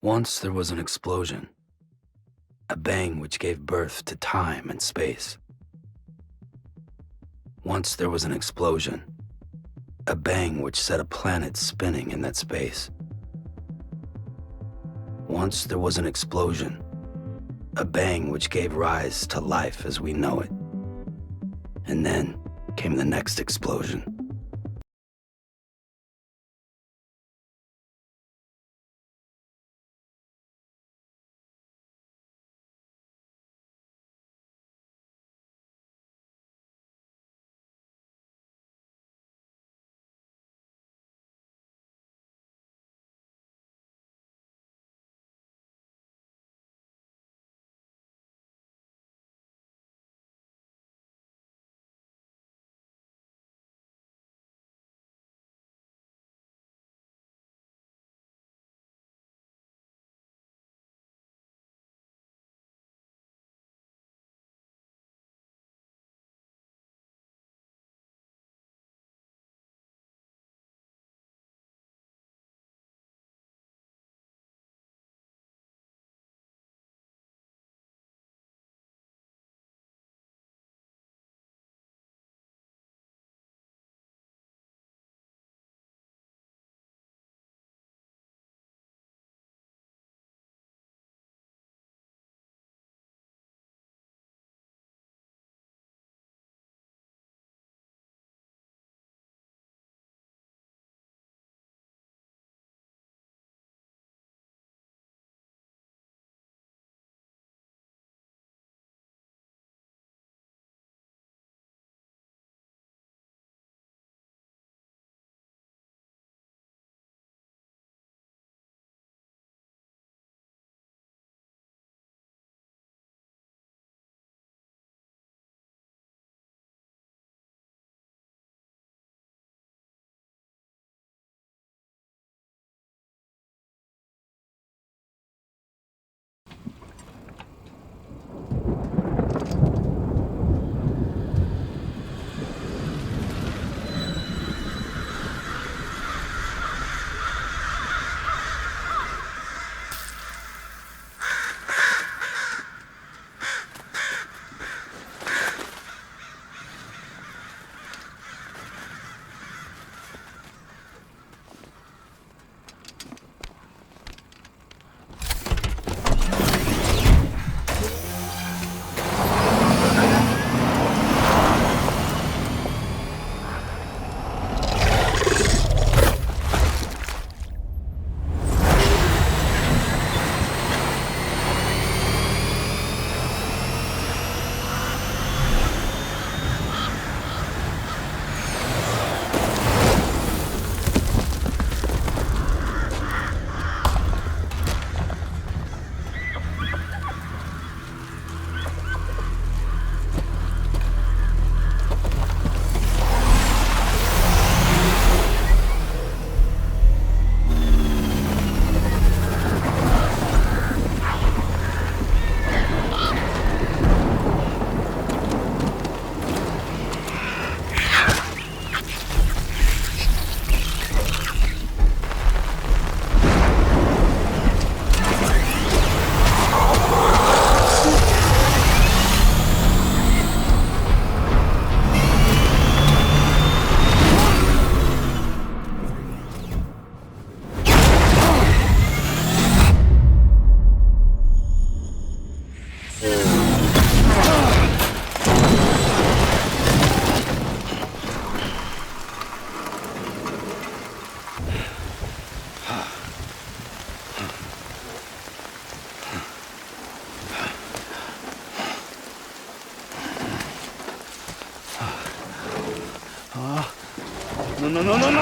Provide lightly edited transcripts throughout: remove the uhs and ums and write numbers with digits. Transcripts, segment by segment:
Once there was an explosion, a bang which gave birth to time and space. Once there was an explosion, a bang which set a planet spinning in that space. Once there was an explosion, a bang which gave rise to life as we know it. And then came the next explosion.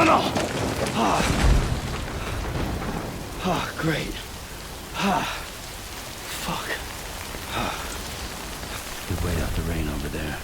No. Great. Fuck. Good way out the rain over there.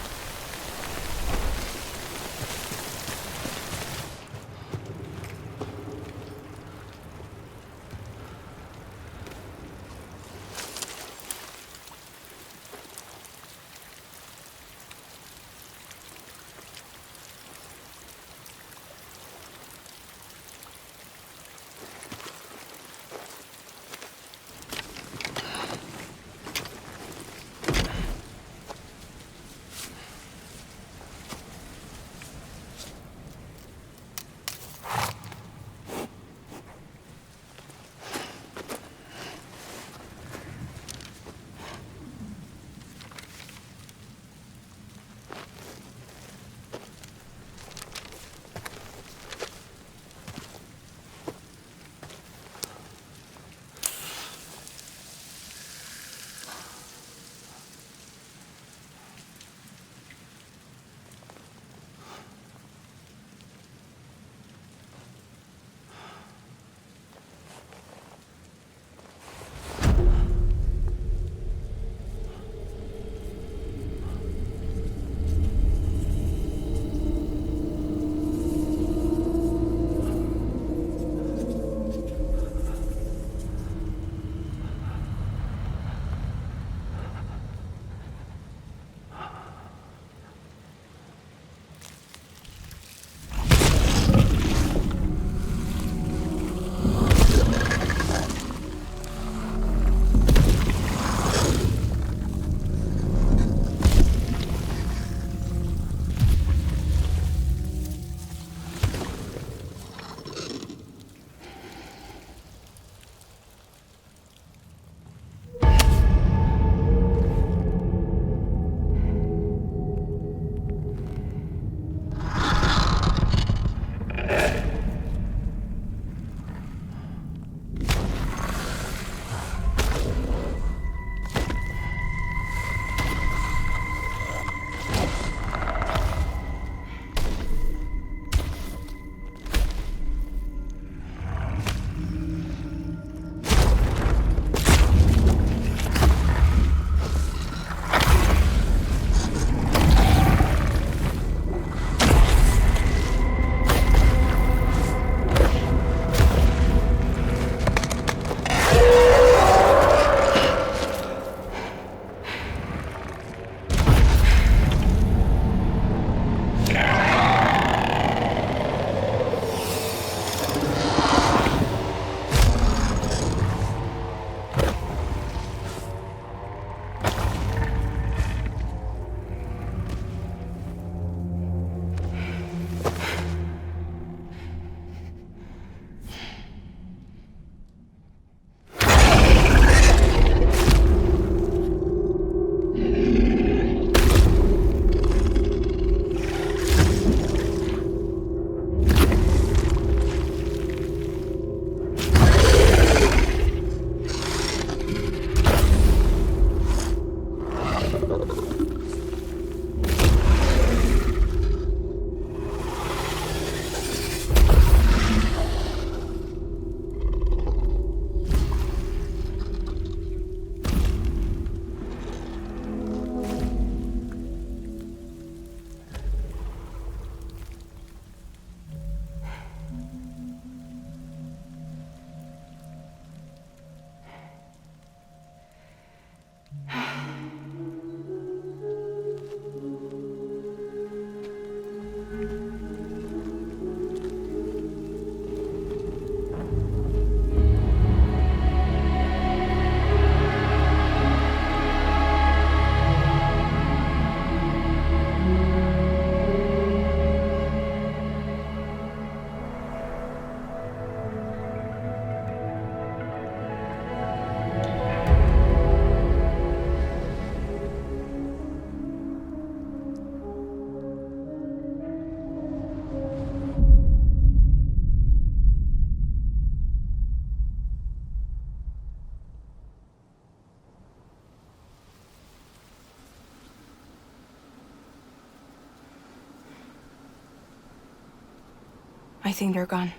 I think they're gone.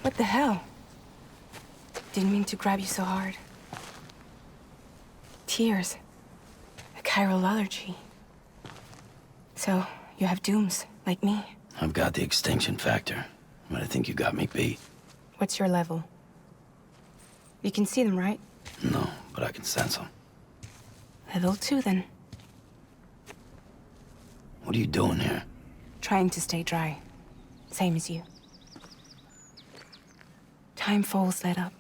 What the hell? Didn't mean to grab you so hard. Tears. A chiral allergy. So, you have dooms, like me. I've got the extinction factor, but I think you got me beat. What's your level? You can see them, right? No, but I can sense them. Level 2, then. What are you doing here? Trying to stay dry. Same as you. Timefall's let up.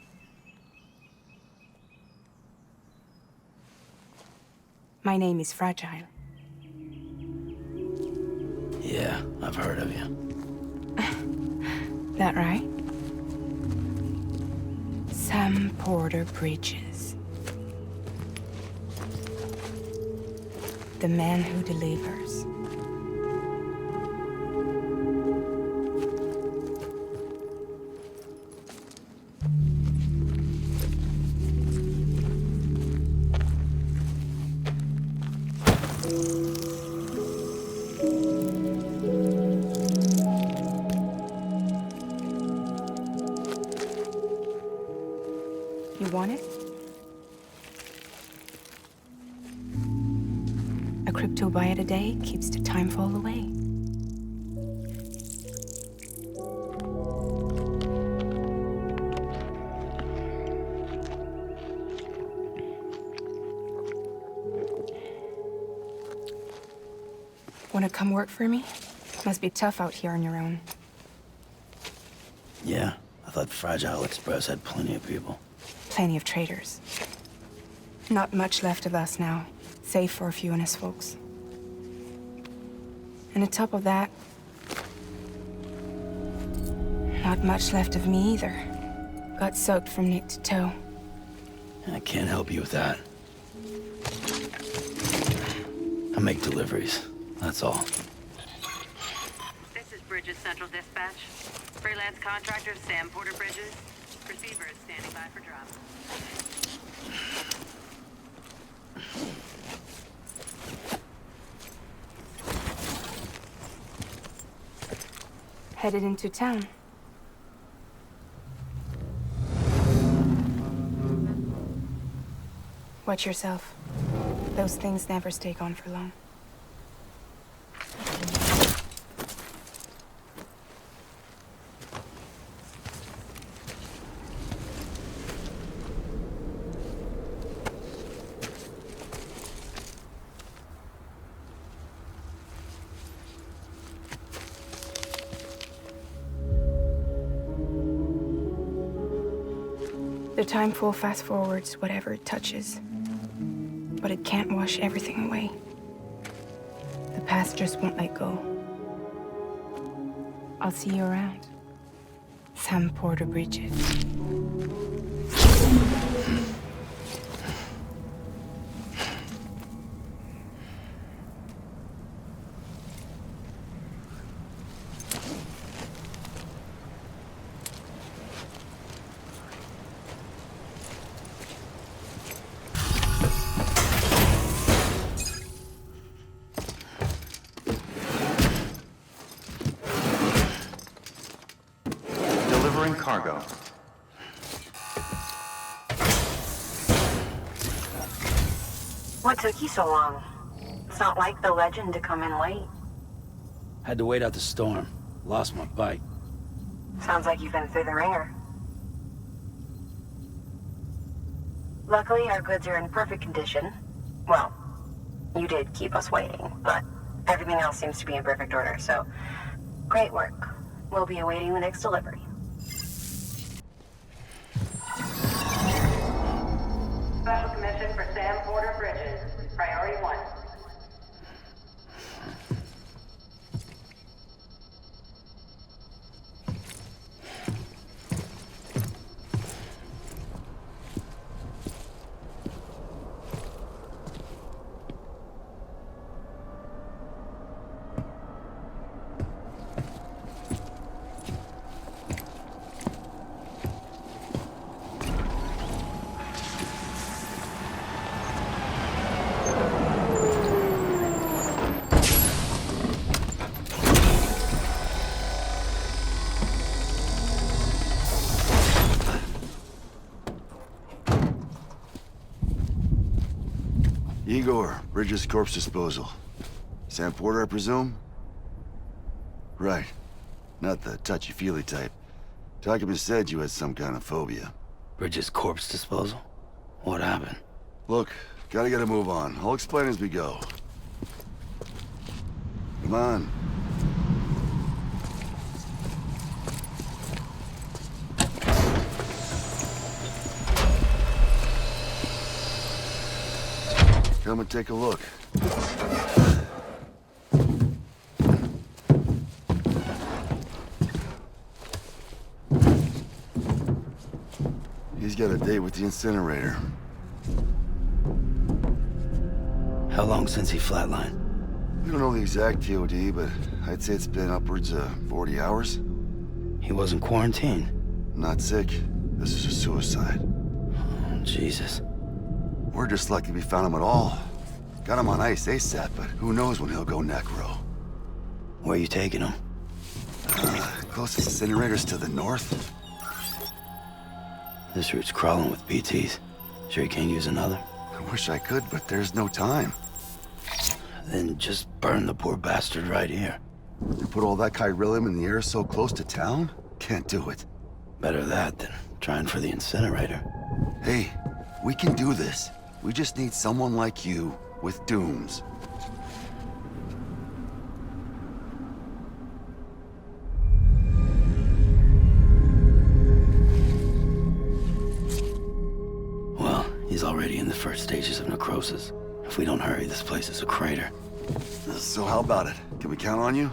My name is Fragile. Yeah, I've heard of you. That right? Sam Porter Bridges. The man who delivers. You want it? A crypto byte a day keeps the timefall away. Wanna come work for me? Must be tough out here on your own. Yeah, I thought Fragile Express had plenty of people. Plenty of traitors. Not much left of us now, save for a few honest folks. And on top of that, not much left of me either. Got soaked from neck to toe. I can't help you with that. I make deliveries, that's all. This is Bridget Central Dispatch. Freelance contractor Sam Porter Bridges. Receiver is standing by for drop. Headed into town. Watch yourself. Those things never stay gone for long. The timefall fast forwards whatever it touches, but it can't wash everything away. The past just won't let go. I'll see you around. Sam Porter Bridget. Delivering cargo. What took you so long? It's not like the legend to come in late. Had to wait out the storm. Lost my bike. Sounds like you've been through the ringer. Luckily, our goods are in perfect condition. Well, you did keep us waiting, but everything else seems to be in perfect order, so great work. We'll be awaiting the next delivery. Special commission for Sam Porter Bridges. Priority 1. Igor, Bridget's corpse disposal. Sam Porter, I presume? Right. Not the touchy-feely type. Document said you had some kind of phobia. Bridget's corpse disposal? What happened? Look, gotta get a move on. I'll explain as we go. Come on. Come and take a look. He's got a date with the incinerator. How long since he flatlined? We don't know the exact TOD, but I'd say it's been upwards of 40 hours. He wasn't quarantined. Not sick. This is a suicide. Oh, Jesus. We're just lucky we found him at all. Got him on ice ASAP, but who knows when he'll go necro. Where are you taking him? Closest incinerator's to the north. This route's crawling with BTs. Sure you can't use another? I wish I could, but there's no time. Then just burn the poor bastard right here. You put all that chiralium in the air so close to town? Can't do it. Better that than trying for the incinerator. Hey, we can do this. We just need someone like you with dooms. Well, he's already in the first stages of necrosis. If we don't hurry, this place is a crater. So how about it? Can we count on you?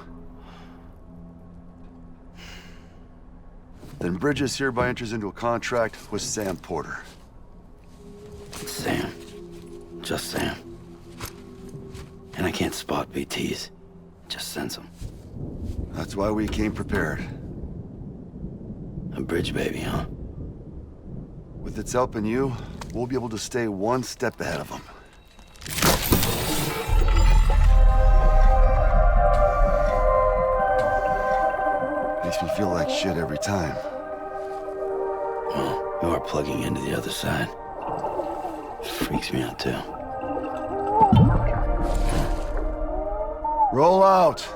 Then Bridget hereby enters into a contract with Sam Porter. Sam. Just Sam. And I can't spot BTs. Just sense them. That's why we came prepared. A bridge baby, huh? With its help and you, we'll be able to stay one step ahead of them. Makes me feel like shit every time. Well, you are plugging into the other side. Freaks me out, too. Roll out!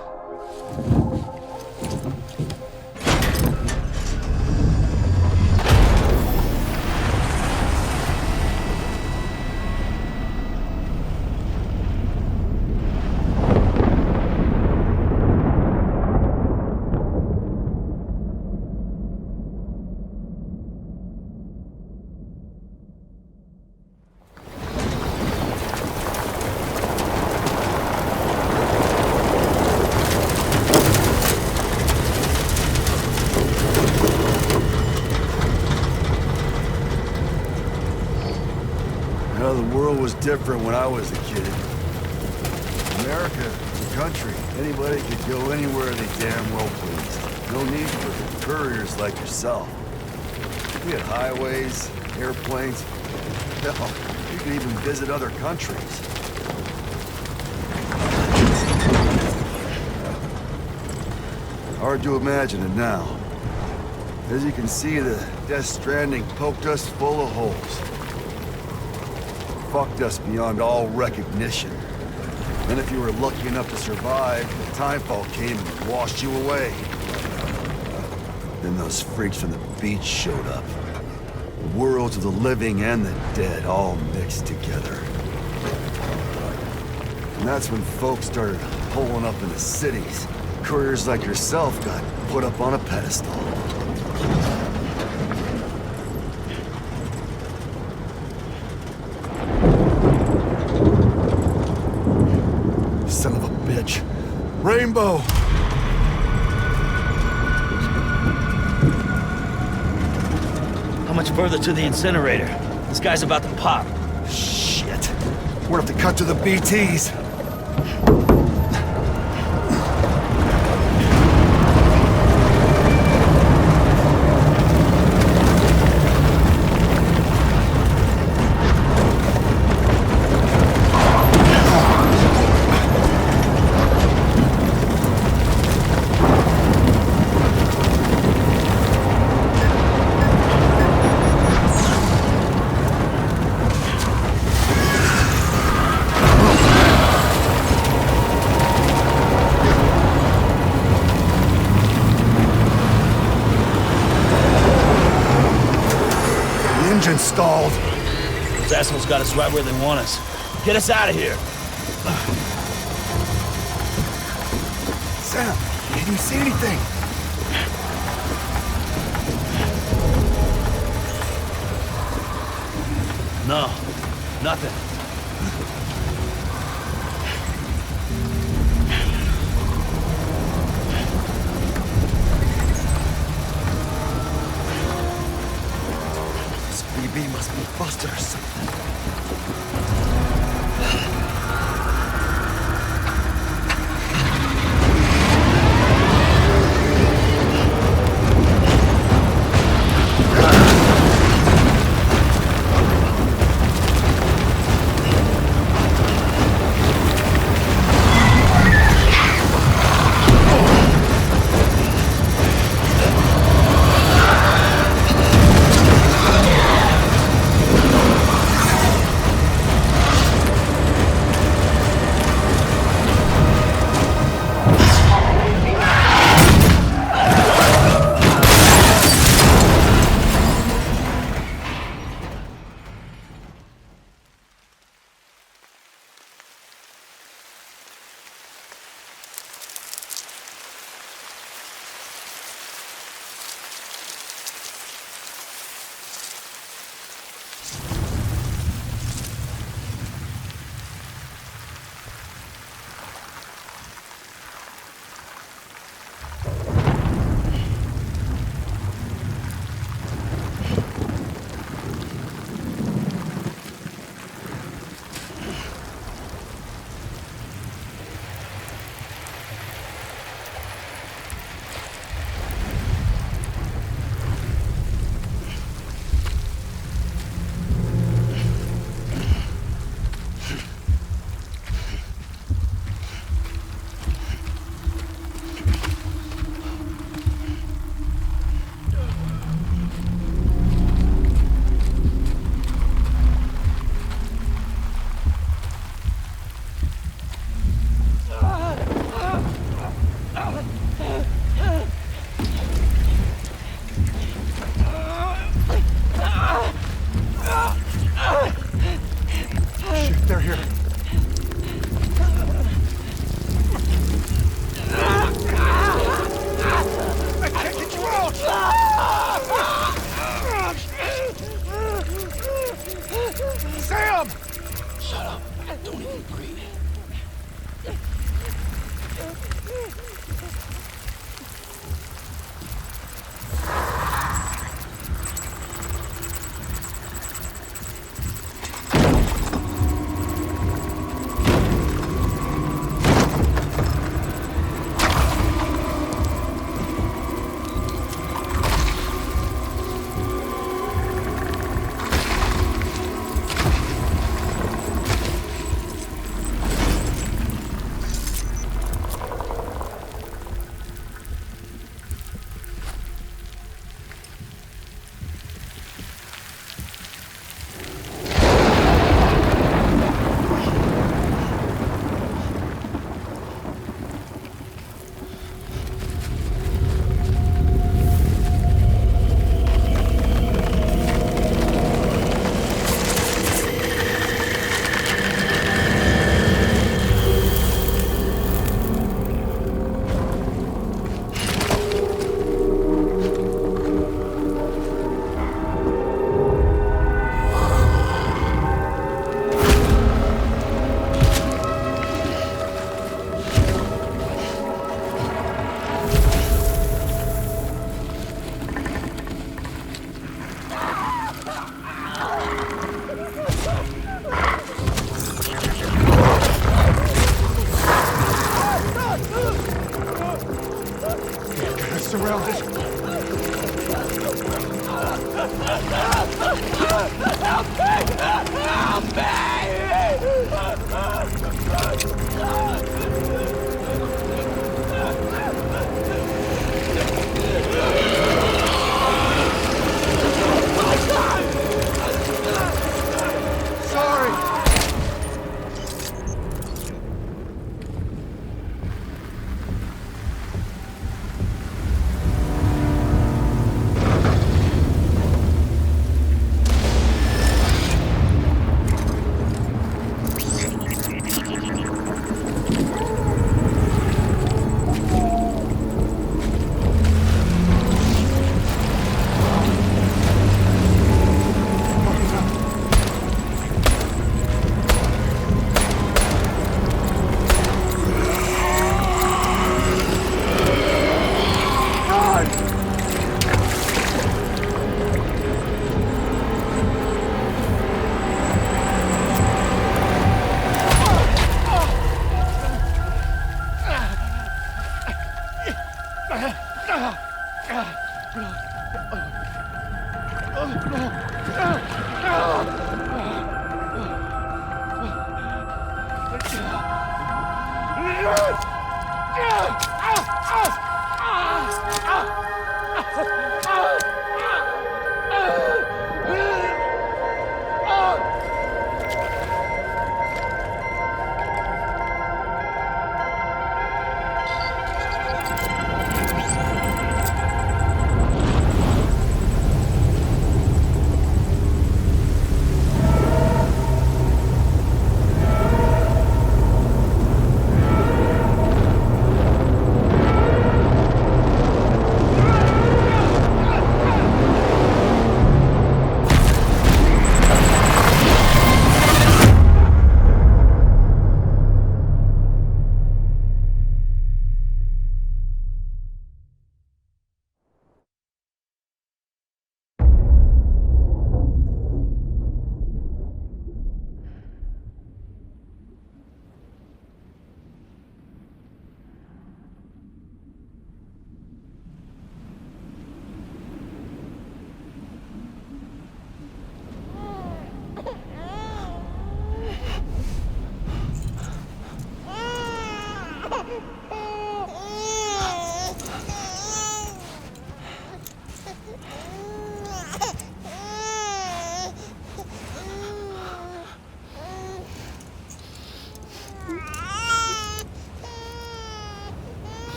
Different when I was a kid. America, the country, anybody could go anywhere they damn well pleased. No need for couriers like yourself. We had highways, airplanes. Hell, you could even visit other countries. Hard to imagine it now. As you can see, the Death Stranding poked us full of holes. Fucked us beyond all recognition. And if you were lucky enough to survive, the timefall came and washed you away. Then those freaks from the beach showed up. The worlds of the living and the dead all mixed together. And that's when folks started pulling up in the cities. Couriers like yourself got put up on a pedestal. Son of a bitch. Rainbow! How much further to the incinerator? This guy's about to pop. Shit. We're gonna have to cut to the BTs. engine stalled. Those assholes got us right where they want us. Get us out of here! Sam, can you see anything? No, nothing. This BB must be busted or something.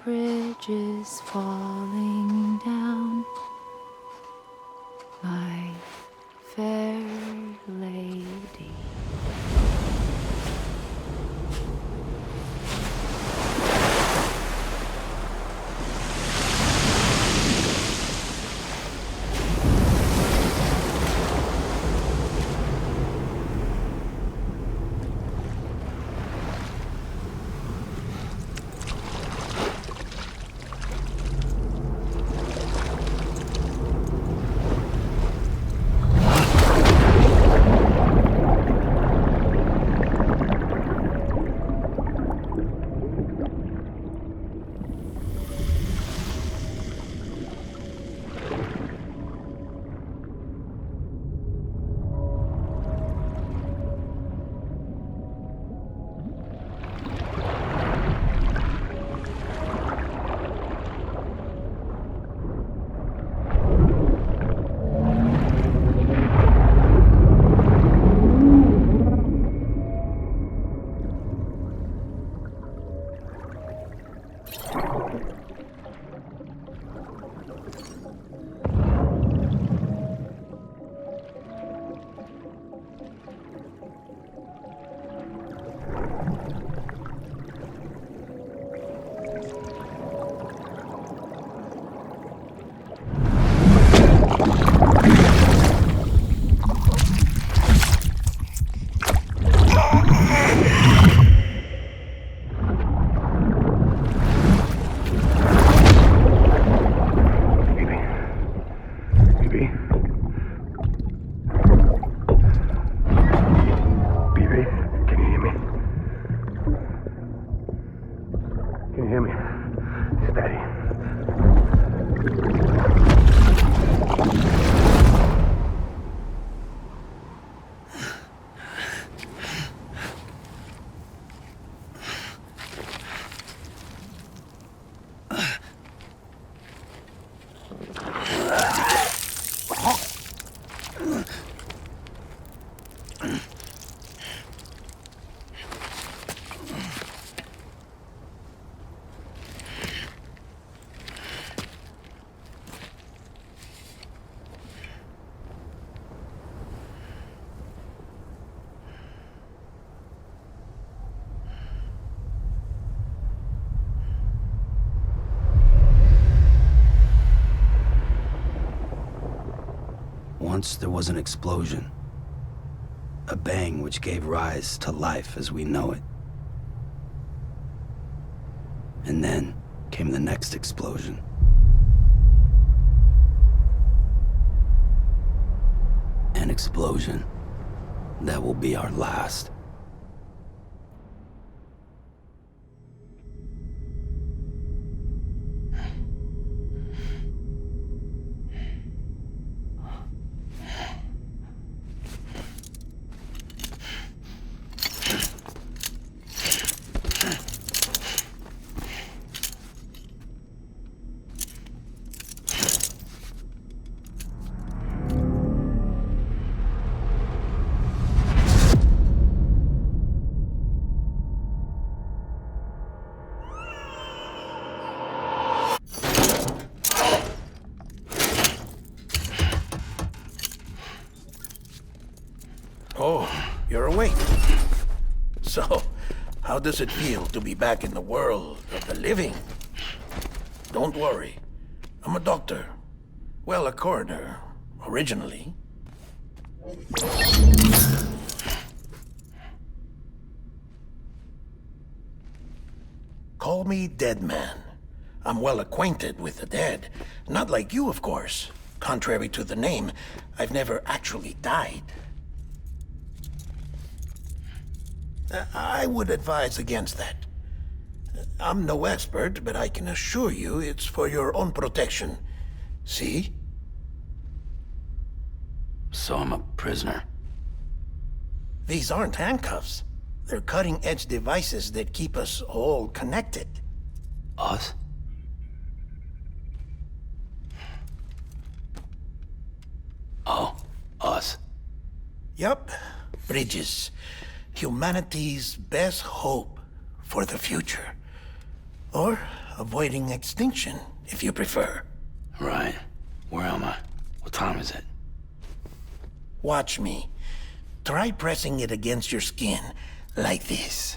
bridges falling down, my fair lady. Once there was an explosion. A bang which gave rise to life as we know it. And then came the next explosion. An explosion that will be our last. Oh, you're awake. So, how does it feel to be back in the world of the living? Don't worry. I'm a doctor. Well, a coroner, originally. Call me Deadman. I'm well acquainted with the dead. Not like you, of course. Contrary to the name, I've never actually died. I would advise against that. I'm no expert, but I can assure you it's for your own protection. See? So I'm a prisoner. These aren't handcuffs. They're cutting-edge devices that keep us all connected. Us? Oh, us. Yup. Bridges. Humanity's best hope for the future. Or avoiding extinction, if you prefer. Right. Where am I? What time is it? Watch me. Try pressing it against your skin, like this.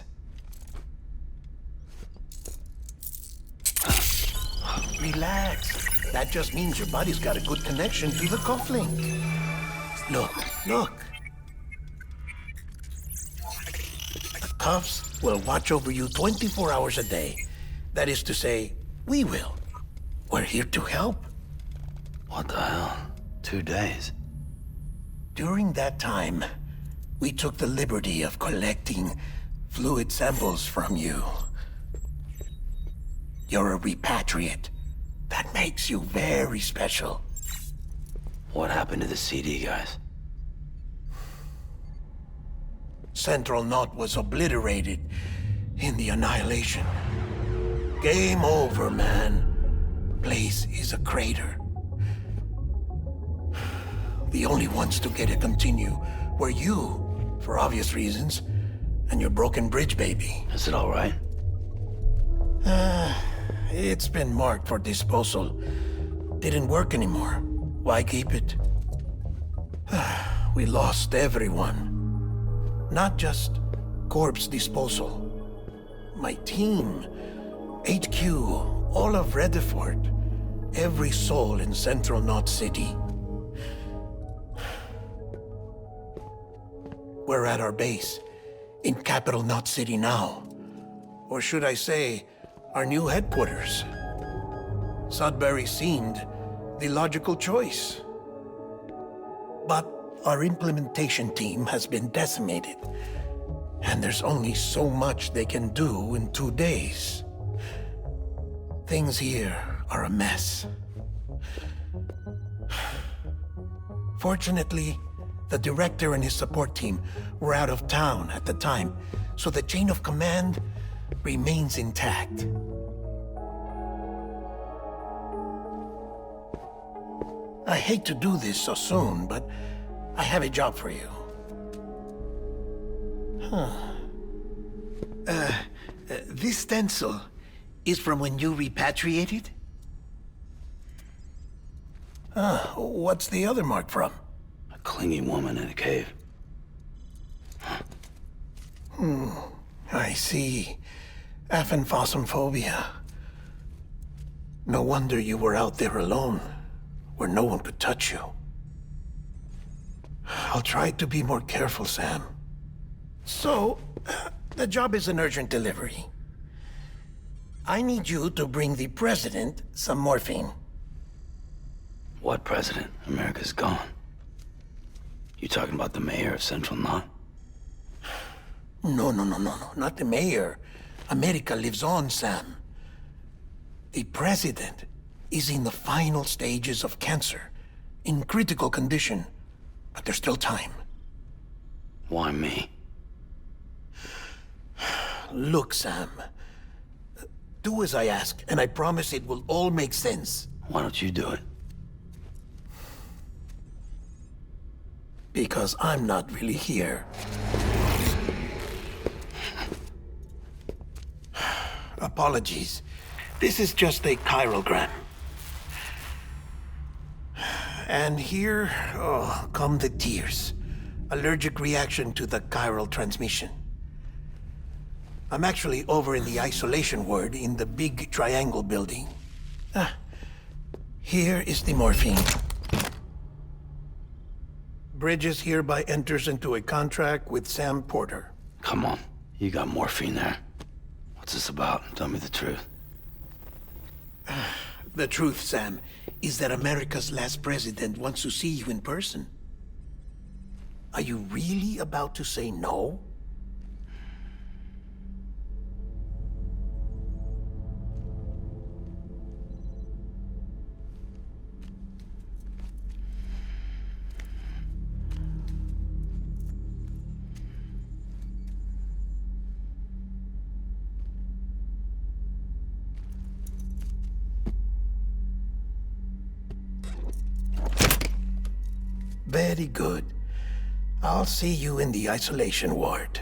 Relax. That just means your body's got a good connection to the cufflink. Look, look. The cuffs will watch over you 24 hours a day. That is to say, we will. We're here to help. What the hell? 2 days? During that time, we took the liberty of collecting fluid samples from you. You're a repatriate. That makes you very special. What happened to the CD guys? Central Knot was obliterated in the Annihilation. Game over, man. Place is a crater. The only ones to get to continue were you, for obvious reasons, and your broken bridge baby. Is it all right? It's been marked for disposal. Didn't work anymore. Why keep it? We lost everyone. Not just corpse disposal. My team, HQ, all of Redford, every soul in Central Knot City. We're at our base, in Capital Knot City now. Or should I say, our new headquarters. Sudbury seemed the logical choice. But our implementation team has been decimated, and there's only so much they can do in 2 days. Things here are a mess. Fortunately, the director and his support team were out of town at the time, so the chain of command remains intact. I hate to do this so soon, but I have a job for you. This stencil is from when you repatriated? What's the other mark from? A clingy woman in a cave. I see. Aphanphosmphobia. No wonder you were out there alone, where no one could touch you. I'll try to be more careful, Sam. So, the job is an urgent delivery. I need you to bring the president some morphine. What president? America's gone. You talking about the mayor of Central Knot? No, not the mayor. America lives on, Sam. The president is in the final stages of cancer, in critical condition, but there's still time. Why me? Look, Sam. Do as I ask, and I promise it will all make sense. Why don't you do it? Because I'm not really here. Apologies. This is just a chiralgram. And here, come the tears. Allergic reaction to the chiral transmission. I'm actually over in the isolation ward in the big triangle building. Here is the morphine. Bridges hereby enters into a contract with Sam Porter. Come on, you got morphine there. What's this about? Tell me the truth. The truth, Sam, is that America's last president wants to see you in person. Are you really about to say no? Very good. I'll see you in the isolation ward.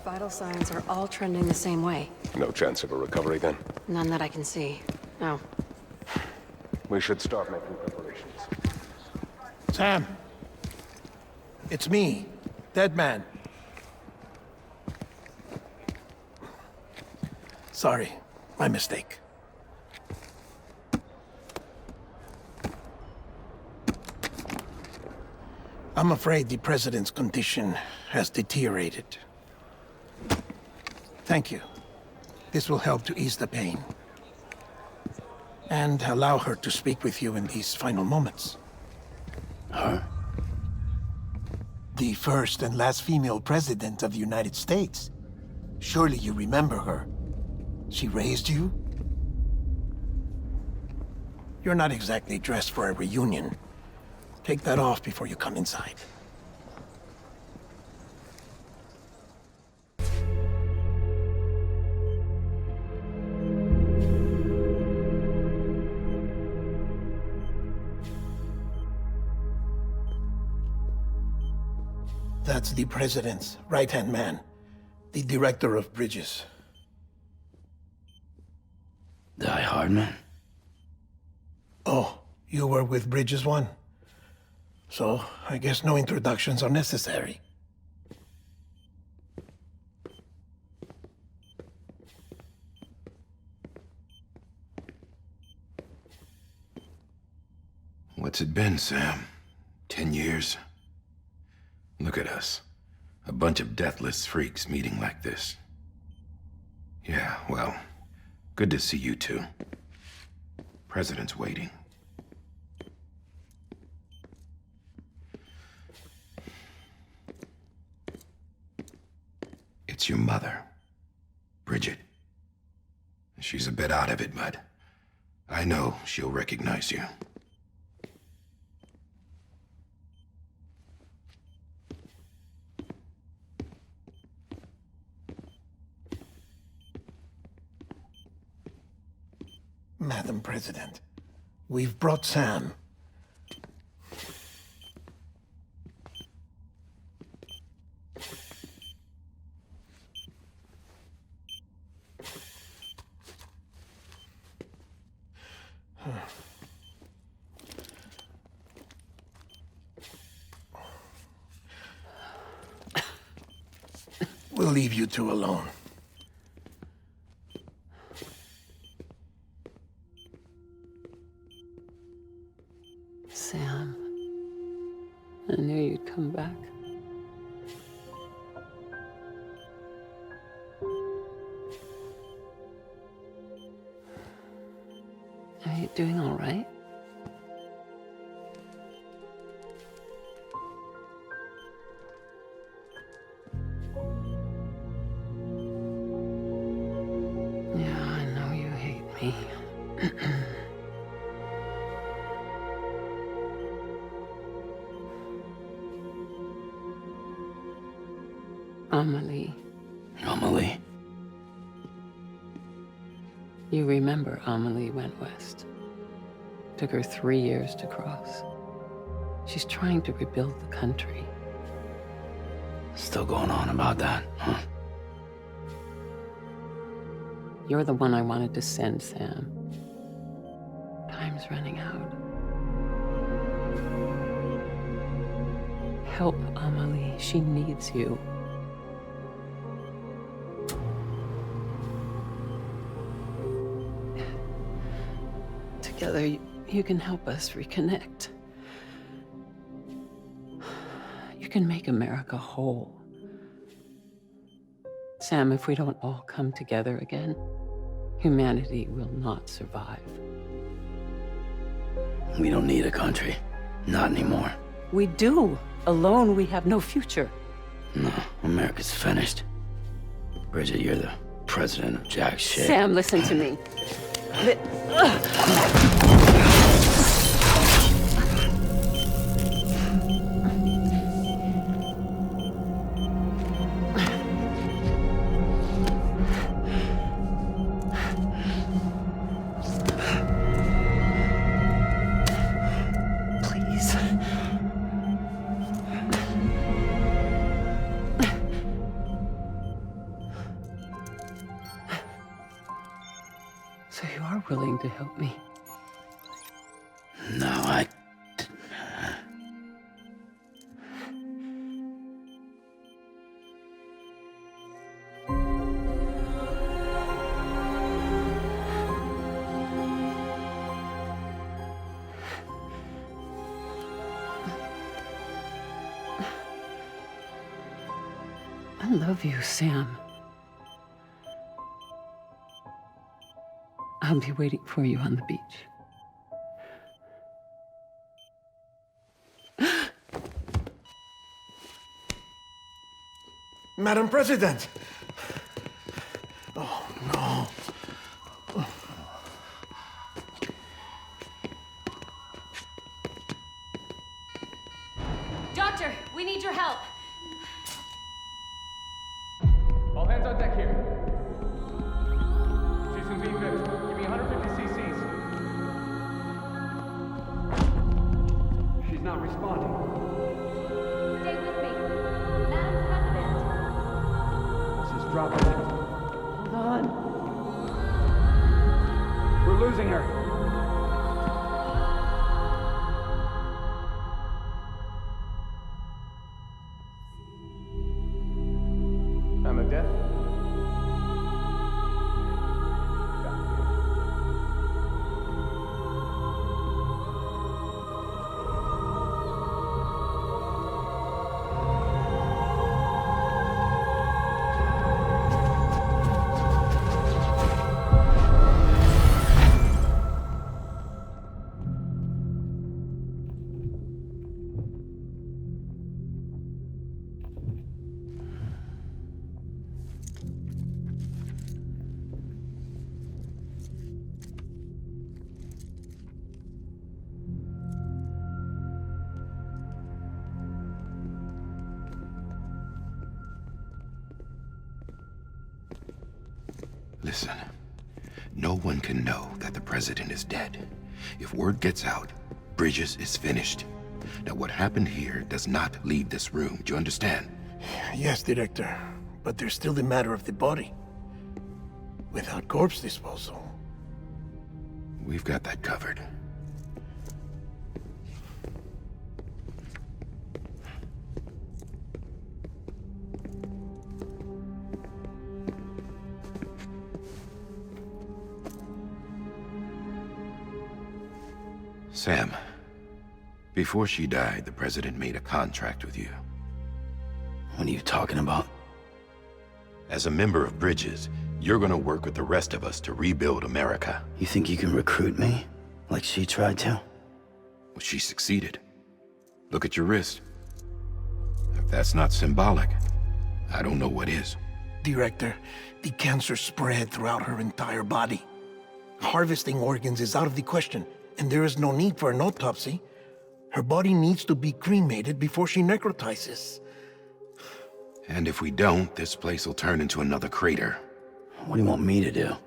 Vital signs are all trending the same way. No chance of a recovery then? None that I can see. No. We should start making preparations. Sam! It's me, Deadman. Sorry, my mistake. I'm afraid the president's condition has deteriorated. Thank you. This will help to ease the pain. And allow her to speak with you in these final moments. Her? The first and last female president of the United States. Surely you remember her. She raised you? You're not exactly dressed for a reunion. Take that off before you come inside. That's the president's right-hand man, the director of bridges. Die-Hardman? Oh, you were with Bridges 1? So, I guess no introductions are necessary. What's it been, Sam? 10 years? Look at us. A bunch of deathless freaks meeting like this. Yeah, well, good to see you two. President's waiting. It's your mother, Bridget. She's a bit out of it, but I know she'll recognize you. Madam President, we've brought Sam. We'll leave you two alone. Sam, I knew you'd come back. Are you doing all right? Yeah, I know you hate me. Amelie. Amelie? You remember Amelie went west. Took her 3 years to cross. She's trying to rebuild the country. Still going on about that, huh? You're the one I wanted to send, Sam. Time's running out. Help Amelie. She needs you. Together, you can help us reconnect. You can make America whole. Sam, if we don't all come together again, humanity will not survive. We don't need a country. Not anymore. We do. Alone, we have no future. No, America's finished. Bridget, you're the president of jack shit. Sam, listen to me. Please. So you are willing to help me? No, I love you, Sam. I'll be waiting for you on the beach. Madam President! Oh, no. Doctor, we need your help. All hands on deck here. She's in V-50. Give me 150 cc's. She's not responding. Stay with me. Madam President. This is dropping. Hold on. We're losing her. I'm a death. Listen, no one can know that the president is dead. If word gets out, Bridges is finished. Now, what happened here does not leave this room. Do you understand? Yes, Director. But there's still the matter of the body. Without corpse disposal. We've got that covered. Sam, before she died, the president made a contract with you. What are you talking about? As a member of Bridges, you're gonna work with the rest of us to rebuild America. You think you can recruit me? Like she tried to? Well, she succeeded. Look at your wrist. If that's not symbolic, I don't know what is. Director, the cancer spread throughout her entire body. Harvesting organs is out of the question, and there is no need for an autopsy. Her body needs to be cremated before she necrotizes. And if we don't, this place will turn into another crater. What do you want me to do?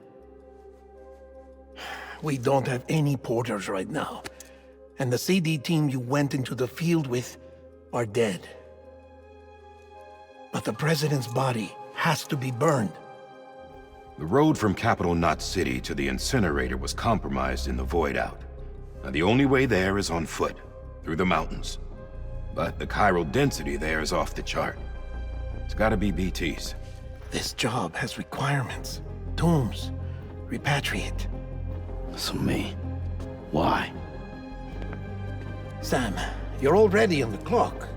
We don't have any porters right now. And the CD team you went into the field with are dead. But the president's body has to be burned. The road from Capital Knot City to the incinerator was compromised in the void out. Now, the only way there is on foot, through the mountains. But the chiral density there is off the chart. It's gotta be BTs. This job has requirements. Tombs. Repatriate. So me? Why? Sam, you're already on the clock.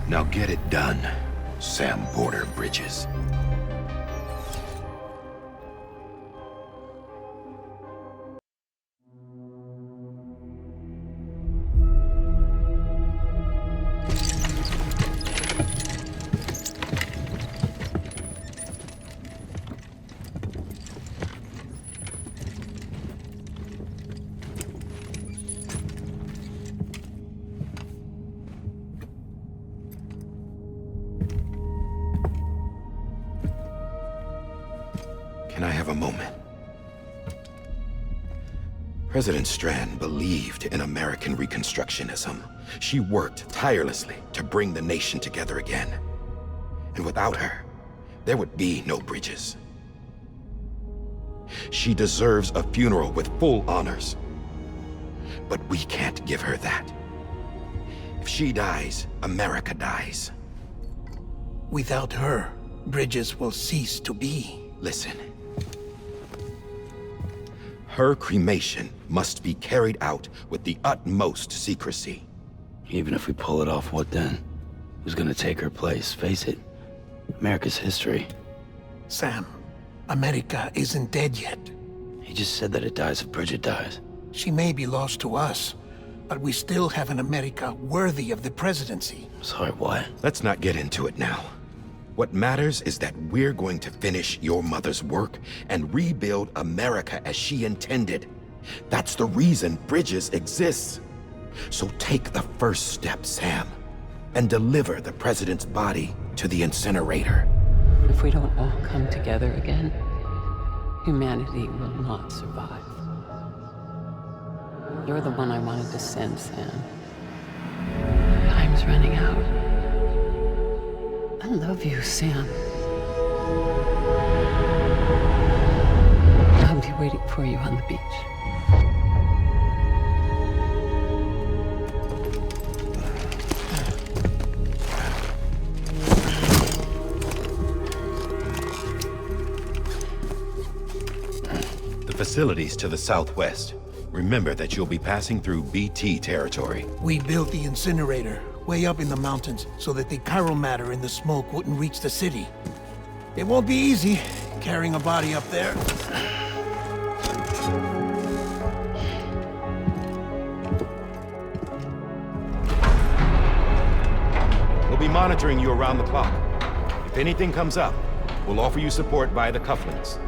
Now get it done, Sam Porter Bridges. Can I have a moment? President Strand believed in American Reconstructionism. She worked tirelessly to bring the nation together again. And without her, there would be no Bridges. She deserves a funeral with full honors. But we can't give her that. If she dies, America dies. Without her, Bridges will cease to be. Listen. Her cremation must be carried out with the utmost secrecy. Even if we pull it off, what then? Who's gonna take her place? Face it, America's history. Sam, America isn't dead yet. He just said that it dies if Bridget dies. She may be lost to us, but we still have an America worthy of the presidency. Sorry, what? Let's not get into it now. What matters is that we're going to finish your mother's work and rebuild America as she intended. That's the reason Bridges exists. So take the first step, Sam, and deliver the president's body to the incinerator. If we don't all come together again, humanity will not survive. You're the one I wanted to send, Sam. Time's running out. I love you, Sam. I'll be waiting for you on the beach. The facilities to the southwest. Remember that you'll be passing through BT territory. We built the incinerator way up in the mountains so that the chiral matter in the smoke wouldn't reach the city. It won't be easy carrying a body up there. We'll be monitoring you around the clock. If anything comes up, we'll offer you support via the cufflinks.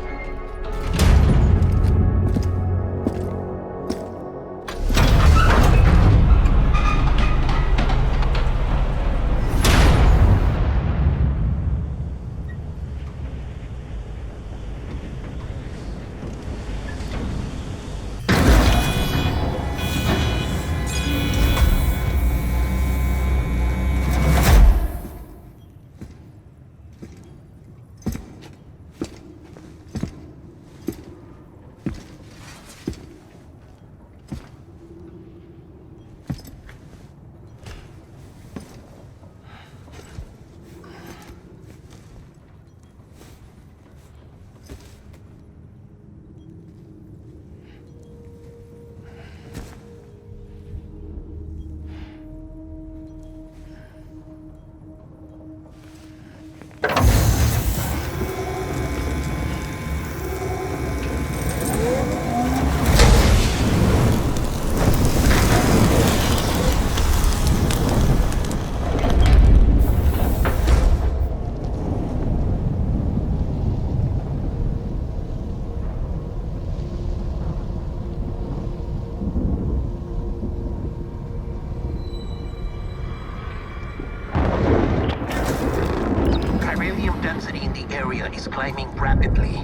density in the area is climbing rapidly.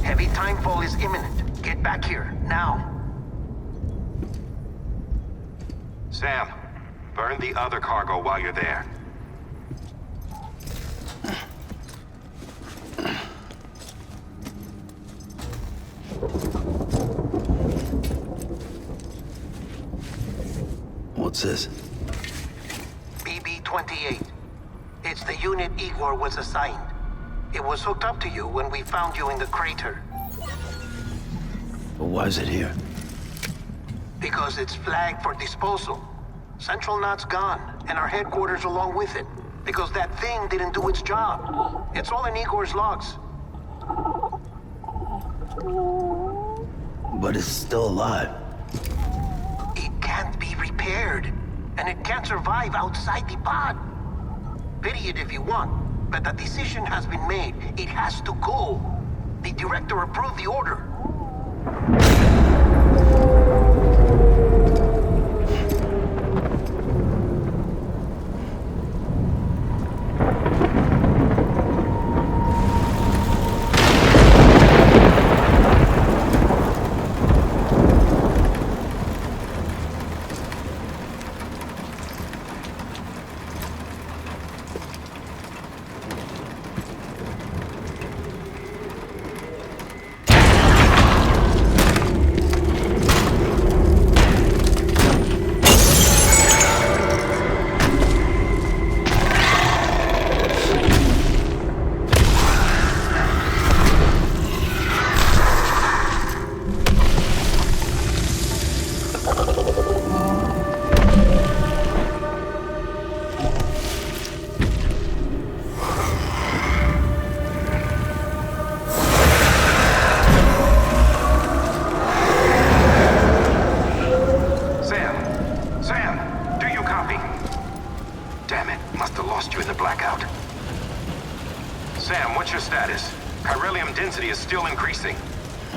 Heavy timefall is imminent. Get back here, now. Sam, burn the other cargo while you're there. What's this? BB-28. It's the unit Igor was assigned. It was hooked up to you when we found you in the crater. But why is it here? Because it's flagged for disposal. Central Knot's gone, and our headquarters along with it. Because that thing didn't do its job. It's all in Igor's logs. But it's still alive. It can't be repaired, and it can't survive outside the pod. Pity it if you want, but the decision has been made. It has to go. The director approved the order.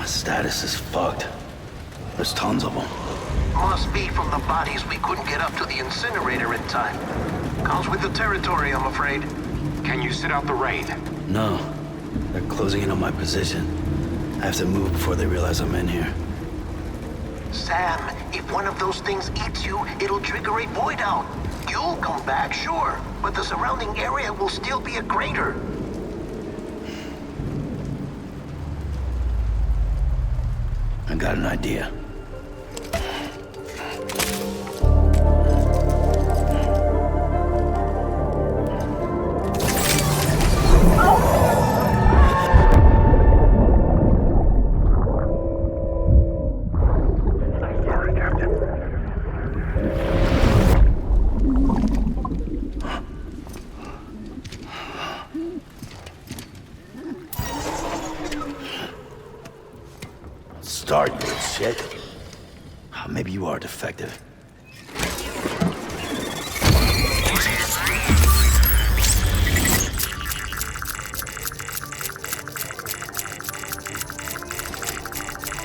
Status is fucked. There's tons of them. Must be from the bodies we couldn't get up to the incinerator in time. Comes with the territory, I'm afraid. Can you sit out the rain? No. They're closing in on my position. I have to move before they realize I'm in here. Sam, if one of those things eats you, it'll trigger a void out. You'll come back, sure, but the surrounding area will still be a crater. I got an idea. Start, you shit. Maybe you are defective.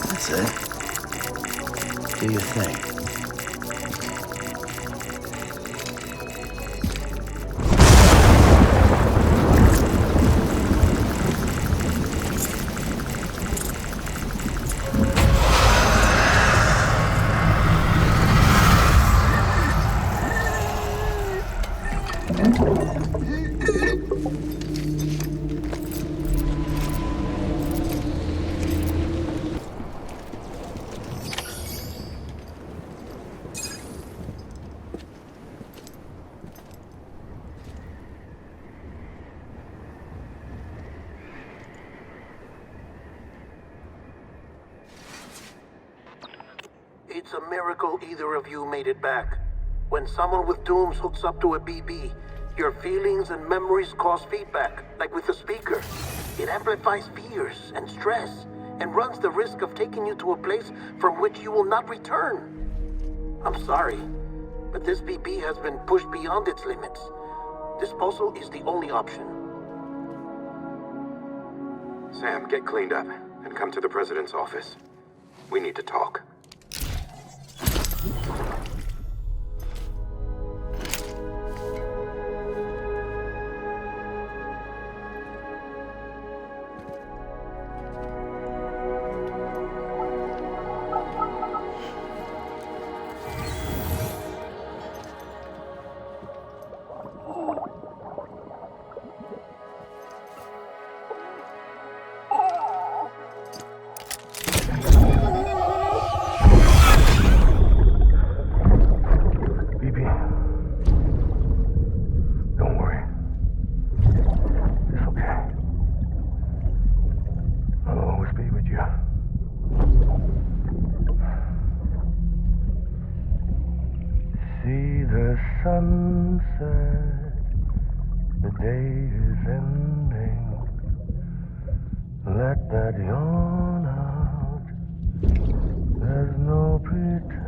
That's it. Do your thing. It's a miracle either of you made it back. When someone with dooms hooks up to a BB, your feelings and memories cause feedback, like with the speaker. It amplifies fears and stress, and runs the risk of taking you to a place from which you will not return. I'm sorry, but this BB has been pushed beyond its limits. Disposal is the only option. Sam, get cleaned up and come to the president's office. We need to talk. sunset, the day is ending. Let that yawn out. There's no pretending.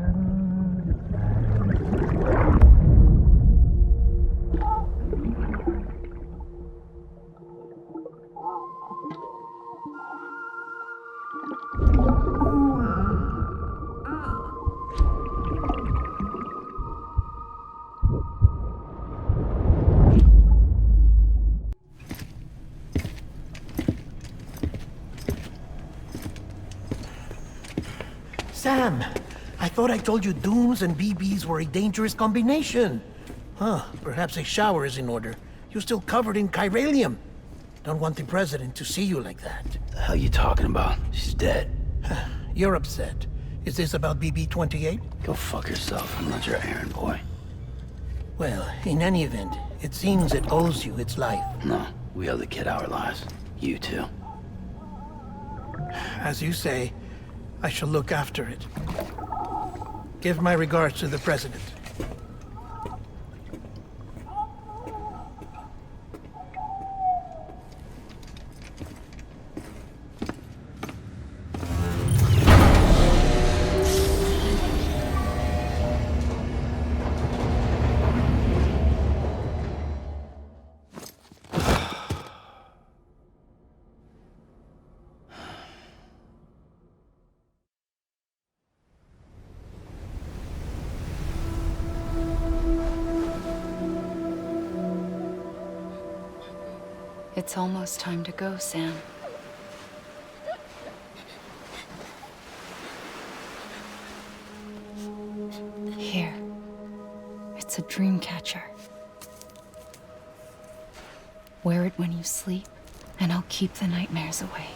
Sam, I thought I told you dooms and BBs were a dangerous combination. Huh, perhaps a shower is in order. You're still covered in chiralium. Don't want the president to see you like that. The hell you talking about? She's dead. You're upset. Is this about BB-28? Go fuck yourself. I'm not your errand boy. Well, in any event, it seems it owes you its life. No, we owe the kid our lives. You too. As you say, I shall look after it. Give my regards to the president. It's almost time to go, Sam. Here. It's a dream catcher. Wear it when you sleep, and I'll keep the nightmares away.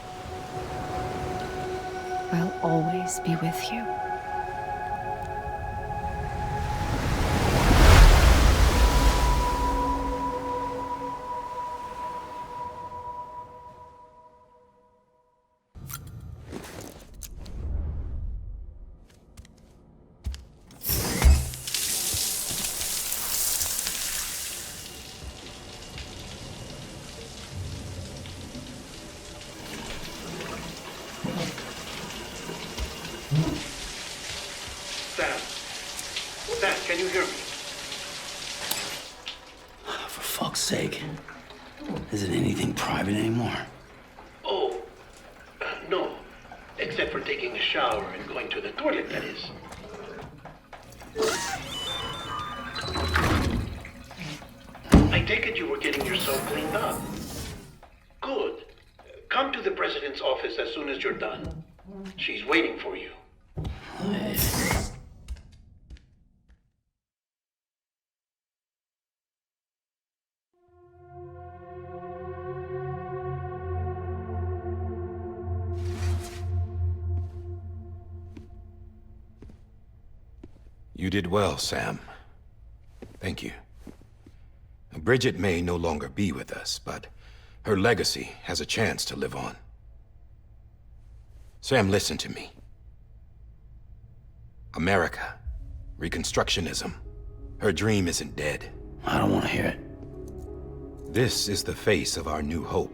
I'll always be with you. Sam, can you hear me? For fuck's sake. Isn't anything private anymore? Oh, no. Except for taking a shower and going to the toilet, that is. I take it you were getting yourself cleaned up. Good. Come to the president's office as soon as you're done. She's waiting for you. You did well, Sam. Thank you. Bridget may no longer be with us, but her legacy has a chance to live on. Sam, listen to me. America, Reconstructionism, her dream isn't dead. I don't want to hear it. This is the face of our new hope.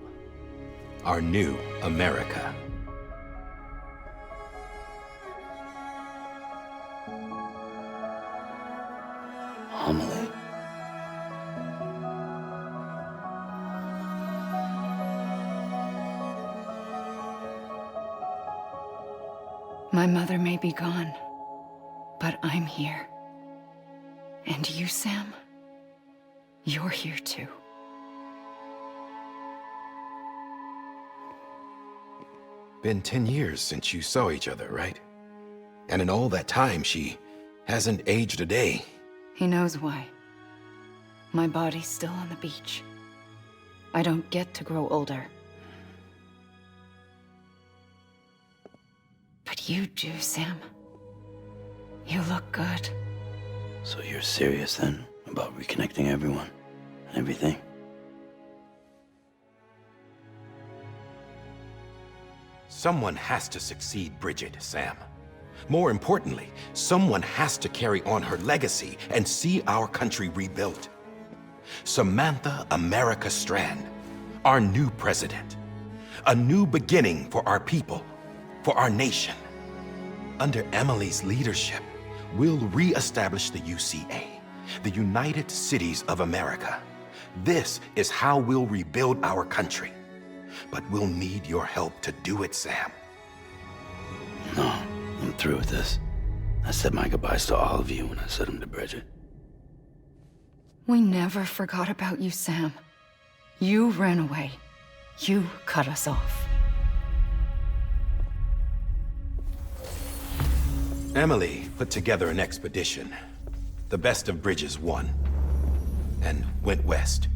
Our new America. Amelie. My mother may be gone, but I'm here. And you, Sam, you're here too. Been 10 years since you saw each other, right? And in all that time, she hasn't aged a day. He knows why. My body's still on the beach. I don't get to grow older. But you do, Sam. You look good. So you're serious then about reconnecting everyone and everything? Someone has to succeed Bridget, Sam. More importantly, someone has to carry on her legacy and see our country rebuilt. Samantha America Strand, our new president. A new beginning for our people, for our nation. Under Amelie's leadership, we'll re-establish the UCA, the United Cities of America. This is how we'll rebuild our country. But we'll need your help to do it, Sam. No, I'm through with this. I said my goodbyes to all of you when I said them to Bridget. We never forgot about you, Sam. You ran away. You cut us off. Amelie put together an expedition. The best of Bridges won. And went west.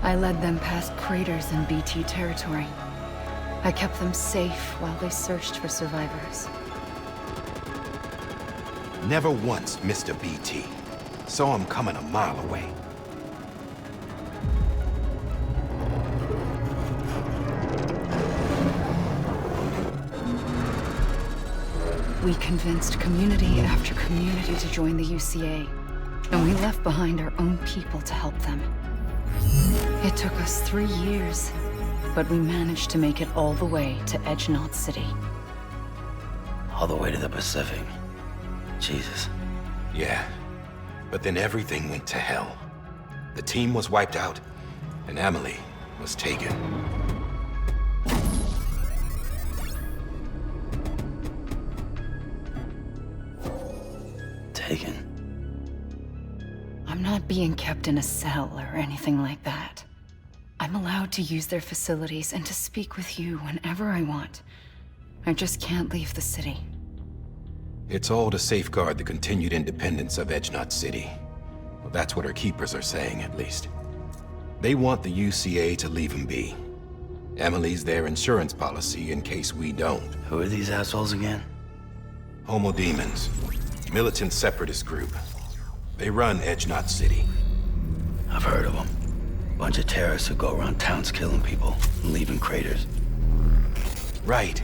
I led them past craters in BT territory. I kept them safe while they searched for survivors. Never once missed a BT. Saw him coming a mile away. We convinced community after community to join the UCA, and we left behind our own people to help them. It took us 3 years, but we managed to make it all the way to Edge-Knot City. All the way to the Pacific. Jesus. Yeah, but then everything went to hell. The team was wiped out, and Amelie was taken. Taken? I'm not being kept in a cell or anything like that. I'm allowed to use their facilities and to speak with you whenever I want. I just can't leave the city. It's all to safeguard the continued independence of Edge-Knot City. Well, that's what our keepers are saying, at least. They want the UCA to leave him be. Amelie's their insurance policy in case we don't. Who are these assholes again? Homo Demons. Militant separatist group. They run Edge-Knot City. I've heard of them. Bunch of terrorists who go around towns killing people and leaving craters. Right.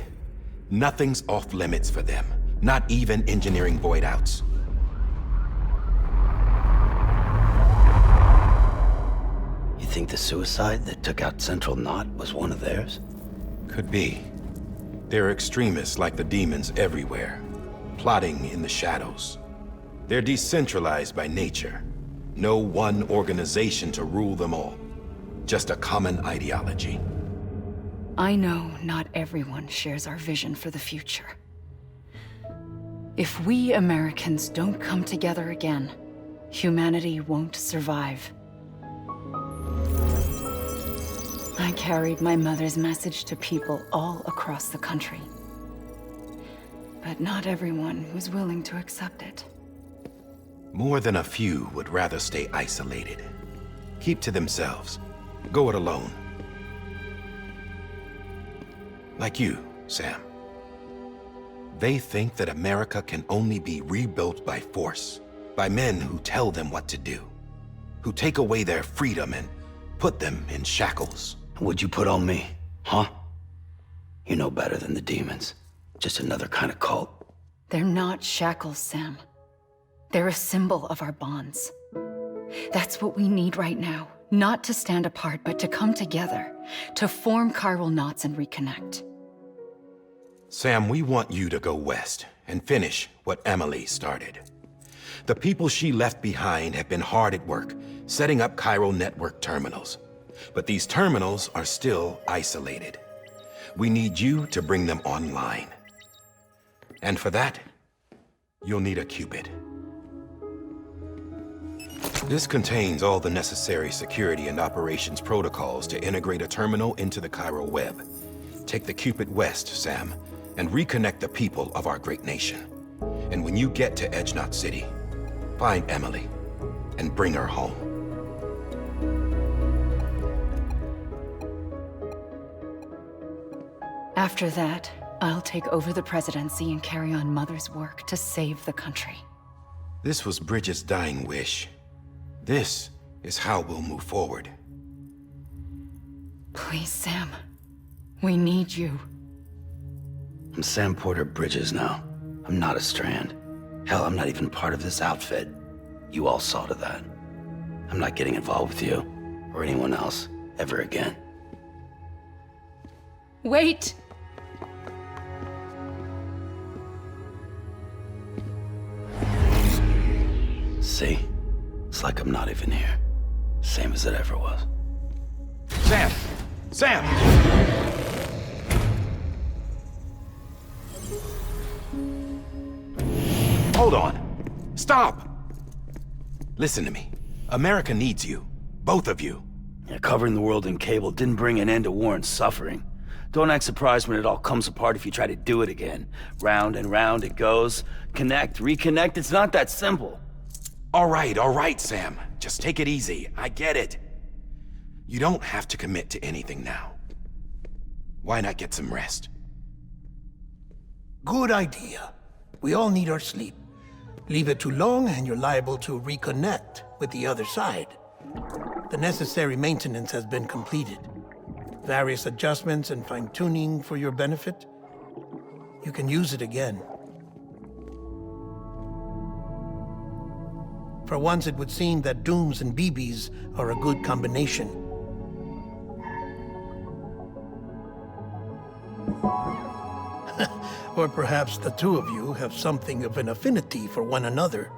Nothing's off limits for them. Not even engineering void outs. You think the suicide that took out Central Knot was one of theirs? Could be. There are extremists like the demons everywhere, plotting in the shadows. They're decentralized by nature. No one organization to rule them all. Just a common ideology. I know not everyone shares our vision for the future. If we Americans don't come together again, humanity won't survive. I carried my mother's message to people all across the country. But not everyone was willing to accept it. More than a few would rather stay isolated. Keep to themselves. Go it alone. Like you, Sam. They think that America can only be rebuilt by force, by men who tell them what to do, who take away their freedom and put them in shackles. What'd you put on me, huh? You know better than the demons. Just another kind of cult. They're not shackles, Sam. They're a symbol of our bonds. That's what we need right now. Not to stand apart, but to come together, to form chiral knots and reconnect. Sam, we want you to go west and finish what Amelie started. The people she left behind have been hard at work, setting up chiral network terminals. But these terminals are still isolated. We need you to bring them online. And for that, you'll need a Cupid. This contains all the necessary security and operations protocols to integrate a terminal into the chiral web. Take the Cupid west, Sam, and reconnect the people of our great nation. And when you get to Edge-Knot City, find Amelie and bring her home. After that, I'll take over the presidency and carry on Mother's work to save the country. This was Bridget's dying wish. This is how we'll move forward. Please, Sam. We need you. I'm Sam Porter Bridges now. I'm not a Strand. Hell, I'm not even part of this outfit. You all saw to that. I'm not getting involved with you, or anyone else, ever again. Wait! See? It's like I'm not even here. Same as it ever was. Sam! Sam! Hold on. Stop! Listen to me. America needs you. Both of you. Yeah, covering the world in cable didn't bring an end to war and suffering. Don't act surprised when it all comes apart if you try to do it again. Round and round it goes. Connect, reconnect, it's not that simple. All right, Sam. Just take it easy. I get it. You don't have to commit to anything now. Why not get some rest? Good idea. We all need our sleep. Leave it too long and you're liable to reconnect with the other side. The necessary maintenance has been completed. Various adjustments and fine-tuning for your benefit. You can use it again. For once, it would seem that Dooms and BBs are a good combination. Or perhaps the two of you have something of an affinity for one another.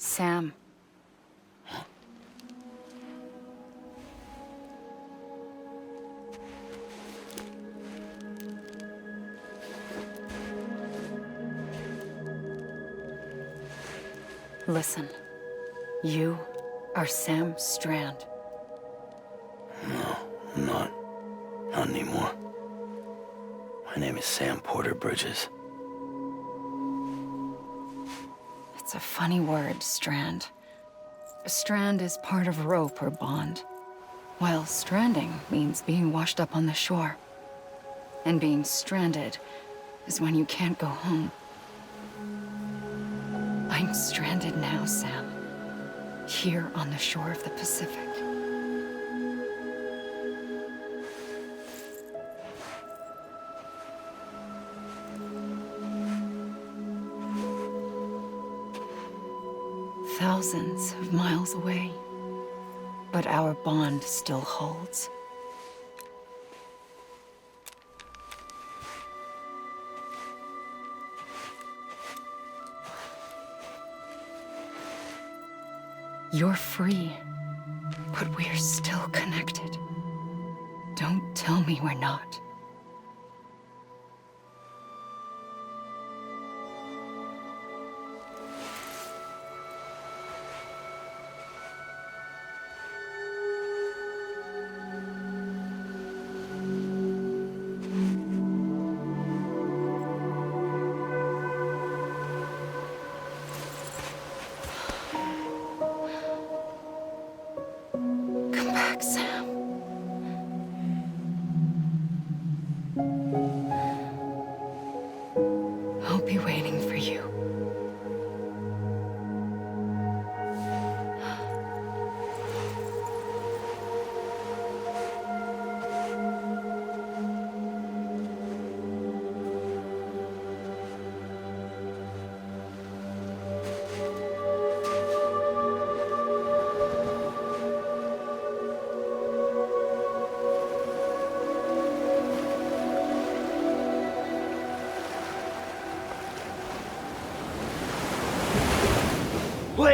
Sam. Listen. You are Sam Strand. No, I'm not. Not anymore. My name is Sam Porter Bridges. It's a funny word, Strand. A strand is part of rope or bond, while stranding means being washed up on the shore. And being stranded is when you can't go home. I'm stranded now, Sam. Here on the shore of the Pacific. Thousands of miles away, but our bond still holds. You're free, but we're still connected. Don't tell me we're not.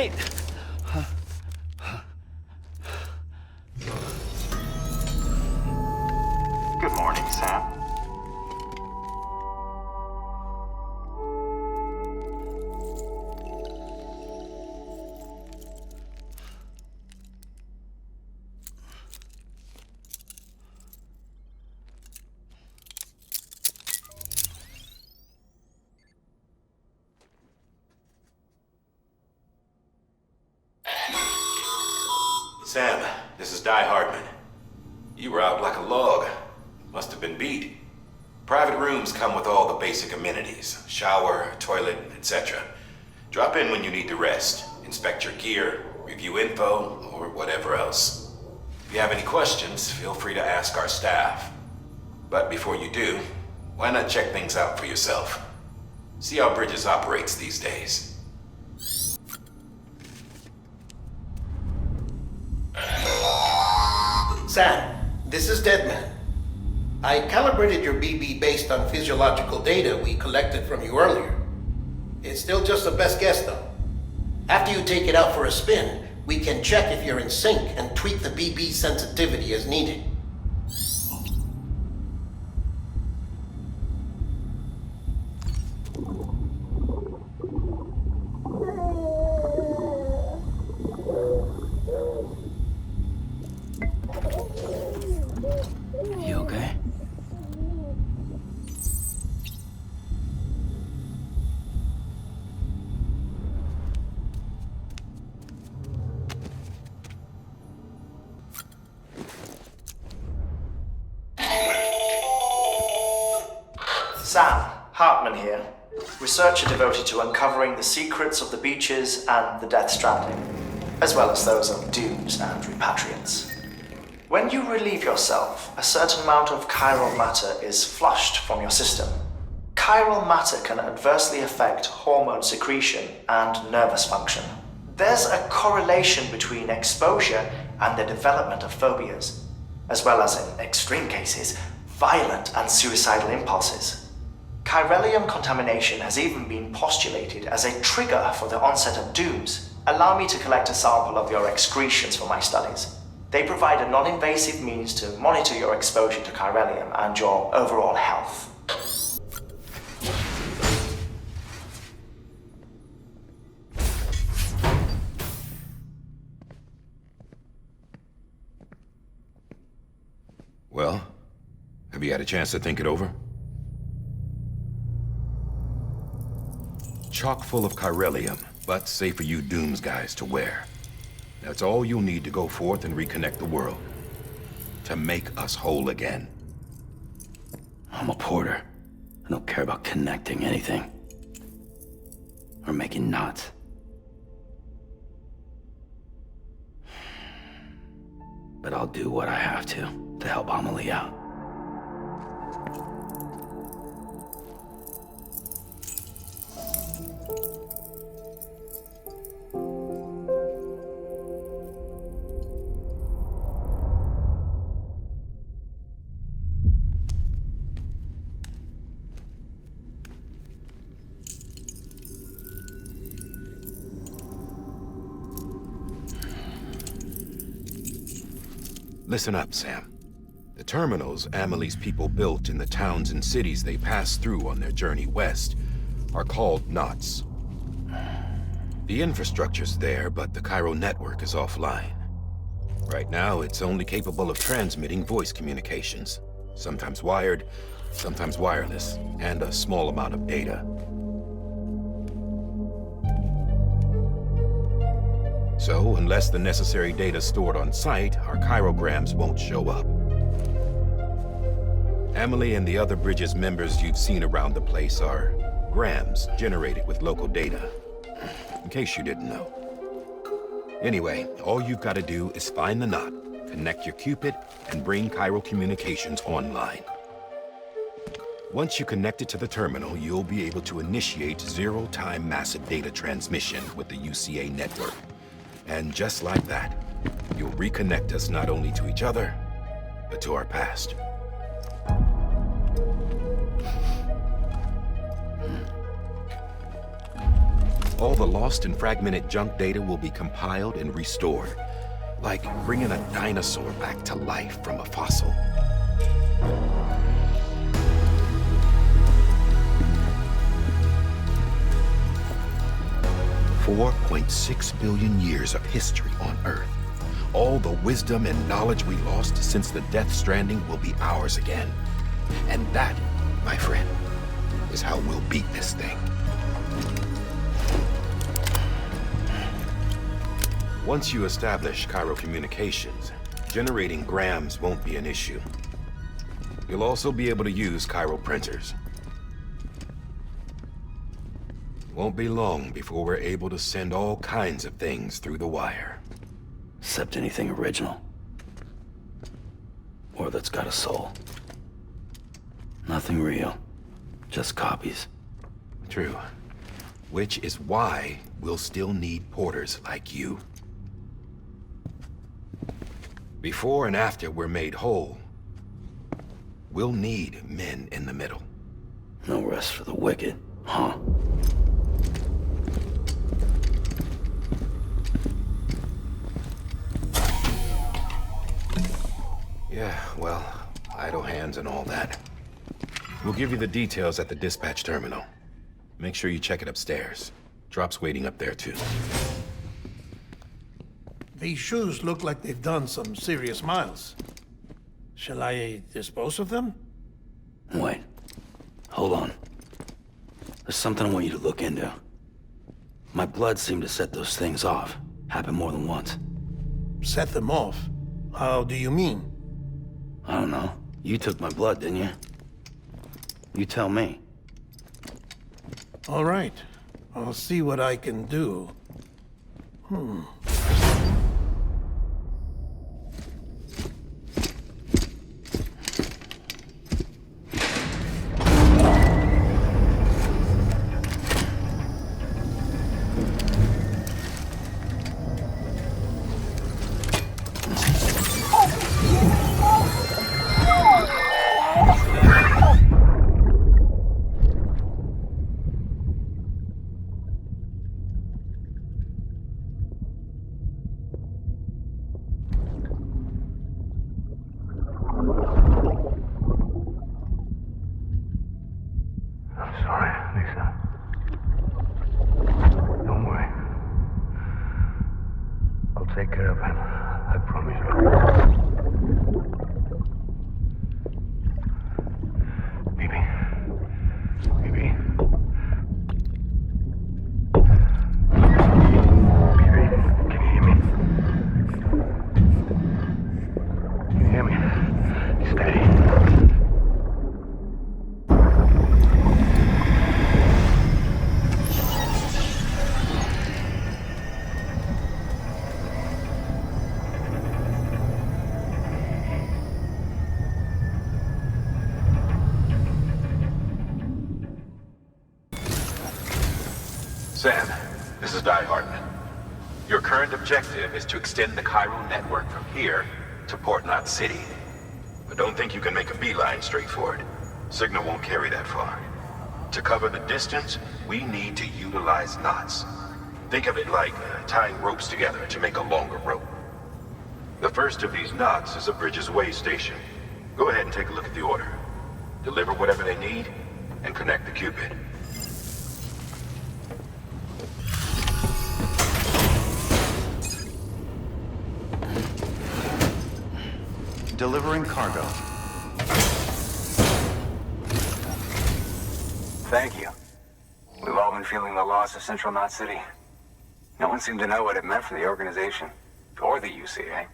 wait! Good morning, Sam. Sam, this is Die-Hardman. You were out like a log. Must have been beat. Private rooms come with all the basic amenities. Shower, toilet, etc. Drop in when you need to rest. Inspect your gear, review info, or whatever else. If you have any questions, feel free to ask our staff. But before you do, why not check things out for yourself? See how Bridges operates these days. Sam, this is Deadman. I calibrated your BB based on physiological data we collected from you earlier. It's still just a best guess, though. After you take it out for a spin, we can check if you're in sync and tweak the BB sensitivity as needed. You okay? Sam, Heartman here, researcher devoted to uncovering the secrets of the beaches and the Death Stranding, as well as those of dooms and repatriates. When you relieve yourself, a certain amount of chiral matter is flushed from your system. Chiral matter can adversely affect hormone secretion and nervous function. There's a correlation between exposure and the development of phobias, as well as, in extreme cases, violent and suicidal impulses. Chiralium contamination has even been postulated as a trigger for the onset of dooms. Allow me to collect a sample of your excretions for my studies. They provide a non-invasive means to monitor your exposure to chiralium and your overall health. Well, have you had a chance to think it over? Chock full of chiralium, but safe for you Dooms guys to wear. That's all you'll need to go forth and reconnect the world. To make us whole again. I'm a porter. I don't care about connecting anything. Or making knots. But I'll do what I have to help Amelie out. Listen up, Sam. The terminals Amelie's people built in the towns and cities they passed through on their journey west are called knots. The infrastructure's there, but the Cairo network is offline. Right now, it's only capable of transmitting voice communications, sometimes wired, sometimes wireless, and a small amount of data. So, unless the necessary data stored on site, our chirograms won't show up. Amelie and the other Bridges members you've seen around the place are grams generated with local data. In case you didn't know. Anyway, all you've got to do is find the knot, connect your Cupid, and bring Cairo communications online. Once you connect it to the terminal, you'll be able to initiate zero-time massive data transmission with the UCA network. And just like that, you'll reconnect us not only to each other, but to our past. All the lost and fragmented junk data will be compiled and restored. Like bringing a dinosaur back to life from a fossil. $4.6 billion years of history on Earth. All the wisdom and knowledge we lost since the Death Stranding will be ours again. And that, my friend, is how we'll beat this thing. Once you establish Cairo communications, generating grams won't be an issue. You'll also be able to use Cairo printers. Won't be long before we're able to send all kinds of things through the wire. Except anything original. Or that's got a soul. Nothing real. Just copies. True. Which is why we'll still need porters like you. Before and after we're made whole, we'll need men in the middle. No rest for the wicked, huh? Yeah, well, idle hands and all that. We'll give you the details at the dispatch terminal. Make sure you check it upstairs. Drop's waiting up there, too. These shoes look like they've done some serious miles. Shall I dispose of them? Wait. Hold on. There's something I want you to look into. My blood seemed to set those things off. Happened more than once. Set them off? How do you mean? I don't know. You took my blood, didn't you? You tell me. All right. I'll see what I can do. Take care of him. I promise you. Baby. Baby. Baby, can you hear me? Can you hear me? Steady. Sam, this is Die-Hardman. Your current objective is to extend the Cairo network from here to Port Knot City. But don't think you can make a beeline straight for it. Signal won't carry that far. To cover the distance, we need to utilize knots. Think of it like tying ropes together to make a longer rope. The first of these knots is a Bridges way station. Go ahead and take a look at the order. Deliver whatever they need, and connect the Cupid. Delivering cargo. Thank you. We've all been feeling the loss of Central Knot City. No one seemed to know what it meant for the organization, or the UCA,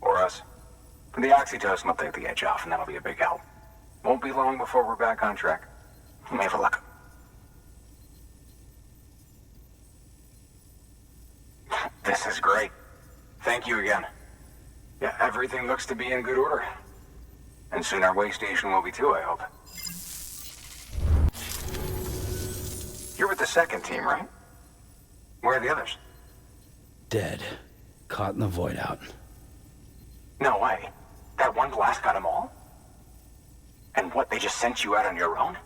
or us. But the oxytocin will take the edge off, and that'll be a big help. Won't be long before we're back on track. You may have a look. This is great. Thank you again. Yeah, everything looks to be in good order. And soon our way station will be too, I hope. You're with the second team, right? Where are the others? Dead. Caught in the void out. No way. That one blast got them all? And what, they just sent you out on your own?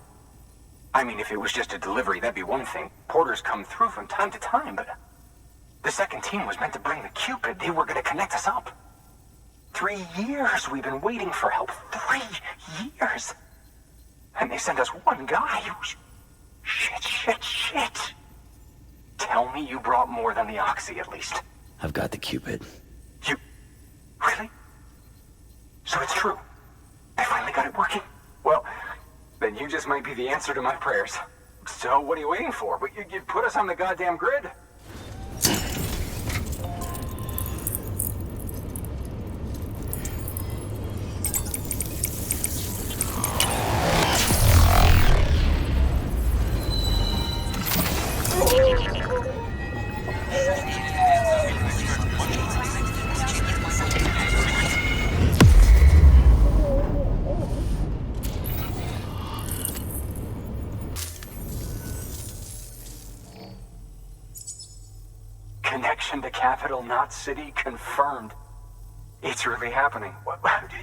I mean, if it was just a delivery, that'd be one thing. Porters come through from time to time, but the second team was meant to bring the Cupid. They were going to connect us up. 3 years we've been waiting for help. 3 years. And they sent us one guy who's... Shit. Tell me you brought more than the Oxy, at least. I've got the Cupid. You... Really? So it's true. They finally got it working? Well, then you just might be the answer to my prayers. So what are you waiting for? You put us on the goddamn grid. Connection to Capital Knot City confirmed. It's really happening.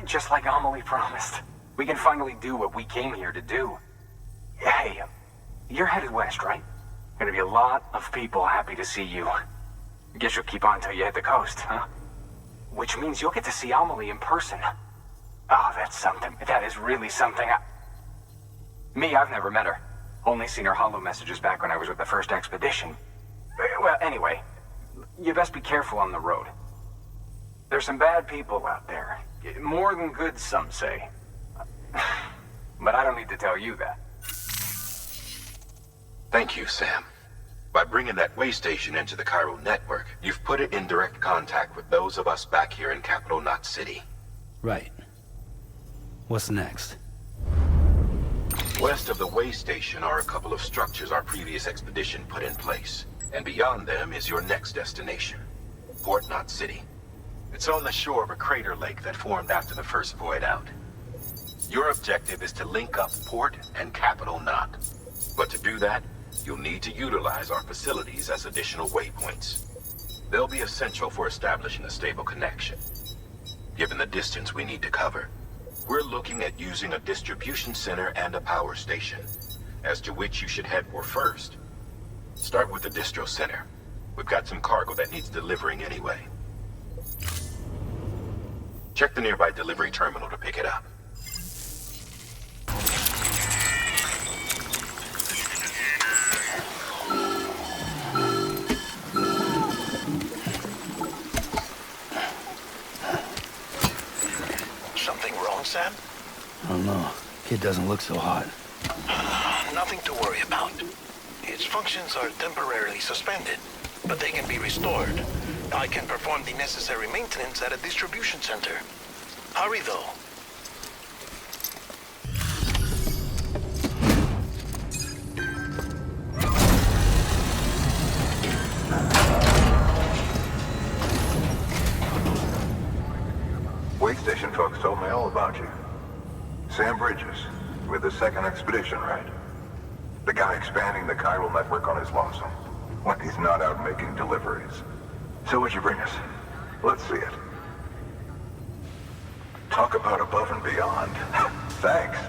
Just like Amelie promised. We can finally do what we came here to do. Hey, you're headed west, right? Gonna be a lot of people happy to see you. Guess you'll keep on till you hit the coast, huh? Which means you'll get to see Amelie in person. Oh, that's something. That is really something. Me, I've never met her. Only seen her holo messages back when I was with the first expedition. Well, anyway, you best be careful on the road. There's some bad people out there. More than good, some say. But I don't need to tell you that. Thank you, Sam. By bringing that way station into the chiral network, you've put it in direct contact with those of us back here in Capital Knot City. Right. What's next? West of the way station are a couple of structures our previous expedition put in place. And beyond them is your next destination, Port Knot City. It's on the shore of a crater lake that formed after the first void out. Your objective is to link up Port and Capital Knot. But to do that, you'll need to utilize our facilities as additional waypoints. They'll be essential for establishing a stable connection. Given the distance we need to cover, we're looking at using a distribution center and a power station, as to which you should head for first. Start with the distro center. We've got some cargo that needs delivering anyway. Check the nearby delivery terminal to pick it up. Something wrong, Sam? I don't know. Kid doesn't look so hot. Nothing to worry about. Its functions are temporarily suspended, but they can be restored. I can perform the necessary maintenance at a distribution center. Hurry, though. Way station folks told me all about you. Sam Bridges, with the second expedition, right? The guy expanding the chiral network on his lonesome, when he's not out making deliveries. So what'd you bring us? Let's see it. Talk about above and beyond. Thanks.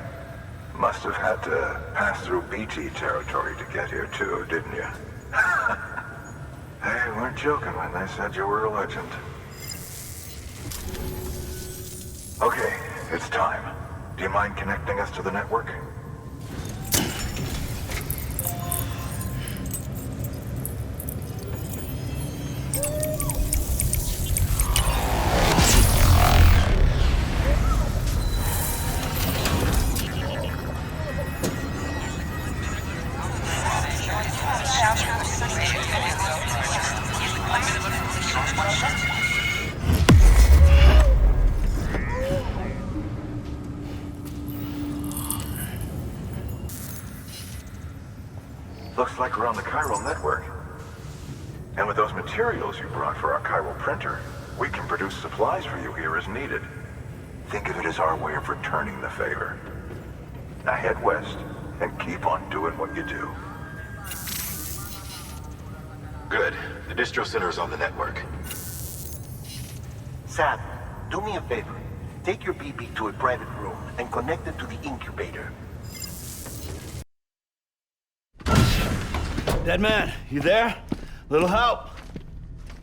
Must have had to pass through BT territory to get here too, didn't you? They weren't joking when they said you were a legend. Okay, it's time. Do you mind connecting us to the network? Looks like we're on the chiral network. And with those materials you brought for our chiral printer, we can produce supplies for you here as needed. Think of it as our way of returning the favor. Now head west and keep on doing what you do. Good. The distro center is on the network. Sam, do me a favor. Take your BB to a private room and connect it to the incubator. Deadman, you there? Little help?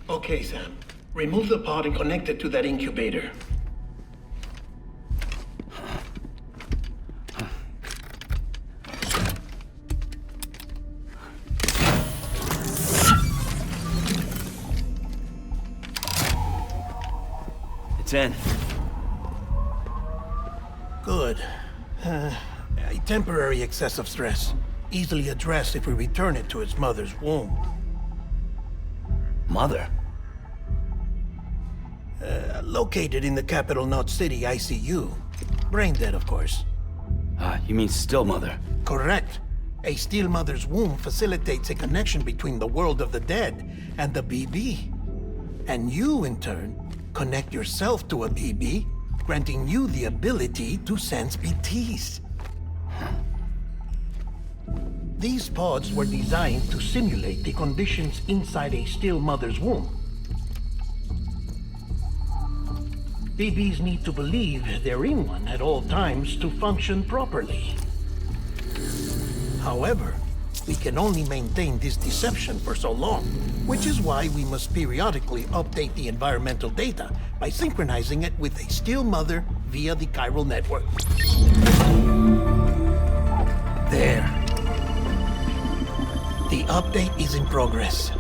Okay, Sam. Remove the pod and connect it to that incubator. It's in. Good. A temporary excessive stress. Easily addressed if we return it to its mother's womb. Mother? Located in the capital Knot City ICU. Brain dead, of course. You mean still mother? Correct. A still mother's womb facilitates a connection between the world of the dead and the BB. And you, in turn, connect yourself to a BB, granting you the ability to sense BTs. These pods were designed to simulate the conditions inside a still mother's womb. BBs need to believe they're in one at all times to function properly. However, we can only maintain this deception for so long, which is why we must periodically update the environmental data by synchronizing it with a still mother via the chiral network. There. The update is in progress.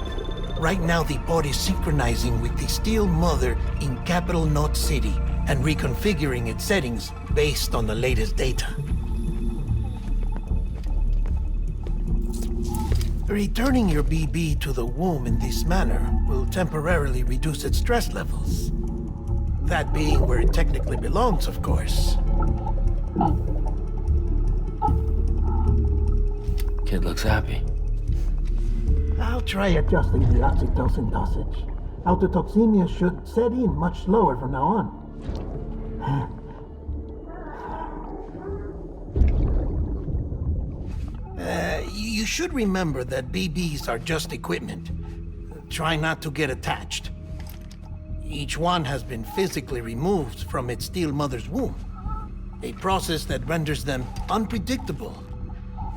Right now, the pod is synchronizing with the still mother in capital Knot City and reconfiguring its settings based on the latest data. Returning your BB to the womb in this manner will temporarily reduce its stress levels. That being where it technically belongs, of course. Kid looks happy. I'll try adjusting the oxytocin dosage. Autotoxemia should set in much slower from now on. You should remember that BBs are just equipment. Try not to get attached. Each one has been physically removed from its still mother's womb. A process that renders them unpredictable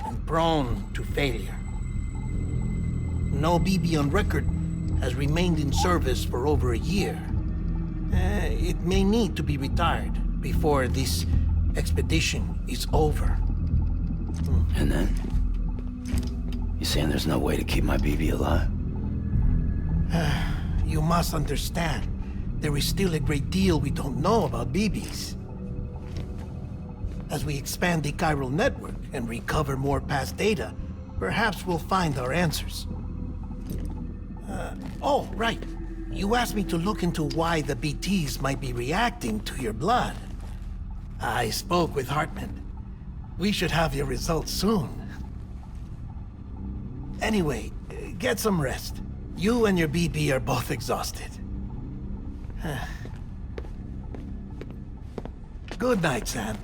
and prone to failure. No BB on record has remained in service for over a year. It may need to be retired before this expedition is over. And then? You saying there's no way to keep my BB alive? You must understand, there is still a great deal we don't know about BBs. As we expand the chiral network and recover more past data, perhaps we'll find our answers. Oh, right. You asked me to look into why the BTs might be reacting to your blood. I spoke with Heartman. We should have your results soon. Anyway, get some rest. You and your BB are both exhausted. Good night, Sam.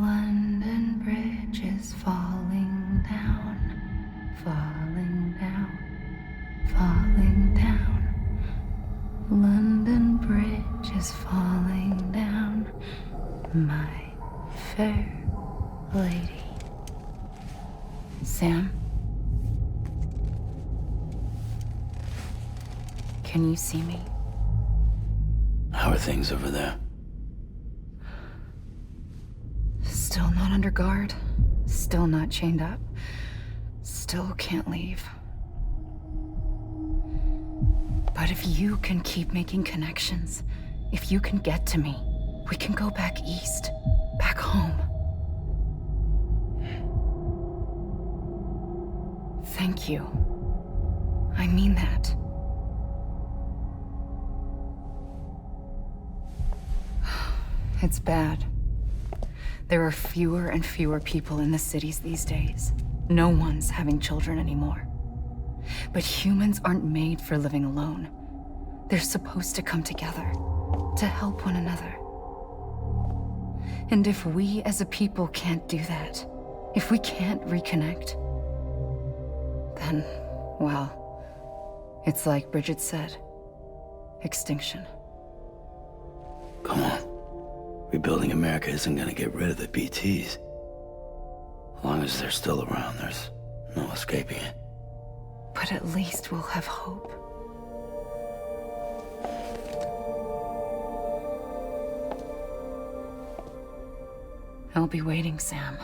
London Bridge is falling down, falling down, falling down. London Bridge is falling down, my fair lady. Sam? Can you see me? How are things over there? Still not under guard. Still not chained up. Still can't leave. But if you can keep making connections, if you can get to me, we can go back east. Back home. Thank you. I mean that. It's bad. There are fewer and fewer people in the cities these days. No one's having children anymore. But humans aren't made for living alone. They're supposed to come together, to help one another. And if we as a people can't do that, if we can't reconnect, then, well, it's like Bridget said, extinction. Come on. Rebuilding America isn't gonna get rid of the BTs. As long as they're still around, there's no escaping it. But at least we'll have hope. I'll be waiting, Sam.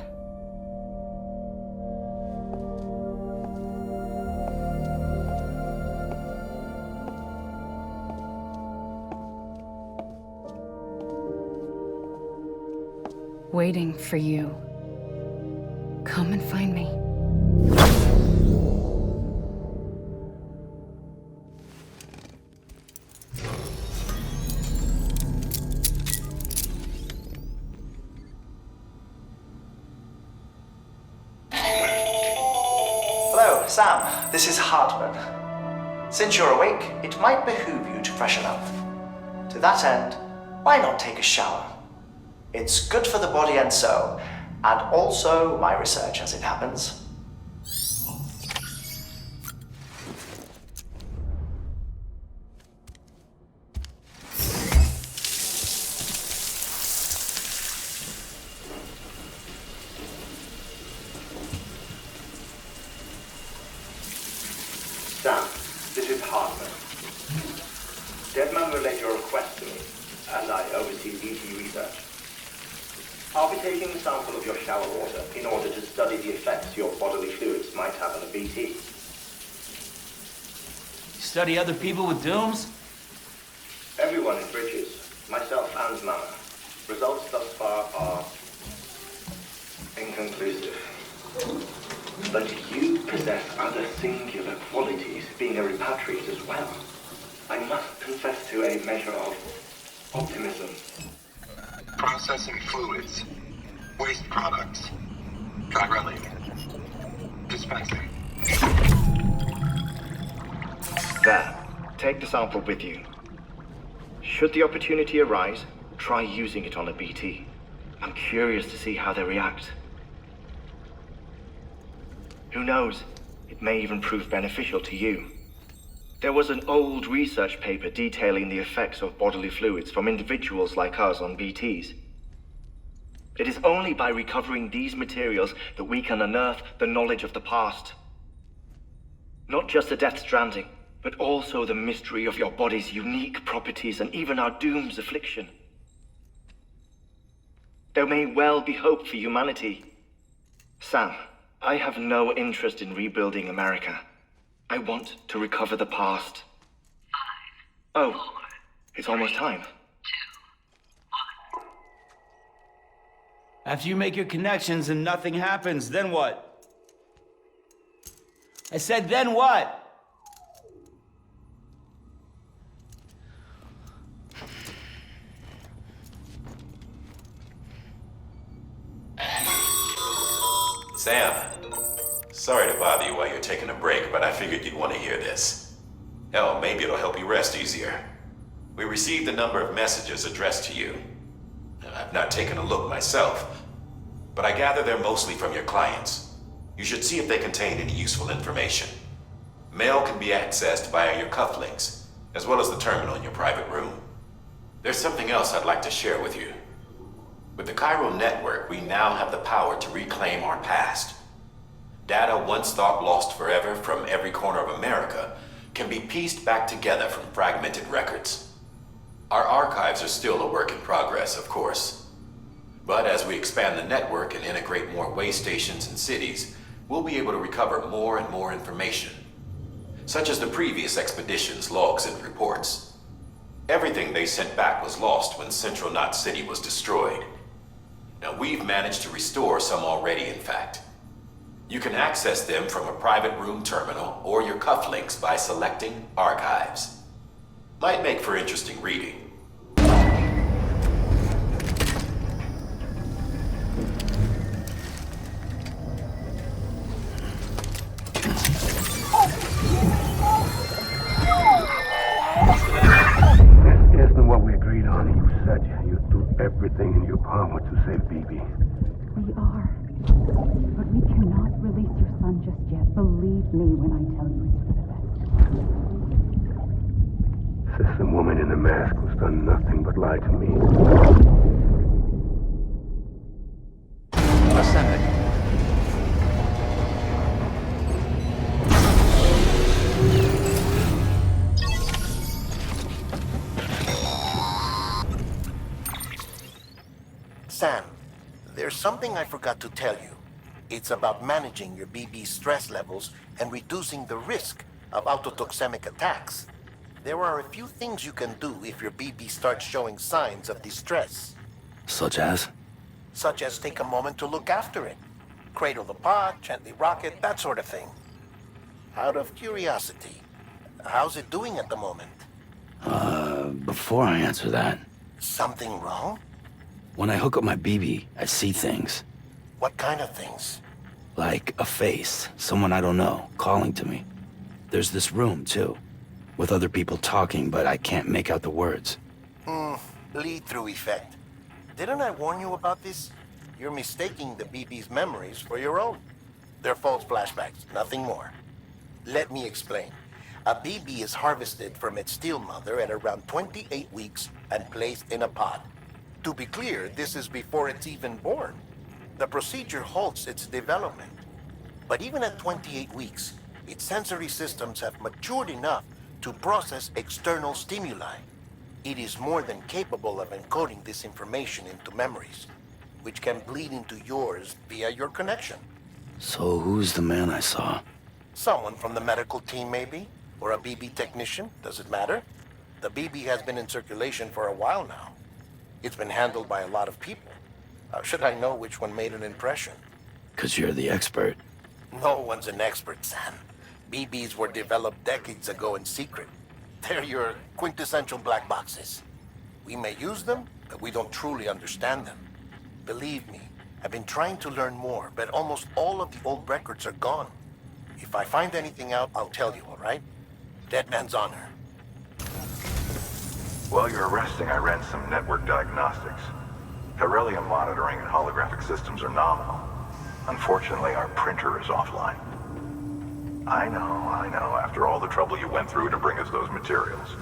Waiting for you. Come and find me. Hello, Sam. This is Heartman. Since you're awake, it might behoove you to freshen up. To that end, why not take a shower? It's good for the body and soul, and also my research as it happens. Sam, this is Heartman. Deadman relayed your request to me, and I oversee BT research. I'll be taking a sample of your shower water in order to study the effects your bodily fluids might have on a BT. Study other people with dooms? Everyone in Bridges, myself and Mama. Results thus far are inconclusive. But you possess other singular qualities, being a repatriate as well. I must confess to a measure of optimism. Processing fluids. Waste products. Dry dispensing. There. Take the sample with you. Should the opportunity arise, try using it on a BT. I'm curious to see how they react. Who knows? It may even prove beneficial to you. There was an old research paper detailing the effects of bodily fluids from individuals like us on BTs. It is only by recovering these materials that we can unearth the knowledge of the past. Not just the Death Stranding, but also the mystery of your body's unique properties and even our doom's affliction. There may well be hope for humanity. Sam, I have no interest in rebuilding America. I want to recover the past. 5, 4, it's almost time. 2, 1. After you make your connections and nothing happens, then what? I said, then what? Sam, sorry to bother you while you're taking a break, but I figured you'd want to hear this. Hell, maybe it'll help you rest easier. We received a number of messages addressed to you. I've not taken a look myself, but I gather they're mostly from your clients. You should see if they contain any useful information. Mail can be accessed via your cufflinks, as well as the terminal in your private room. There's something else I'd like to share with you. With the chiral network, we now have the power to reclaim our past. Data once thought lost forever from every corner of America can be pieced back together from fragmented records. Our archives are still a work in progress, of course. But as we expand the network and integrate more way stations and cities, we'll be able to recover more and more information, such as the previous expedition's logs and reports. Everything they sent back was lost when Central Knot City was destroyed. Now, we've managed to restore some already, in fact. You can access them from a private room terminal or your cufflinks by selecting Archives. Might make for interesting reading. everything in your power to save BB. We are. But we cannot release your son just yet. Believe me when I tell you it's for the best. Says the woman in the mask who's done nothing but lie to me. Ascending. Sam, there's something I forgot to tell you. It's about managing your BB stress levels and reducing the risk of autotoxemic attacks. There are a few things you can do if your BB starts showing signs of distress. Such as? Such as take a moment to look after it. Cradle the pod, gently rock it, that sort of thing. Out of curiosity, how's it doing at the moment? Before I answer that... Something wrong? When I hook up my BB, I see things. What kind of things? Like a face, someone I don't know, calling to me. There's this room, too, with other people talking, but I can't make out the words. Lead-through effect. Didn't I warn you about this? You're mistaking the BB's memories for your own. They're false flashbacks, nothing more. Let me explain. A BB is harvested from its steel mother at around 28 weeks and placed in a pod. To be clear, this is before it's even born. The procedure halts its development. But even at 28 weeks, its sensory systems have matured enough to process external stimuli. It is more than capable of encoding this information into memories, which can bleed into yours via your connection. So who's the man I saw? Someone from the medical team, maybe? Or a BB technician, does it matter? The BB has been in circulation for a while now. It's been handled by a lot of people. How should I know which one made an impression? 'Cause you're the expert. No one's an expert, Sam. BBs were developed decades ago in secret. They're your quintessential black boxes. We may use them, but we don't truly understand them. Believe me, I've been trying to learn more, but almost all of the old records are gone. If I find anything out, I'll tell you, all right? Deadman's honor. While you're resting, I ran some network diagnostics. Beryllium monitoring and holographic systems are nominal. Unfortunately, our printer is offline. I know, after all the trouble you went through to bring us those materials.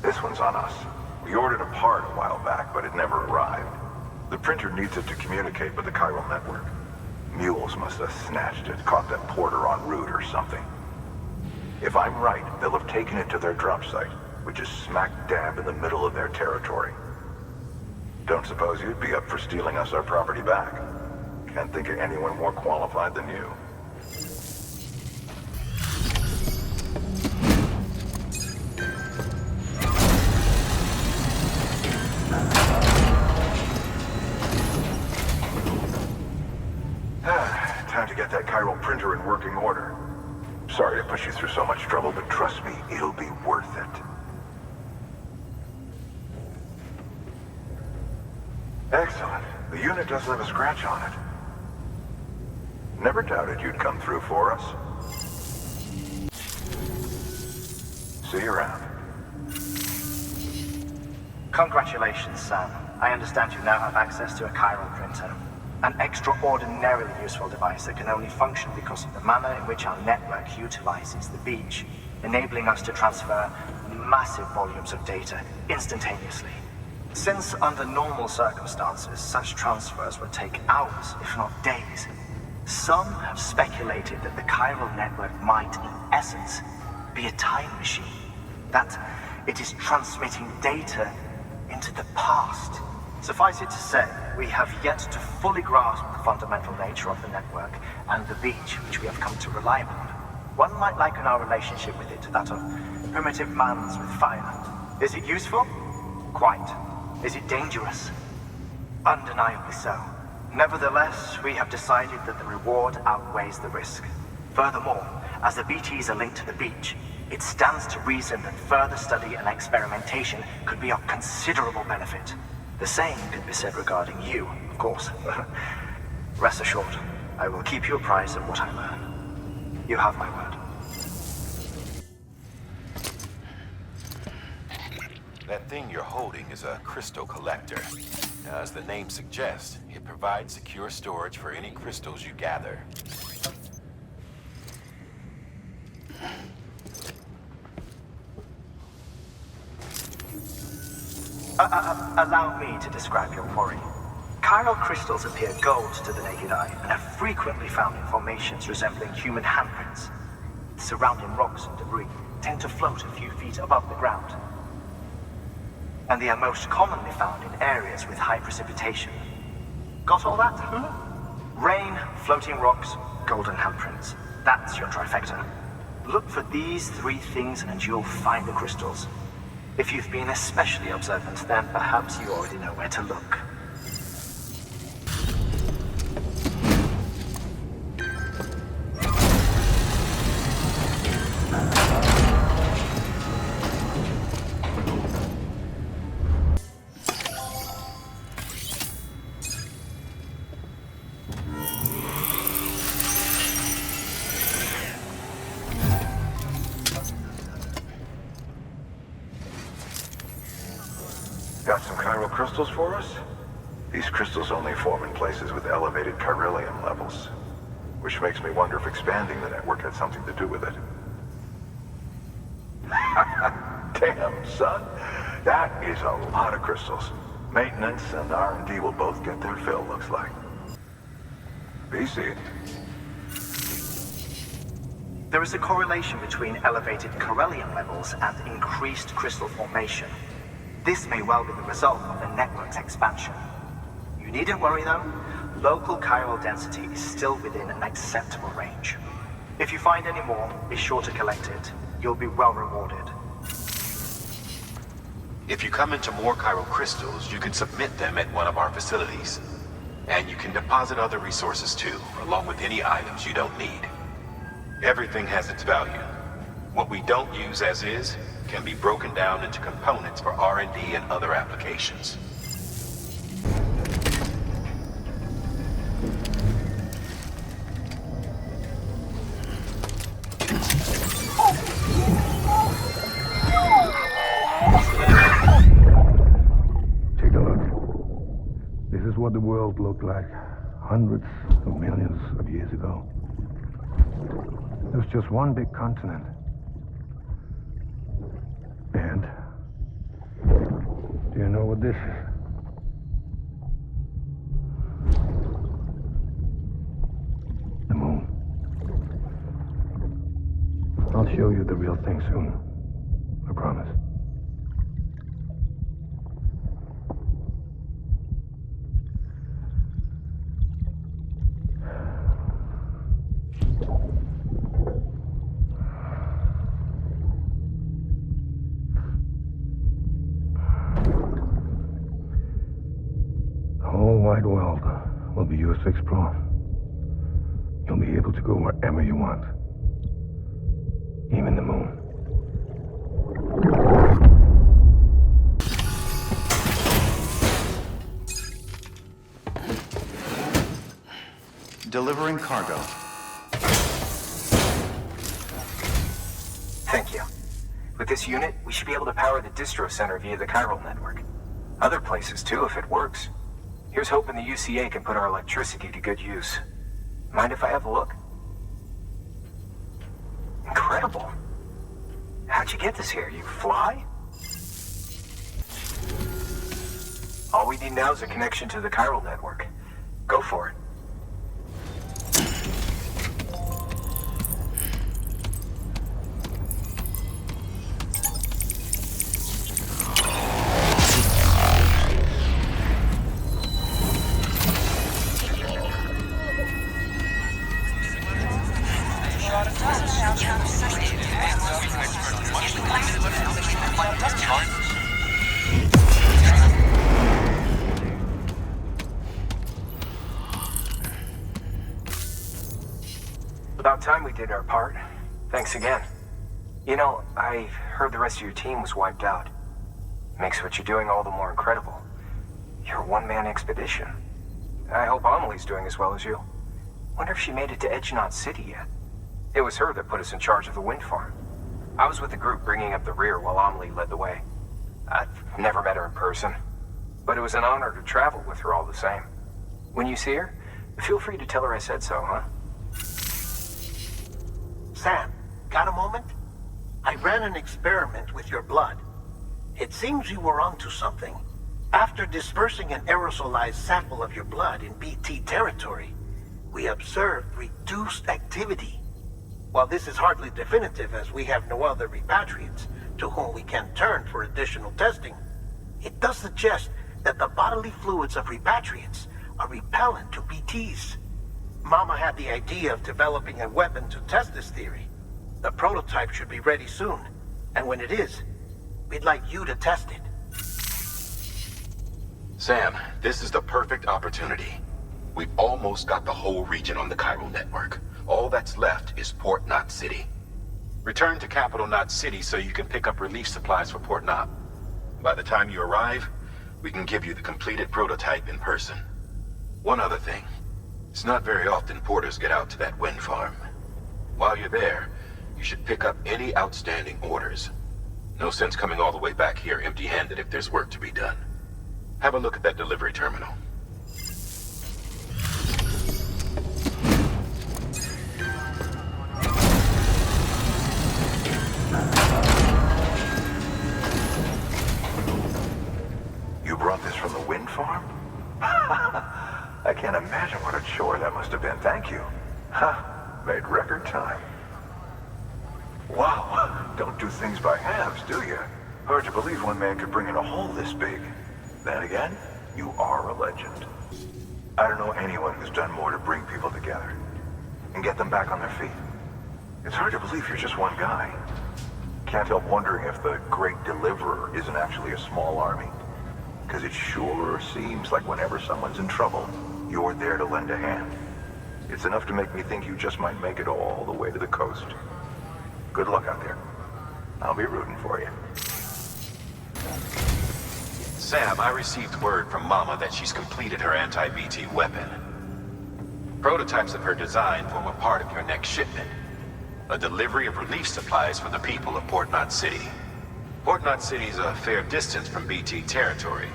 This one's on us. We ordered a part a while back, but it never arrived. The printer needs it to communicate with the chiral network. Mules must have snatched it, caught that porter en route or something. If I'm right, they'll have taken it to their drop site, which is smack dab in the middle of their territory. Don't suppose you'd be up for stealing us our property back? Can't think of anyone more qualified than you. Time to get that chiral printer in working order. Sorry to push you through so much trouble, but trust me, it'll be worth it. Excellent. The unit doesn't have a scratch on it. Never doubted you'd come through for us. See you around. Congratulations, Sam. I understand you now have access to a chiral printer. An extraordinarily useful device that can only function because of the manner in which our network utilizes the beach, enabling us to transfer massive volumes of data instantaneously. Since under normal circumstances, such transfers would take hours, if not days, some have speculated that the chiral network might, in essence, be a time machine. That it is transmitting data into the past. Suffice it to say, we have yet to fully grasp the fundamental nature of the network and the beach which we have come to rely upon. One might liken our relationship with it to that of primitive man's with fire. Is it useful? Quite. Is it dangerous? Undeniably so. Nevertheless, we have decided that the reward outweighs the risk. Furthermore, as the BTs are linked to the beach, it stands to reason that further study and experimentation could be of considerable benefit. The same could be said regarding you, of course. Rest assured, I will keep you apprised of what I learn. You have my word. That thing you're holding is a crystal collector. Now, as the name suggests, it provides secure storage for any crystals you gather. Allow me to describe your quarry. Chiral crystals appear gold to the naked eye and are frequently found in formations resembling human handprints. Surrounding rocks and debris tend to float a few feet above the ground. And they are most commonly found in areas with high precipitation. Got all that? Rain, floating rocks, golden handprints. That's your trifecta. Look for these three things and you'll find the crystals. If you've been especially observant, then perhaps you already know where to look. Got some chiral crystals for us? These crystals only form in places with elevated chiralium levels, which makes me wonder if expanding the network had something to do with it. Damn, son. That is a lot of crystals. Maintenance and R&D will both get their fill, looks like. BC. There is a correlation between elevated chiralium levels and increased crystal formation. This may well be the result of the network's expansion. You needn't worry though, local chiral density is still within an acceptable range. If you find any more, be sure to collect it. You'll be well rewarded. If you come into more chiral crystals, you can submit them at one of our facilities. And you can deposit other resources too, along with any items you don't need. Everything has its value. What we don't use as is can be broken down into components for R&D and other applications. Take a look. This is what the world looked like hundreds of millions of years ago. It was just one big continent. And do you know what this is? The moon. I'll show you the real thing soon. I promise. Wide world will be yours to explore. You'll be able to go wherever you want. Even the moon. Delivering cargo. Thank you. With this unit, we should be able to power the distro center via the chiral network. Other places too, if it works. Here's hoping the UCA can put our electricity to good use. Mind if I have a look? Incredible. How'd you get this here? You fly? All we need now is a connection to the chiral network. Go for it. About time we did our part. Thanks again. You know, I heard the rest of your team was wiped out. Makes what you're doing all the more incredible. You're a one-man expedition. I hope Amelie's doing as well as you. Wonder if she made it to Edgenot City yet. It was her that put us in charge of the wind farm. I was with the group bringing up the rear while Amelie led the way. I've never met her in person, but it was an honor to travel with her all the same. When you see her, feel free to tell her I said so, huh? Sam, got a moment? I ran an experiment with your blood. It seems you were onto something. After dispersing an aerosolized sample of your blood in BT territory, we observed reduced activity. While this is hardly definitive as we have no other repatriates to whom we can turn for additional testing, it does suggest that the bodily fluids of repatriates are repellent to BTs. Mama had the idea of developing a weapon to test this theory. The prototype should be ready soon, and when it is, we'd like you to test it. Sam, this is the perfect opportunity. We've almost got the whole region on the chiral network. All that's left is Port Knot City. Return to Capital Knot City so you can pick up relief supplies for Port Knot. By the time you arrive, we can give you the completed prototype in person. One other thing. It's not very often porters get out to that wind farm. While you're there, you should pick up any outstanding orders. No sense coming all the way back here empty-handed if there's work to be done. Have a look at that delivery terminal. You brought this from the wind farm? I can't imagine what a chore that must have been. Thank you. Made record time. Wow, don't do things by halves, do you? Hard to believe one man could bring in a hole this big. Then again, you are a legend. I don't know anyone who's done more to bring people together and get them back on their feet. It's hard to believe you're just one guy. Can't help wondering if the Great Deliverer isn't actually a small army. Because it sure seems like whenever someone's in trouble, you're there to lend a hand. It's enough to make me think you just might make it all the way to the coast. Good luck out there. I'll be rooting for you. Sam, I received word from Mama that she's completed her anti-BT weapon. Prototypes of her design form a part of your next shipment. A delivery of relief supplies for the people of Port Knot City. Port Knot City is a fair distance from BT territory,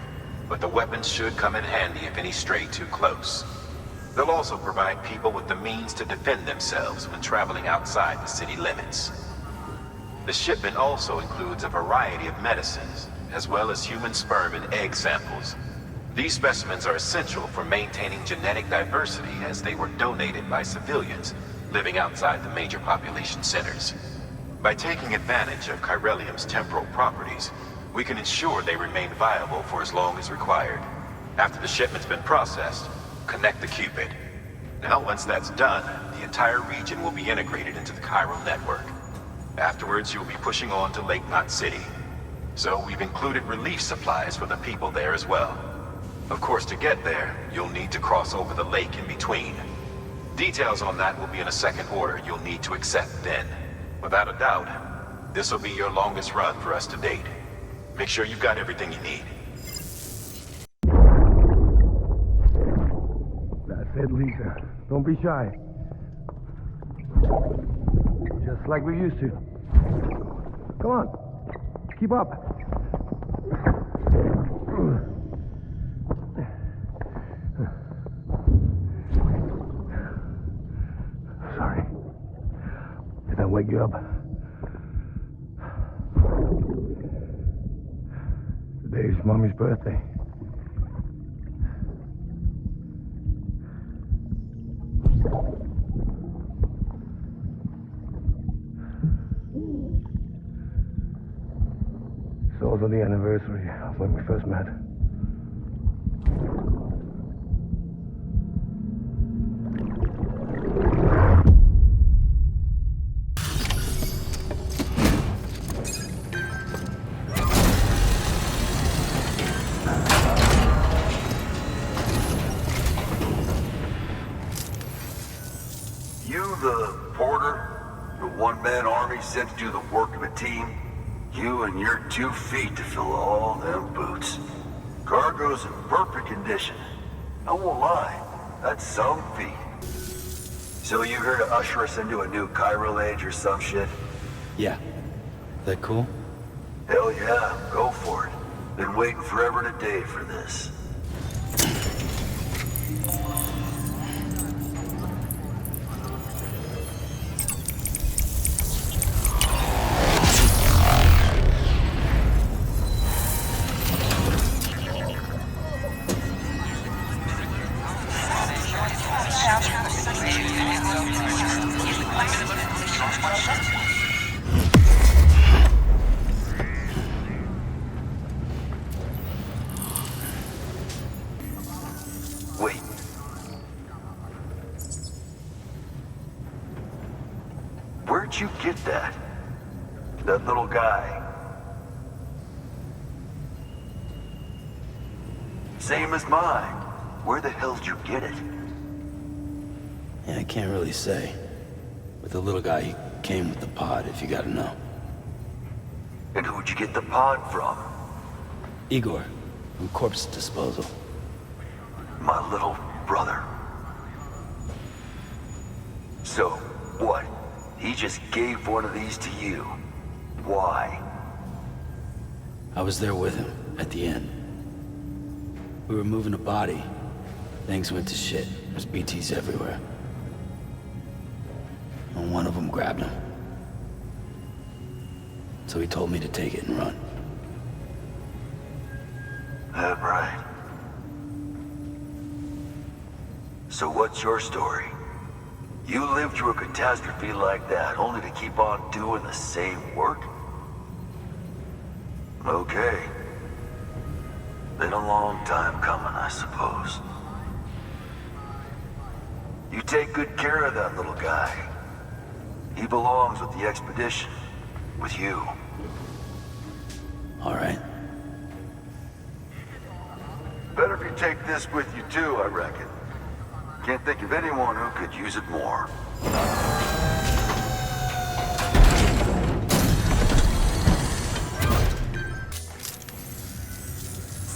but the weapons should come in handy if any stray too close. They'll also provide people with the means to defend themselves when traveling outside the city limits. The shipment also includes a variety of medicines, as well as human sperm and egg samples. These specimens are essential for maintaining genetic diversity as they were donated by civilians living outside the major population centers. By taking advantage of chiralium's temporal properties, we can ensure they remain viable for as long as required. After the shipment's been processed, connect the Cupid. Now, once that's done, the entire region will be integrated into the chiral network. Afterwards, you'll be pushing on to Lake Knot City. So we've included relief supplies for the people there as well. Of course, to get there, you'll need to cross over the lake in between. Details on that will be in a second order you'll need to accept then. Without a doubt, this will be your longest run for us to date. Make sure you've got everything you need. That's it, Lisa. Don't be shy. Just like we used to. Come on. Keep up. Sorry. Did I wake you up? Today's Mommy's birthday. It's also the anniversary of when we first met. You, the porter, the one-man army sent to do the work of a team? You and your 2 feet to fill all them boots. Cargo's in perfect condition. I won't lie, that's some feat. So you here to usher us into a new chiral age or some shit? Yeah. That cool? Hell yeah, go for it. Been waiting forever and a day for this. Wait. Where'd you get that? That little guy? Same as mine. Where the hell did you get it? Yeah, I can't really say. But the little guy, he came with the pod, if you gotta know. And who'd you get the pod from? Igor, from Corpse Disposal. My little brother. So, what? He just gave one of these to you. Why? I was there with him, at the end. We were moving a body. Things went to shit. There's BTs everywhere. And one of them grabbed him. So he told me to take it and run. That right. So what's your story? You lived through a catastrophe like that, only to keep on doing the same work? Okay. Been a long time coming, I suppose. You take good care of that little guy. He belongs with the expedition. With you. All right. Better if you take this with you too, I reckon. Can't think of anyone who could use it more.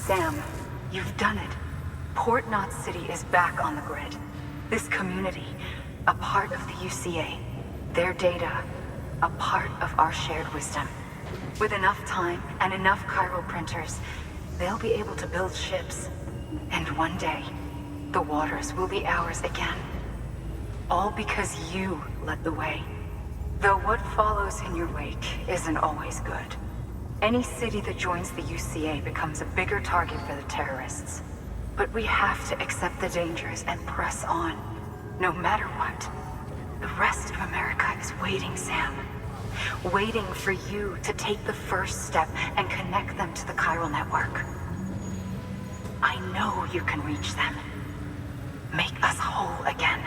Sam, you've done it. Port Knot City is back on the grid. This community, a part of the UCA. Their data, a part of our shared wisdom. With enough time and enough chiral printers, they'll be able to build ships. And one day, the waters will be ours again. All because you led the way. Though what follows in your wake isn't always good. Any city that joins the UCA becomes a bigger target for the terrorists. But we have to accept the dangers and press on, no matter what. The rest of America is waiting, Sam. Waiting for you to take the first step and connect them to the chiral network. I know you can reach them. Make us whole again.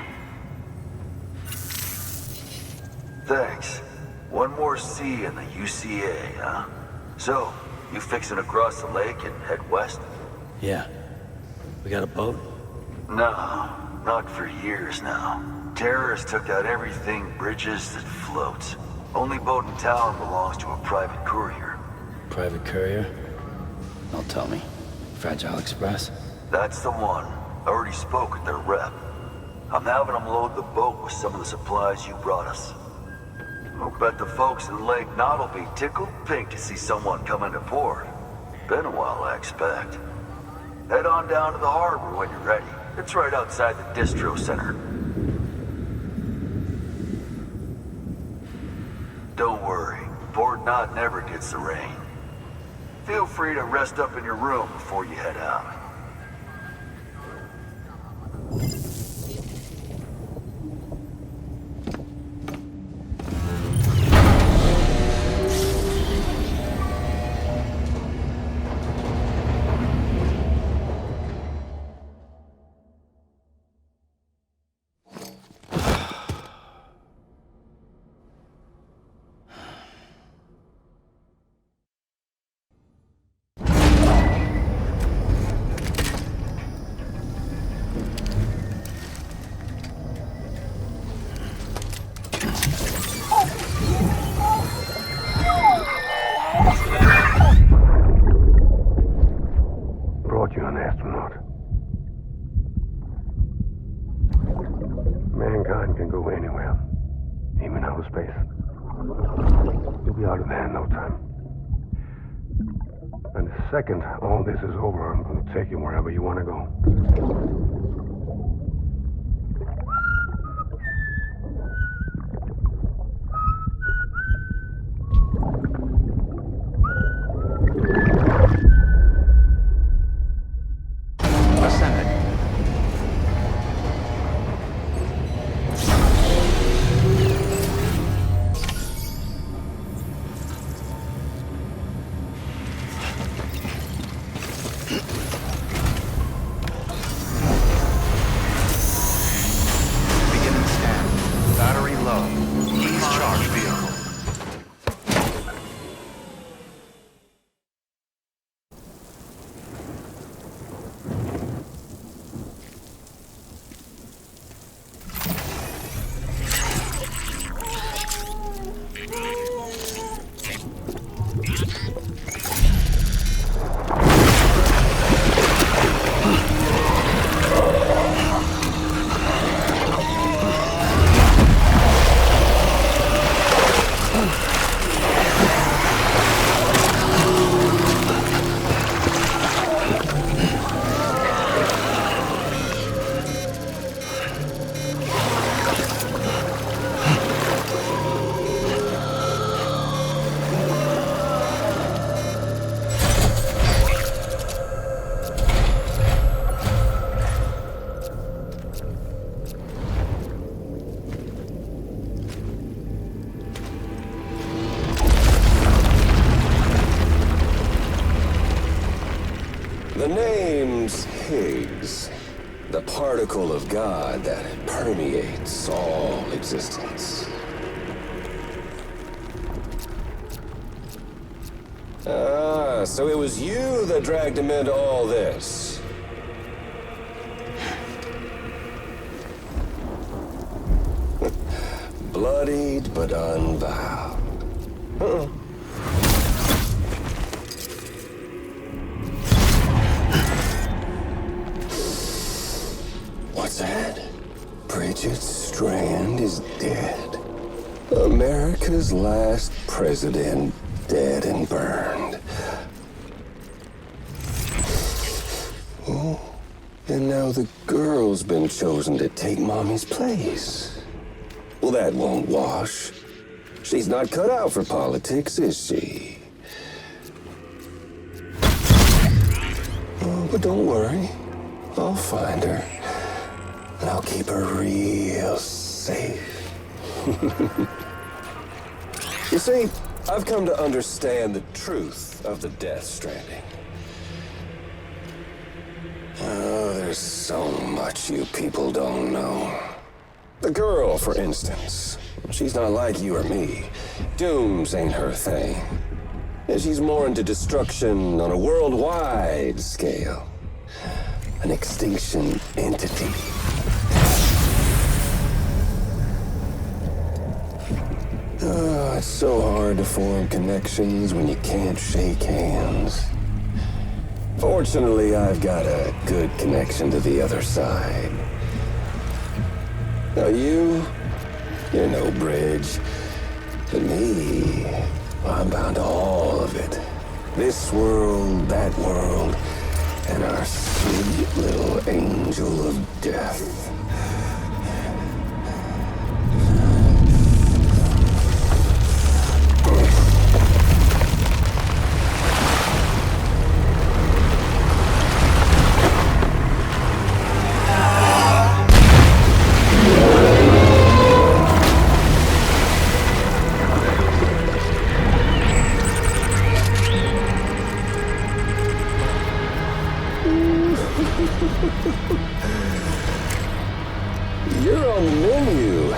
Thanks. One more C in the UCA, huh? So, you fixing to cross the lake and head west? Yeah. We got a boat? No, not for years now. Terrorists took out everything bridges that floats. Only boat in town belongs to a private courier. Private courier? Don't tell me. Fragile Express? That's the one. I already spoke with their rep. I'm having them load the boat with some of the supplies you brought us. I'll bet the folks in Lake Knot will be tickled pink to see someone come into port. Been a while, I expect. Head on down to the harbor when you're ready. It's right outside the distro center. Don't worry, Port Knot never gets the rain. Feel free to rest up in your room before you head out. And the second all this is over, I'm going to take you wherever you want to go. The name's Higgs, the particle of God that permeates all existence. Ah, so it was you that dragged him into all this. Bloodied but unvowed. What's that? Bridget Strand is dead. America's last president dead and burned. Oh, and now the girl's been chosen to take Mommy's place. Well, that won't wash. She's not cut out for politics, is she? Oh, but don't worry. I'll find her. And I'll keep her real safe. You see, I've come to understand the truth of the Death Stranding. Oh, there's so much you people don't know. The girl, for instance, she's not like you or me. Dooms ain't her thing. And she's more into destruction on a worldwide scale. An extinction entity. Oh, it's so hard to form connections when you can't shake hands. Fortunately, I've got a good connection to the other side. Now you're no bridge. But me, I'm bound to all of it. This world, that world, and our sweet little angel of death. You're on the menu.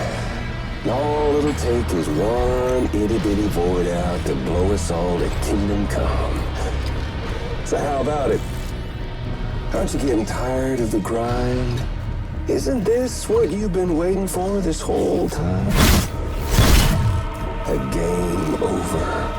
All it'll take is one itty-bitty void out to blow us all to kingdom come. So how about it? Aren't you getting tired of the grind? Isn't this what you've been waiting for this whole time? A game over.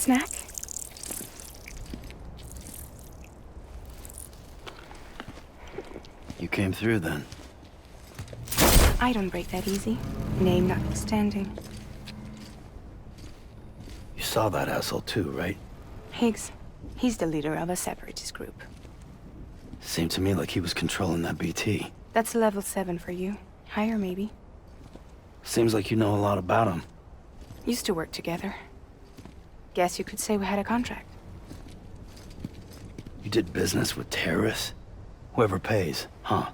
snack? You came through then. I don't break that easy. Name notwithstanding. You saw that asshole too, right? Higgs. He's the leader of a separatist group. Seemed to me like he was controlling that BT. That's level 7 for you. Higher, maybe. Seems like you know a lot about him. Used to work together. Guess you could say we had a contract. You did business with terrorists? Whoever pays, huh?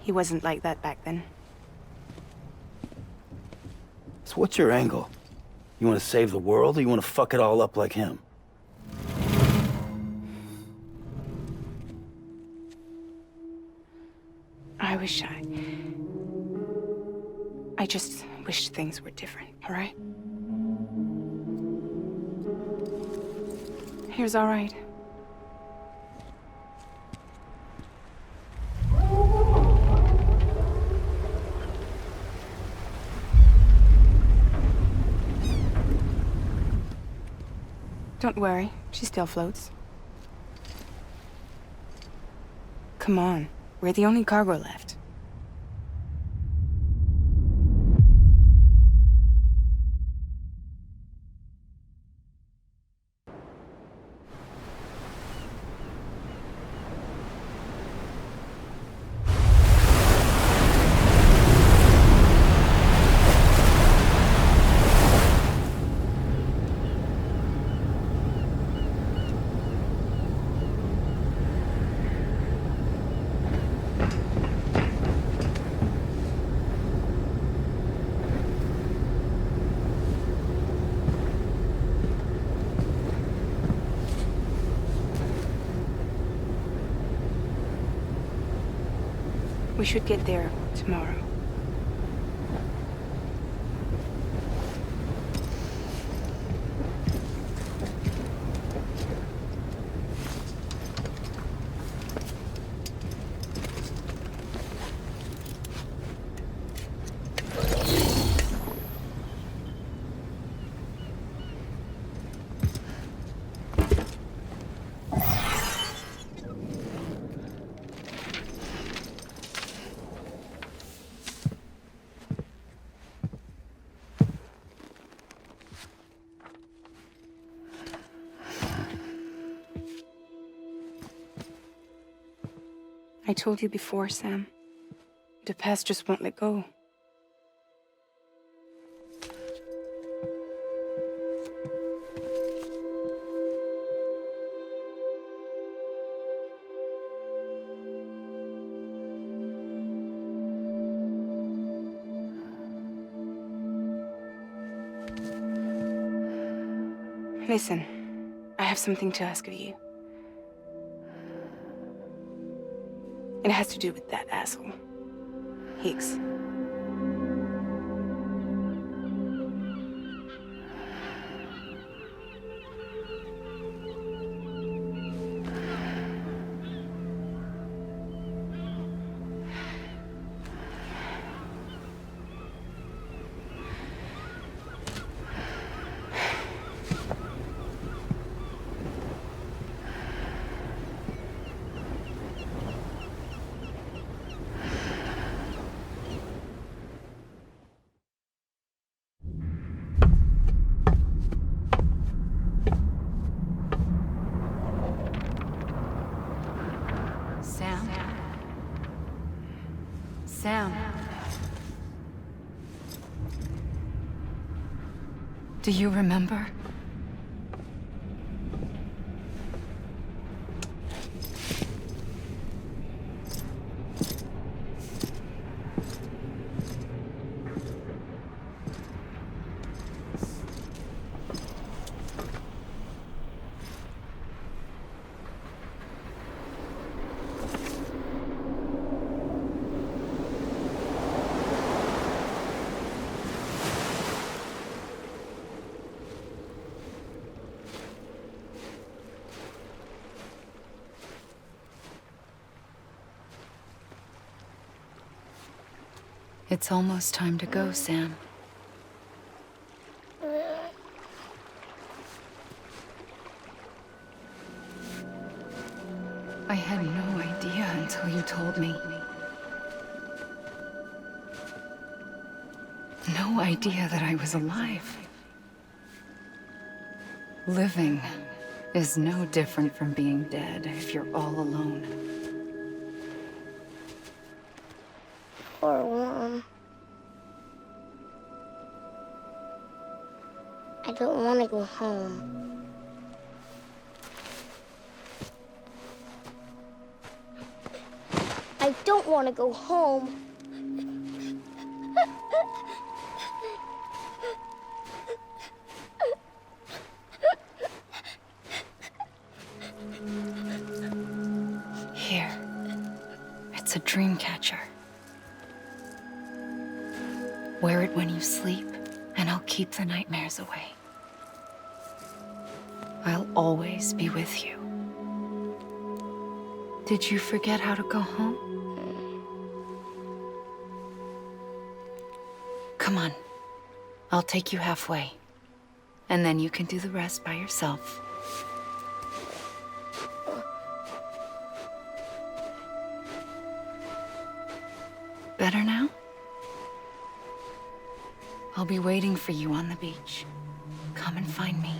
He wasn't like that back then. So what's your angle? You want to save the world, or you want to fuck it all up like him? I just wish things were different, all right? Here's all right. Don't worry, she still floats. Come on, we're the only cargo left. We should get there tomorrow. I told you before, Sam. The past just won't let go. Listen, I have something to ask of you. It has to do with that asshole, Higgs. Sam. Do you remember? It's almost time to go, Sam. I had no idea until you told me. No idea that I was alive. Living is no different from being dead if you're all alone. Poor Mom. I don't want to go home. I don't want to go home. Here. It's a dream catcher. Wear it when you sleep, and I'll keep the nightmares away. I'll always be with you. Did you forget how to go home? Come on. I'll take you halfway. And then you can do the rest by yourself. Better now? I'll be waiting for you on the beach. Come and find me.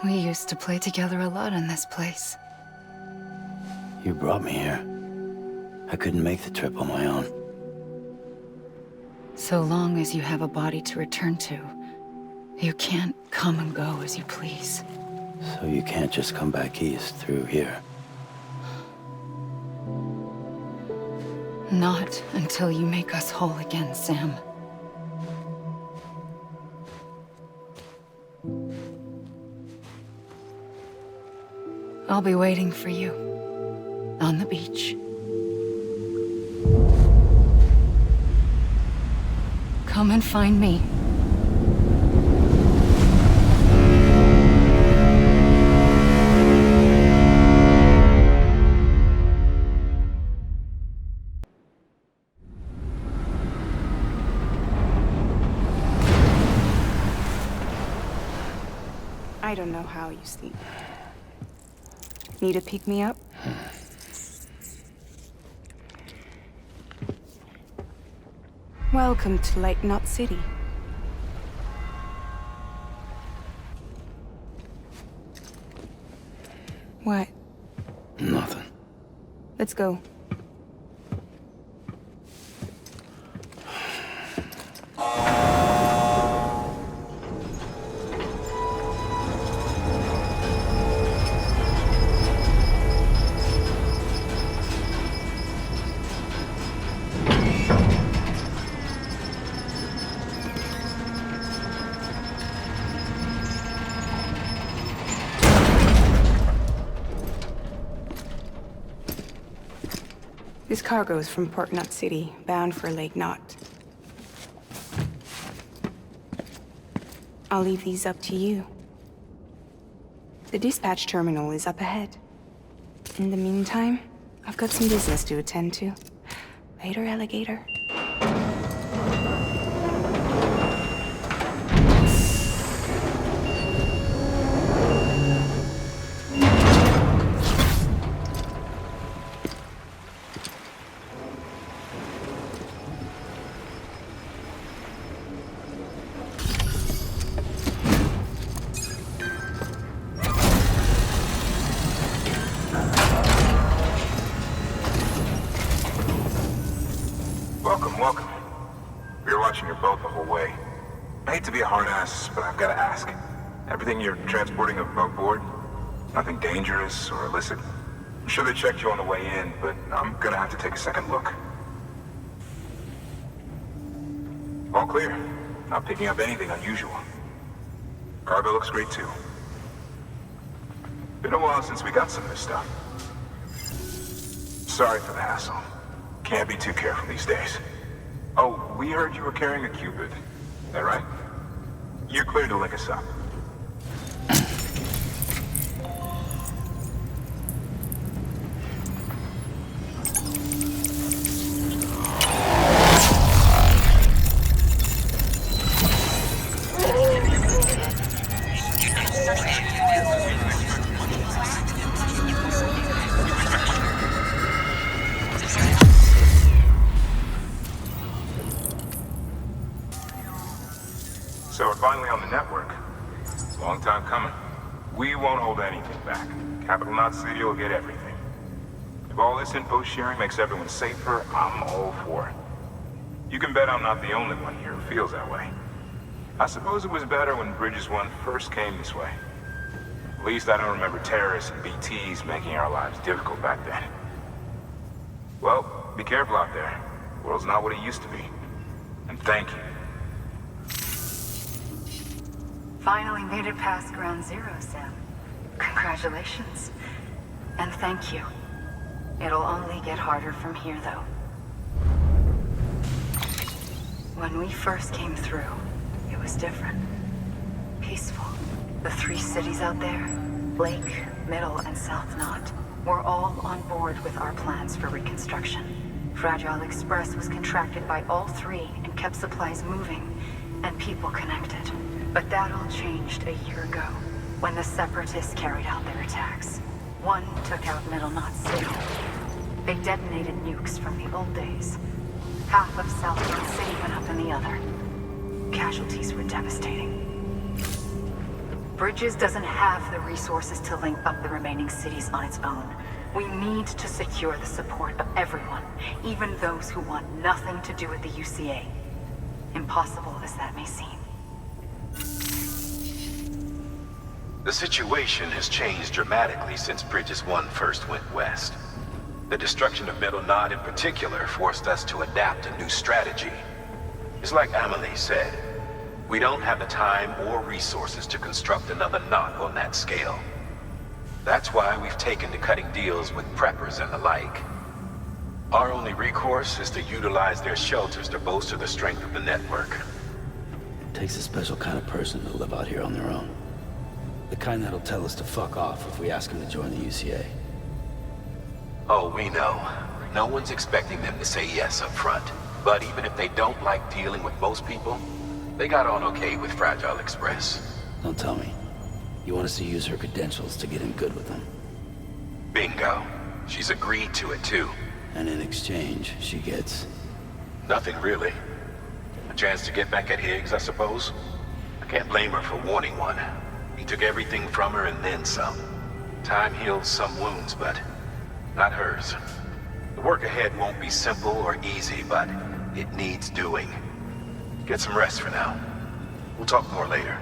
We used to play together a lot in this place. You brought me here. I couldn't make the trip on my own. So long as you have a body to return to, you can't come and go as you please. So you can't just come back east through here? Not until you make us whole again, Sam. I'll be waiting for you on the beach. Come and find me. I don't know how you sleep. Need a pick-me-up? Welcome to Lake Knot City. What? Nothing. Let's go. This cargo is from Port Knot City, bound for Lake Knot. I'll leave these up to you. The dispatch terminal is up ahead. In the meantime, I've got some business to attend to. Later, alligator. Welcome. We were watching your boat the whole way. I hate to be a hard ass, but I've got to ask. Everything you're transporting above board? Nothing dangerous or illicit? I'm sure they checked you on the way in, but I'm gonna have to take a second look. All clear. Not picking up anything unusual. Cargo looks great too. Been a while since we got some of this stuff. Sorry for the hassle. Can't be too careful these days. Oh, we heard you were carrying a Cupid. Is that right? You're clear to link us up. So we're finally on the network. It's a long time coming. We won't hold anything back. Capital Knot City will get everything. If all this info sharing makes everyone safer, I'm all for it. You can bet I'm not the only one here who feels that way. I suppose it was better when Bridges 1 first came this way. At least I don't remember terrorists and BTs making our lives difficult back then. Well, be careful out there. The world's not what it used to be. And thank you. Finally made it past ground zero, Sam. Congratulations. And thank you. It'll only get harder from here, though. When we first came through, it was different. Peaceful. The 3 cities out there, Lake, Middle, and South Knot, were all on board with our plans for reconstruction. Fragile Express was contracted by all 3 and kept supplies moving and people connected. But that all changed a year ago, when the Separatists carried out their attacks. One took out Middle Knot City. They detonated nukes from the old days. Half of South Knot City went up in the other. Casualties were devastating. Bridges doesn't have the resources to link up the remaining cities on its own. We need to secure the support of everyone, even those who want nothing to do with the UCA. Impossible as that may seem. The situation has changed dramatically since Bridges 1 first went west. The destruction of Middle Knot in particular forced us to adapt a new strategy. It's like Amelie said, we don't have the time or resources to construct another knot on that scale. That's why we've taken to cutting deals with preppers and the like. Our only recourse is to utilize their shelters to bolster the strength of the network. Takes a special kind of person to live out here on their own. The kind that'll tell us to fuck off if we ask them to join the UCA. Oh, we know. No one's expecting them to say yes up front. But even if they don't like dealing with most people, they got on okay with Fragile Express. Don't tell me. You want us to use her credentials to get in good with them? Bingo. She's agreed to it too. And in exchange, she gets... Nothing really. A chance to get back at Higgs, I suppose. I can't blame her for wanting one. He took everything from her and then some. Time heals some wounds, but not hers. The work ahead won't be simple or easy, but it needs doing. Get some rest for now. We'll talk more later.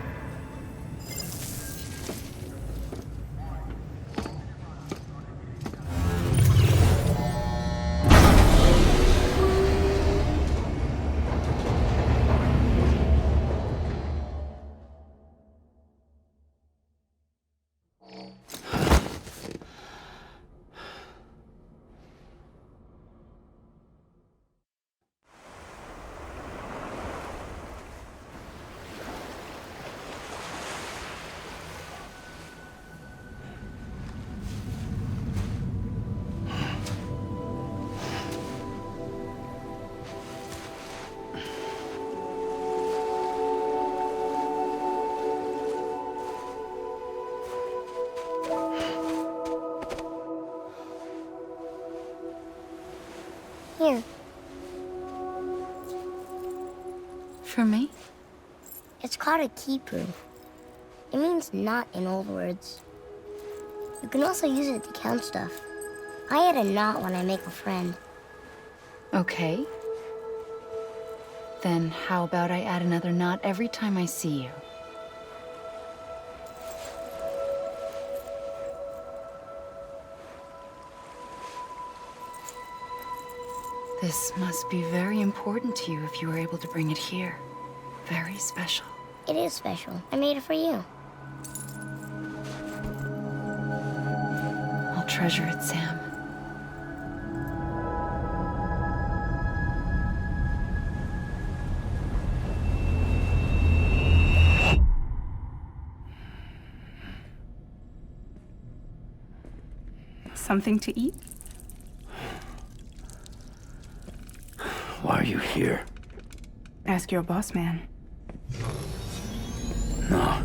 Here. For me? It's called a keeper. It means knot in old words. You can also use it to count stuff. I add a knot when I make a friend. Okay. Then how about I add another knot every time I see you? This must be very important to you if you were able to bring it here. Very special. It is special. I made it for you. I'll treasure it, Sam. Something to eat? Why are you here? Ask your boss man. No.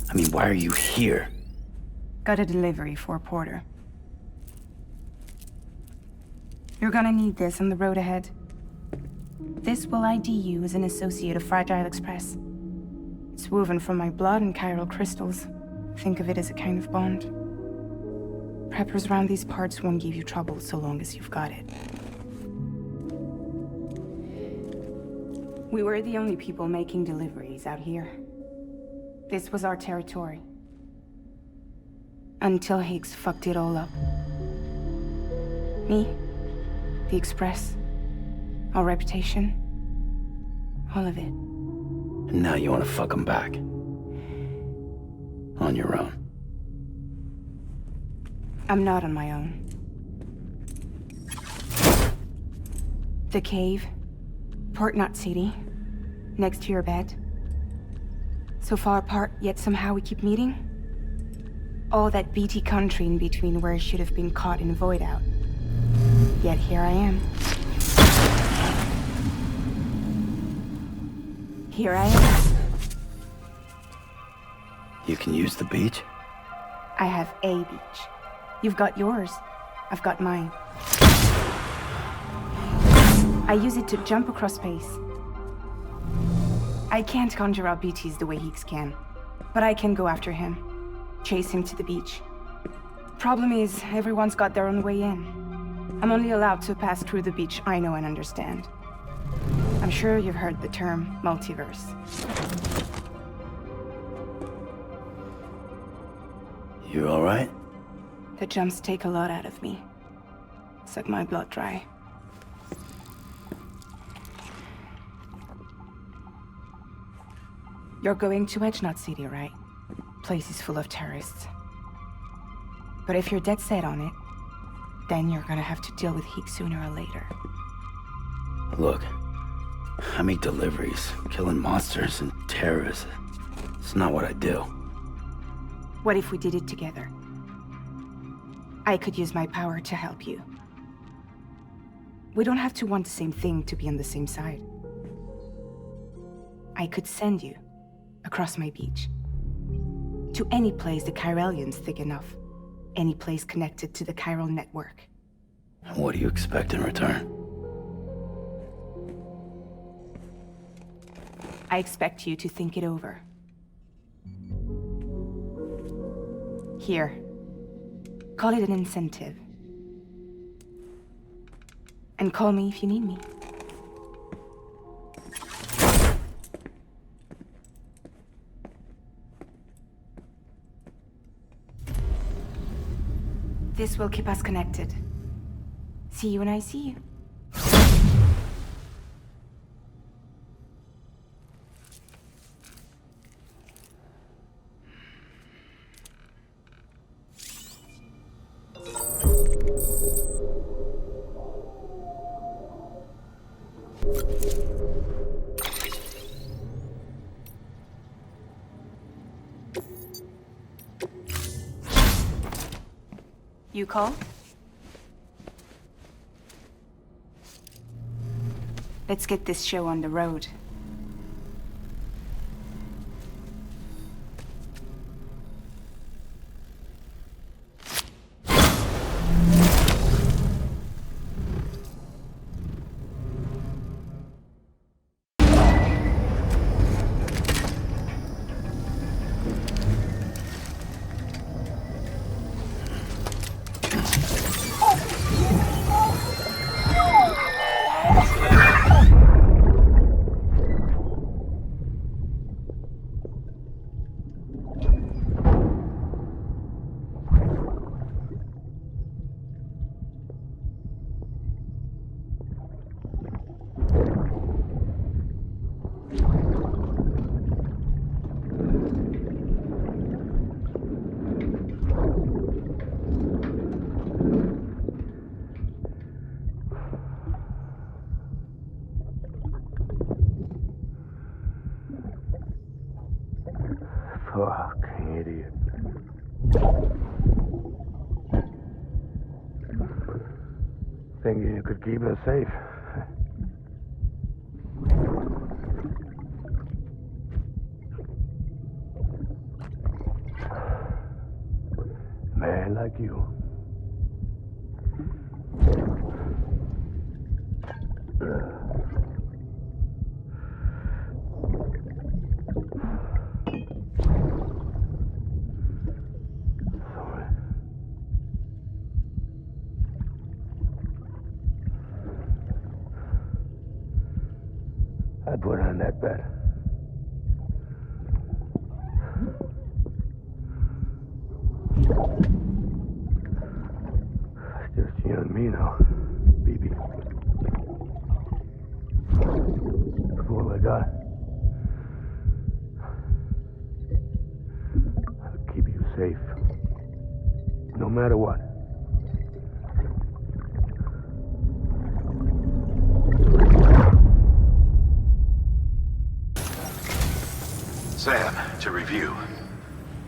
I mean, why are you here? Got a delivery for a porter. You're gonna need this on the road ahead. This will ID you as an associate of Fragile Express. It's woven from my blood and chiral crystals. Think of it as a kind of bond. Preppers around these parts won't give you trouble so long as you've got it. We were the only people making deliveries out here. This was our territory. Until Higgs fucked it all up. Me, the Express, our reputation, all of it. And now you want to fuck them back. On your own. I'm not on my own. The cave, Port Knot City, next to your bed. So far apart, yet somehow we keep meeting. All that BT country in between where I should have been caught in void out. Yet here I am. Here I am. You can use the beach? I have a beach. You've got yours. I've got mine. I use it to jump across space. I can't conjure up BTs the way Higgs can, but I can go after him. Chase him to the beach. Problem is, everyone's got their own way in. I'm only allowed to pass through the beach I know and understand. I'm sure you've heard the term multiverse. You all right? The jumps take a lot out of me. Suck my blood dry. You're going to Edge Knot City, right? Place is full of terrorists. But if you're dead set on it, then you're gonna have to deal with Higgs sooner or later. Look, I make deliveries, killing monsters and terrorists. It's not what I do. What if we did it together? I could use my power to help you. We don't have to want the same thing to be on the same side. I could send you across my beach. To any place the Chiralian's thick enough. Any place connected to the chiral network. What do you expect in return? I expect you to think it over. Here. Call it an incentive. And call me if you need me. This will keep us connected. See you when I see you. You call? Let's get this show on the road. Fuck, idiot. Thinking you could keep us safe. Man like you. I put on that bet. It's just you and me now, baby. That's all I got. I'll keep you safe. No matter what. Sam, to review.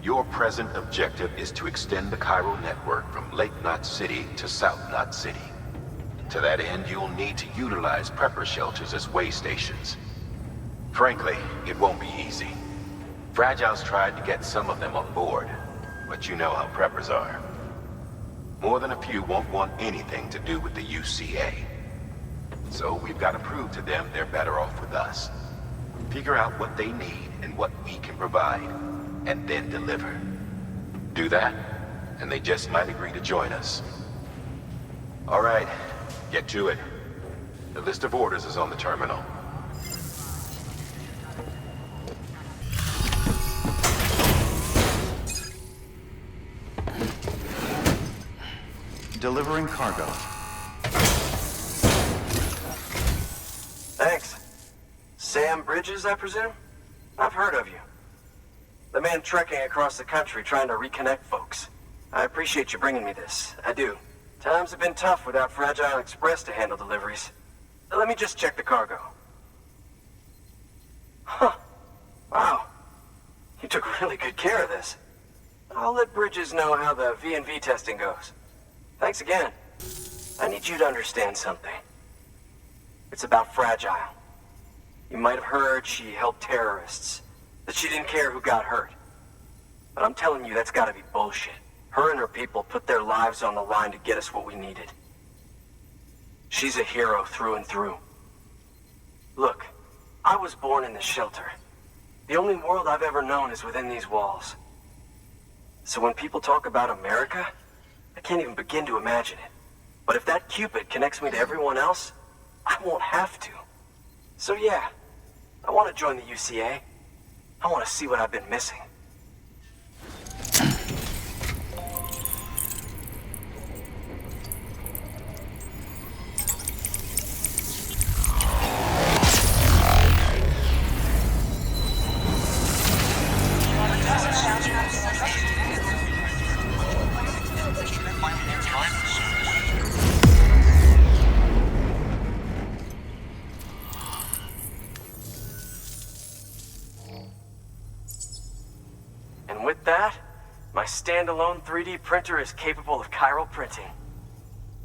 Your present objective is to extend the chiral network from Lake Knot City to South Knot City. To that end, you'll need to utilize prepper shelters as way stations. Frankly, it won't be easy. Fragile's tried to get some of them on board, but you know how preppers are. More than a few won't want anything to do with the UCA. So we've got to prove to them they're better off with us. Figure out what they need and what we can provide, and then deliver. Do that, and they just might agree to join us. All right, get to it. The list of orders is on the terminal. Delivering cargo. Thanks. Sam Bridges, I presume? I've heard of you. The man trekking across the country trying to reconnect folks. I appreciate you bringing me this. I do. Times have been tough without Fragile Express to handle deliveries. Let me just check the cargo. Huh. Wow. You took really good care of this. I'll let Bridges know how the V&V testing goes. Thanks again. I need you to understand something. It's about Fragile. You might have heard she helped terrorists, that she didn't care who got hurt. But I'm telling you, that's gotta be bullshit. Her and her people put their lives on the line to get us what we needed. She's a hero through and through. Look, I was born in this shelter. The only world I've ever known is within these walls. So when people talk about America, I can't even begin to imagine it. But if that Cupid connects me to everyone else, I won't have to. So yeah, I want to join the UCA. I want to see what I've been missing. And with that, my standalone 3D printer is capable of chiral printing.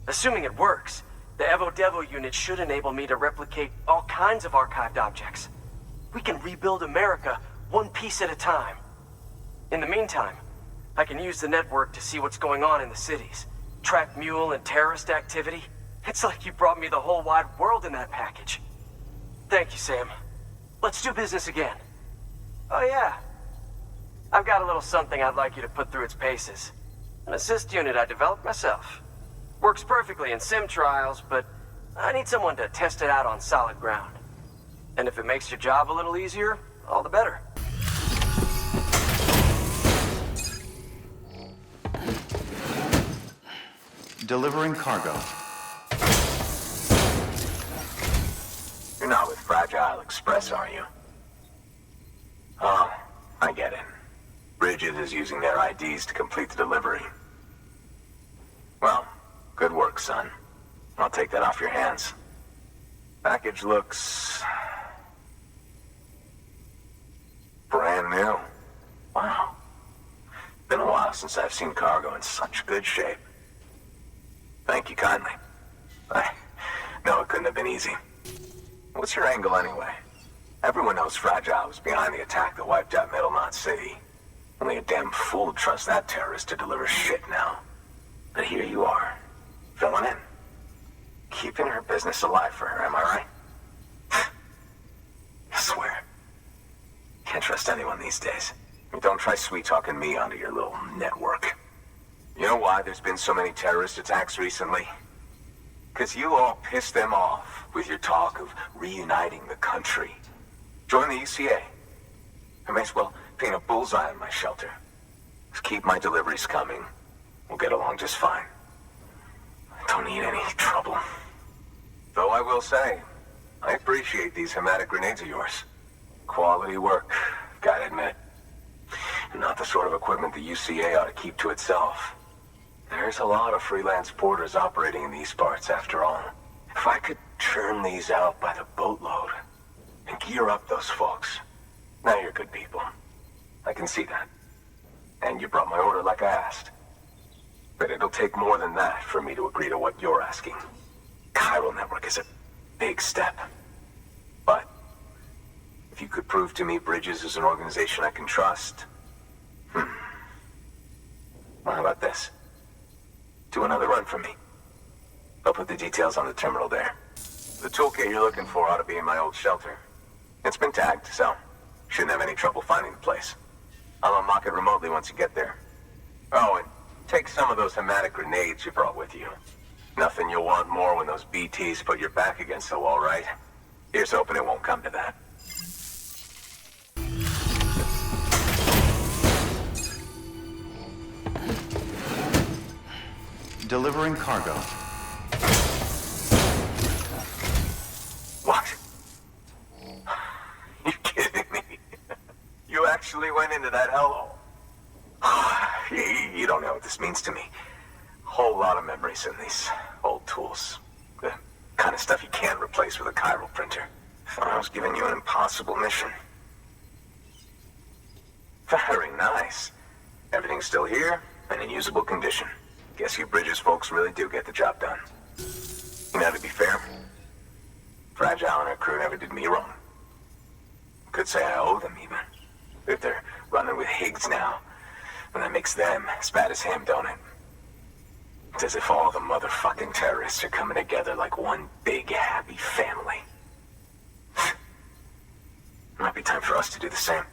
Assuming it works, the Evo Devo unit should enable me to replicate all kinds of archived objects. We can rebuild America one piece at a time. In the meantime, I can use the network to see what's going on in the cities, track mule and terrorist activity. It's like you brought me the whole wide world in that package. Thank you, Sam. Let's do business again. Oh yeah. I've got a little something I'd like you to put through its paces. An assist unit I developed myself. Works perfectly in sim trials, but I need someone to test it out on solid ground. And if it makes your job a little easier, all the better. Delivering cargo. You're not with Fragile Express, are you? Oh, I get it. Bridget is using their IDs to complete the delivery. Well, good work, son. I'll take that off your hands. Package looks... brand new. Wow. Been a while since I've seen cargo in such good shape. Thank you kindly. No, it couldn't have been easy. What's your angle anyway? Everyone knows Fragile was behind the attack that wiped out Middle Knot City. Only a damn fool to trust that terrorist to deliver shit now. But here you are, filling in. Keeping her business alive for her, am I right? I swear. Can't trust anyone these days. And don't try sweet-talking me onto your little network. You know why there's been so many terrorist attacks recently? Because you all pissed them off with your talk of reuniting the country. Join the UCA. I may as well paint a bullseye on my shelter. Just keep my deliveries coming. We'll get along just fine. I don't need any trouble. Though I will say, I appreciate these hematic grenades of yours. Quality work, gotta admit. Not the sort of equipment the UCA ought to keep to itself. There's a lot of freelance porters operating in these parts, after all. If I could churn these out by the boatload and gear up those folks. Now you're good people. I can see that. And you brought my order like I asked. But it'll take more than that for me to agree to what you're asking. Chiral Network is a big step. But if you could prove to me Bridges is an organization I can trust... Well, how about this? Do another run for me. I'll put the details on the terminal there. The toolkit you're looking for ought to be in my old shelter. It's been tagged, so shouldn't have any trouble finding the place. I'll unlock it remotely once you get there. Oh, and take some of those hematic grenades you brought with you. Nothing you'll want more when those BTs put your back against the wall, right? Here's hoping it won't come to that. Delivering cargo. What? You kidding me? You actually went into that hellhole? You don't know what this means to me. Whole lot of memories in these old tools. The kind of stuff you can't replace with a chiral printer. I was giving you an impossible mission. Very nice. Everything's still here and in usable condition. Guess you Bridges folks really do get the job done. You know, to be fair, Fragile and her crew never did me wrong. Could say I owe them, even. If they're running with Higgs now, and that makes them as bad as him, don't it? It's as if all the motherfucking terrorists are coming together like one big, happy family. Might be time for us to do the same.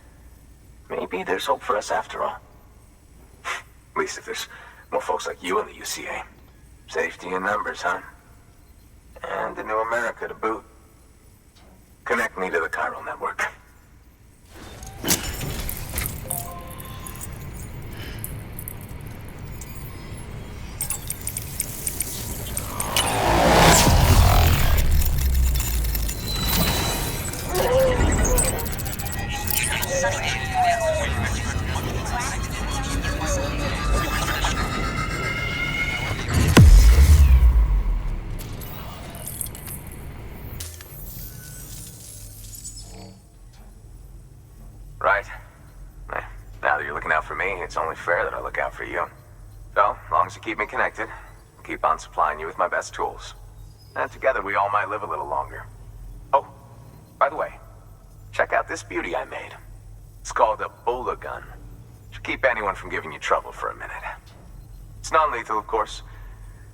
Maybe there's hope for us after all. At least if there's more folks like you in the UCA. Safety in numbers, huh? And a new America to boot. Connect me to the chiral network. Right. Now that you're looking out for me, it's only fair that I look out for you. So, as long as you keep me connected, I'll keep on supplying you with my best tools. And together we all might live a little longer. Oh, by the way, check out this beauty I made. It's called a Bola gun. Should keep anyone from giving you trouble for a minute. It's non-lethal, of course.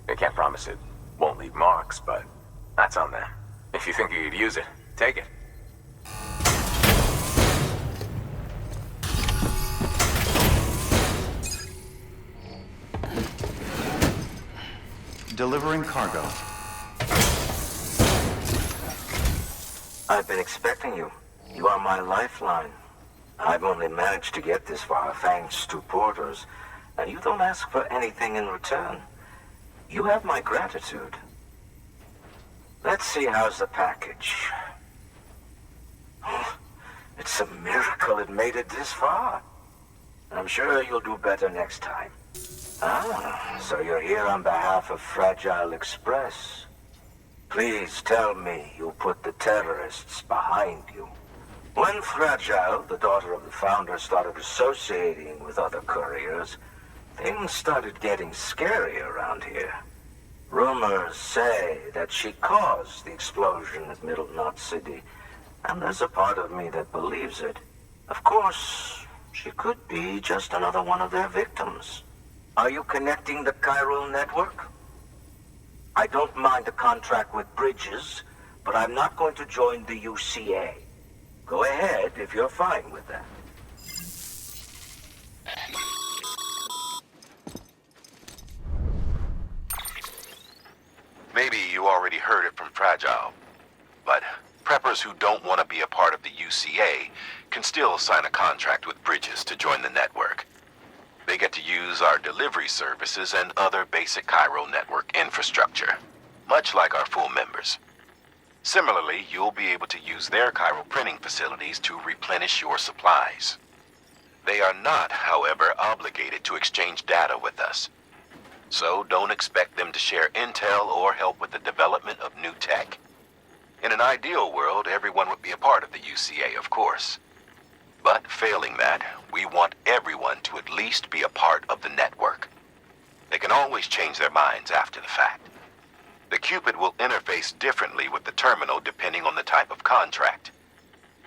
I can't promise it won't leave marks, but that's on them. If you think you could use it, take it. Delivering cargo. I've been expecting you. You are my lifeline. I've only managed to get this far thanks to porters, and you don't ask for anything in return. You have my gratitude. Let's see, how's the package? Oh, it's a miracle it made it this far. I'm sure you'll do better next time. Ah, so you're here on behalf of Fragile Express. Please tell me you put the terrorists behind you. When Fragile, the daughter of the founder, started associating with other couriers, things started getting scary around here. Rumors say that she caused the explosion at Middle Knot City, and there's a part of me that believes it. Of course, She could be just another one of their victims. Are you connecting the chiral network? I don't mind a contract with Bridges, but I'm not going to join the UCA. Go ahead if you're fine with that. Maybe you already heard it from Fragile, but preppers who don't want to be a part of the UCA can still sign a contract with Bridges to join the network. They get to use our delivery services and other basic chiral network infrastructure, much like our full members. Similarly, you'll be able to use their chiral printing facilities to replenish your supplies. They are not, however, obligated to exchange data with us. So don't expect them to share intel or help with the development of new tech. In an ideal world, everyone would be a part of the UCA, of course. But failing that, we want everyone to at least be a part of the network. They can always change their minds after the fact. The Cupid will interface differently with the terminal depending on the type of contract.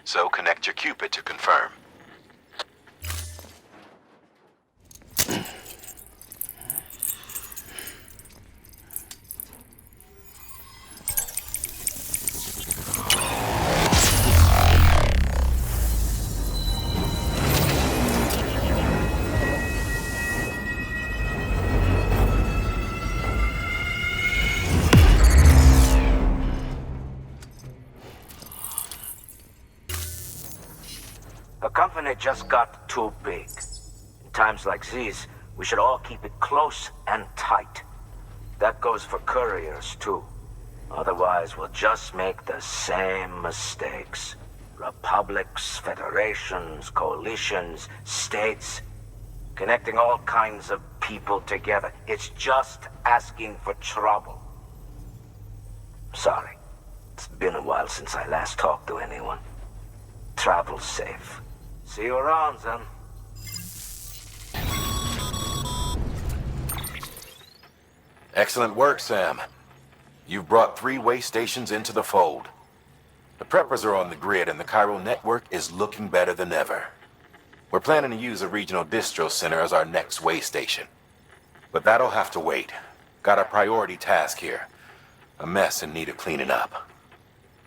So connect your Cupid to confirm. The company just got too big. In times like these, we should all keep it close and tight. That goes for couriers, too. Otherwise, we'll just make the same mistakes. Republics, federations, coalitions, states, connecting all kinds of people together. It's just asking for trouble. Sorry. It's been a while since I last talked to anyone. Travel safe. See you around, then. Excellent work, Sam. You've brought 3 way stations into the fold. The preppers are on the grid and the chiral network is looking better than ever. We're planning to use a regional distro center as our next way station. But that'll have to wait. Got a priority task here. A mess in need of cleaning up.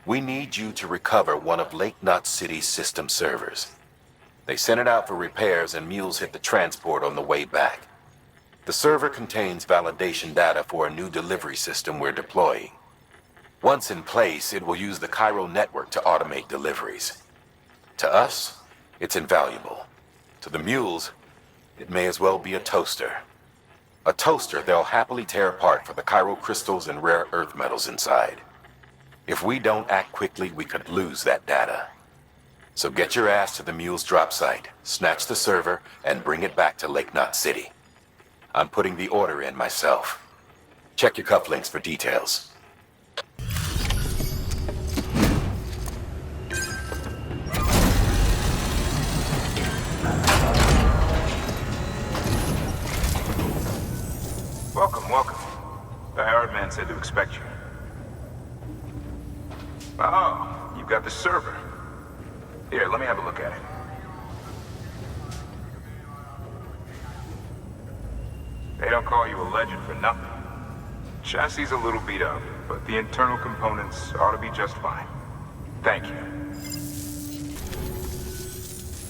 We need you to recover one of Lake Knot City's system servers. They sent it out for repairs and mules hit the transport on the way back. The server contains validation data for a new delivery system we're deploying. Once in place, it will use the chiral network to automate deliveries. To us, it's invaluable. To the mules, it may as well be a toaster. A toaster they'll happily tear apart for the chiral crystals and rare earth metals inside. If we don't act quickly, we could lose that data. So get your ass to the mule's drop site, snatch the server, and bring it back to Lake Knot City. I'm putting the order in myself. Check your cufflinks for details. Welcome, welcome. Die-Hardman said to expect you. Oh, you've got the server. Here, let me have a look at it. They don't call you a legend for nothing. Chassis a little beat up, but the internal components ought to be just fine. Thank you.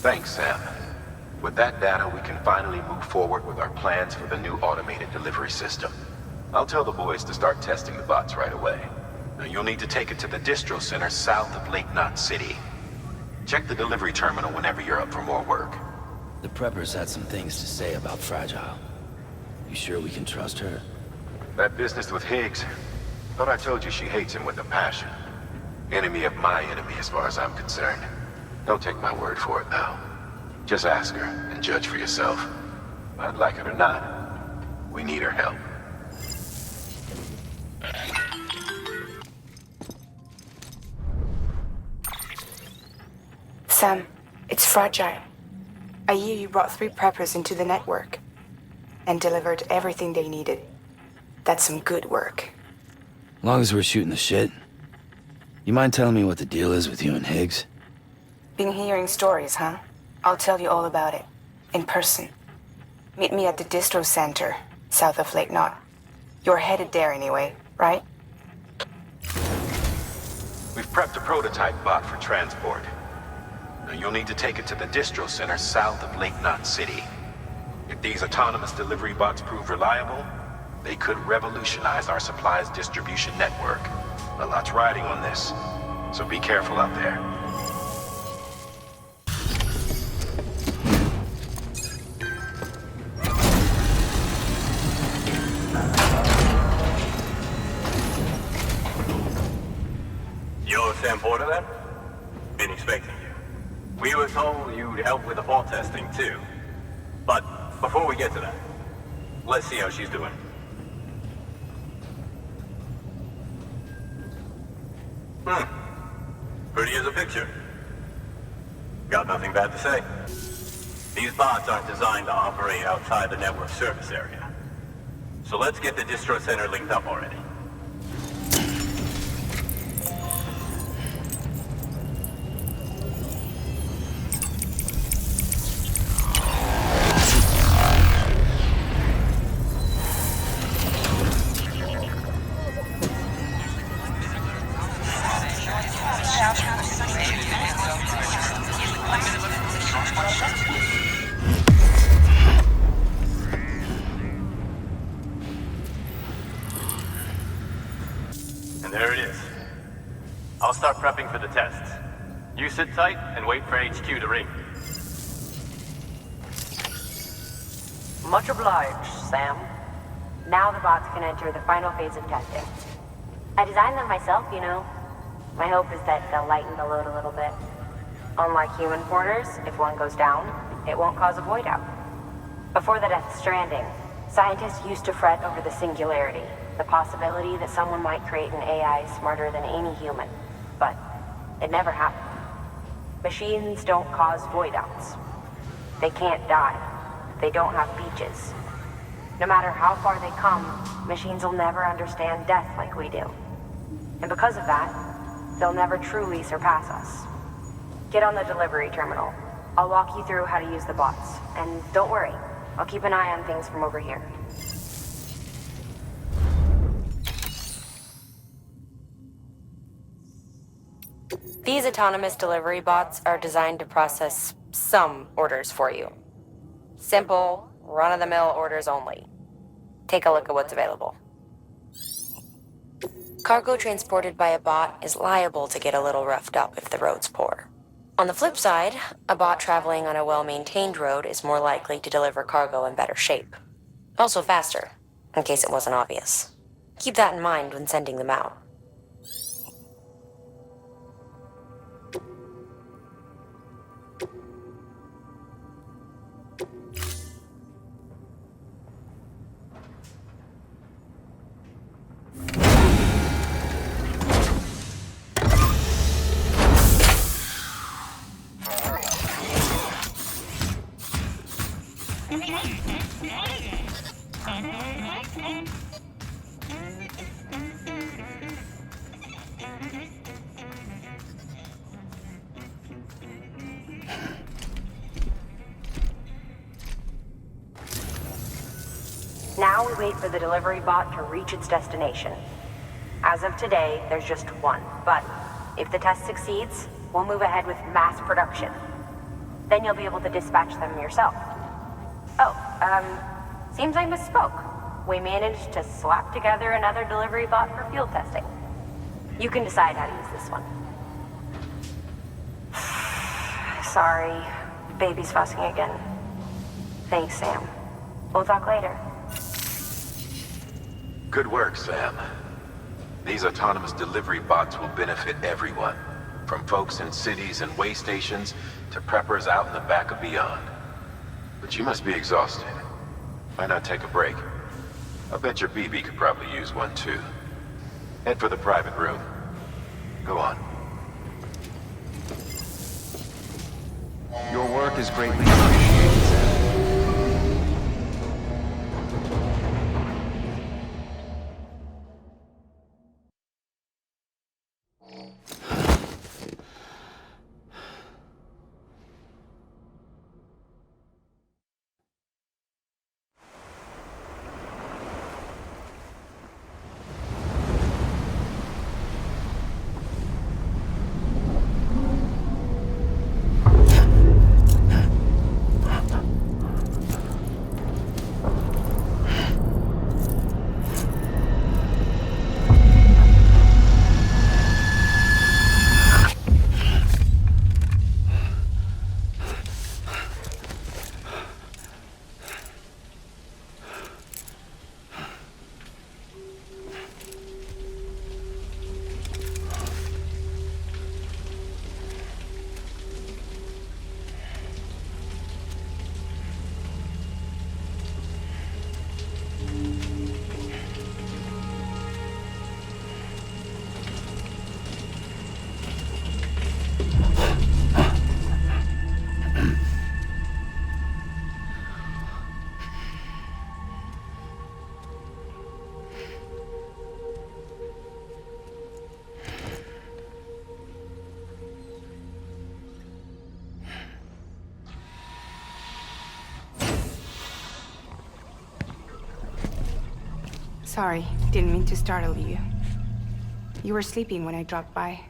Thanks, Sam. With that data, we can finally move forward with our plans for the new automated delivery system. I'll tell the boys to start testing the bots right away. Now, you'll need to take it to the distro center south of Lake Knot City. Check the delivery terminal whenever you're up for more work. The preppers had some things to say about Fragile. You sure we can trust her? That business with Higgs, thought I told you she hates him with a passion. Enemy of my enemy as far as I'm concerned. Don't take my word for it, though. Just ask her and judge for yourself. I'd like it or not, we need her help. Sam, it's Fragile. I hear you brought 3 preppers into the network and delivered everything they needed. That's some good work. As long as we're shooting the shit. You mind telling me what the deal is with you and Higgs? Been hearing stories, huh? I'll tell you all about it. In person. Meet me at the distro center, south of Lake Knot. You're headed there anyway, right? We've prepped a prototype bot for transport. Now you'll need to take it to the distro center south of Lake Knot City. If these autonomous delivery bots prove reliable, they could revolutionize our supplies distribution network. A lot's riding on this, so be careful out there. You're Sam Porter then? Been expecting you. We were told you'd help with the fault testing too. But before we get to that, let's see how she's doing. Pretty as a picture. Got nothing bad to say. These bots aren't designed to operate outside the network service area. So let's get the distro center linked up already. And there it is. I'll start prepping for the tests. You sit tight and wait for HQ to ring. Much obliged, Sam. Now the bots can enter the final phase of testing. I designed them myself, you know. My hope is that they'll lighten the load a little bit. Unlike human porters, if one goes down, it won't cause a void out. Before the Death Stranding, scientists used to fret over the singularity, the possibility that someone might create an AI smarter than any human. But it never happened. Machines don't cause void outs. They can't die. They don't have beaches. No matter how far they come, machines will never understand death like we do. And because of that, they'll never truly surpass us. Get on the delivery terminal. I'll walk you through how to use the bots. And don't worry, I'll keep an eye on things from over here. These autonomous delivery bots are designed to process some orders for you. Simple, run-of-the-mill orders only. Take a look at what's available. Cargo transported by a bot is liable to get a little roughed up if the road's poor. On the flip side, a bot traveling on a well-maintained road is more likely to deliver cargo in better shape. Also faster, in case it wasn't obvious. Keep that in mind when sending them out. Now we wait for the delivery bot to reach its destination. As of today, there's just one, but if the test succeeds, we'll move ahead with mass production. Then you'll be able to dispatch them yourself. Seems I misspoke. We managed to slap together another delivery bot for field testing. You can decide how to use this one. Sorry, baby's fussing again. Thanks, Sam. We'll talk later. Good work, Sam. These autonomous delivery bots will benefit everyone, from folks in cities and way stations to preppers out in the back of beyond. But you must be exhausted. Why not take a break? I bet your BB could probably use one too. Head for the private room. Go on. Your work is greatly appreciated, Sam. Sorry, didn't mean to startle you. You were sleeping when I dropped by.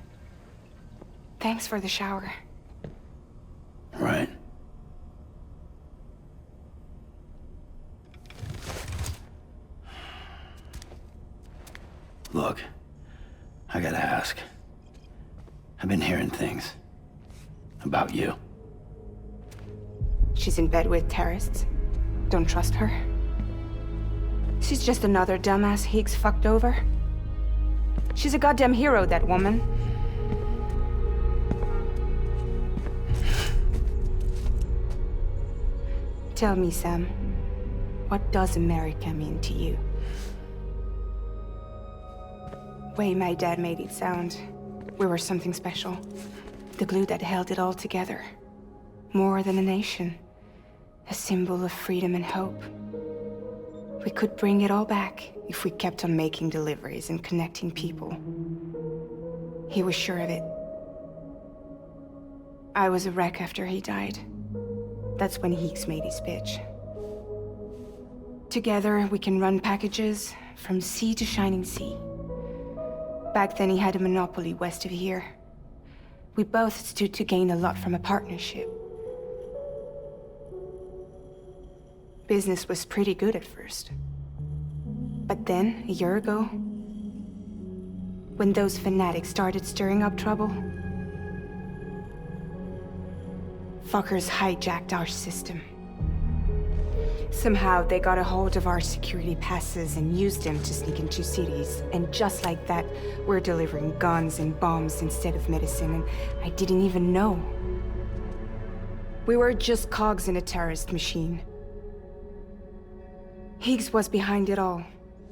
Thanks for the shower. Right. Look, I gotta ask. I've been hearing things about you. She's in bed with terrorists. Don't trust her. She's just another dumbass Higgs fucked over. She's a goddamn hero, that woman. Tell me, Sam, what does America mean to you? Way my dad made it sound, we were something special. The glue that held it all together. More than a nation. A symbol of freedom and hope. We could bring it all back if we kept on making deliveries and connecting people. He was sure of it. I was a wreck after he died. That's when Higgs made his pitch. Together, we can run packages from sea to shining sea. Back then, he had a monopoly west of here. We both stood to gain a lot from a partnership. Business was pretty good at first. But then, a year ago, when those fanatics started stirring up trouble, fuckers hijacked our system. Somehow, they got a hold of our security passes and used them to sneak into cities. And just like that, we're delivering guns and bombs instead of medicine, and I didn't even know. We were just cogs in a terrorist machine. Higgs was behind it all.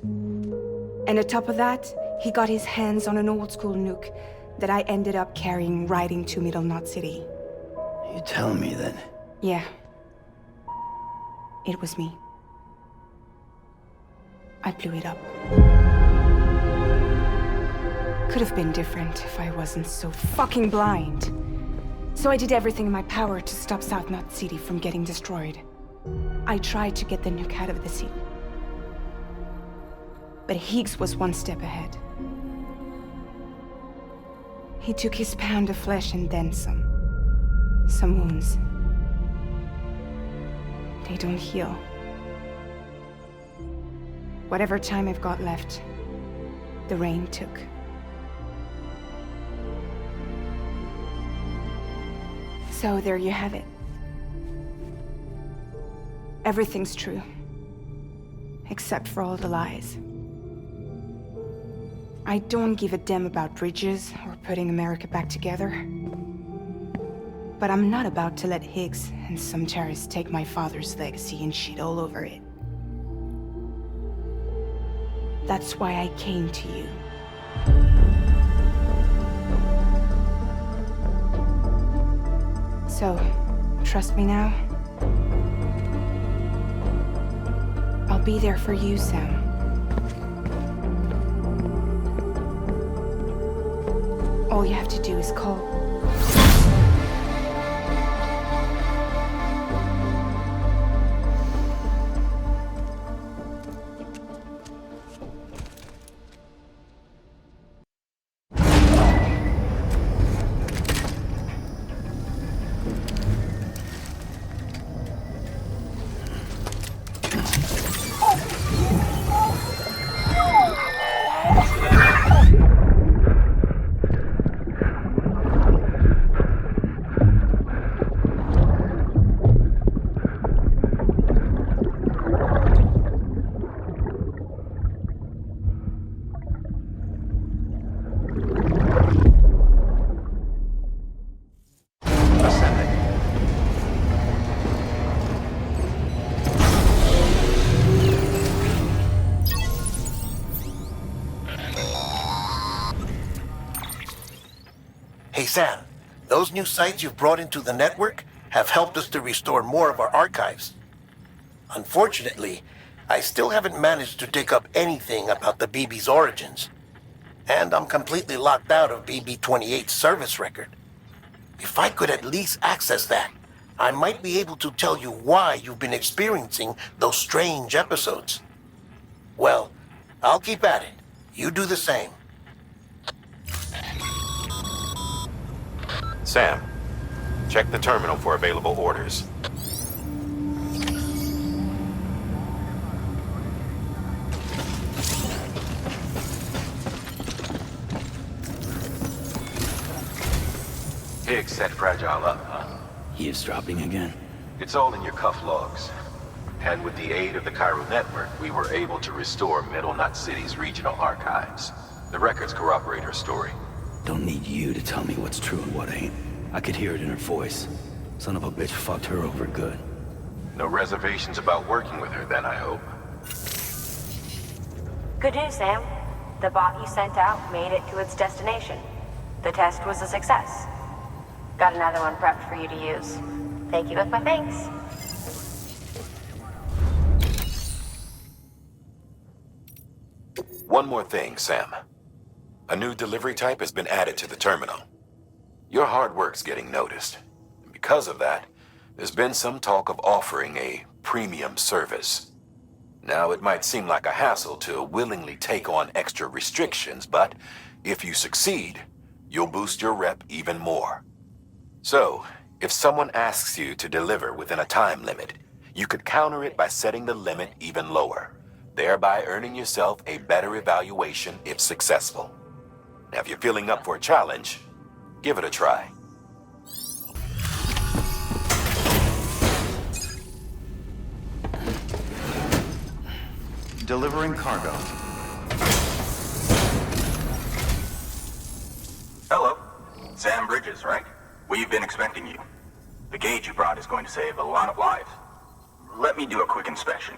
And on top of that, he got his hands on an old-school nuke that I ended up carrying right into Middle Knot City. You telling me that? Yeah. It was me. I blew it up. Could have been different if I wasn't so fucking blind. So I did everything in my power to stop South Knot City from getting destroyed. I tried to get the nuke out of the city. But Higgs was one step ahead. He took his pound of flesh and then some. Some wounds. They don't heal. Whatever time I've got left, the rain took. So there you have it. Everything's true. Except for all the lies. I don't give a damn about bridges or putting America back together. But I'm not about to let Higgs and some terrorists take my father's legacy and shit all over it. That's why I came to you. So, trust me now? I'll be there for you, Sam. All you have to do is call. Hey Sam, those new sites you've brought into the network have helped us to restore more of our archives. Unfortunately, I still haven't managed to dig up anything about the BB's origins. And I'm completely locked out of BB-28's service record. If I could at least access that, I might be able to tell you why you've been experiencing those strange episodes. Well, I'll keep at it. You do the same. Sam, check the terminal for available orders. Higgs set Fragile up, huh? Eavesdropping again? It's all in your cuff logs. And with the aid of the Chiral Network, we were able to restore Middle Knot City's regional archives. The records corroborate her story. Don't need you to tell me what's true and what ain't. I could hear it in her voice. Son of a bitch fucked her over good. No reservations about working with her then, I hope. Good news, Sam. The bot you sent out made it to its destination. The test was a success. Got another one prepped for you to use. Take you with my thanks. One more thing, Sam. A new delivery type has been added to the terminal. Your hard work's getting noticed. And because of that, there's been some talk of offering a premium service. Now, it might seem like a hassle to willingly take on extra restrictions, but if you succeed, you'll boost your rep even more. So, if someone asks you to deliver within a time limit, you could counter it by setting the limit even lower, thereby earning yourself a better evaluation if successful. Now, if you're feeling up for a challenge, give it a try. Delivering cargo. Hello. Sam Bridges, right? We've been expecting you. The gauge you brought is going to save a lot of lives. Let me do a quick inspection.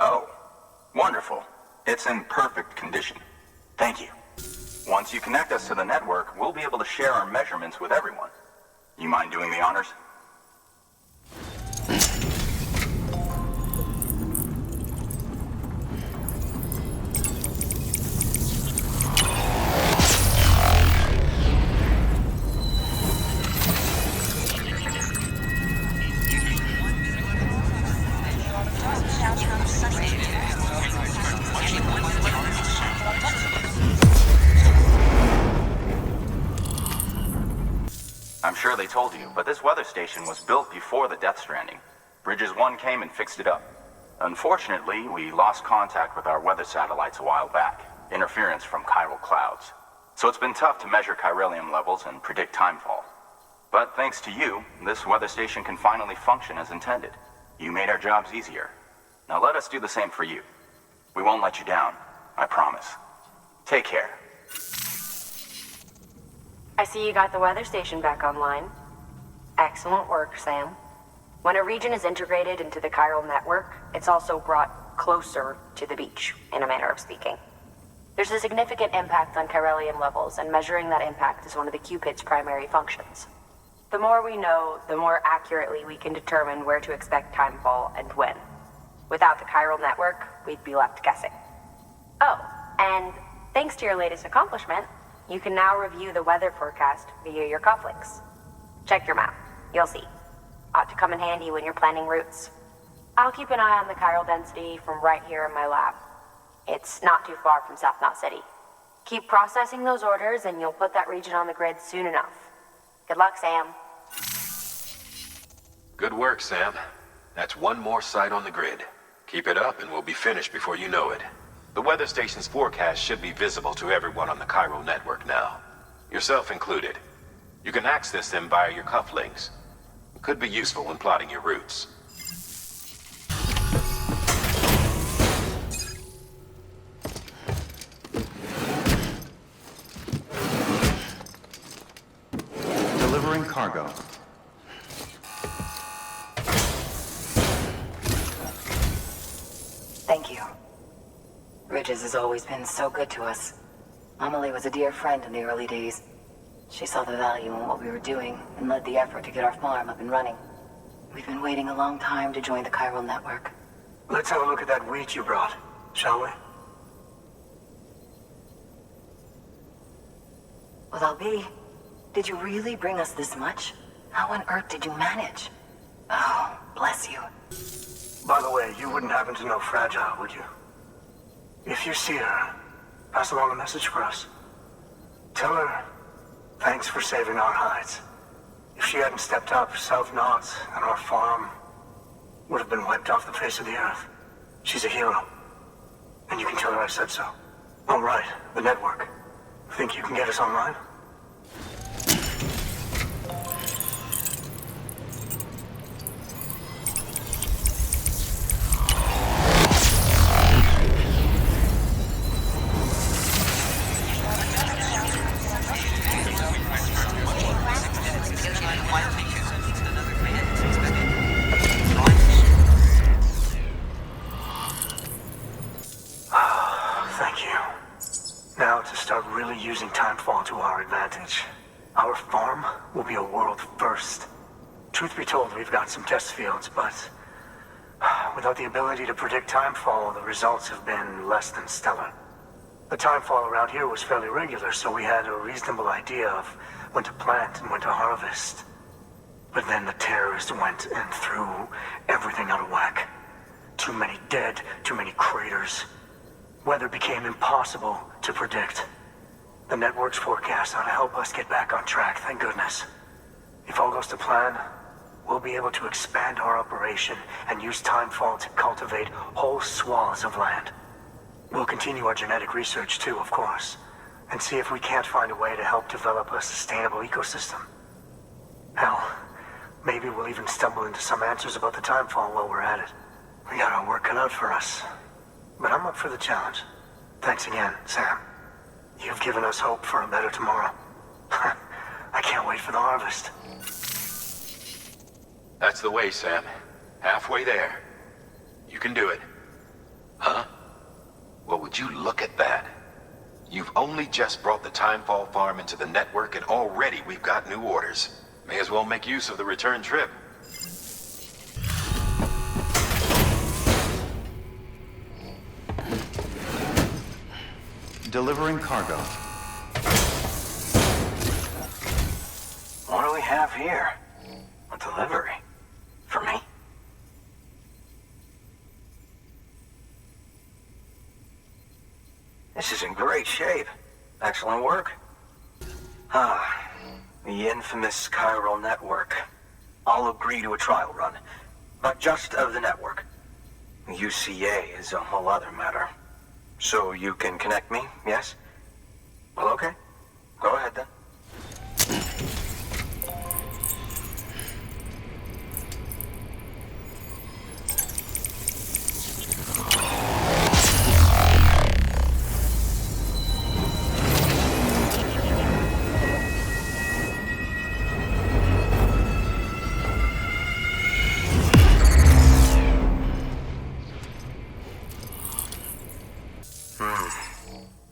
Oh, wonderful. It's in perfect condition. Thank you. Once you connect us to the network, we'll be able to share our measurements with everyone. You mind doing the honors? I'm sure they told you, but this weather station was built before the Death Stranding. Bridges 1 came and fixed it up. Unfortunately, we lost contact with our weather satellites a while back. Interference from chiral clouds. So it's been tough to measure chiralium levels and predict timefall. But thanks to you, this weather station can finally function as intended. You made our jobs easier. Now let us do the same for you. We won't let you down, I promise. Take care. I see you got the weather station back online. Excellent work, Sam. When a region is integrated into the chiral network, it's also brought closer to the beach, in a manner of speaking. There's a significant impact on chiralium levels, and measuring that impact is one of the Cupid's primary functions. The more we know, the more accurately we can determine where to expect timefall and when. Without the chiral network, we'd be left guessing. Oh, and thanks to your latest accomplishment, you can now review the weather forecast via your cufflinks. Check your map. You'll see. Ought to come in handy when you're planning routes. I'll keep an eye on the chiral density from right here in my lab. It's not too far from South Knot City. Keep processing those orders and you'll put that region on the grid soon enough. Good luck, Sam. Good work, Sam. That's one more site on the grid. Keep it up and we'll be finished before you know it. The weather station's forecast should be visible to everyone on the chiral network now, yourself included. You can access them via your cufflinks. It could be useful when plotting your routes. Delivering cargo. Thank you. Bridges has always been so good to us. Amelie was a dear friend in the early days. She saw the value in what we were doing and led the effort to get our farm up and running. We've been waiting a long time to join the chiral network. Let's have a look at that wheat you brought, shall we? Well, I'll be. Did you really bring us this much? How on earth did you manage? Oh, bless you. By the way, you wouldn't happen to know Fragile, would you? If you see her, pass along a message for us. Tell her, thanks for saving our hides. If she hadn't stepped up, South Knots and our farm would have been wiped off the face of the earth. She's a hero. And you can tell her I said so. Oh, right, the network. Think you can get us online? Thank you. Now to start really using timefall to our advantage. Our farm will be a world first. Truth be told, we've got some test fields, but without the ability to predict timefall, the results have been less than stellar. The timefall around here was fairly regular, so we had a reasonable idea of when to plant and when to harvest. But then the terrorists went and threw everything out of whack. Too many dead, too many craters. Weather became impossible to predict. The network's forecast ought to help us get back on track, thank goodness. If all goes to plan, we'll be able to expand our operation and use timefall to cultivate whole swaths of land. We'll continue our genetic research too, of course, and see if we can't find a way to help develop a sustainable ecosystem. Hell, maybe we'll even stumble into some answers about the timefall while we're at it. We got our work cut out for us. But I'm up for the challenge. Thanks again, Sam. You've given us hope for a better tomorrow. I can't wait for the harvest. That's the way, Sam. Halfway there. You can do it. Huh? Well, would you look at that? You've only just brought the Timefall farm into the network, and already we've got new orders. May as well make use of the return trip. Delivering cargo. What do we have here? A delivery? For me? This is in great shape. Excellent work. The infamous chiral network. I'll agree to a trial run, but just of the network. The UCA is a whole other matter. So you can connect me, yes? Well, okay. Go ahead then.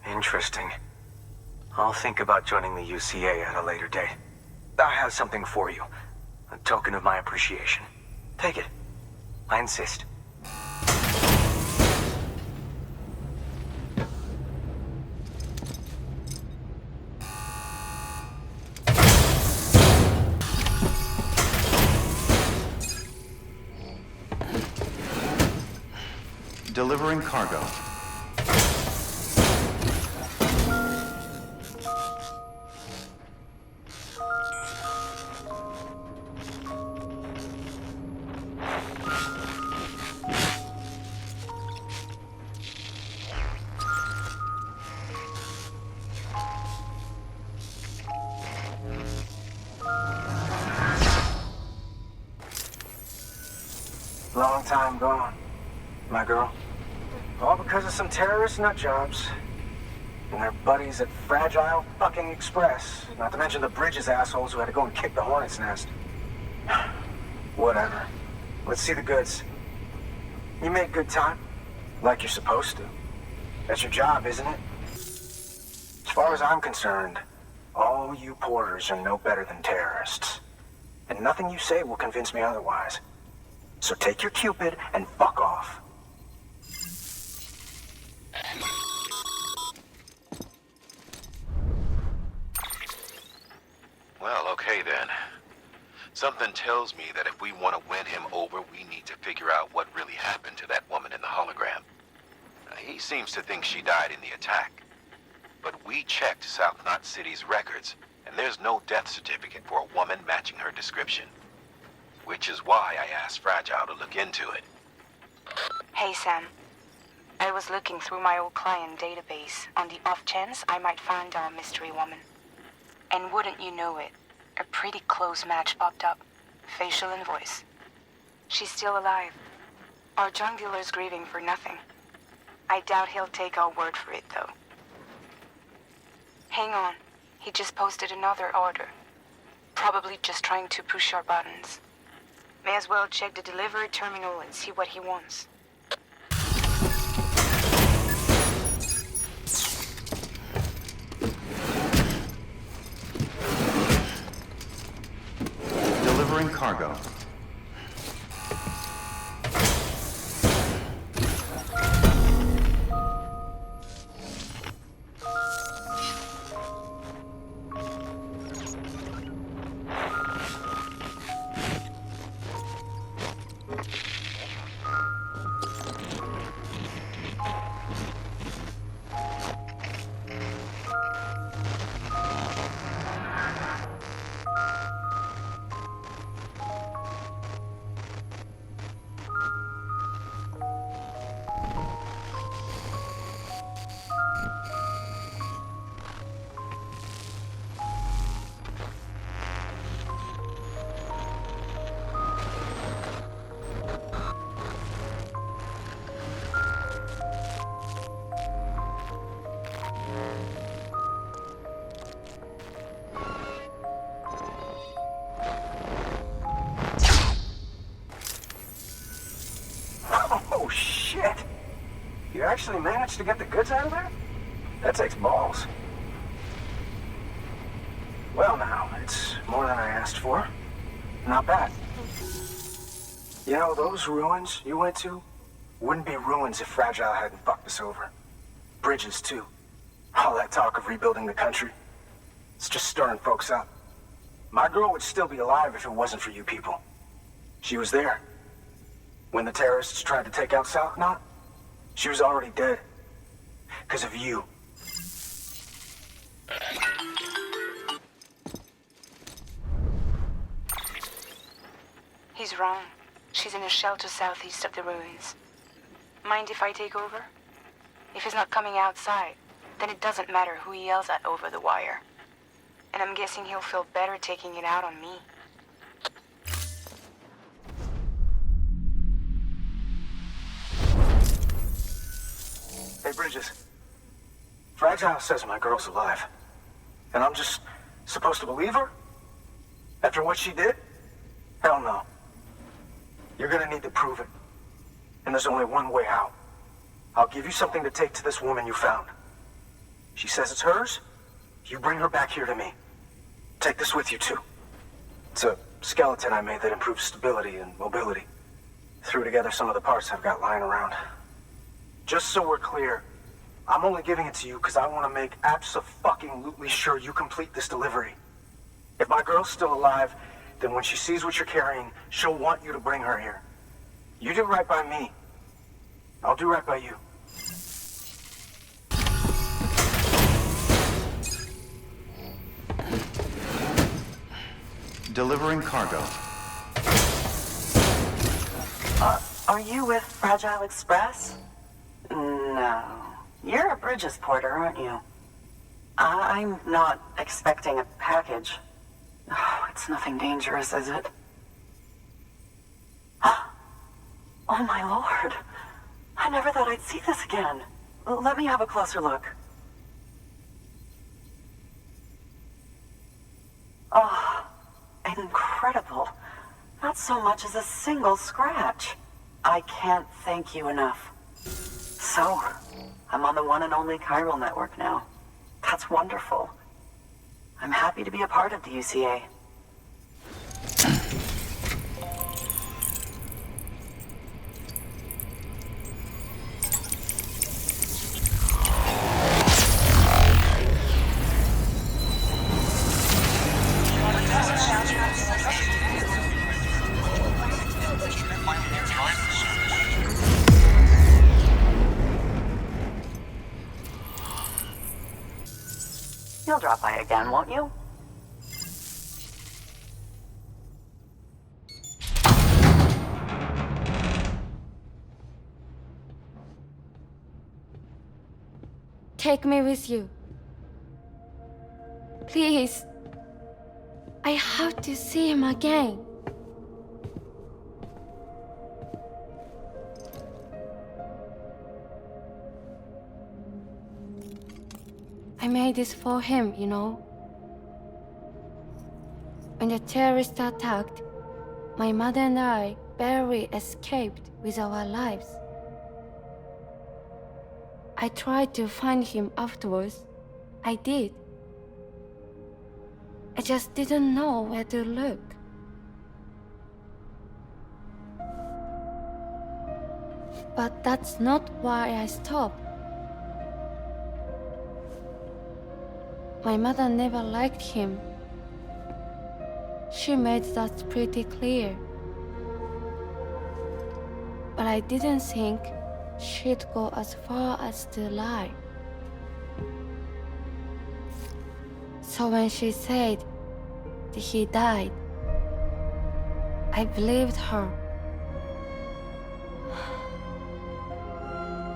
Interesting. I'll think about joining the UCA at a later date. I have something for you. A token of my appreciation. Take it. I insist. Delivering cargo. Long time gone, my girl. All because of some terrorist nutjobs. And their buddies at Fragile fucking Express. Not to mention the Bridges assholes who had to go and kick the hornet's nest. Whatever. Let's see the goods. You make good time. Like you're supposed to. That's your job, isn't it? As far as I'm concerned, all you porters are no better than terrorists. And nothing you say will convince me otherwise. So take your Cupid and fuck off. Well, okay then. Something tells me that if we want to win him over, we need to figure out what really happened to that woman. to think she died in the attack. But we checked South Knot City's records, and there's no death certificate for a woman matching her description. Which is why I asked Fragile to look into it. Hey, Sam. I was looking through my old client database on the off chance I might find our mystery woman. And wouldn't you know it, a pretty close match popped up. Facial and voice. She's still alive. Our junk dealer's grieving for nothing. I doubt he'll take our word for it, though. Hang on. He just posted another order. Probably just trying to push our buttons. May as well check the delivery terminal and see what he wants. Delivering cargo. Oh, shit! You actually managed to get the goods out of there? That takes balls. Well, now, it's more than I asked for. Not bad. You know, those ruins you went to wouldn't be ruins if Fragile hadn't fucked us over. Bridges, too. All that talk of rebuilding the country. It's just stirring folks up. My girl would still be alive if it wasn't for you people. She was there. When the terrorists tried to take out South Knot, she was already dead. Because of you. He's wrong. She's in a shelter southeast of the ruins. Mind if I take over? If he's not coming outside, then it doesn't matter who he yells at over the wire. And I'm guessing he'll feel better taking it out on me. Hey, Bridges. Fragile says my girl's alive. And I'm just supposed to believe her? After what she did? Hell no. You're gonna need to prove it. And there's only one way out. I'll give you something to take to this woman you found. She says it's hers. You bring her back here to me. Take this with you, too. It's a skeleton I made that improves stability and mobility. Threw together some of the parts I've got lying around. Just so we're clear, I'm only giving it to you because I want to make abso-fucking-lutely sure you complete this delivery. If my girl's still alive, then when she sees what you're carrying, she'll want you to bring her here. You do right by me. I'll do right by you. Delivering cargo. Are you with Fragile Express? No. You're a Bridges porter, aren't you? I'm not expecting a package. Oh, it's nothing dangerous, is it? Oh my lord. I never thought I'd see this again. Let me have a closer look. Oh, incredible. Not so much as a single scratch. I can't thank you enough. So, I'm on the one and only chiral network now. That's wonderful. I'm happy to be a part of the UCA. drop by again, won't you? Take me with you. Please. I have to see him again. I made this for him, you know. When the terrorists attacked, my mother and I barely escaped with our lives. I tried to find him afterwards. I did. I just didn't know where to look. But that's not why I stopped. My mother never liked him. She made that pretty clear. But I didn't think she'd go as far as to lie. So when she said that he died, I believed her.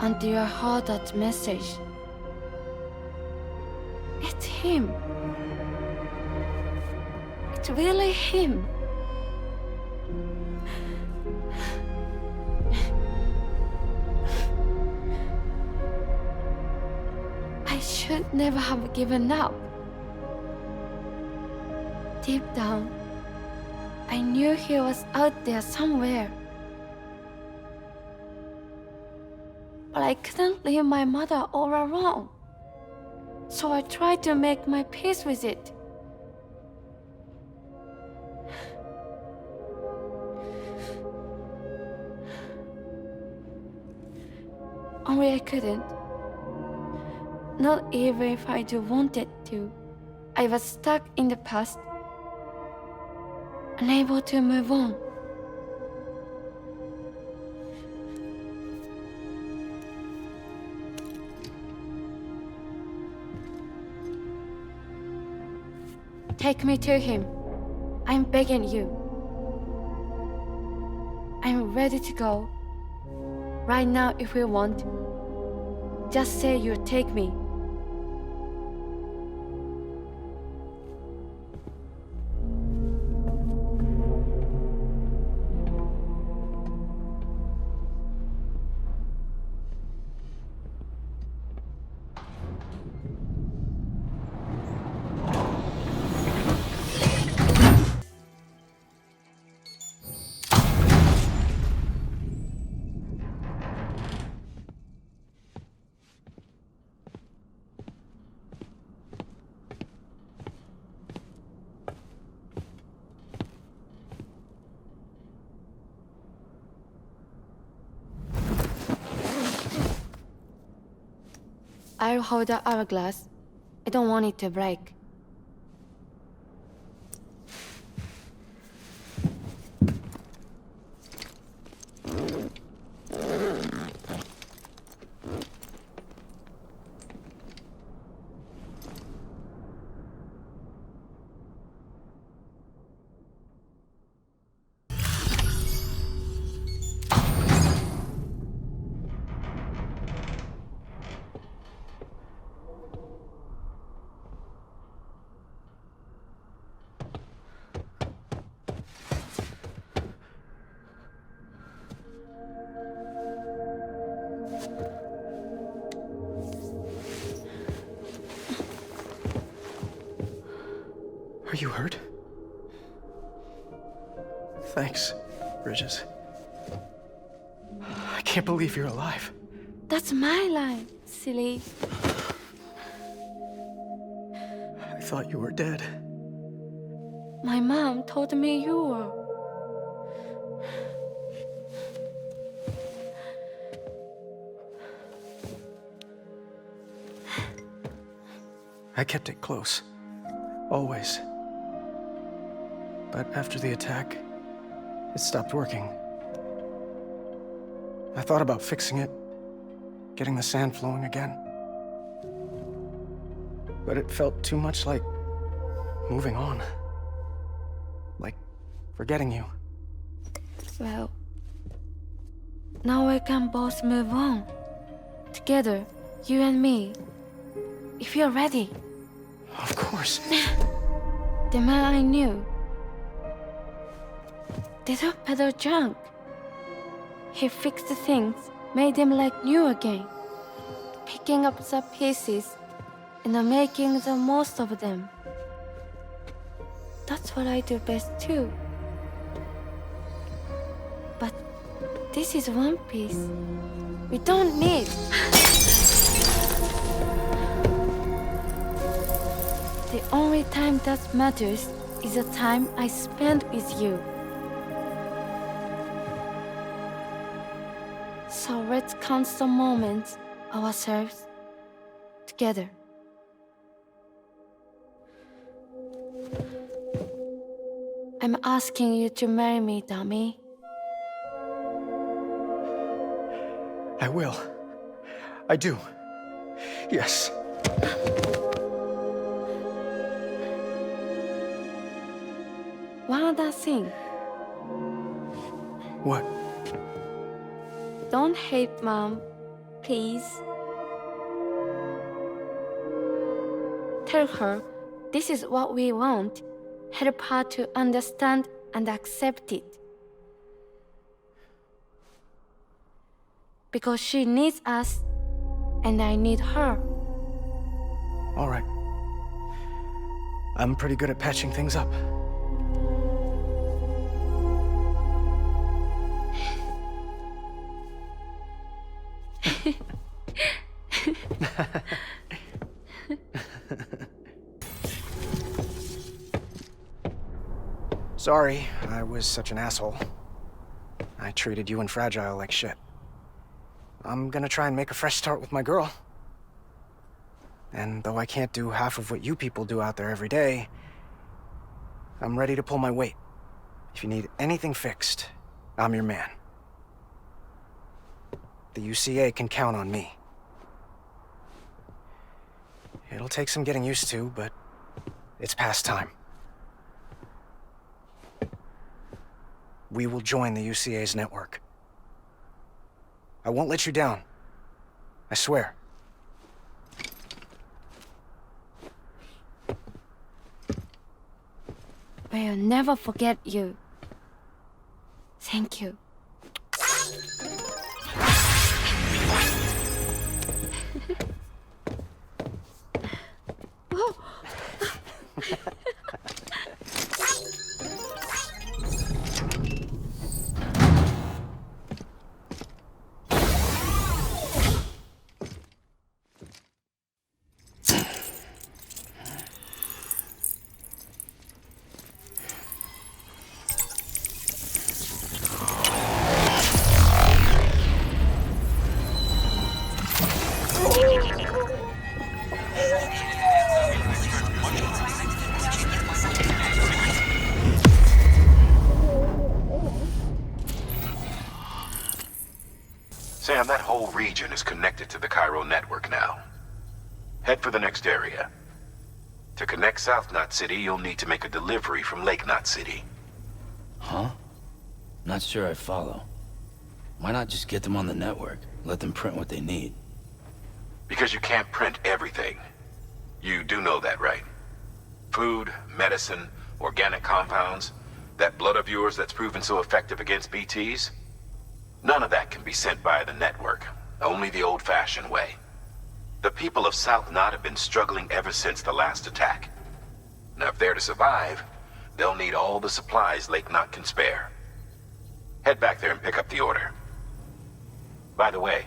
Until I heard that message. It's him. It's really him. I should never have given up. Deep down, I knew he was out there somewhere. But I couldn't leave my mother all alone. So I tried to make my peace with it. Only I couldn't. Not even if I wanted to. I was stuck in the past, unable to move on. Take me to him. I'm begging you. I'm ready to go. Right now if you want. Just say you'll take me. I'll hold the hourglass. I don't want it to break. Are you hurt? Thanks, Bridget. I can't believe you're alive. That's my line, silly. I thought you were dead. My mom told me you were. I kept it close. Always. But after the attack, it stopped working. I thought about fixing it, getting the sand flowing again. but it felt too much like moving on. Like forgetting you. Well, now we can both move on. Together, you and me. If you're ready. Of course. The man I knew. Didn't peddle junk. He fixed things, made them like new again. Picking up the pieces and making the most of them. That's what I do best too. But this is one piece we don't need. The only time that matters is the time I spend with you. So let's count some moments ourselves together. I'm asking you to marry me, dummy. I will. I do. Yes. One other thing. What? Don't hate Mom, please. Tell her this is what we want. Help her to understand and accept it. Because she needs us, and I need her. All right. I'm pretty good at patching things up. Sorry, I was such an asshole. I treated you and Fragile like shit. I'm gonna try and make a fresh start with my girl. And though I can't do half of what you people do out there every day, I'm ready to pull my weight. If you need anything fixed, I'm your man. The UCA can count on me. It'll take some getting used to, but it's past time. We will join the UCA's network. I won't let you down. I swear. We'll never forget you. Thank you. Sam, that whole region is connected to the Cairo network now. Head for the next area. To connect South Knot City, you'll need to make a delivery from Lake Knot City. Huh? Not sure I follow. Why not just get them on the network? Let them print what they need. Because you can't print everything. You do know that, right? Food, medicine, organic compounds, that blood of yours that's proven so effective against BTs? None of that can be sent via the network. Only the old-fashioned way. The people of South Knot have been struggling ever since the last attack. Now, if they're to survive, they'll need all the supplies Lake Knot can spare. Head back there and pick up the order. By the way,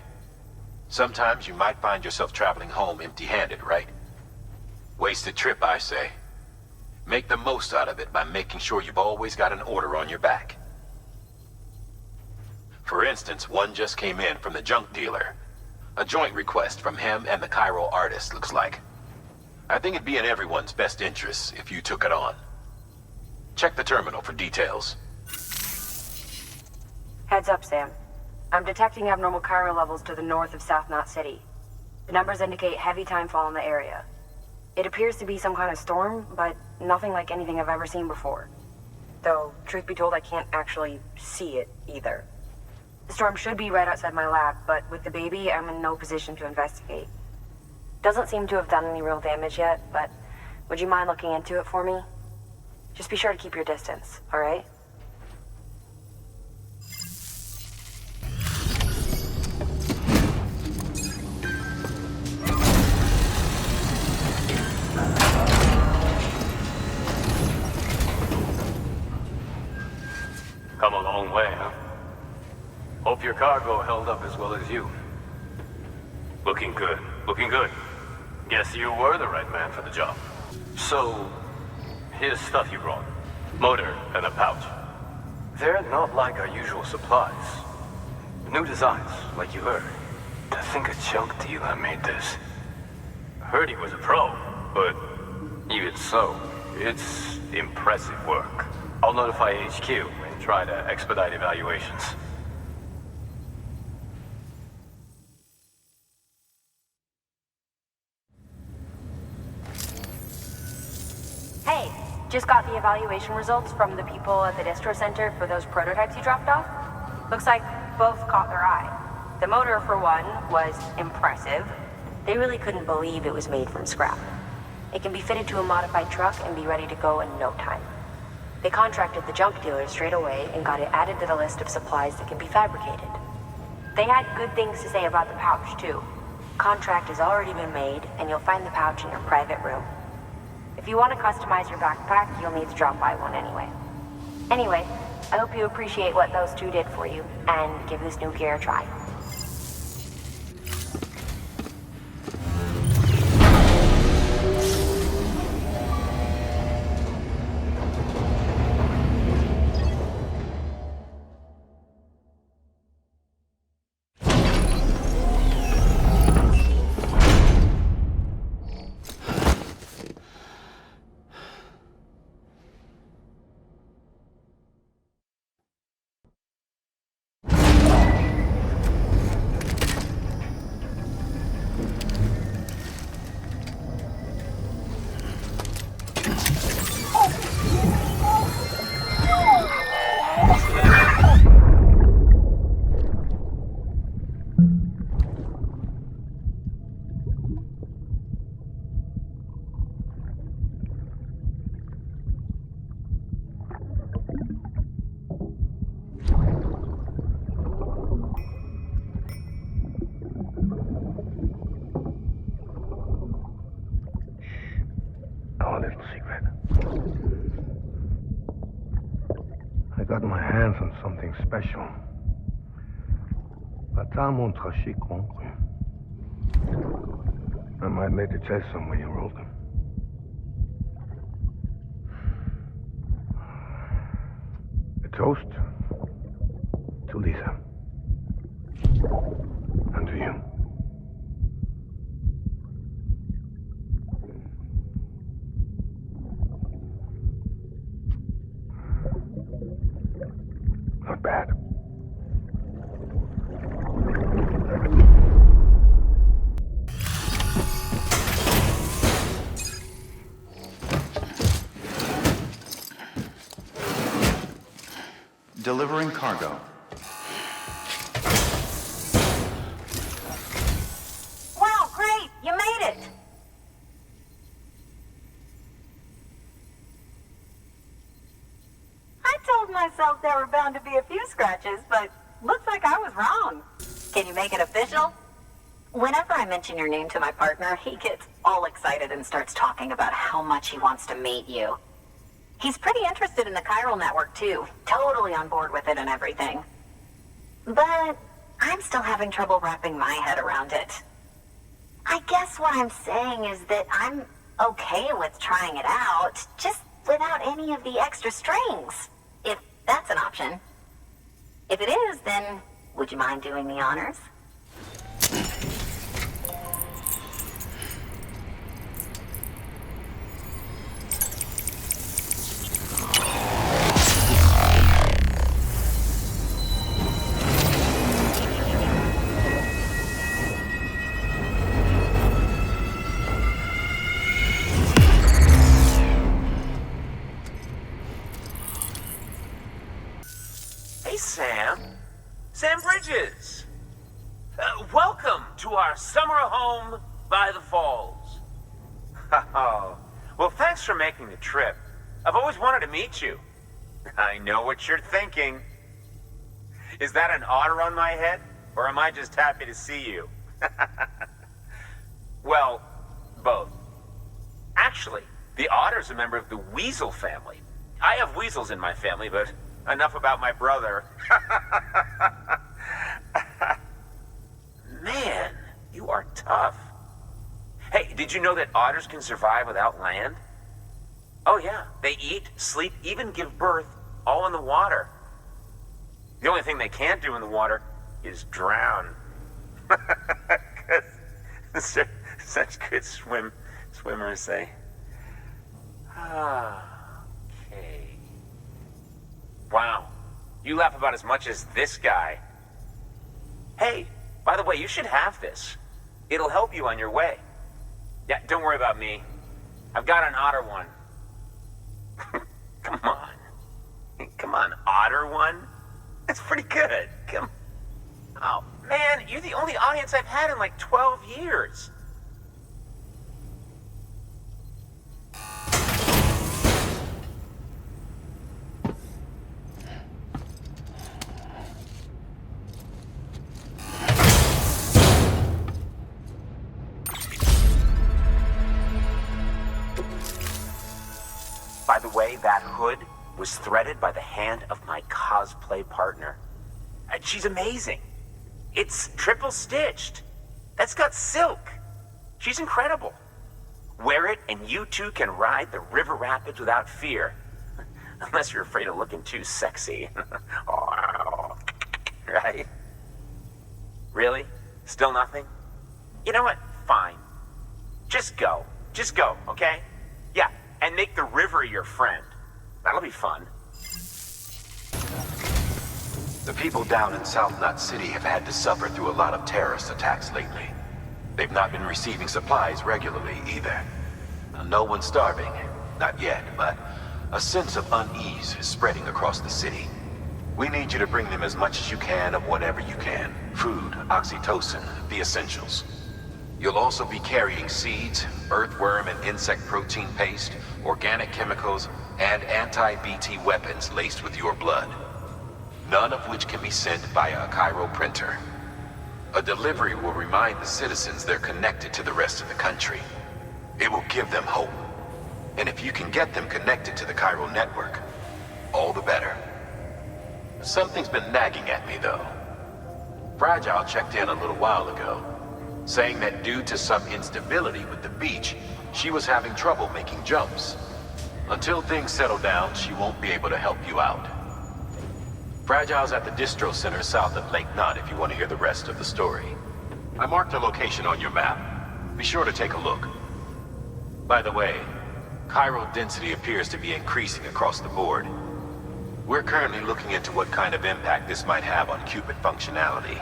sometimes you might find yourself traveling home empty-handed, right? Wasted trip, I say. Make the most out of it by making sure you've always got an order on your back. For instance, one just came in from the junk dealer. A joint request from him and the Cairo artist, looks like. I think it'd be in everyone's best interest if you took it on. Check the terminal for details. Heads up, Sam. I'm detecting abnormal Cairo levels to the north of South Knot City. The numbers indicate heavy timefall in the area. It appears to be some kind of storm, but nothing like anything I've ever seen before. Though, truth be told, I can't actually see it either. The storm should be right outside my lab, but with the baby, I'm in no position to investigate. Doesn't seem to have done any real damage yet, but would you mind looking into it for me? Just be sure to keep your distance, alright? Come a long way, huh? Hope your cargo held up as well as you. Looking good. Looking good. Guess you were the right man for the job. So, here's stuff you brought. Motor and a pouch. They're not like our usual supplies. New designs, like you heard. To think a junk dealer made this. Heard he was a pro, but even so, it's impressive work. I'll notify HQ and try to expedite evaluations. Hey, just got the evaluation results from the people at the distro center for those prototypes you dropped off. Looks like both caught their eye. The motor, for one, was impressive. They really couldn't believe it was made from scrap. It can be fitted to a modified truck and be ready to go in no time. They contracted the junk dealer straight away and got it added to the list of supplies that can be fabricated. They had good things to say about the pouch, too. Contract has already been made, and you'll find the pouch in your private room. If you want to customize your backpack, you'll need to drop by one anyway. Anyway, I hope you appreciate what those two did for you, and give this new gear a try. Got my hands on something special. Bata mon traché concru. I might later test some when you roll them. A toast to Lisa. And to you. Not bad. Delivering cargo. Wow, great! You made it! I told myself there were bound to be a few scratches, but looks like I was wrong. Can you make it official? Whenever I mention your name to my partner, he gets all excited and starts talking about how much he wants to meet you. He's pretty interested in the chiral network, too. Totally on board with it and everything. But I'm still having trouble wrapping my head around it. I guess what I'm saying is that I'm okay with trying it out, just without any of the extra strings, if that's an option. If it is, then would you mind doing the honors? Sam. Sam Bridges! Welcome to our summer home by the falls. Oh, well, thanks for making the trip. I've always wanted to meet you. I know what you're thinking. Is that an otter on my head, or am I just happy to see you? Well, both. Actually, the otter's a member of the weasel family. I have weasels in my family, but enough about my brother. Man, you are tough. Hey, did you know that otters can survive without land? Oh yeah, they eat, sleep, even give birth, all in the water. The only thing they can't do in the water is drown. Such good swimmers, they. Okay. Wow, you laugh about as much as this guy. Hey, by the way, you should have this. It'll help you on your way. Yeah, don't worry about me. I've got an otter one. Come on. Come on, otter one? That's pretty good. Come. Oh, man, you're the only audience I've had in like 12 years. By the way, that hood was threaded by the hand of my cosplay partner. And she's amazing. It's triple stitched. That's got silk. She's incredible. Wear it and you too can ride the river rapids without fear. Unless you're afraid of looking too sexy. Right? Really? Still nothing? You know what? Fine. Just go. Just go, okay? Yeah, and make the river your friend. That'll be fun. The people down in South Knot City have had to suffer through a lot of terrorist attacks lately. They've not been receiving supplies regularly either. No one's starving, not yet, but a sense of unease is spreading across the city. We need you to bring them as much as you can of whatever you can. Food, oxytocin, the essentials. You'll also be carrying seeds, earthworm and insect protein paste, organic chemicals, and anti-BT weapons laced with your blood. None of which can be sent via a Cairo printer. A delivery will remind the citizens they're connected to the rest of the country. It will give them hope. And if you can get them connected to the Cairo network, all the better. Something's been nagging at me, though. Fragile checked in a little while ago, saying that due to some instability with the beach, she was having trouble making jumps. Until things settle down, she won't be able to help you out. Fragile's at the distro center south of Lake Knot if you want to hear the rest of the story. I marked her location on your map. Be sure to take a look. By the way, Cairo density appears to be increasing across the board. We're currently looking into what kind of impact this might have on Cupid functionality.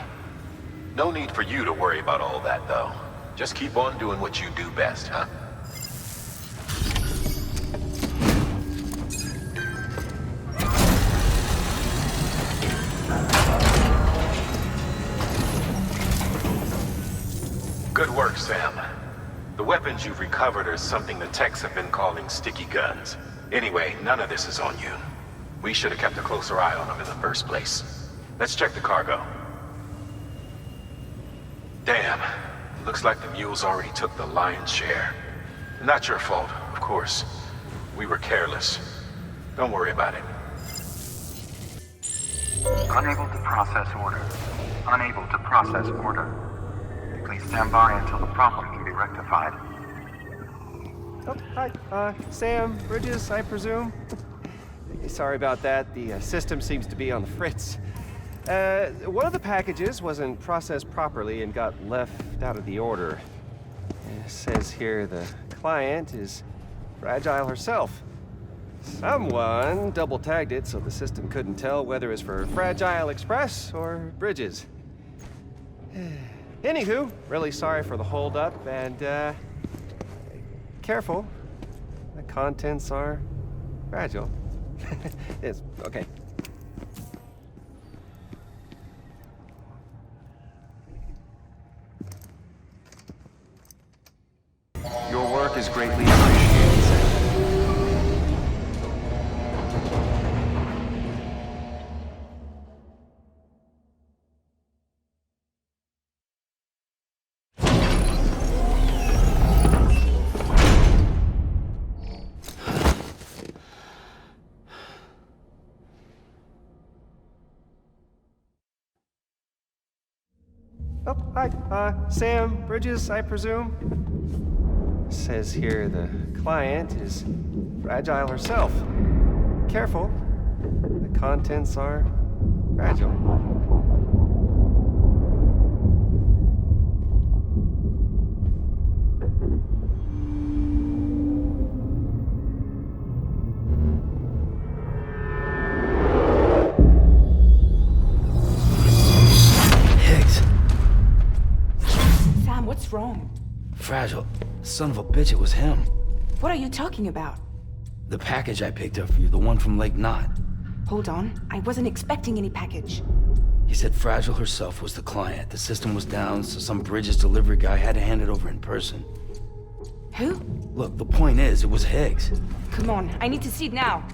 No need for you to worry about all that, though. Just keep on doing what you do best, huh? Good work, Sam. The weapons you've recovered are something the techs have been calling sticky guns. Anyway, none of this is on you. We should have kept a closer eye on them in the first place. Let's check the cargo. Damn. Looks like the mules already took the lion's share. Not your fault, of course. We were careless. Don't worry about it. Unable to process order. Unable to process order. Please stand by until the problem can be rectified. Oh, hi. Sam Bridges, I presume? Sorry about that. The system seems to be on the fritz. One of the packages wasn't processed properly and got left out of the order. It says here the client is Fragile herself. Someone double-tagged it so the system couldn't tell whether it's for Fragile Express or Bridges. Anywho, really sorry for the holdup, and careful. The contents are fragile. It's okay. is greatly appreciated, Sam. Oh, hi. Sam, Bridges, I presume? Says here the client is fragile herself. Careful. The contents are fragile. What's wrong? Fragile. Son of a bitch, it was him. What are you talking about? The package I picked up for you, the one from Lake Knot. Hold on. I wasn't expecting any package. He said Fragile herself was the client. The system was down, so some Bridges delivery guy had to hand it over in person. Who? Look, the point is, it was Higgs. Come on, I need to see it now.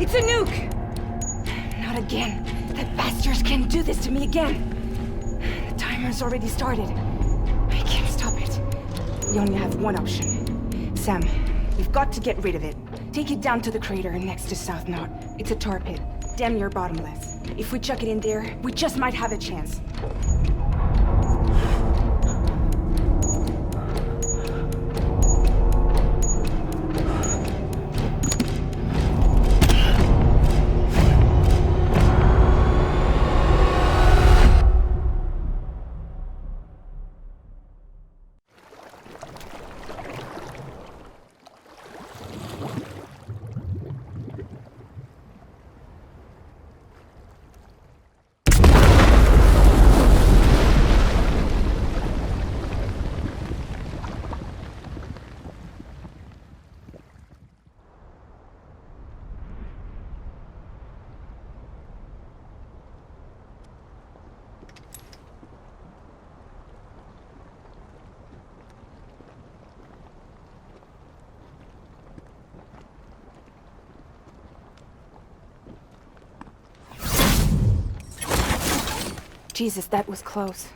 It's a nuke! Not again. The bastards can't do this to me again. The timer's already started. I can't stop it. We only have one option. Sam, we've got to get rid of it. Take it down to the crater next to South Knot. It's a tar pit. Damn near bottomless. If we chuck it in there, we just might have a chance. Jesus, that was close.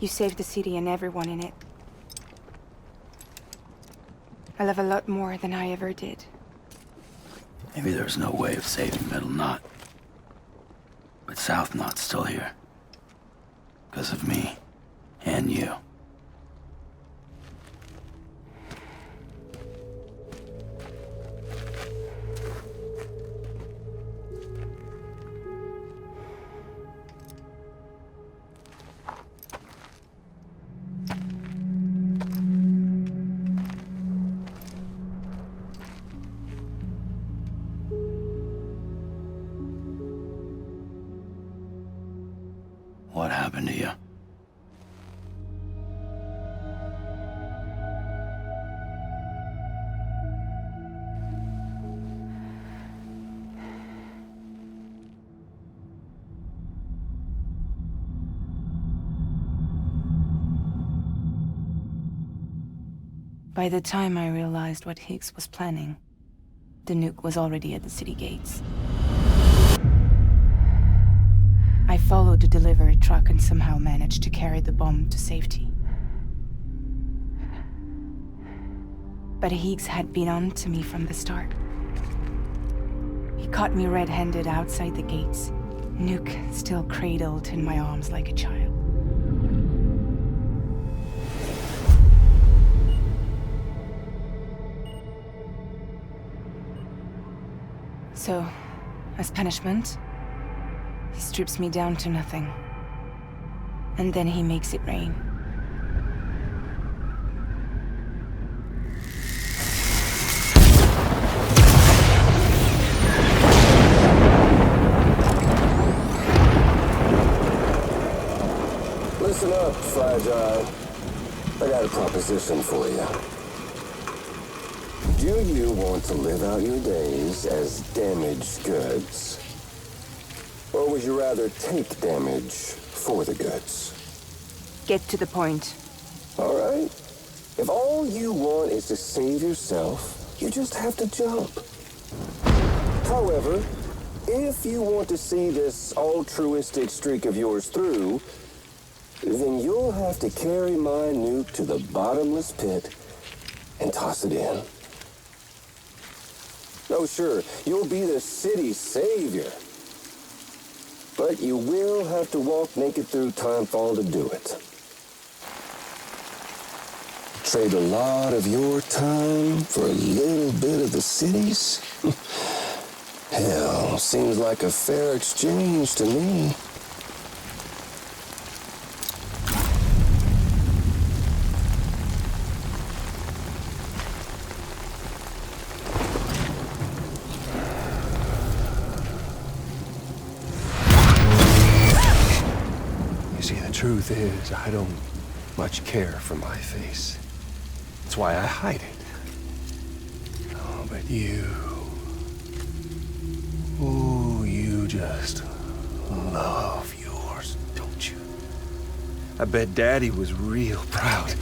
You saved the city and everyone in it. I love a lot more than I ever did. Maybe there's no way of saving Middle Knot. But South Knot's still here. Because of me. And you. What happened to you? By the time I realized what Higgs was planning, the nuke was already at the city gates. I followed the delivery truck and somehow managed to carry the bomb to safety. But Higgs had been on to me from the start. He caught me red-handed outside the gates, nuke still cradled in my arms like a child. So, as punishment, he strips me down to nothing. And then he makes it rain. Listen up, Fragile. I got a proposition for you. Do you want to live out your days as damaged goods? Or would you rather take damage for the goods? Get to the point. All right. If all you want is to save yourself, you just have to jump. However, if you want to see this altruistic streak of yours through, then you'll have to carry my nuke to the bottomless pit and toss it in. Oh, sure, you'll be the city's savior. But you will have to walk naked through Timefall to do it. Trade a lot of your time for a little bit of the city's? Hell, seems like a fair exchange to me. You see, the truth is, I don't much care for my face. That's why I hide it. Oh, but you... Ooh, you just love yours, don't you? I bet Daddy was real proud.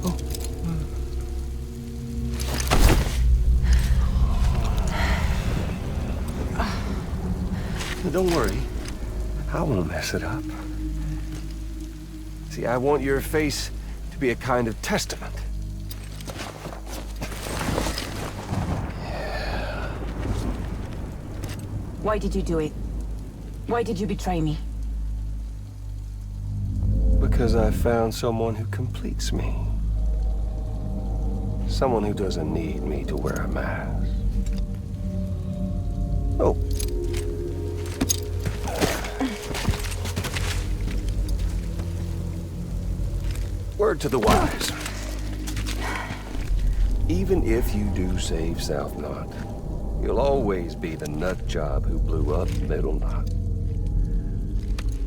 Oh. Don't worry. I won't mess it up. See, I want your face to be a kind of testament. Why did you do it? Why did you betray me? Because I found someone who completes me. Someone who doesn't need me to wear a mask. Oh. Word to the wise. Even if you do save South Knot, you'll always be the nut job who blew up Middle Knot.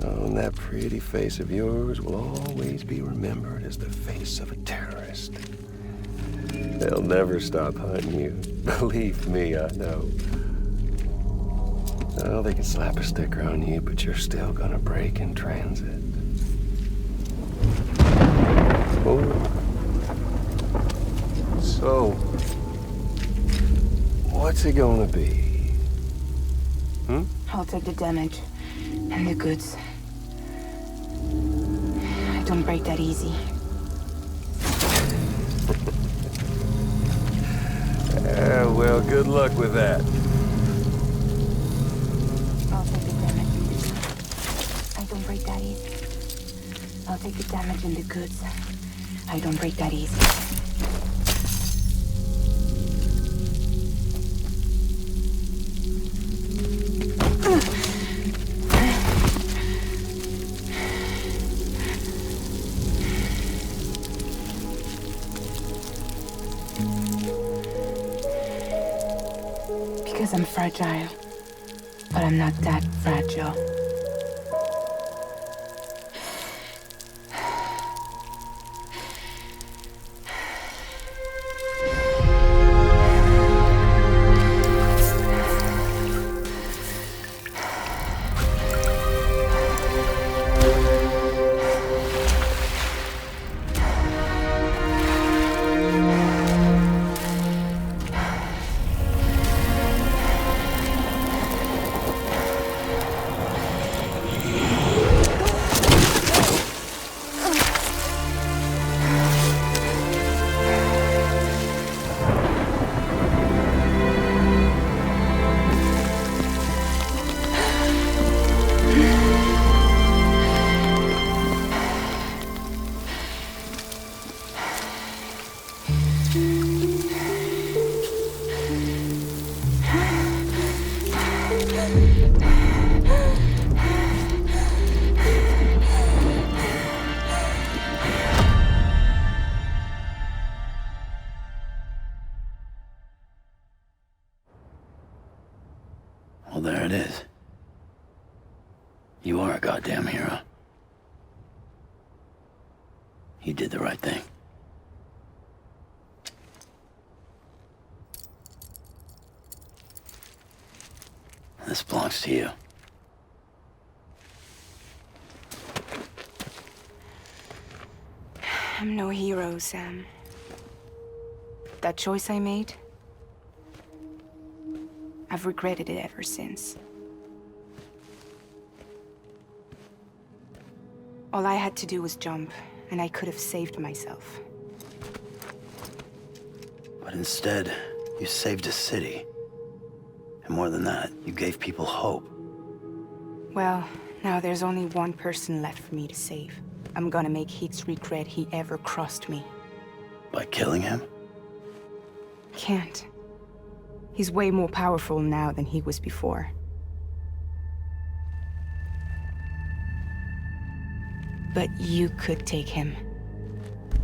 Oh, and that pretty face of yours will always be remembered as the face of a terrorist. They'll never stop hunting you. Believe me, I know. Oh, they can slap a sticker on you, but you're still gonna break in transit. Oh. So, what's it gonna be? I'll take the damage and the goods. I don't break that easy. Well, good luck with that. I'll take the damage. I don't break that easy. I'll take the damage and the goods. I don't break that easy. Because I'm fragile, but I'm not that fragile. You did the right thing. This belongs to you. I'm no hero, Sam. That choice I made, I've regretted it ever since. All I had to do was jump, and I could have saved myself. But instead, you saved a city. And more than that, you gave people hope. Well, now there's only one person left for me to save. I'm gonna make Higgs regret he ever crossed me. By killing him? Can't. He's way more powerful now than he was before. But you could take him.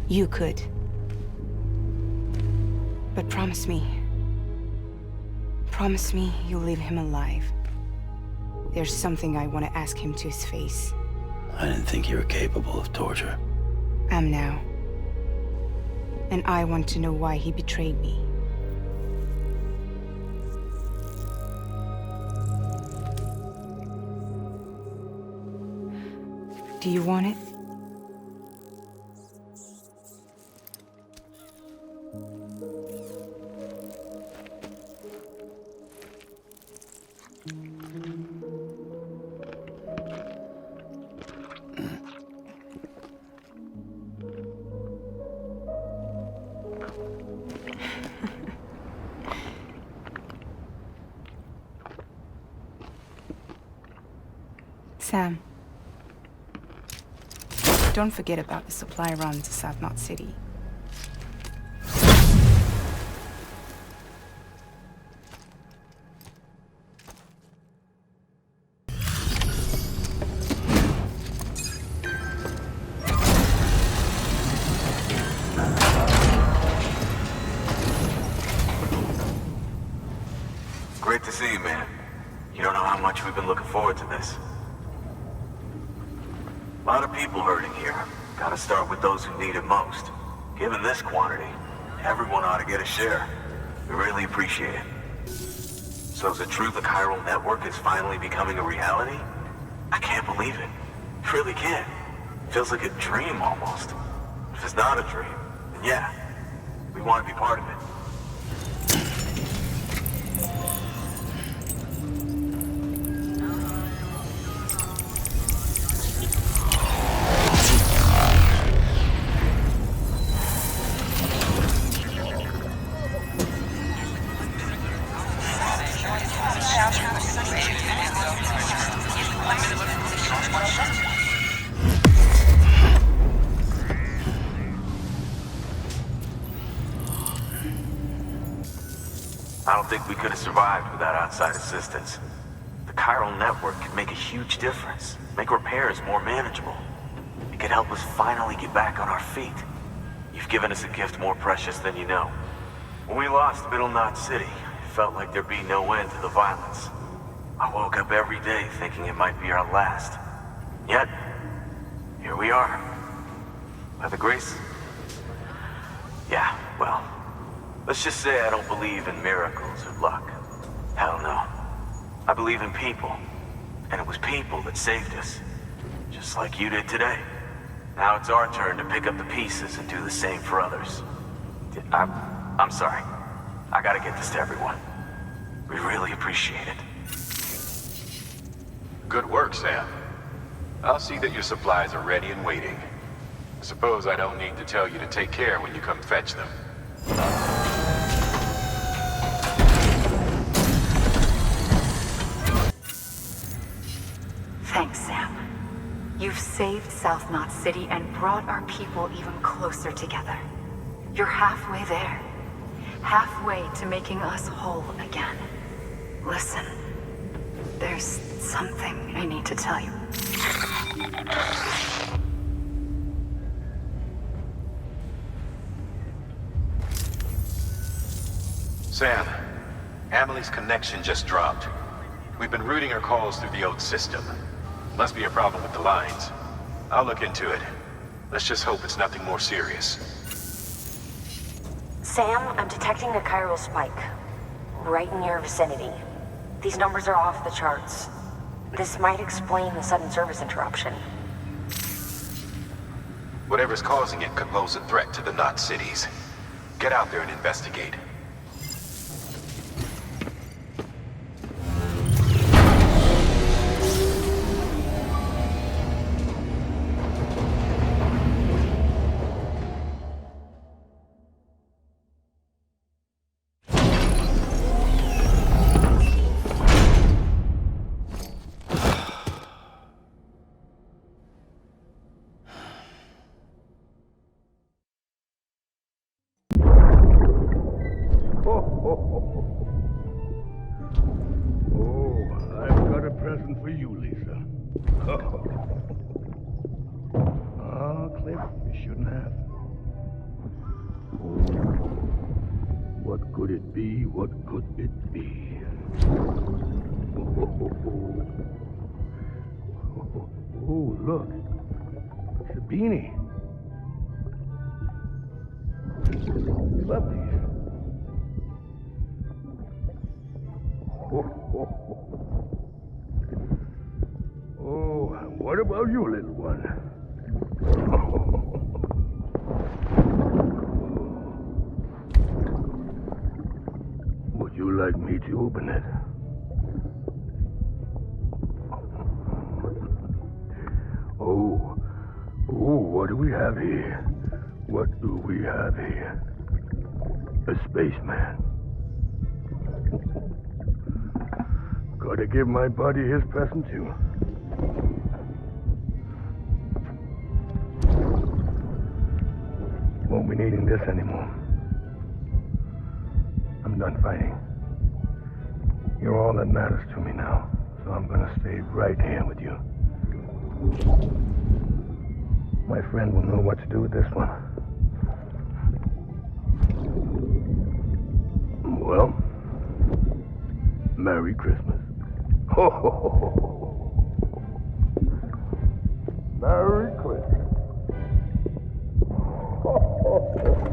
You could. But promise me. Promise me you'll leave him alive. There's something I want to ask him to his face. I didn't think you were capable of torture. Am now. And I want to know why he betrayed me. Do you want it? Sam. Don't forget about the supply run to South Knot City. Great to see you, man. You don't know how much we've been looking forward to this. A lot of people hurting here. Gotta start with those who need it most. Given this quantity, everyone ought to get a share. We really appreciate it. So is it true the chiral network is finally becoming a reality? I can't believe it. Really can't. Feels like a dream almost. If it's not a dream, then yeah, we want to be part of it. I don't think we could have survived without outside assistance. The chiral network could make a huge difference, make repairs more manageable. It could help us finally get back on our feet. You've given us a gift more precious than you know. When we lost Middle Knot City, it felt like there'd be no end to the violence. I woke up every day thinking it might be our last. Yet, here we are. By the grace... Yeah, well... Let's just say I don't believe in miracles or luck. Hell no. I believe in people. And it was people that saved us. Just like you did today. Now it's our turn to pick up the pieces and do the same for others. I'm sorry. I gotta get this to everyone. We really appreciate it. Good work, Sam. I'll see that your supplies are ready and waiting. I suppose I don't need to tell you to take care when you come fetch them. Thanks, Sam. You've saved South Knot City and brought our people even closer together. You're halfway there. Halfway to making us whole again. Listen, there's something I need to tell you. Sam, Amelie's connection just dropped. We've been routing her calls through the old system. Must be a problem with the lines. I'll look into it. Let's just hope it's nothing more serious. Sam, I'm detecting a chiral spike. Right in your vicinity. These numbers are off the charts. This might explain the sudden service interruption. Whatever's causing it could pose a threat to the Knot cities. Get out there and investigate. What could it be? Oh, look. It's a beanie. Love these. Oh, what about you, little one? Would you like me to open it? Oh, what do we have here? What do we have here? A spaceman. Gotta give my buddy his present too. Won't be needing this anymore. I'm done fighting. You're all that matters to me now, so I'm gonna stay right here with you. My friend will know what to do with this one. Well, Merry Christmas. Ho, ho, ho, ho. Merry Christmas. Ho, ho, ho, ho.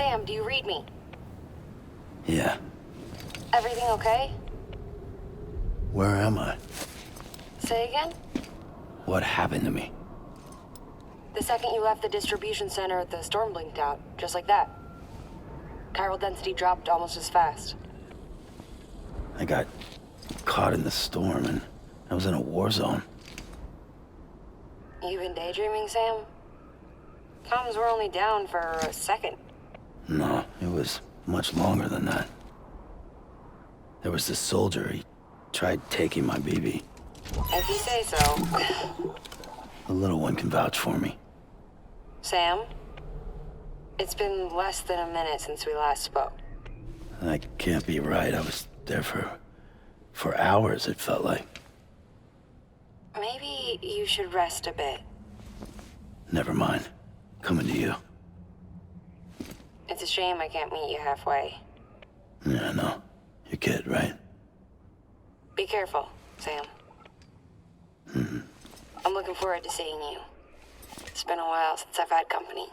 Sam, do you read me? Yeah. Everything okay? Where am I? Say again? What happened to me? The second you left the distribution center, the storm blinked out, just like that. Chiral density dropped almost as fast. I got caught in the storm and I was in a war zone. You been daydreaming, Sam? Comms were only down for a second. No, it was much longer than that. There was this soldier, he tried taking my BB. If you say so. The little one can vouch for me. Sam? It's been less than a minute since we last spoke. That can't be right. I was there for hours, it felt like. Maybe you should rest a bit. Never mind. Coming to you. It's a shame I can't meet you halfway. Yeah, I know. Your kid, right? Be careful, Sam. Mm-hmm. I'm looking forward to seeing you. It's been a while since I've had company.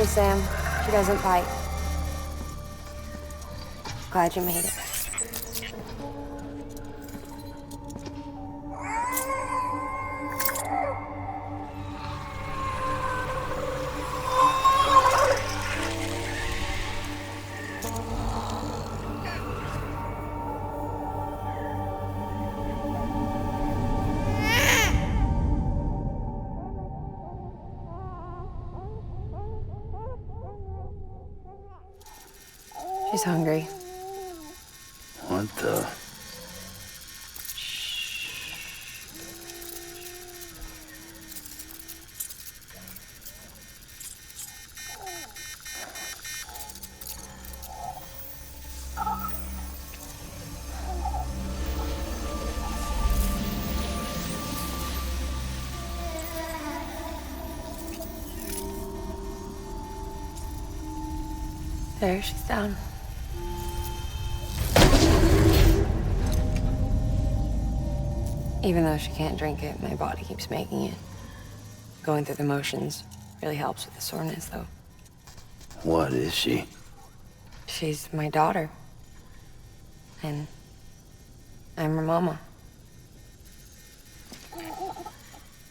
Sam. She doesn't bite. Glad you made it. She's hungry. What the? There, she's down. Even though she can't drink it, my body keeps making it. Going through the motions really helps with the soreness, though. What is she? She's my daughter. And I'm her mama.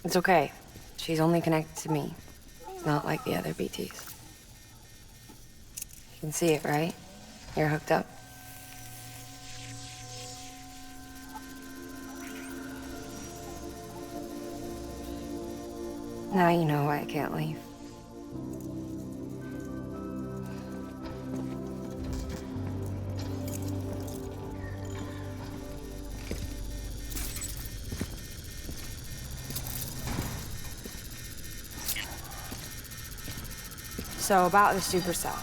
It's okay. She's only connected to me. It's not like the other BTs. You can see it, right? You're hooked up. Now you know why I can't leave. So about the supercell.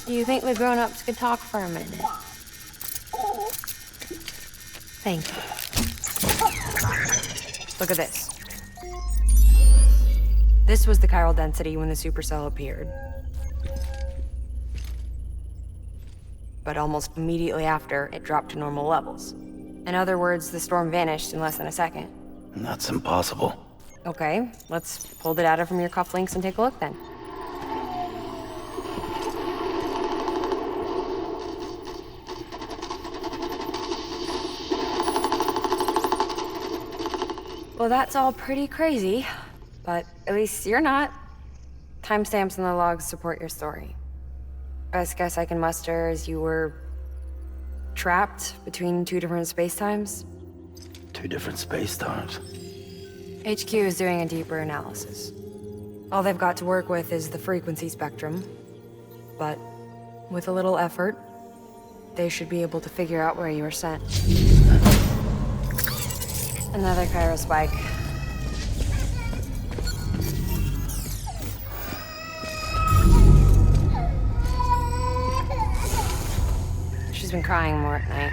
Do you think the grown-ups could talk for a minute? Thank you. Look at this. This was the chiral density when the supercell appeared. But almost immediately after, it dropped to normal levels. In other words, the storm vanished in less than a second. That's impossible. Okay, let's pull the data from your cufflinks and take a look then. Well, that's all pretty crazy, but at least you're not. Timestamps in the logs support your story. Best guess I can muster is you were trapped between 2 different spacetimes. 2 different space-times. HQ is doing a deeper analysis. All they've got to work with is the frequency spectrum, but with a little effort, they should be able to figure out where you were sent. Another chiral spike. She's been crying more at night.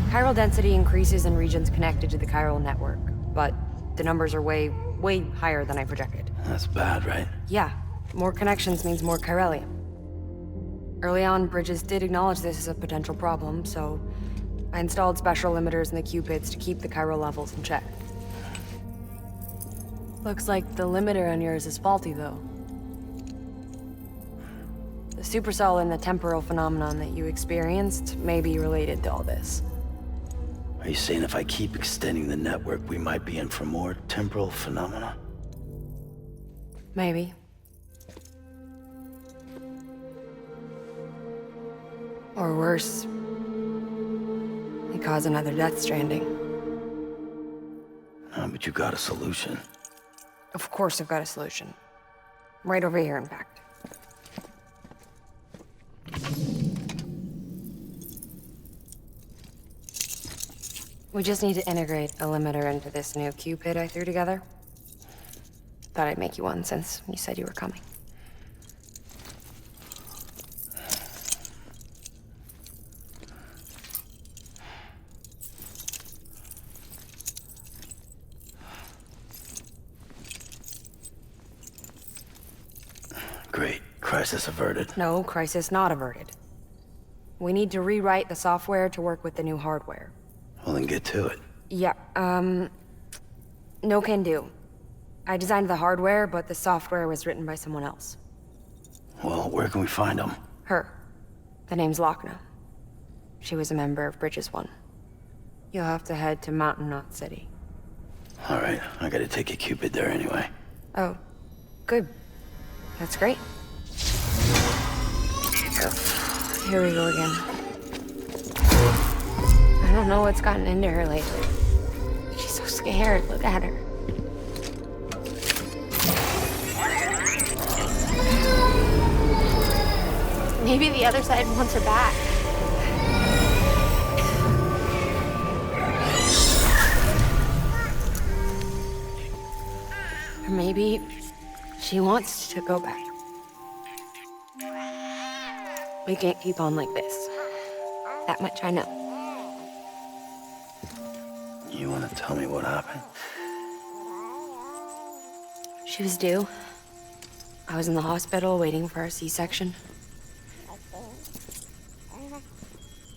Chiral density increases in regions connected to the chiral network, but the numbers are way higher than I projected. That's bad, right? Yeah, more connections means more chiralium. Early on, Bridges did acknowledge this as a potential problem, so I installed special limiters in the Q-pits to keep the chiral levels in check. Looks like the limiter on yours is faulty, though. The supercell and the temporal phenomenon that you experienced may be related to all this. Are you saying if I keep extending the network, we might be in for more temporal phenomena? Maybe. Or worse, it cause another Death Stranding. But you got a solution. Of course I've got a solution. Right over here, in fact. We just need to integrate a limiter into this new Q-pit I threw together. Thought I'd make you one since you said you were coming. Great. Crisis averted. No, crisis not averted. We need to rewrite the software to work with the new hardware. Well, then get to it. Yeah, no can do. I designed the hardware, but the software was written by someone else. Well, where can we find them? Her. The name's Lochna. She was a member of Bridges 1. You'll have to head to Mountain Knot City. All right, I gotta take a Cupid there anyway. Oh, good. That's great. Here we go again. I don't know what's gotten into her lately. She's so scared. Look at her. Maybe the other side wants her back. Or maybe she wants to go back. We can't keep on like this. That much I know. You wanna tell me what happened? She was due. I was in the hospital waiting for a C-section.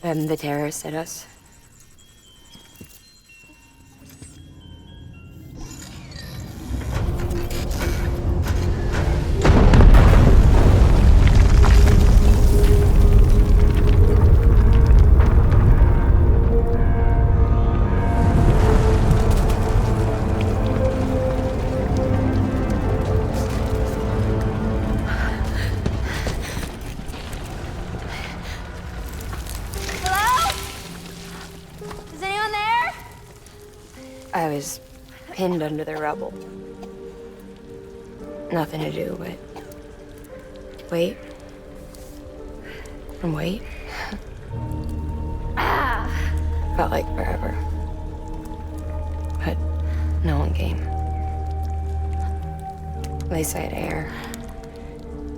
Then the terrorists hit us. I was pinned under the rubble. Nothing to do but wait and wait. Felt like forever. But no one came. They said air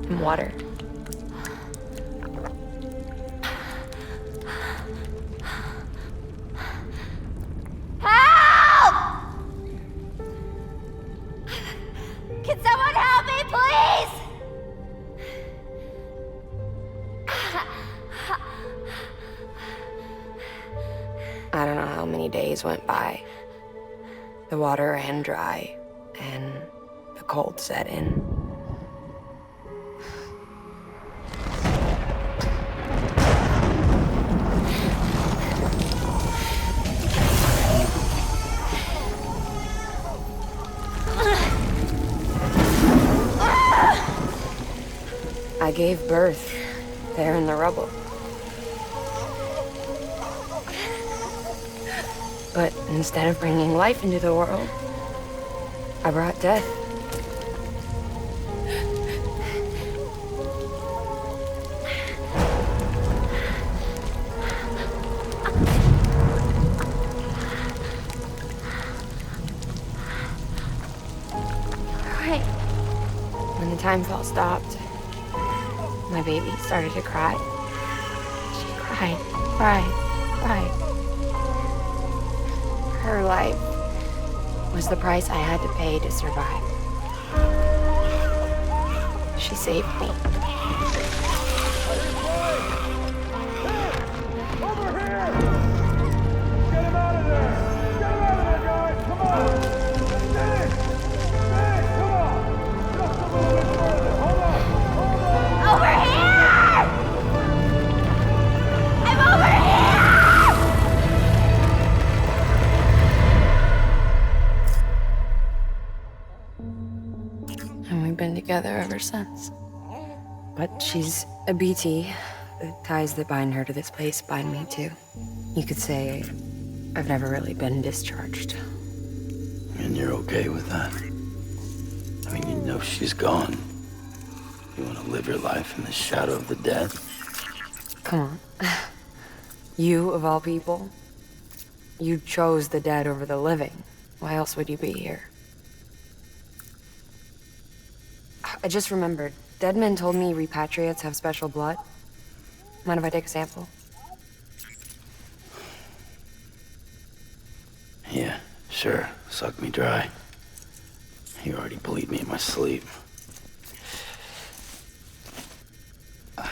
and water. Can someone help me, please? I don't know how many days went by. The water ran dry, and the cold set in. I gave birth there in the rubble. But instead of bringing life into the world, I brought death. Right. When the time felt stopped, my baby started to cry. She cried, cried. Her life was the price I had to pay to survive. She saved me. Over here! Get him out of there! Get him out of there, guys! Come on! Dennis! Dennis, come on! Just a little bit further. Hold on! Hold on! Over here! I'm over here! And we've been together ever since. But she's a BT. The ties that bind her to this place bind me too. You could say I've never really been discharged. And you're okay with that? I mean, you know she's gone. You want to live your life in the shadow of the dead? Come on. You, of all people, you chose the dead over the living. Why else would you be here? I just remembered. Deadman told me repatriates have special blood. Mind if I take a sample? Yeah, sure. Suck me dry. You already bleed me in my sleep. A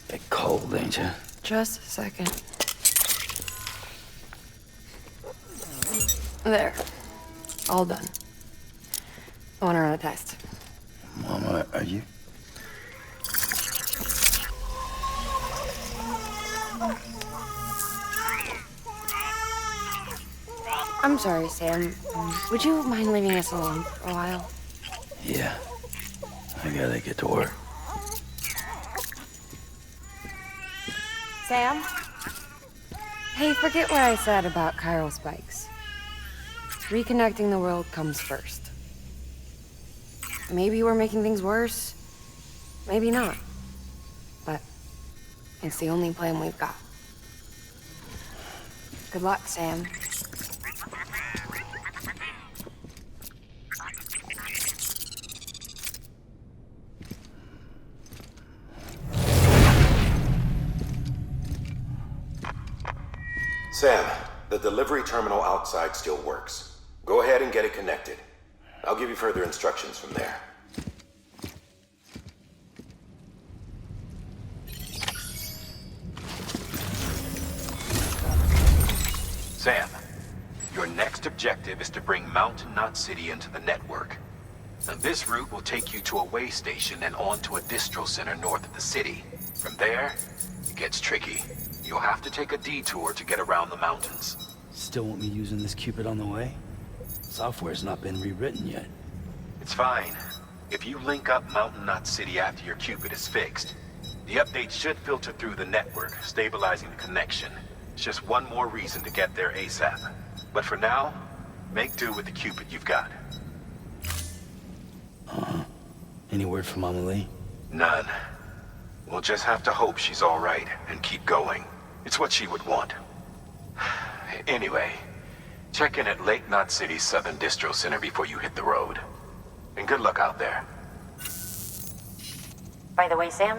bit cold, ain't you? Just a second. There. All done. I want to run a test. Mama, are you? I'm sorry, Sam. Would you mind leaving us alone for a while? Yeah. I gotta get to work. Sam? Hey, forget what I said about chiral spikes. Reconnecting the world comes first. Maybe we're making things worse. Maybe not. But it's the only plan we've got. Good luck, Sam. Sam, the delivery terminal outside still works. Go ahead and get it connected. I'll give you further instructions from there. Sam, your next objective is to bring Mountain Knot City into the network. Now, this route will take you to a way station and on to a distro center north of the city. From there, it gets tricky. You'll have to take a detour to get around the mountains. Still want me using this Cupid on the way? Software's not been rewritten yet. It's fine. If you link up Mountain Knot City after your Cupid is fixed, the update should filter through the network, stabilizing the connection. It's just one more reason to get there ASAP. But for now, make do with the Cupid you've got. Any word from Amelie? None. We'll just have to hope she's all right and keep going. It's what she would want. Anyway, check in at Lake Knot City's Southern Distro Center before you hit the road. And good luck out there. By the way, Sam,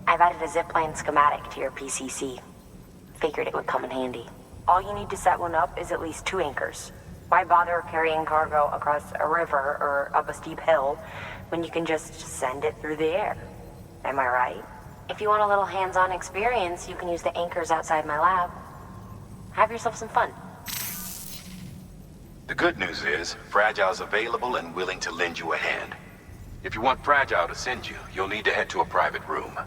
I've added a zipline schematic to your PCC. Figured it would come in handy. All you need to set one up is at least 2 anchors. Why bother carrying cargo across a river or up a steep hill when you can just send it through the air? Am I right? If you want a little hands-on experience, you can use the anchors outside my lab. Have yourself some fun. The good news is, Fragile's available and willing to lend you a hand. If you want Fragile to send you, you'll need to head to a private room.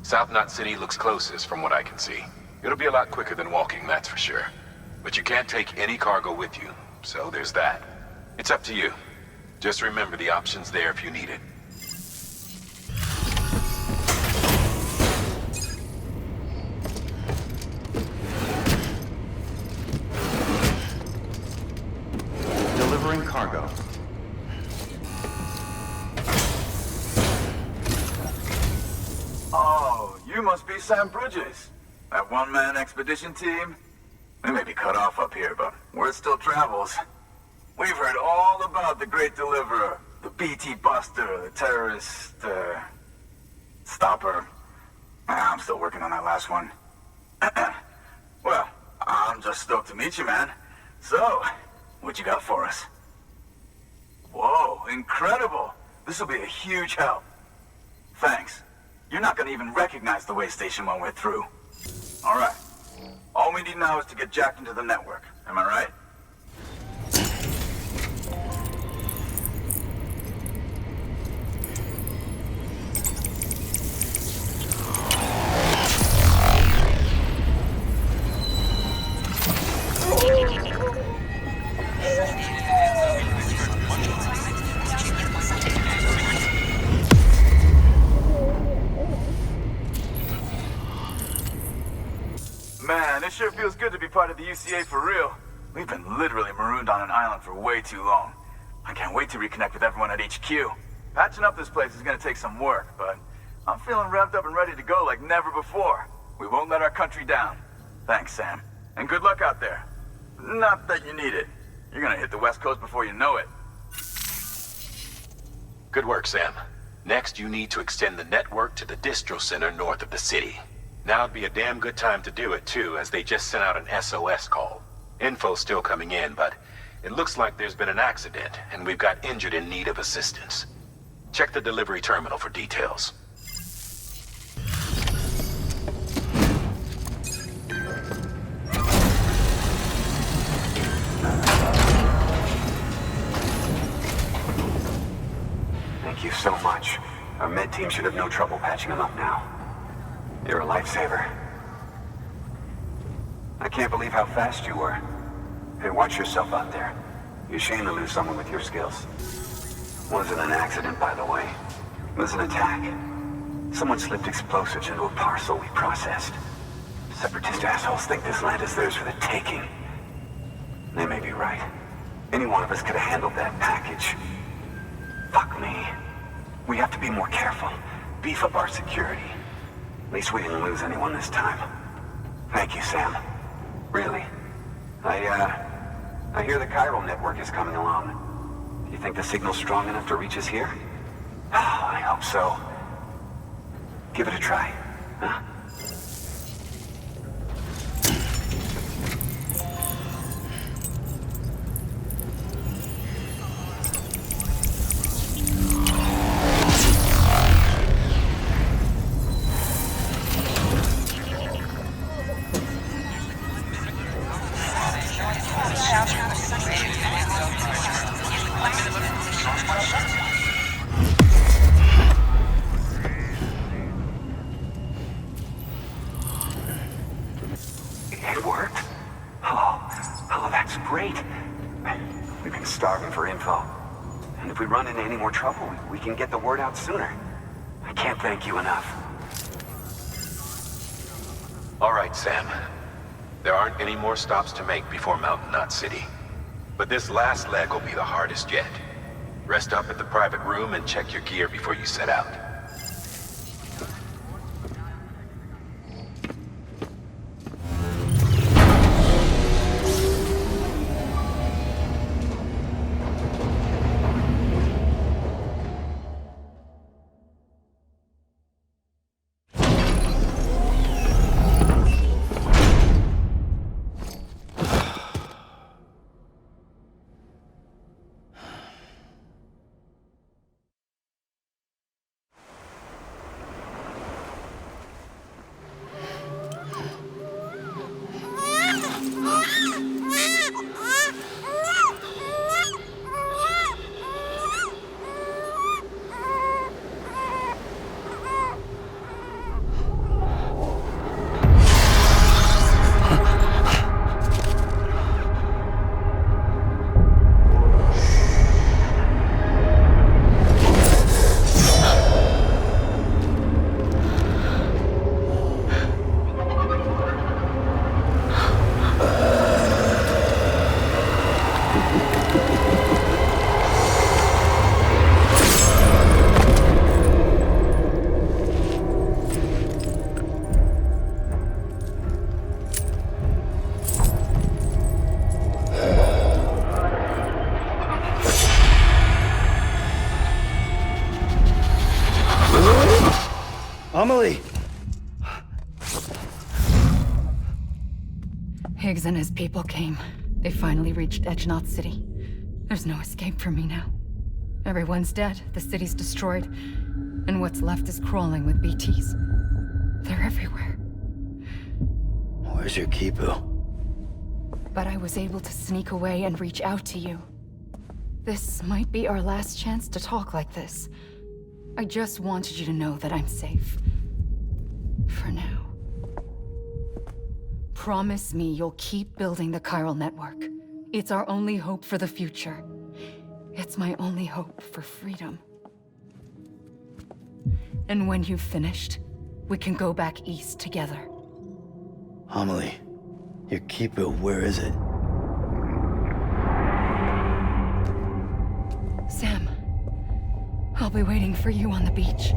South Knot City looks closest from what I can see. It'll be a lot quicker than walking, that's for sure. But you can't take any cargo with you, so there's that. It's up to you. Just remember the option's there if you need it. Delivering cargo. Oh, you must be Sam Bridges. That one-man expedition team? We may be cut off up here, but word still travels. We've heard all about the Great Deliverer, the BT Buster, the terrorist, stopper. I'm still working on that last one. Well, I'm just stoked to meet you, man. So, what you got for us? Whoa, incredible. This will be a huge help. Thanks. You're not gonna even recognize the way station when we're through. All right. All we need now is to get jacked into the network. Am I right? Man, it sure feels good to be part of the UCA for real. We've been literally marooned on an island for way too long. I can't wait to reconnect with everyone at HQ. Patching up this place is gonna take some work, but I'm feeling revved up and ready to go like never before. We won't let our country down. Thanks, Sam. And good luck out there. Not that you need it. You're gonna hit the West Coast before you know it. Good work, Sam. Next, you need to extend the network to the distro center north of the city. Now'd be a damn good time to do it, too, as they just sent out an SOS call. Info's still coming in, but it looks like there's been an accident, and we've got injured in need of assistance. Check the delivery terminal for details. Thank you so much. Our med team should have no trouble patching him up now. You're a lifesaver. I can't believe how fast you were. Hey, watch yourself out there. You're ashamed to lose someone with your skills. Wasn't an accident, by the way. It was an attack. Someone slipped explosives into a parcel we processed. Separatist assholes think this land is theirs for the taking. They may be right. Any one of us could have handled that package. Fuck me. We have to be more careful. Beef up our security. At least we didn't lose anyone this time. Thank you, Sam. Really. I hear the chiral network is coming along. Do you think the signal's strong enough to reach us here? Oh, I hope so. Give it a try, huh? It worked? Oh, that's great. We've been starving for info. And if we run into any more trouble, we can get the word out sooner. I can't thank you enough. All right, Sam. There aren't any more stops to make before Mountain Knot City. But this last leg will be the hardest yet. Rest up at the private room and check your gear before you set out. Higgs and his people came. They finally reached Edgenaught City. There's no escape for me now. Everyone's dead, the city's destroyed, and what's left is crawling with BTs. They're everywhere. Where's your Kipu? But I was able to sneak away and reach out to you. This might be our last chance to talk like this. I just wanted you to know that I'm safe. For now. Promise me you'll keep building the chiral network. It's our only hope for the future. It's my only hope for freedom. And when you've finished, we can go back east together. Amelie, your Kipu, where is it? Sam, I'll be waiting for you on the beach.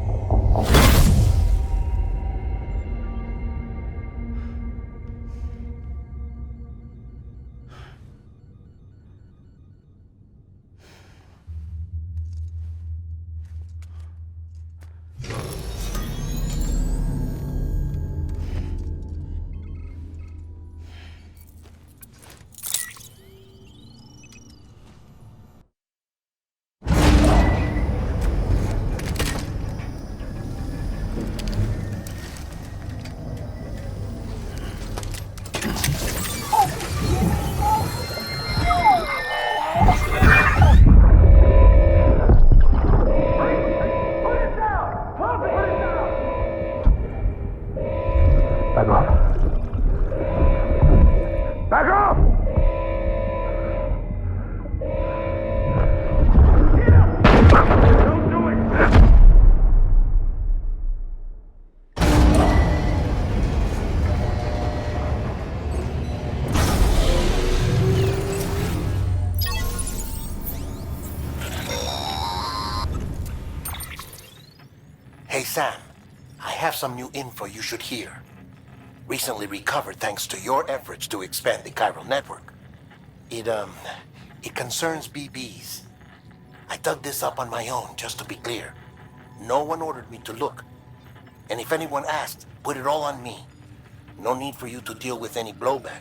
Hey Sam, I have some new info you should hear. Recently recovered thanks to your efforts to expand the chiral network. It concerns BBs. I dug this up on my own, just to be clear. No one ordered me to look. And if anyone asked, put it all on me. No need for you to deal with any blowback.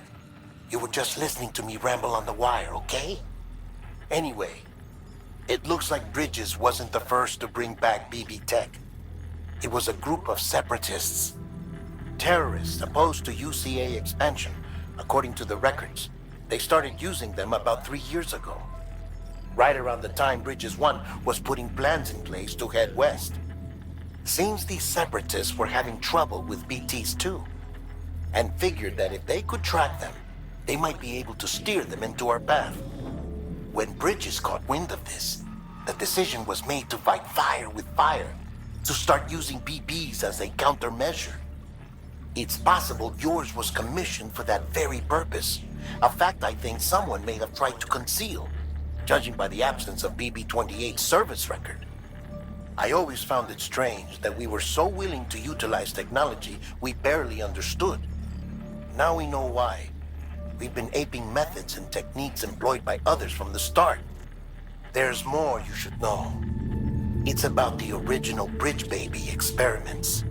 You were just listening to me ramble on the wire, okay? Anyway, it looks like Bridges wasn't the first to bring back BB tech. It was a group of separatists. Terrorists opposed to UCA expansion, according to the records. They started using them about 3 years ago. Right around the time Bridges 1 was putting plans in place to head west. Seems these separatists were having trouble with BTs too, and figured that if they could track them, they might be able to steer them into our path. When Bridges caught wind of this, the decision was made to fight fire with fire, to start using BBs as a countermeasure. It's possible yours was commissioned for that very purpose, a fact I think someone may have tried to conceal, judging by the absence of BB-28's service record. I always found it strange that we were so willing to utilize technology we barely understood. Now we know why. We've been aping methods and techniques employed by others from the start. There's more you should know. It's about the original Bridge Baby experiments.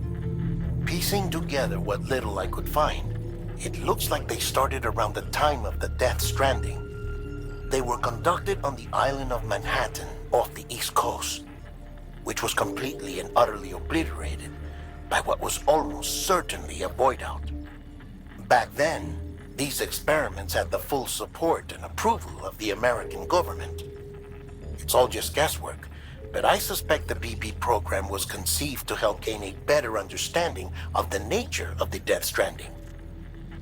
Piecing together what little I could find, it looks like they started around the time of the Death Stranding. They were conducted on the island of Manhattan off the East Coast, which was completely and utterly obliterated by what was almost certainly a void out. Back then, these experiments had the full support and approval of the American government. It's all just guesswork, but I suspect the BB program was conceived to help gain a better understanding of the nature of the Death Stranding.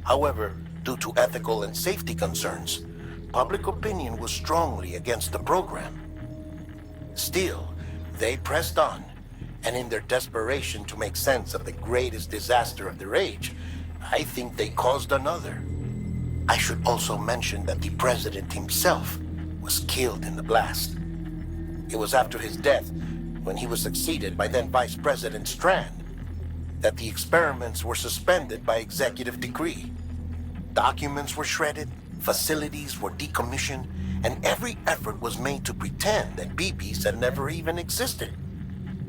However, due to ethical and safety concerns, public opinion was strongly against the program. Still, they pressed on, and in their desperation to make sense of the greatest disaster of their age, I think they caused another. I should also mention that the president himself was killed in the blast. It was after his death, when he was succeeded by then Vice President Strand, that the experiments were suspended by executive decree. Documents were shredded, facilities were decommissioned, and every effort was made to pretend that BBs had never even existed.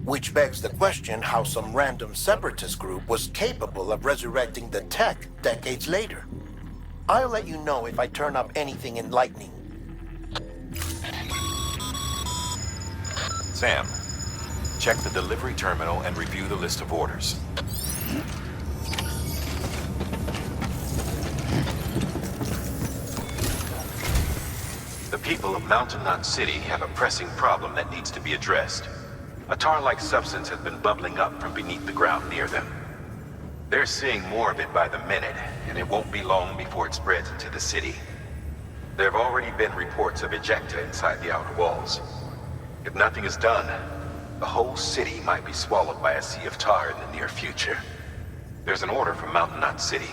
Which begs the question how some random separatist group was capable of resurrecting the tech decades later. I'll let you know if I turn up anything enlightening. Sam, check the delivery terminal and review the list of orders. The people of Mountain Knot City have a pressing problem that needs to be addressed. A tar-like substance has been bubbling up from beneath the ground near them. They're seeing more of it by the minute, and it won't be long before it spreads into the city. There have already been reports of ejecta inside the outer walls. If nothing is done, the whole city might be swallowed by a sea of tar in the near future. There's an order from Mountain Knot City.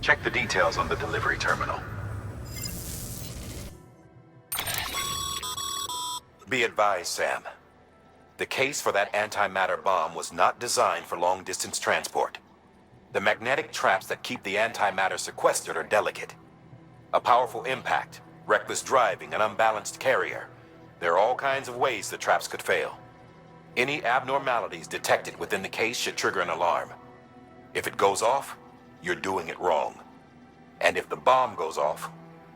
Check the details on the delivery terminal. Be advised, Sam. The case for that antimatter bomb was not designed for long-distance transport. The magnetic traps that keep the antimatter sequestered are delicate. A powerful impact, reckless driving, an unbalanced carrier. There are all kinds of ways the traps could fail. Any abnormalities detected within the case should trigger an alarm. If it goes off, you're doing it wrong. And if the bomb goes off,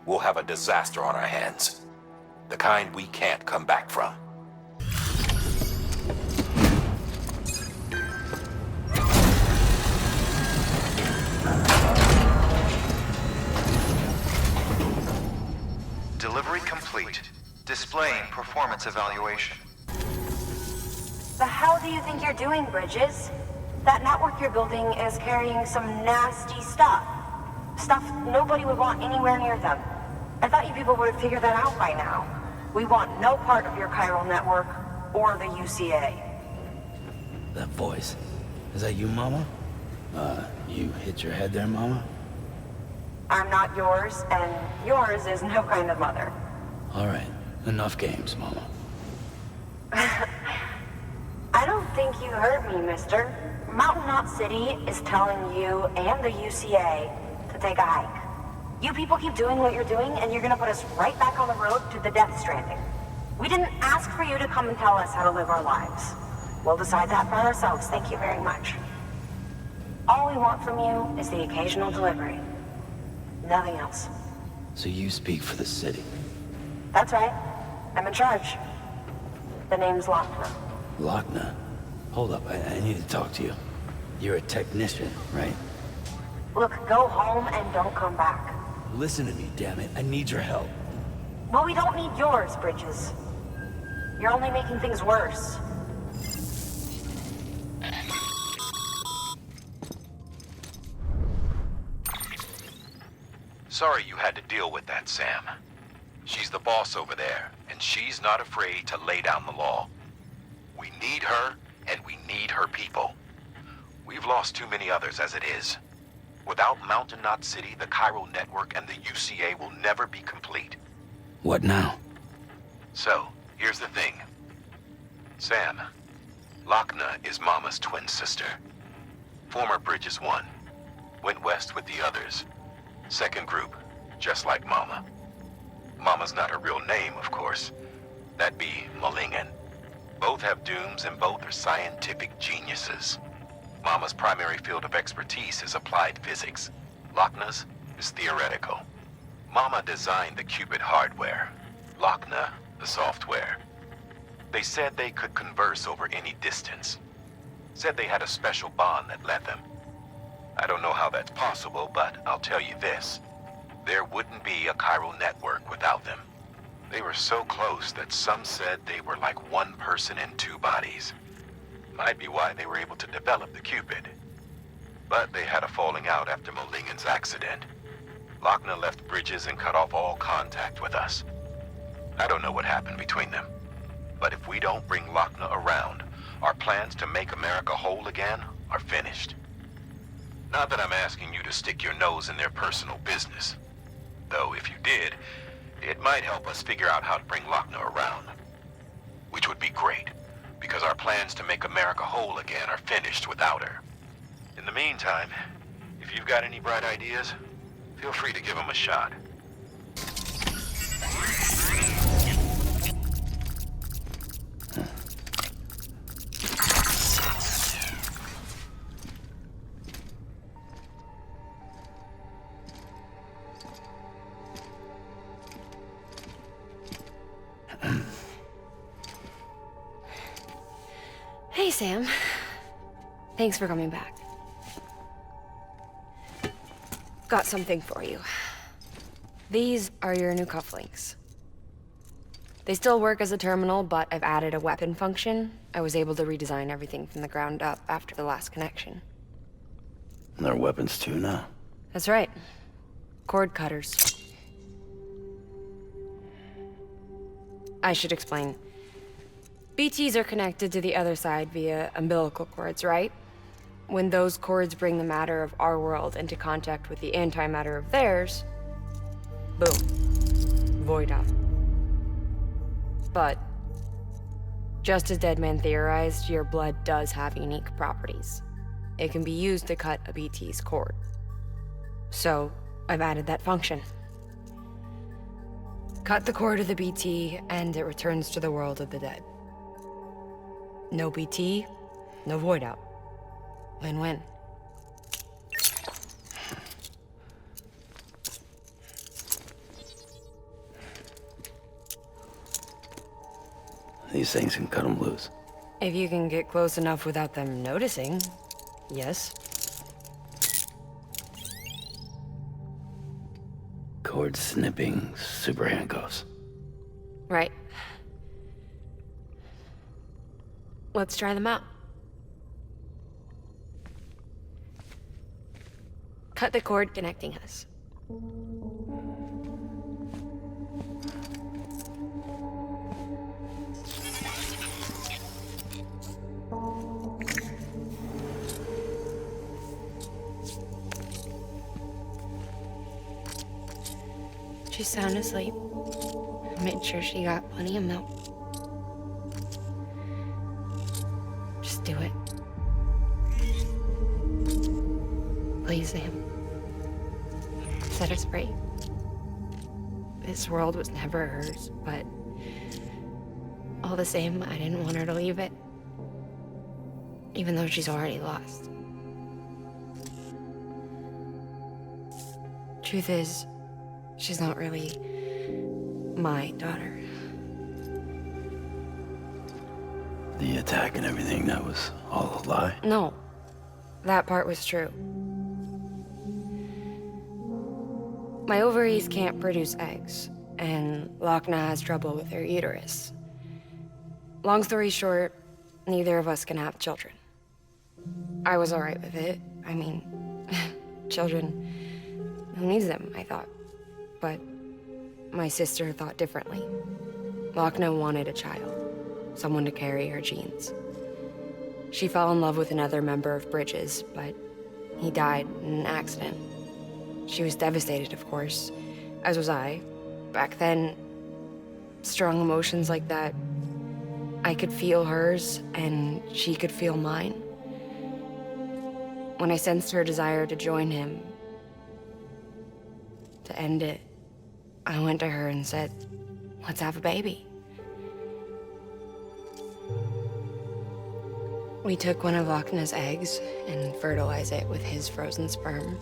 we'll have a disaster on our hands. The kind we can't come back from. Delivery complete. Displaying performance evaluation. The hell do you think you're doing, Bridges? That network you're building is carrying some nasty stuff. Stuff nobody would want anywhere near them. I thought you people would have figured that out by now. We want no part of your chiral network or the UCA. That voice. Is that you, Mama? You hit your head there, Mama? I'm not yours, and yours is no kind of mother. All right. Enough games, Mama. I don't think you heard me, mister. Mountain Knot City is telling you and the UCA to take a hike. You people keep doing what you're doing, and you're gonna put us right back on the road to the Death Stranding. We didn't ask for you to come and tell us how to live our lives. We'll decide that for ourselves, thank you very much. All we want from you is the occasional delivery. Nothing else. So you speak for the city? That's right. I'm in charge. The name's Lochner. Lochner? Hold up, I need to talk to you. You're a technician, right? Look, go home and don't come back. Listen to me, damn it. I need your help. Well, we don't need yours, Bridges. You're only making things worse. Sorry you had to deal with that, Sam. She's the boss over there, and she's not afraid to lay down the law. We need her, and we need her people. We've lost too many others as it is. Without Mountain Knot City, the chiral network, and the UCA will never be complete. What now? So, here's the thing. Sam, Lochner is Mama's twin sister. Former Bridges 1. Went west with the others. Second group, just like Mama. Mama's not her real name, of course. That'd be Malingen. Both have dooms and both are scientific geniuses. Mama's primary field of expertise is applied physics. Lochner's is theoretical. Mama designed the qubit hardware. Lochner, the software. They said they could converse over any distance. Said they had a special bond that led them. I don't know how that's possible, but I'll tell you this. There wouldn't be a chiral network without them. They were so close that some said they were like one person in two bodies. Might be why they were able to develop the qubit. But they had a falling out after Malingen's accident. Lochner left Bridges and cut off all contact with us. I don't know what happened between them. But if we don't bring Lochner around, our plans to make America whole again are finished. Not that I'm asking you to stick your nose in their personal business. Though if you did, it might help us figure out how to bring Lochner around. Which would be great, because our plans to make America whole again are finished without her. In the meantime, if you've got any bright ideas, feel free to give them a shot. Sam. Thanks for coming back. Got something for you. These are your new cufflinks. They still work as a terminal, but I've added a weapon function. I was able to redesign everything from the ground up after the last connection. And they're weapons too now. That's right. Cord cutters. I should explain. BTs are connected to the other side via umbilical cords, right? When those cords bring the matter of our world into contact with the antimatter of theirs, boom. Void out. But, just as Deadman theorized, your blood does have unique properties. It can be used to cut a BT's cord. So, I've added that function. Cut the cord of the BT, and it returns to the world of the dead. No BT, no void out. Win-win. These things can cut them loose. If you can get close enough without them noticing, yes. Cord snipping super handcuffs. Right. Let's try them out. Cut the cord connecting us. She's sound asleep. I made sure she got plenty of milk. Just do it. Please, Sam. Set us free. This world was never hers, but all the same, I didn't want her to leave it. Even though she's already lost. Truth is, she's not really my daughter. The attack and everything, that was all a lie? No, that part was true. My ovaries can't produce eggs, and Lochna has trouble with her uterus. Long story short, neither of us can have children. I was alright with it. I mean, children, who needs them, I thought. But my sister thought differently. Lochna wanted a child, someone to carry her genes. She fell in love with another member of Bridges, but he died in an accident. She was devastated, of course, as was I. Back then, strong emotions like that, I could feel hers, and she could feel mine. When I sensed her desire to join him, to end it, I went to her and said, let's have a baby. We took one of Lochna's eggs and fertilized it with his frozen sperm.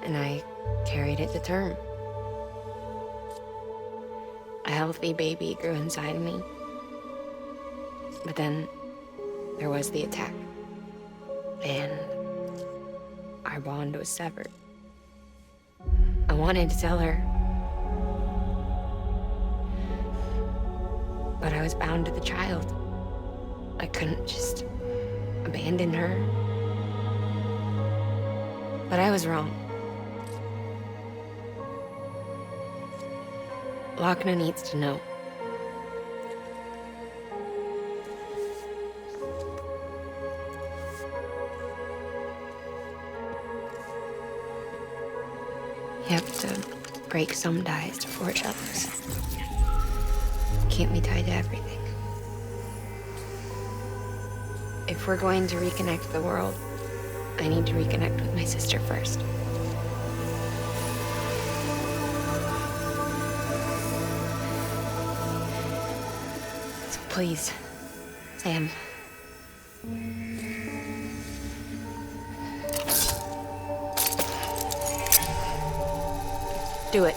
And I carried it to term. A healthy baby grew inside of me. But then there was the attack. And our bond was severed. I wanted to tell her. But I was bound to the child. I couldn't just abandon her. But I was wrong. Lochna needs to know. You have to break some ties to forge others. Can't be tied to everything. If we're going to reconnect the world, I need to reconnect with my sister first. So please, Sam. Do it.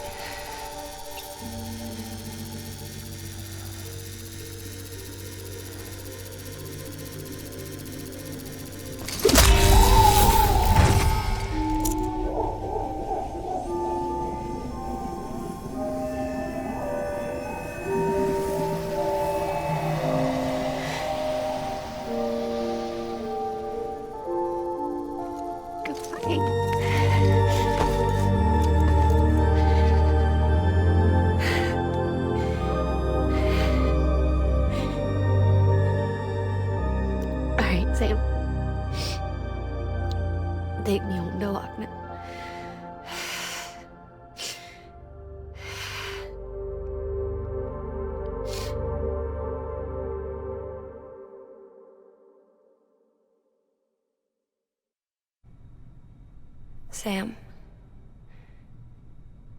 Sam,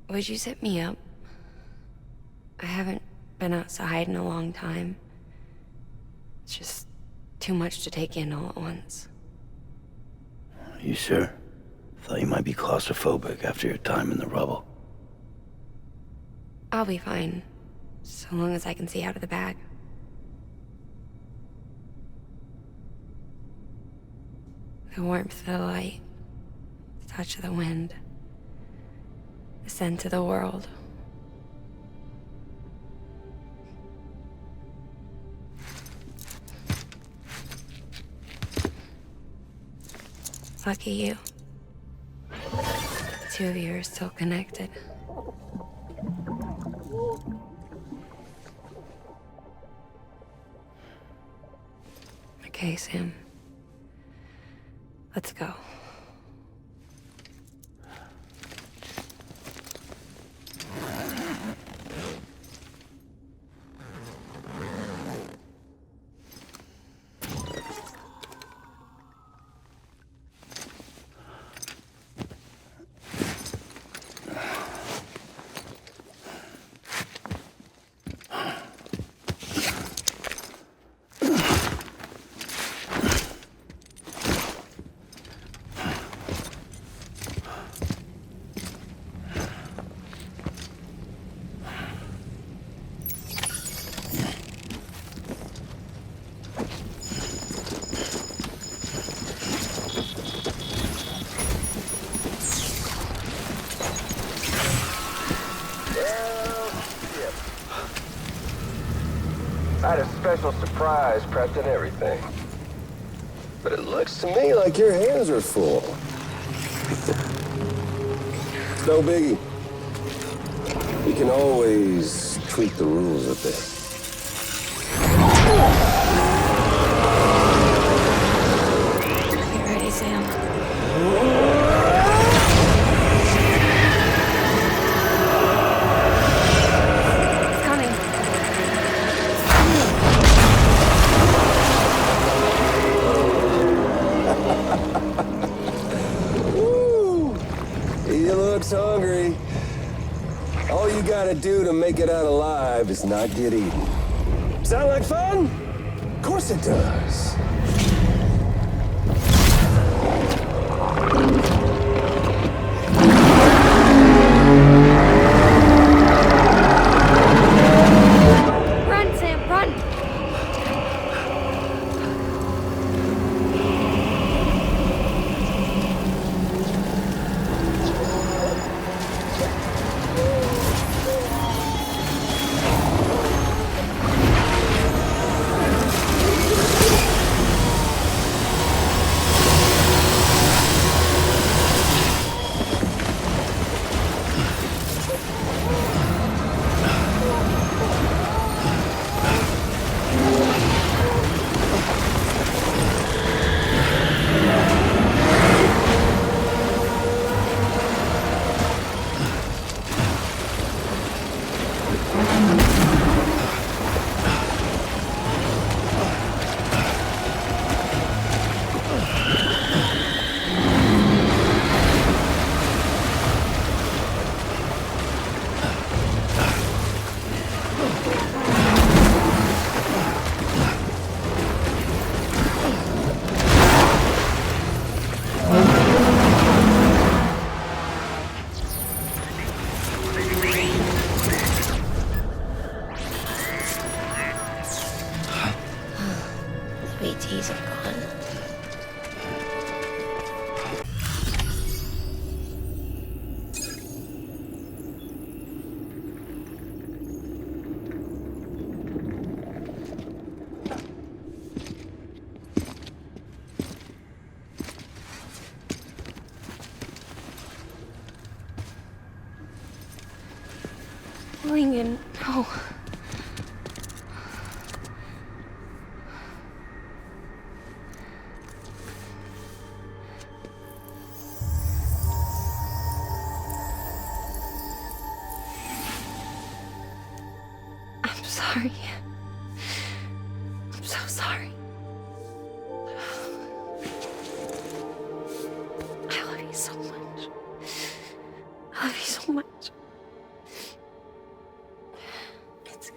would you set me up? I haven't been outside in a long time. It's just too much to take in all at once. You sure? Thought you might be claustrophobic after your time in the rubble. I'll be fine, so long as I can see out of the bag. The warmth of the light, the touch of the wind, the scent of the world. Lucky you. The two of you are still connected. Okay, Sam. Let's go. I had a special surprise prepped and everything. But it looks to me like your hands are full. It's no biggie. You can always tweak the rules a bit. Get ready, Sam. Hungry. All you gotta do to make it out alive is not get eaten. Sound like fun? Of course it does. Run, Sam, run! BTs are gone. Lincoln, no. I'm sorry. I'm so sorry. I love you so much.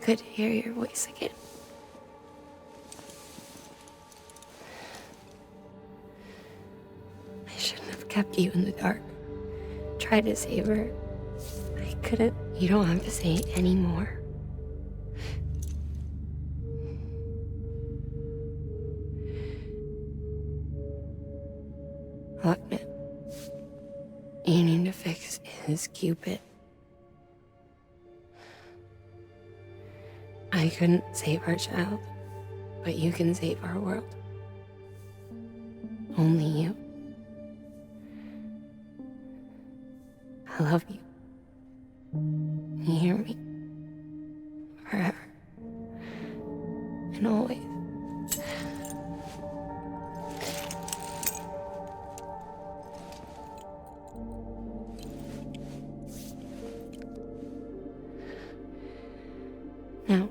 good to hear your voice again. I shouldn't have kept you in the dark. Tried to save her. I couldn't. You don't have to say any more. Heartman, you need to fix his Cupid. I couldn't save our child, but you can save our world. Only you. I love you. You hear me? Forever. And always. Now,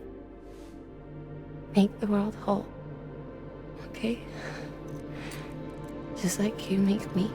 make the world whole, okay? Just like you make me.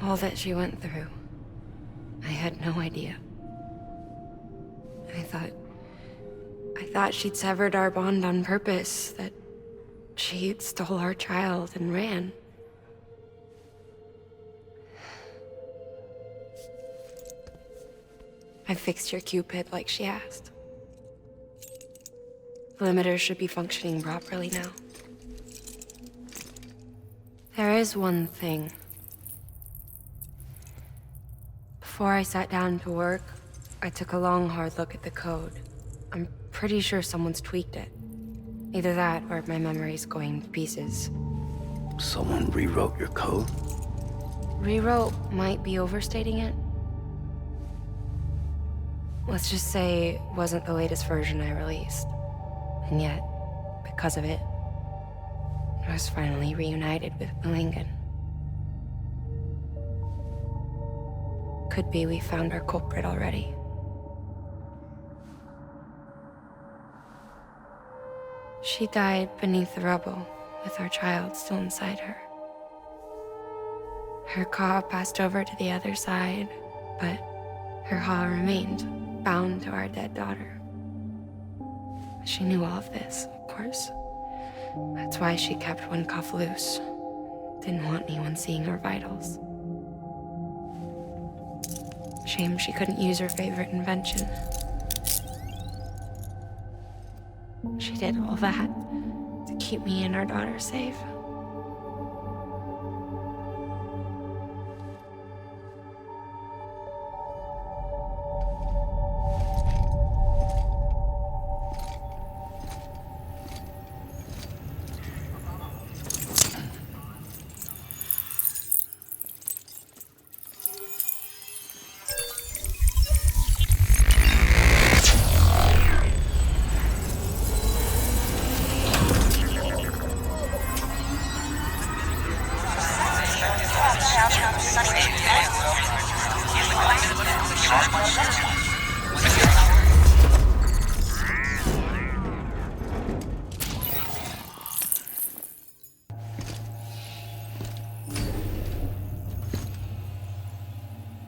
All that she went through, I had no idea. I thought she'd severed our bond on purpose, that she stole our child and ran. I fixed your Cupid like she asked. The limiter should be functioning properly now. There is one thing. Before I sat down to work, I took a long, hard look at the code. I'm pretty sure someone's tweaked it. Either that, or my memory's going to pieces. Someone rewrote your code? Rewrote might be overstating it. Let's just say it wasn't the latest version I released. And yet, because of it, I was finally reunited with Ulingen. Could be we found our culprit already. She died beneath the rubble, with our child still inside her. Her Ka passed over to the other side, but her Ha remained, bound to our dead daughter. She knew all of this, of course. That's why she kept one cuff loose. Didn't want anyone seeing her vitals. Shame she couldn't use her favorite invention. She did all that to keep me and our daughter safe.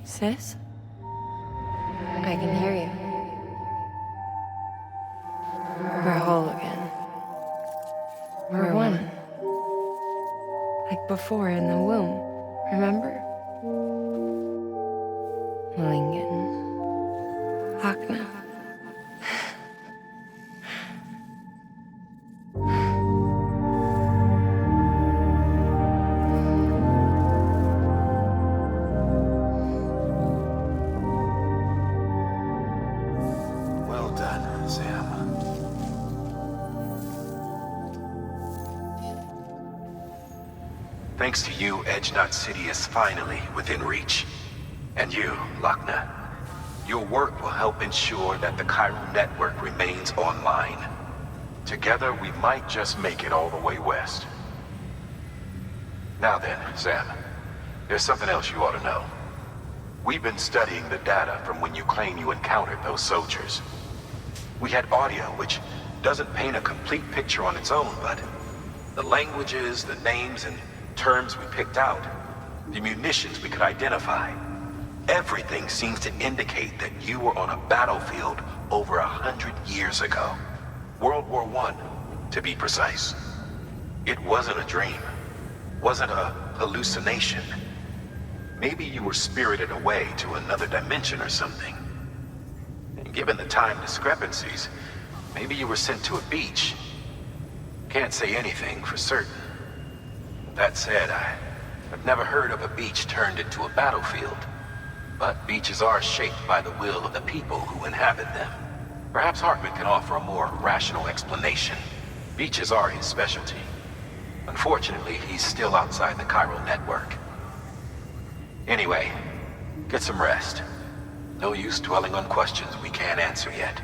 Sis? I can hear you. We're whole again. We're one. Like before in the womb, remember? Ulingen. Lakna. Well done, Sam. Thanks to you, Edge-Knot City is finally within reach. And you, Lochner, your work will help ensure that the chiral network remains online. Together, we might just make it all the way west. Now then, Sam, there's something else you ought to know. We've been studying the data from when you claim you encountered those soldiers. We had audio, which doesn't paint a complete picture on its own, but the languages, the names, and terms we picked out, the munitions we could identify, everything seems to indicate that you were on a battlefield over 100 years ago. World War I, to be precise. It wasn't a dream. Wasn't a hallucination. Maybe you were spirited away to another dimension or something. And given the time discrepancies, maybe you were sent to a beach. Can't say anything for certain. That said, I've never heard of a beach turned into a battlefield. But beaches are shaped by the will of the people who inhabit them. Perhaps Heartman can offer a more rational explanation. Beaches are his specialty. Unfortunately, he's still outside the chiral network. Anyway, get some rest. No use dwelling on questions we can't answer yet.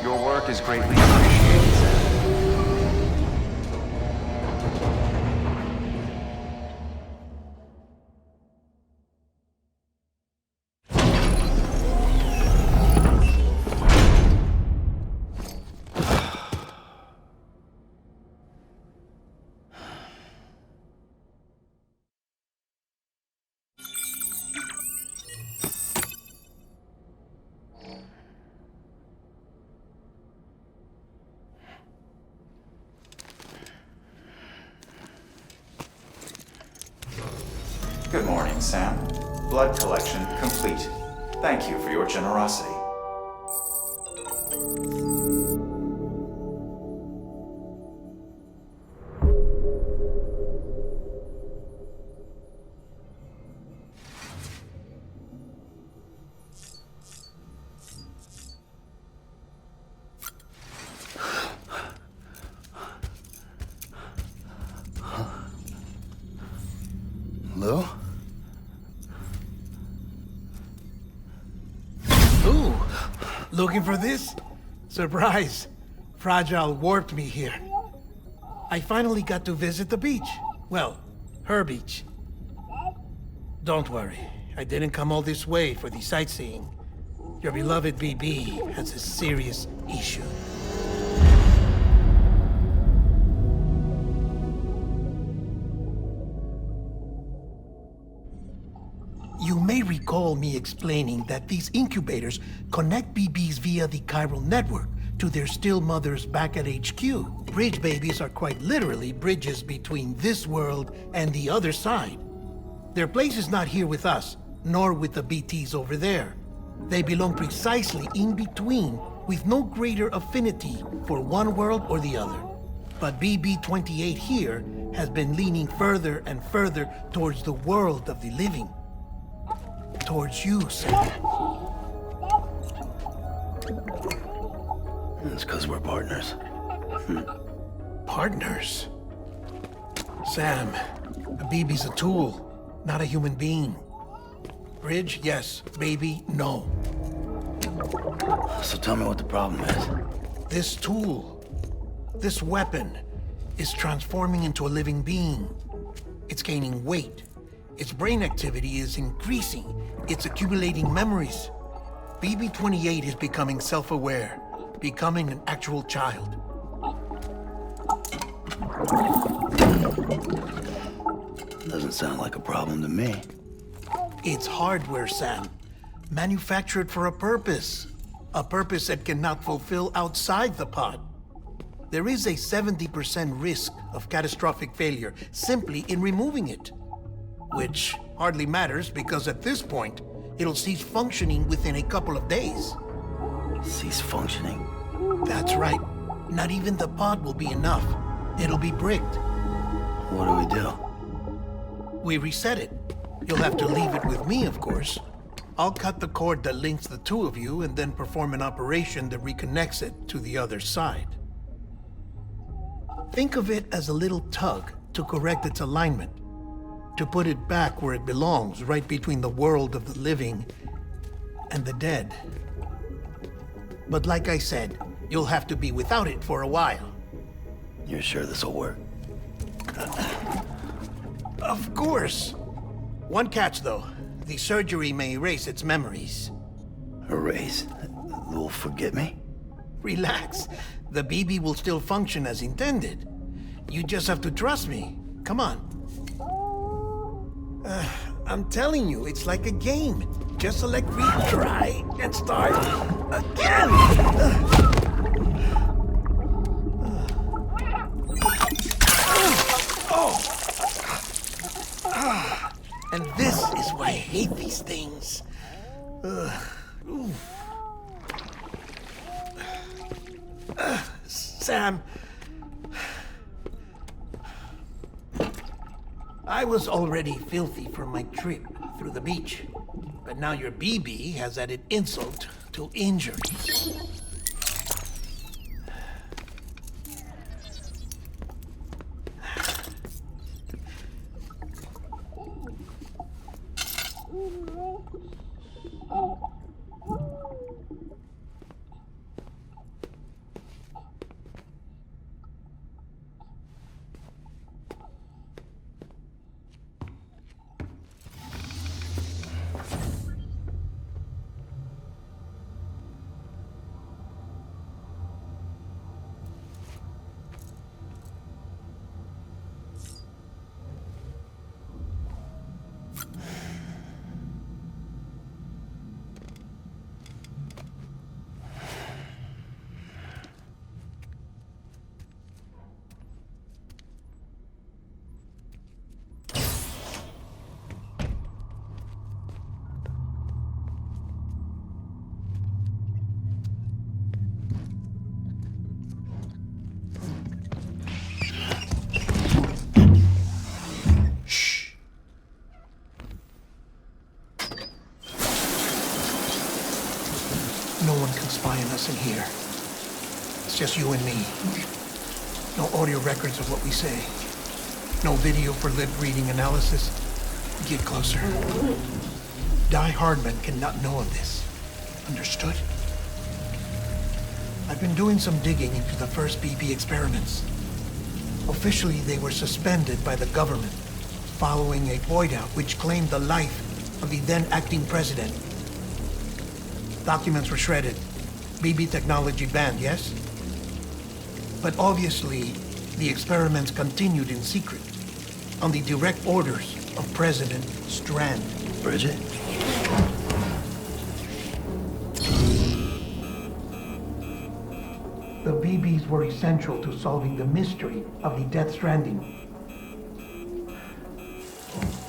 Your work is greatly appreciated, Sam. Good morning, Sam. Blood collection complete. Thank you for your generosity. Lou? Ooh, looking for this? Surprise. Fragile warped me here. I finally got to visit the beach. Well, her beach. Don't worry, I didn't come all this way for the sightseeing. Your beloved BB has a serious issue. You may recall me explaining that these incubators connect BBs via the chiral network to their still mothers back at HQ. Bridge babies are quite literally bridges between this world and the other side. Their place is not here with us, nor with the BTs over there. They belong precisely in between, with no greater affinity for one world or the other. But BB-28 here has been leaning further and further towards the world of the living. Towards you, Sam. It's because we're partners. Partners? Sam, a BB's a tool, not a human being. Bridge, yes. Baby, no. So tell me what the problem is. This tool, this weapon, is transforming into a living being. It's gaining weight. Its brain activity is increasing. It's accumulating memories. BB-28 is becoming self-aware, becoming an actual child. Doesn't sound like a problem to me. It's hardware, Sam. Manufactured for a purpose. A purpose it cannot fulfill outside the pod. There is a 70% risk of catastrophic failure simply in removing it. Which hardly matters because at this point, it'll cease functioning within a couple of days. Cease functioning? That's right. Not even the pod will be enough. It'll be bricked. What do we do? We reset it. You'll have to leave it with me, of course. I'll cut the cord that links the two of you and then perform an operation that reconnects it to the other side. Think of it as a little tug to correct its alignment, to put it back where it belongs, right between the world of the living and the dead. But like I said, you'll have to be without it for a while. You're sure this'll work? Of course. One catch, though. The surgery may erase its memories. Erase? You'll forget me? Relax. The BB will still function as intended. You just have to trust me. Come on. I'm telling you, it's like a game. Just select retry and start again. And this is why I hate these things. Sam, I was already filthy from my trip through the beach, but now your BB has added insult to injury. In here. It's just you and me. No audio records of what we say. No video for lip-reading analysis. Get closer. Die-Hardman cannot know of this. Understood? I've been doing some digging into the first BB experiments. Officially, they were suspended by the government following a void-out which claimed the life of the then-acting president. Documents were shredded. BB technology banned, yes? But obviously, the experiments continued in secret, on the direct orders of President Strand. Bridget? The BBs were essential to solving the mystery of the Death Stranding.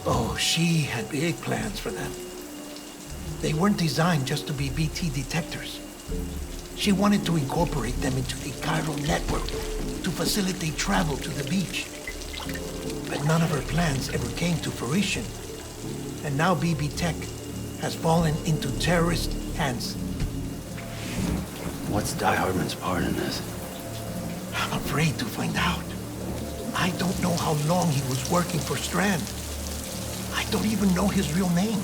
Oh, she had big plans for them. They weren't designed just to be BT detectors. She wanted to incorporate them into the chiral network to facilitate travel to the beach. But none of her plans ever came to fruition. And now BB Tech has fallen into terrorist hands. What's Die-Hardman's part in this? I'm afraid to find out. I don't know how long he was working for Strand. I don't even know his real name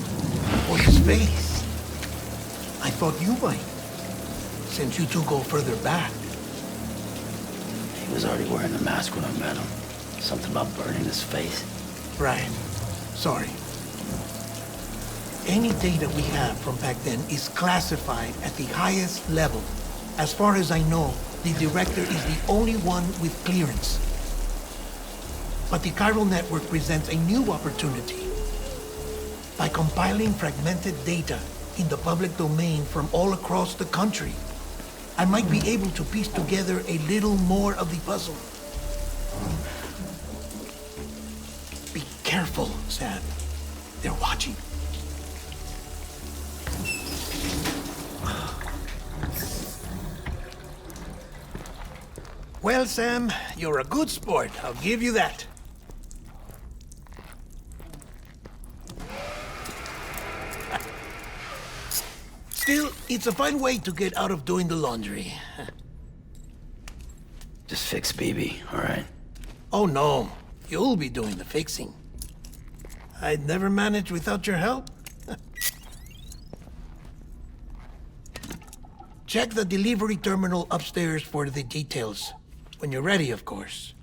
or his face. I thought you might. Since you two go further back. He was already wearing the mask when I met him. Something about burning his face. Right. Sorry. Any data we have from back then is classified at the highest level. As far as I know, the director is the only one with clearance. But the chiral network presents a new opportunity. By compiling fragmented data in the public domain from all across the country, I might be able to piece together a little more of the puzzle. Be careful, Sam. They're watching. Well, Sam, you're a good sport. I'll give you that. Still, it's a fine way to get out of doing the laundry. Just fix BB, all right? Oh no, you'll be doing the fixing. I'd never manage without your help. Check the delivery terminal upstairs for the details. When you're ready, of course.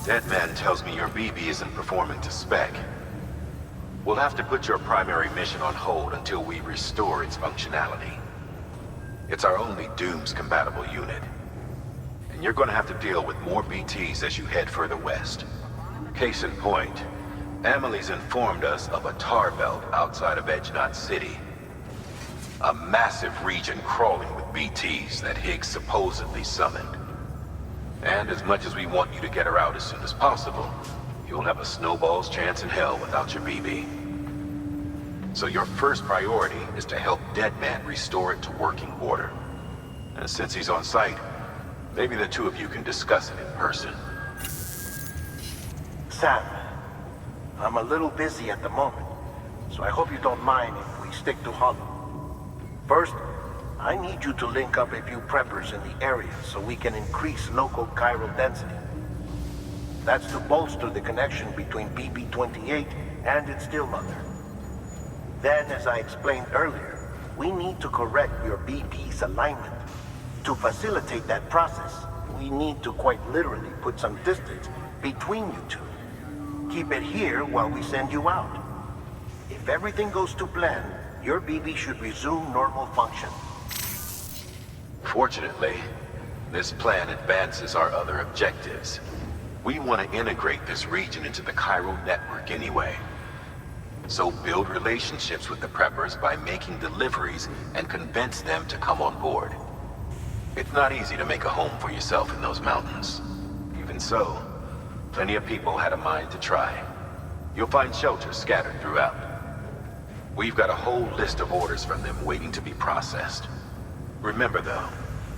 Deadman tells me your BB isn't performing to spec. We'll have to put your primary mission on hold until we restore its functionality. It's our only Dooms-compatible unit. And you're gonna have to deal with more BTs as you head further west. Case in point, Amelie's informed us of a tar belt outside of Edge-Knot City. A massive region crawling with BTs that Higgs supposedly summoned. And as much as we want you to get her out as soon as possible, you'll have a snowball's chance in hell without your BB. So your first priority is to help Deadman restore it to working order. And since he's on site, maybe the two of you can discuss it in person. Sam, I'm a little busy at the moment, so I hope you don't mind if we stick to Hollow. First, I need you to link up a few preppers in the area so we can increase local chiral density. That's to bolster the connection between BB-28 and its still mother. Then, as I explained earlier, we need to correct your BB's alignment. To facilitate that process, we need to quite literally put some distance between you two. Keep it here while we send you out. If everything goes to plan, your BB should resume normal function. Fortunately, this plan advances our other objectives. We want to integrate this region into the chiral network anyway. So build relationships with the preppers by making deliveries and convince them to come on board. It's not easy to make a home for yourself in those mountains. Even so, plenty of people had a mind to try. You'll find shelters scattered throughout. We've got a whole list of orders from them waiting to be processed. Remember, though,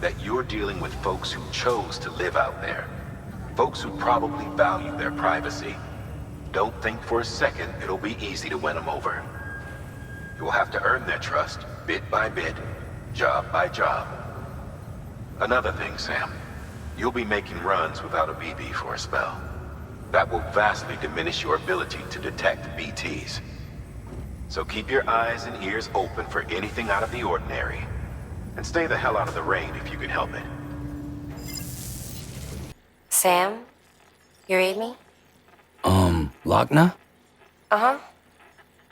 that you're dealing with folks who chose to live out there. Folks who probably value their privacy. Don't think for a second it'll be easy to win them over. You'll have to earn their trust, bit by bit, job by job. Another thing, Sam. You'll be making runs without a BB for a spell. That will vastly diminish your ability to detect BTs. So keep your eyes and ears open for anything out of the ordinary. And stay the hell out of the rain if you can help it. Sam? You read me? Lochna? Uh-huh.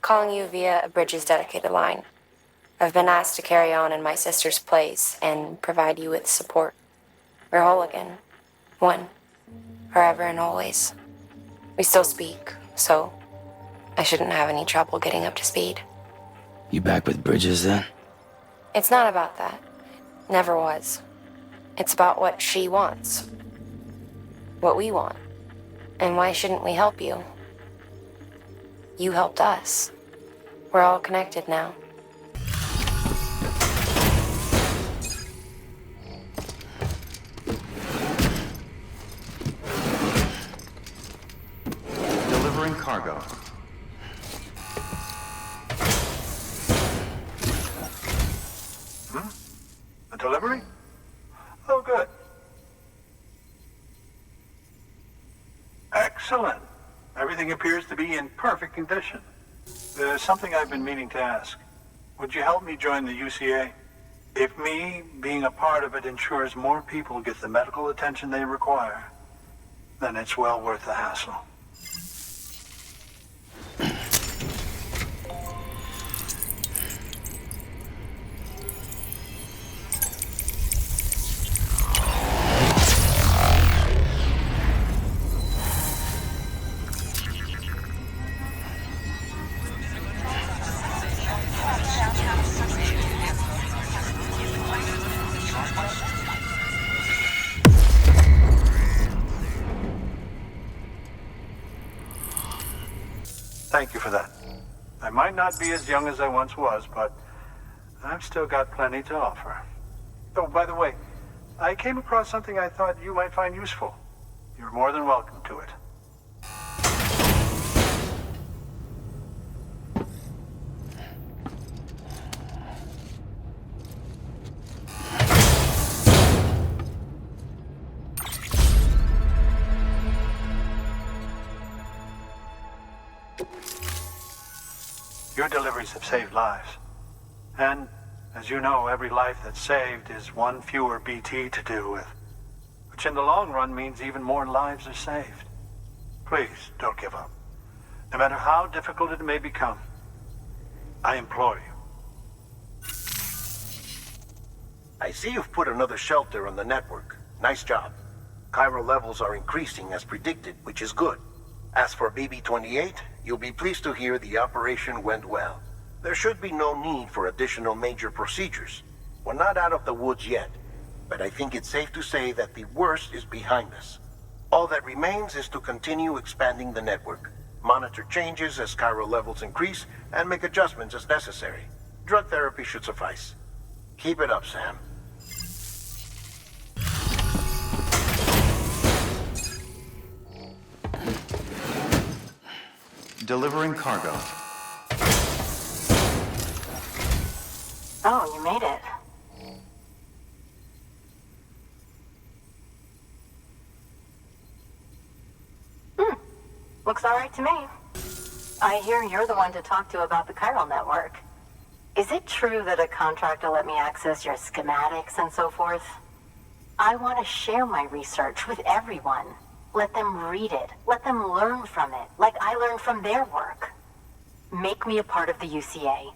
Calling you via a Bridges dedicated line. I've been asked to carry on in my sister's place and provide you with support. We're whole again. One. Forever and always. We still speak, so I shouldn't have any trouble getting up to speed. You back with Bridges then? It's not about that. Never was. It's about what she wants. What we want. And why shouldn't we help you? You helped us. We're all connected now. Delivering cargo. A delivery? Oh, good. Excellent. Everything appears to be in perfect condition. There's something I've been meaning to ask. Would you help me join the UCA? If me being a part of it ensures more people get the medical attention they require, then it's well worth the hassle. Thank you for that. I might not be as young as I once was, but I've still got plenty to offer. Oh, by the way, I came across something I thought you might find useful. You're more than welcome to it. Your deliveries have saved lives. And, as you know, every life that's saved is one fewer BT to deal with. Which in the long run means even more lives are saved. Please, don't give up. No matter how difficult it may become, I implore you. I see you've put another shelter on the network. Nice job. Chiral levels are increasing as predicted, which is good. As for BB-28, you'll be pleased to hear the operation went well. There should be no need for additional major procedures. We're not out of the woods yet, but I think it's safe to say that the worst is behind us. All that remains is to continue expanding the network, monitor changes as chiral levels increase, and make adjustments as necessary. Drug therapy should suffice. Keep it up, Sam. Delivering cargo. Oh, you made it. Looks all right to me. I hear you're the one to talk to about the chiral network. Is it true that a contractor let me access your schematics and so forth? I want to share my research with everyone. Let them read it. Let them learn from it, like I learned from their work. Make me a part of the UCA.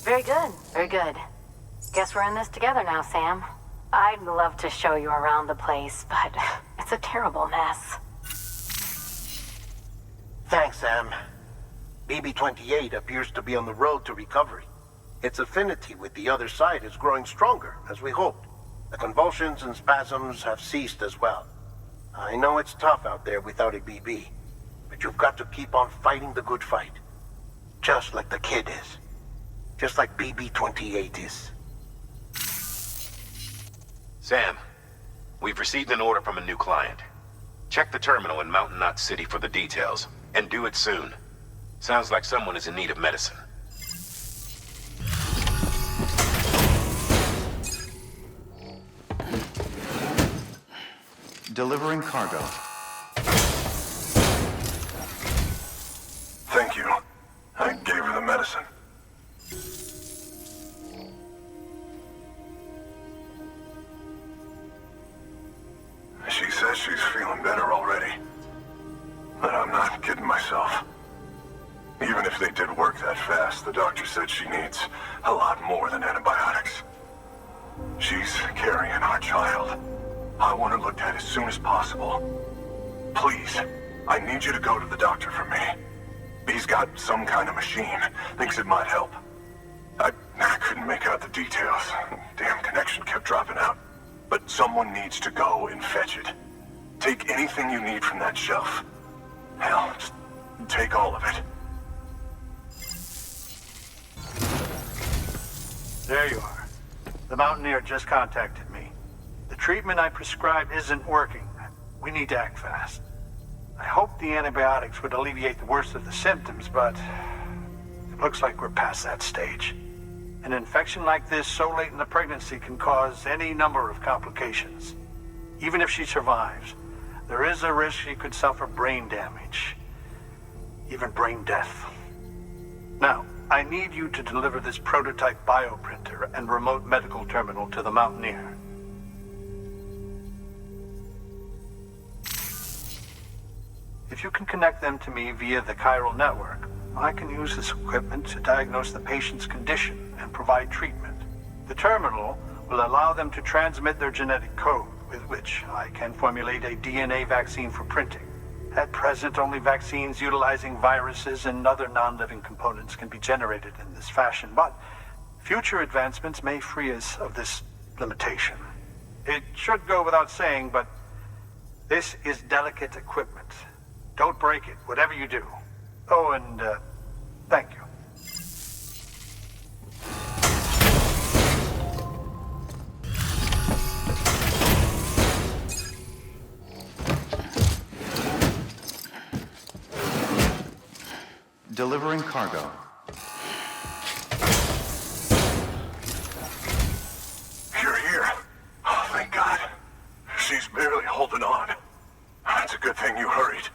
Very good, very good. Guess we're in this together now, Sam. I'd love to show you around the place, but it's a terrible mess. Thanks, Sam. BB-28 appears to be on the road to recovery. Its affinity with the other side is growing stronger, as we hoped. The convulsions and spasms have ceased as well. I know it's tough out there without a BB, but you've got to keep on fighting the good fight. Just like the kid is. Just like BB-28 is. Sam, we've received an order from a new client. Check the terminal in Mountain Knot City for the details, and do it soon. Sounds like someone is in need of medicine. Delivering cargo. Thank you. I gave her the medicine. She says she's feeling better already. But I'm not kidding myself. Even if they did work that fast, the doctor said she needs a lot more than antibiotics. She's carrying our child. I want her looked at as soon as possible. Please, I need you to go to the doctor for me. He's got some kind of machine. Thinks it might help. I couldn't make out the details. Damn connection kept dropping out. But someone needs to go and fetch it. Take anything you need from that shelf. Hell, just take all of it. There you are. The Mountaineer just contacted me. The treatment I prescribed isn't working. We need to act fast. I hope the antibiotics would alleviate the worst of the symptoms, but it looks like we're past that stage. An infection like this so late in the pregnancy can cause any number of complications. Even if she survives, there is a risk she could suffer brain damage, even brain death. Now, I need you to deliver this prototype bioprinter and remote medical terminal to the Mountaineer. If you can connect them to me via the chiral network, I can use this equipment to diagnose the patient's condition and provide treatment. The terminal will allow them to transmit their genetic code, with which I can formulate a DNA vaccine for printing. At present, only vaccines utilizing viruses and other non-living components can be generated in this fashion, but future advancements may free us of this limitation. It should go without saying, but this is delicate equipment. Don't break it, whatever you do. Oh, and thank you. Delivering cargo. You're here. Oh, thank God. She's barely holding on. It's a good thing you hurried.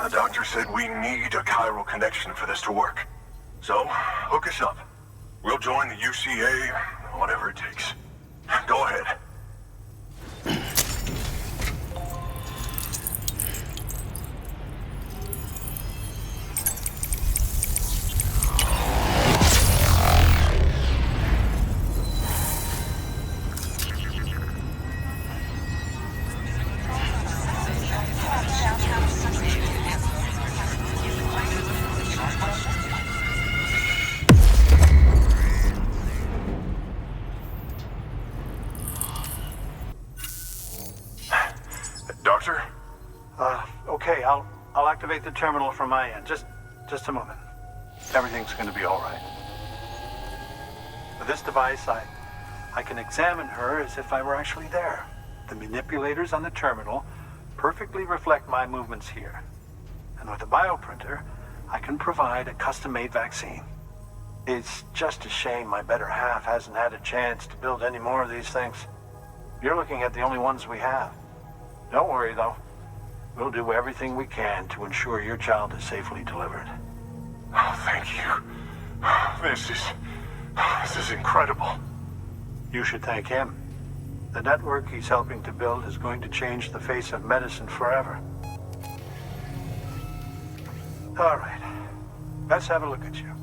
The doctor said we need a chiral connection for this to work. So, hook us up. We'll join the UCA, whatever it takes. Go ahead. Doctor? Okay, I'll activate the terminal from my end. Just a moment. Everything's gonna be all right. With this device, I can examine her as if I were actually there. The manipulators on the terminal perfectly reflect my movements here. And with the bioprinter, I can provide a custom-made vaccine. It's just a shame my better half hasn't had a chance to build any more of these things. You're looking at the only ones we have. Don't worry, though. We'll do everything we can to ensure your child is safely delivered. Oh, thank you. This is incredible. You should thank him. The network he's helping to build is going to change the face of medicine forever. All right. Let's have a look at you.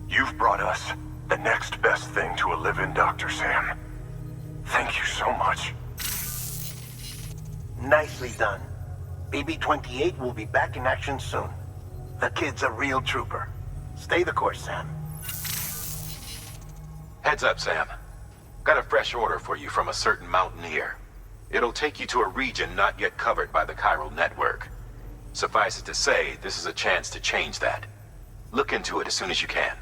You've brought us the next best thing to a live-in Dr. Sam. Thank you so much. Nicely done. BB-28 will be back in action soon. The kid's a real trooper. Stay the course, Sam. Heads up, Sam. Got a fresh order for you from a certain mountaineer. It'll take you to a region not yet covered by the chiral network. Suffice it to say, this is a chance to change that. Look into it as soon as you can.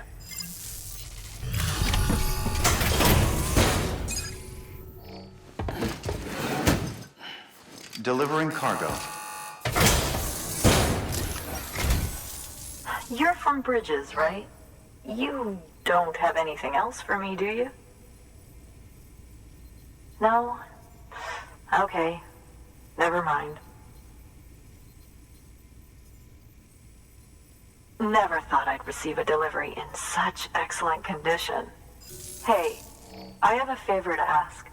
Delivering cargo. You're from Bridges, right? You don't have anything else for me, do you? No? Okay. Never mind. Never thought I'd receive a delivery in such excellent condition. Hey, I have a favor to ask.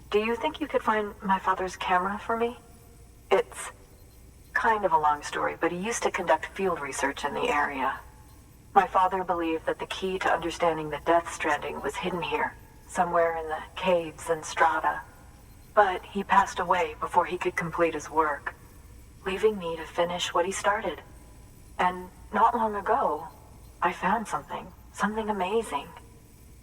Do you think you could find my father's camera for me? It's kind of a long story, but he used to conduct field research in the area. My father believed that the key to understanding the Death Stranding was hidden here, somewhere in the caves and strata. But he passed away before he could complete his work, leaving me to finish what he started. And not long ago, I found something amazing.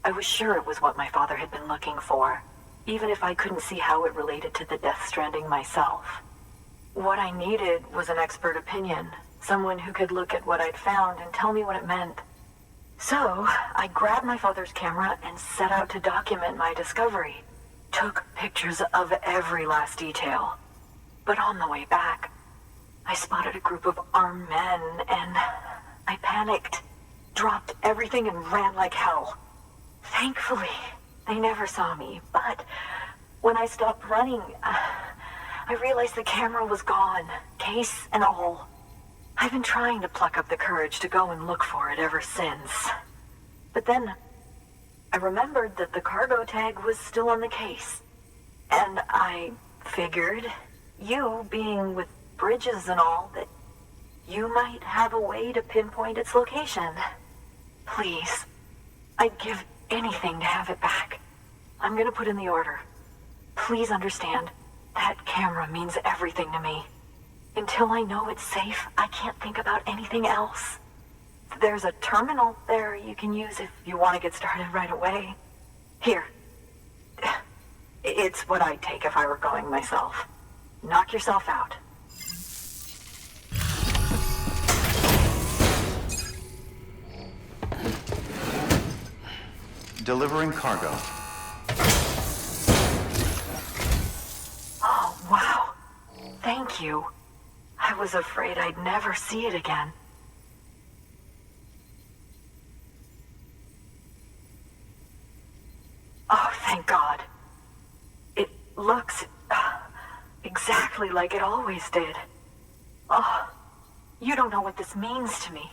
I was sure it was what my father had been looking for, even if I couldn't see how it related to the Death Stranding myself. What I needed was an expert opinion, someone who could look at what I'd found and tell me what it meant. So, I grabbed my father's camera and set out to document my discovery. Took pictures of every last detail. But on the way back, I spotted a group of armed men and I panicked, dropped everything and ran like hell. Thankfully, they never saw me, but when I stopped running, I realized the camera was gone, case and all. I've been trying to pluck up the courage to go and look for it ever since. But then, I remembered that the cargo tag was still on the case. And I figured, you being with Bridges and all, that You might have a way to pinpoint its location. Please. I'd give anything to have it back. I'm gonna put in the order. Please understand, that camera means everything to me. Until I know it's safe, I can't think about anything else. There's a terminal there you can use if you want to get started right away. Here. It's what I'd take if I were going myself. Knock yourself out. Delivering cargo. Oh, wow. Thank you. I was afraid I'd never see it again. Oh, thank God. It looks exactly like it always did. Oh, you don't know what this means to me.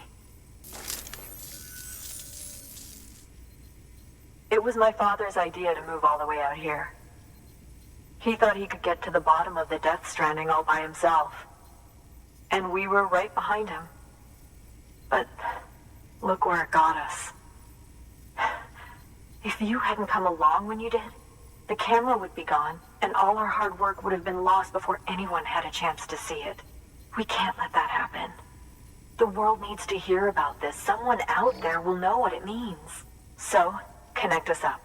It was my father's idea to move all the way out here. He thought he could get to the bottom of the Death Stranding all by himself. And we were right behind him. But look where it got us. If you hadn't come along when you did, the camera would be gone, and all our hard work would have been lost before anyone had a chance to see it. We can't let that happen. The world needs to hear about this. Someone out there will know what it means. So, connect us up.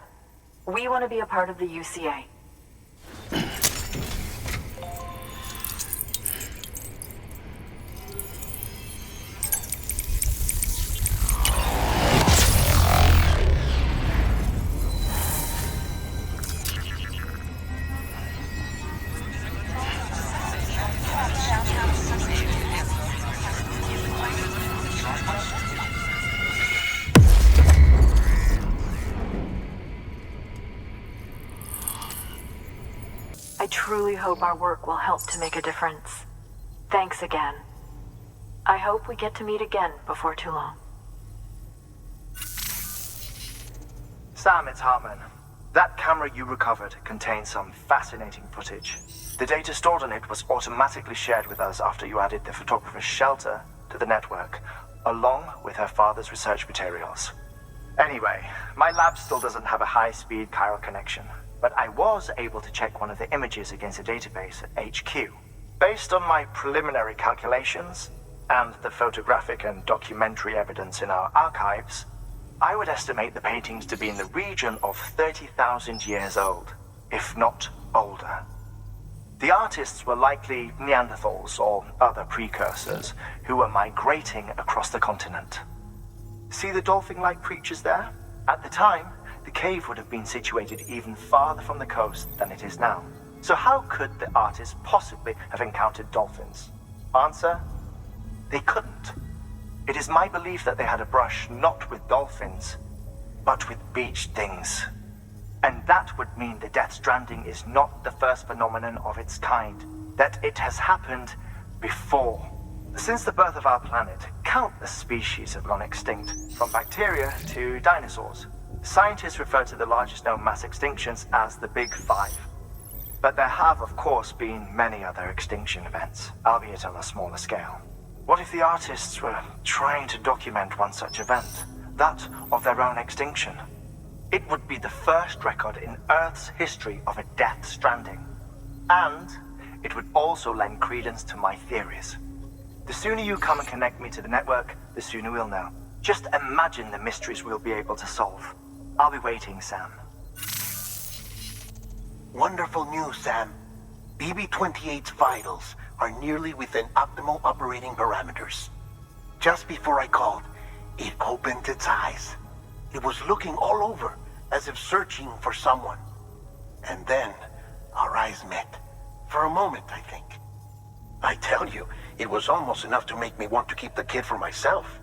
We want to be a part of the UCA. I truly hope our work will help to make a difference. Thanks again. I hope we get to meet again before too long. Sam, it's Heartman. That camera you recovered contains some fascinating footage. The data stored on it was automatically shared with us after you added the photographer's shelter to the network, along with her father's research materials. Anyway, my lab still doesn't have a high-speed chiral connection, but I was able to check one of the images against a database at HQ. Based on my preliminary calculations, and the photographic and documentary evidence in our archives, I would estimate the paintings to be in the region of 30,000 years old, if not older. The artists were likely Neanderthals or other precursors who were migrating across the continent. See the dolphin-like creatures there? At the time, the cave would have been situated even farther from the coast than it is now. So how could the artists possibly have encountered dolphins? Answer: they couldn't. It is my belief that they had a brush not with dolphins, but with beach things. And that would mean the Death Stranding is not the first phenomenon of its kind, that it has happened before. Since the birth of our planet, countless species have gone extinct, from bacteria to dinosaurs. Scientists refer to the largest known mass extinctions as the Big Five. But there have, of course, been many other extinction events, albeit on a smaller scale. What if the artists were trying to document one such event, that of their own extinction? It would be the first record in Earth's history of a Death Stranding. And it would also lend credence to my theories. The sooner you come and connect me to the network, the sooner we'll know. Just imagine the mysteries we'll be able to solve. I'll be waiting, Sam. Wonderful news, Sam. BB-28's vitals are nearly within optimal operating parameters. Just before I called, it opened its eyes. It was looking all over, as if searching for someone. And then, our eyes met. For a moment, I think. I tell you, it was almost enough to make me want to keep the kid for myself.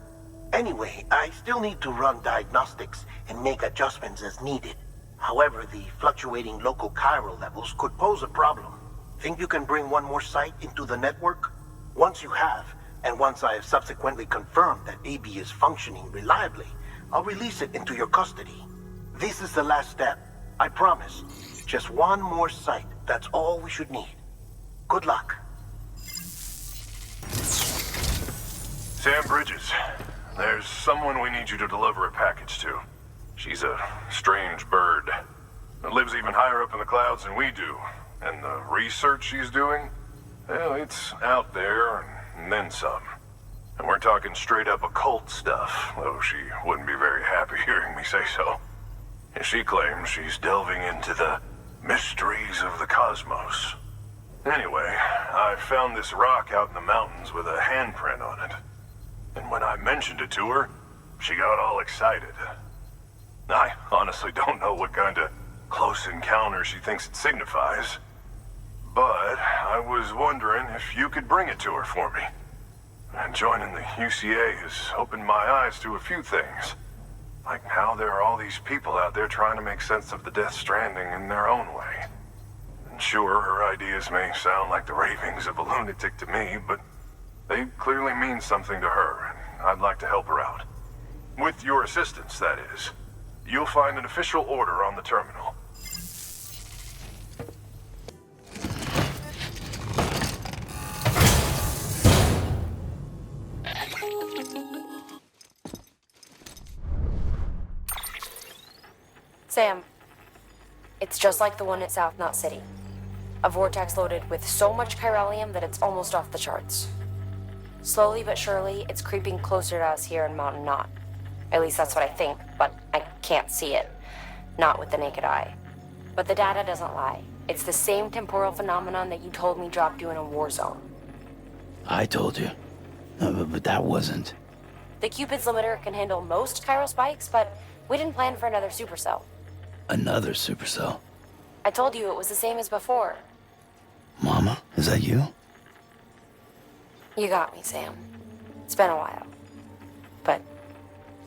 Anyway, I still need to run diagnostics and make adjustments as needed. However, the fluctuating local chiral levels could pose a problem. Think you can bring one more site into the network? Once you have, and once I have subsequently confirmed that AB is functioning reliably, I'll release it into your custody. This is the last step, I promise. Just one more site, that's all we should need. Good luck. Sam Bridges, there's someone we need you to deliver a package to. She's a strange bird. That lives even higher up in the clouds than we do. And the research she's doing, well, it's out there and then some. And we're talking straight up occult stuff, though she wouldn't be very happy hearing me say so. And she claims she's delving into the mysteries of the cosmos. Anyway, I found this rock out in the mountains with a handprint on it. And when I mentioned it to her, she got all excited. I honestly don't know what kind of close encounter she thinks it signifies. But I was wondering if you could bring it to her for me. And joining the UCA has opened my eyes to a few things. Like how there are all these people out there trying to make sense of the Death Stranding in their own way. And sure, her ideas may sound like the ravings of a lunatic to me, but they clearly mean something to her, and I'd like to help her out. With your assistance, that is. You'll find an official order on the terminal. Sam, it's just like the one at South Knot City. A vortex loaded with so much chiralium that it's almost off the charts. Slowly but surely, it's creeping closer to us here in Mountain Knot. At least that's what I think, but I can't see it. Not with the naked eye. But the data doesn't lie. It's the same temporal phenomenon that you told me dropped you in a war zone. I told you. But that wasn't. The Cupid's limiter can handle most chiral spikes, but we didn't plan for another supercell. Another supercell. I told you it was the same as before. Mama, is that you? You got me, Sam. It's been a while. But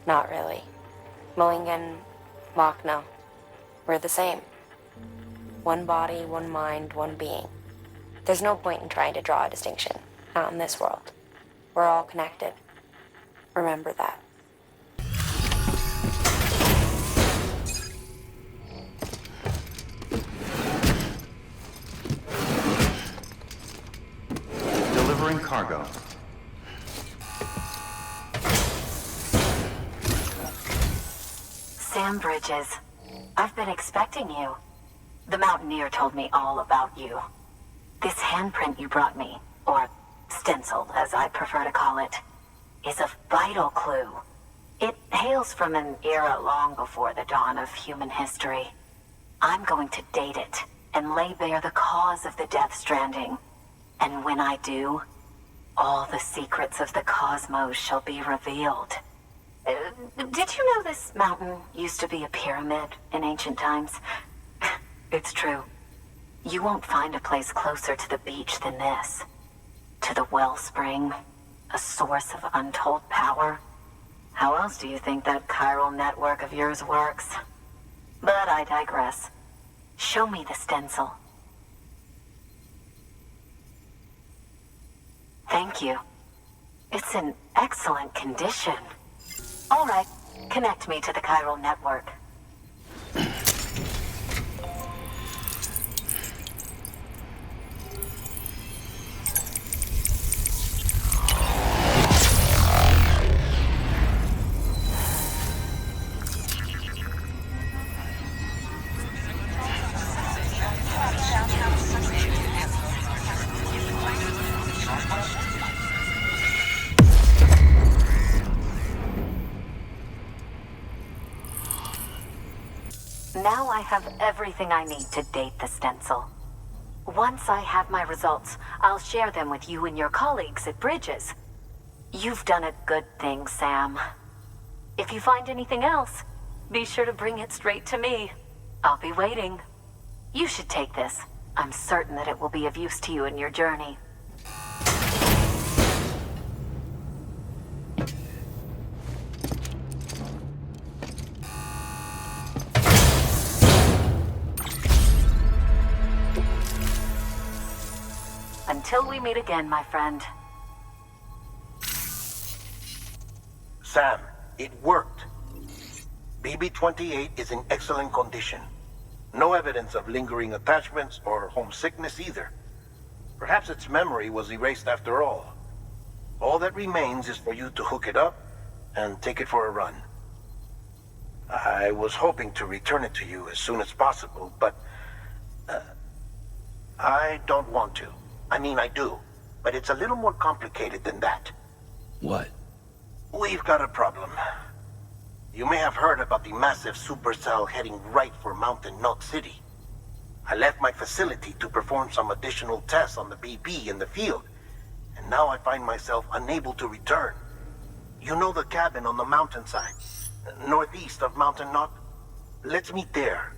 not really. Mulligan, Lochner, we're the same. One body, one mind, one being. There's no point in trying to draw a distinction. Not in this world. We're all connected. Remember that. Delivering cargo. Sam Bridges, I've been expecting you. The Mountaineer told me all about you. This handprint you brought me, or stencil as I prefer to call it, is a vital clue. It hails from an era long before the dawn of human history. I'm going to date it and lay bare the cause of the Death Stranding. And when I do, all the secrets of the cosmos shall be revealed. Did you know this mountain used to be a pyramid in ancient times? It's true. You won't find a place closer to the beach than this. To the wellspring, a source of untold power. How else do you think that chiral network of yours works? But I digress. Show me the stencil. Thank you. It's in excellent condition. All right, connect me to the chiral network. Now I have everything I need to date the stencil. Once I have my results, I'll share them with you and your colleagues at Bridges. You've done a good thing, Sam. If you find anything else, be sure to bring it straight to me. I'll be waiting. You should take this. I'm certain that it will be of use to you in your journey. Until we meet again, my friend. Sam, it worked. BB-28 is in excellent condition. No evidence of lingering attachments or homesickness either. Perhaps its memory was erased after all. All that remains is for you to hook it up and take it for a run. I was hoping to return it to you as soon as possible, but I don't want to. I mean, I do, but it's a little more complicated than that. What? We've got a problem. You may have heard about the massive supercell heading right for Mountain Knot City. I left my facility to perform some additional tests on the BB in the field, and now I find myself unable to return. You know the cabin on the mountainside, northeast of Mountain Knot? Let's meet there.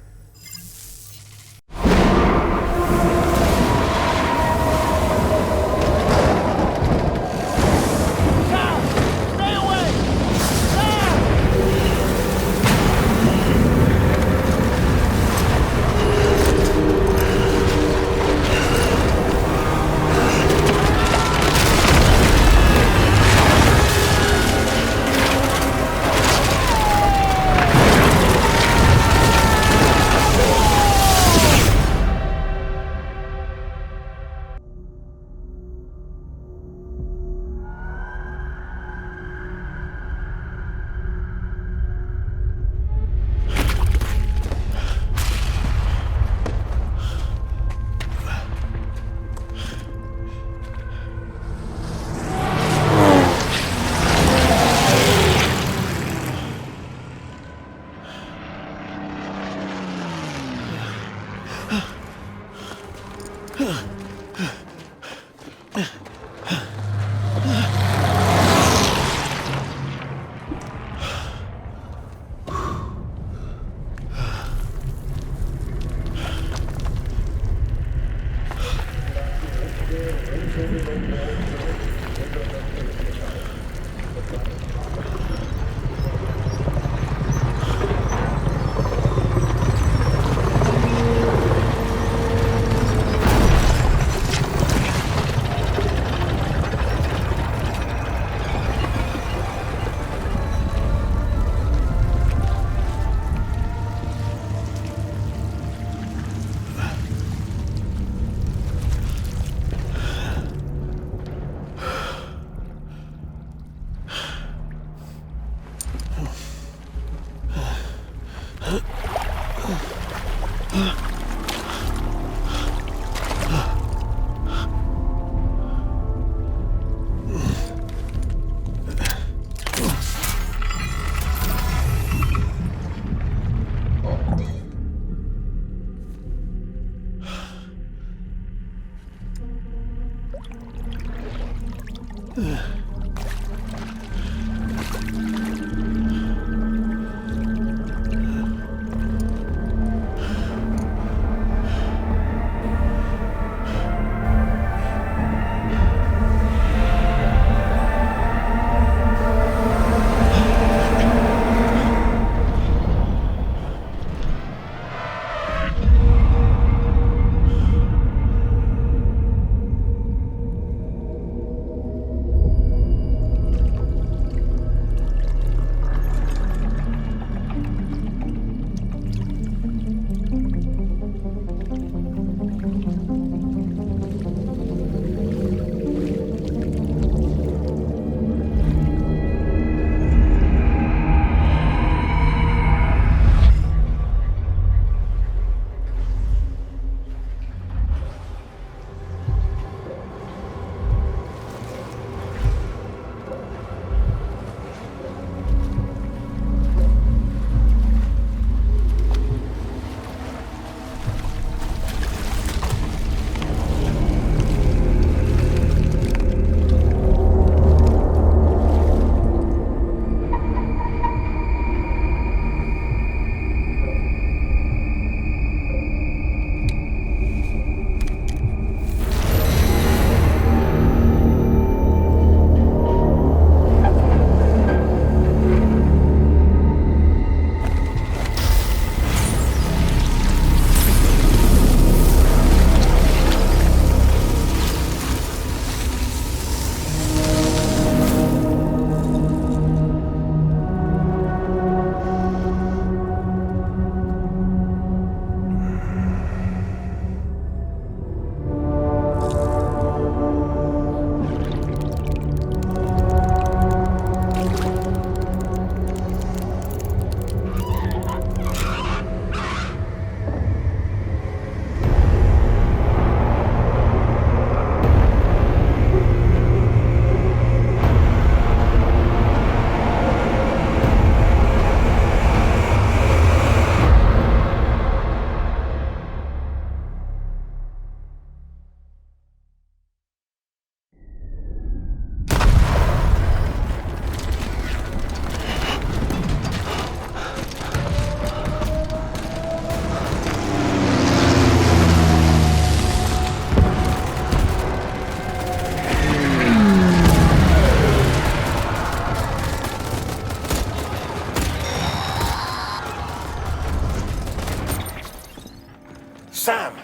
Sam!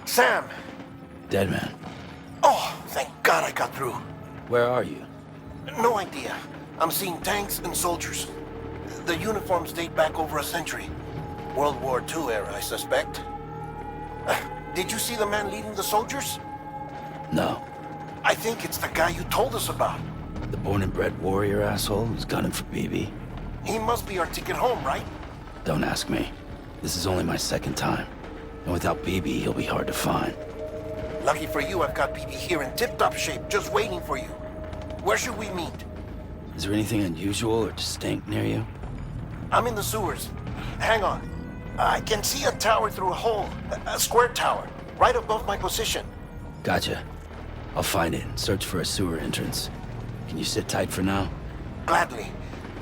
Sam! Deadman, Oh, thank God I got through. where are you? No idea. I'm seeing tanks and soldiers. The uniforms date back over a century. World War II era, I suspect. Did you see the man leading the soldiers? No. I think it's the guy you told us about. The born and bred warrior asshole who's gunning for BB? He must be our ticket home, right? Don't ask me. This is only my second time. And without BB, he'll be hard to find. Lucky for you, I've got BB here in tip-top shape, just waiting for you. Where should we meet? Is there anything unusual or distinct near you? I'm in the sewers. Hang on. I can see a tower through a hole. A square tower, right above my position. Gotcha. I'll find it and search for a sewer entrance. Can you sit tight for now? Gladly.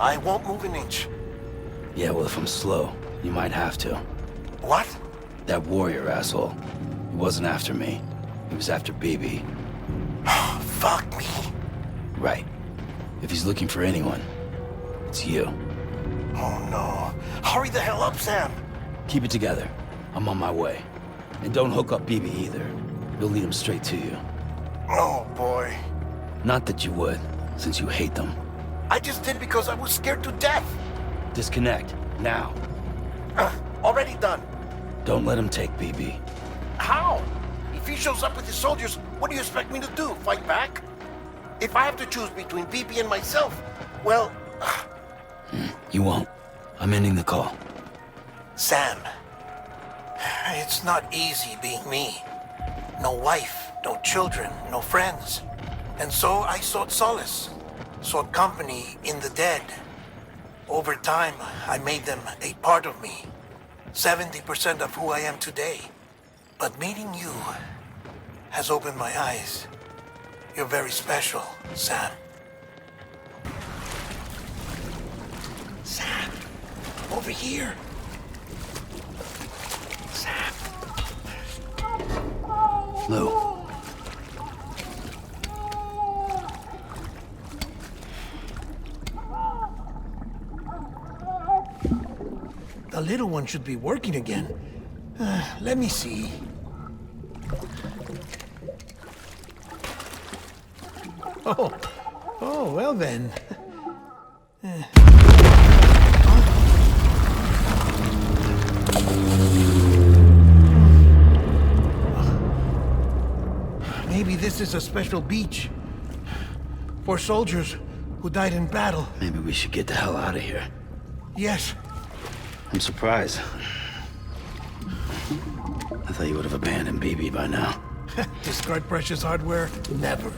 I won't move an inch. Yeah, well, if I'm slow, you might have to. What? That warrior asshole. He wasn't after me. He was after BB. Fuck me. Right. If he's looking for anyone, it's you. Oh no. Hurry the hell up, Sam. Keep it together. I'm on my way. And don't hook up BB either. You'll lead him straight to you. Oh boy. Not that you would, since you hate them. I just did because I was scared to death. Disconnect, now. Already done. Don't let him take BB. How? If he shows up with his soldiers, what do you expect me to do? Fight back? If I have to choose between BB and myself, well... You won't. I'm ending the call. Sam, it's not easy being me. No wife, no children, no friends. And so I sought solace, sought company in the dead. Over time, I made them a part of me. 70% of who I am today. But meeting you has opened my eyes. You're very special, Sam. Sam, over here. Sam. Lou. The little one should be working again. Let me see. Oh, well then. Maybe this is a special beach for soldiers who died in battle. Maybe we should get the hell out of here. Yes. I'm surprised. I thought you would have abandoned BB by now. Discard precious hardware? Never.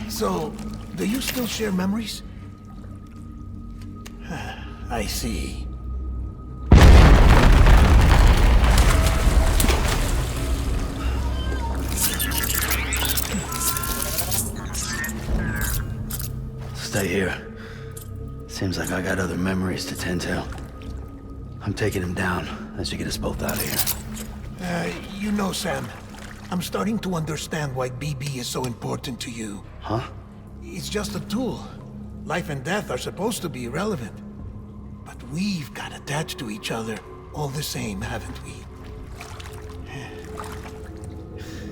So, do you still share memories? I see. Stay here. Seems like I got other memories to tend to. I'm taking him down. That should get us both out of here. You know, Sam, I'm starting to understand why BB is so important to you. Huh? It's just a tool. Life and death are supposed to be irrelevant. But we've got attached to each other all the same, haven't we?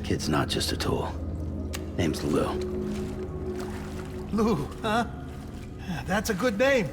Kid's not just a tool. Name's Lou. Lou, huh? That's a good name.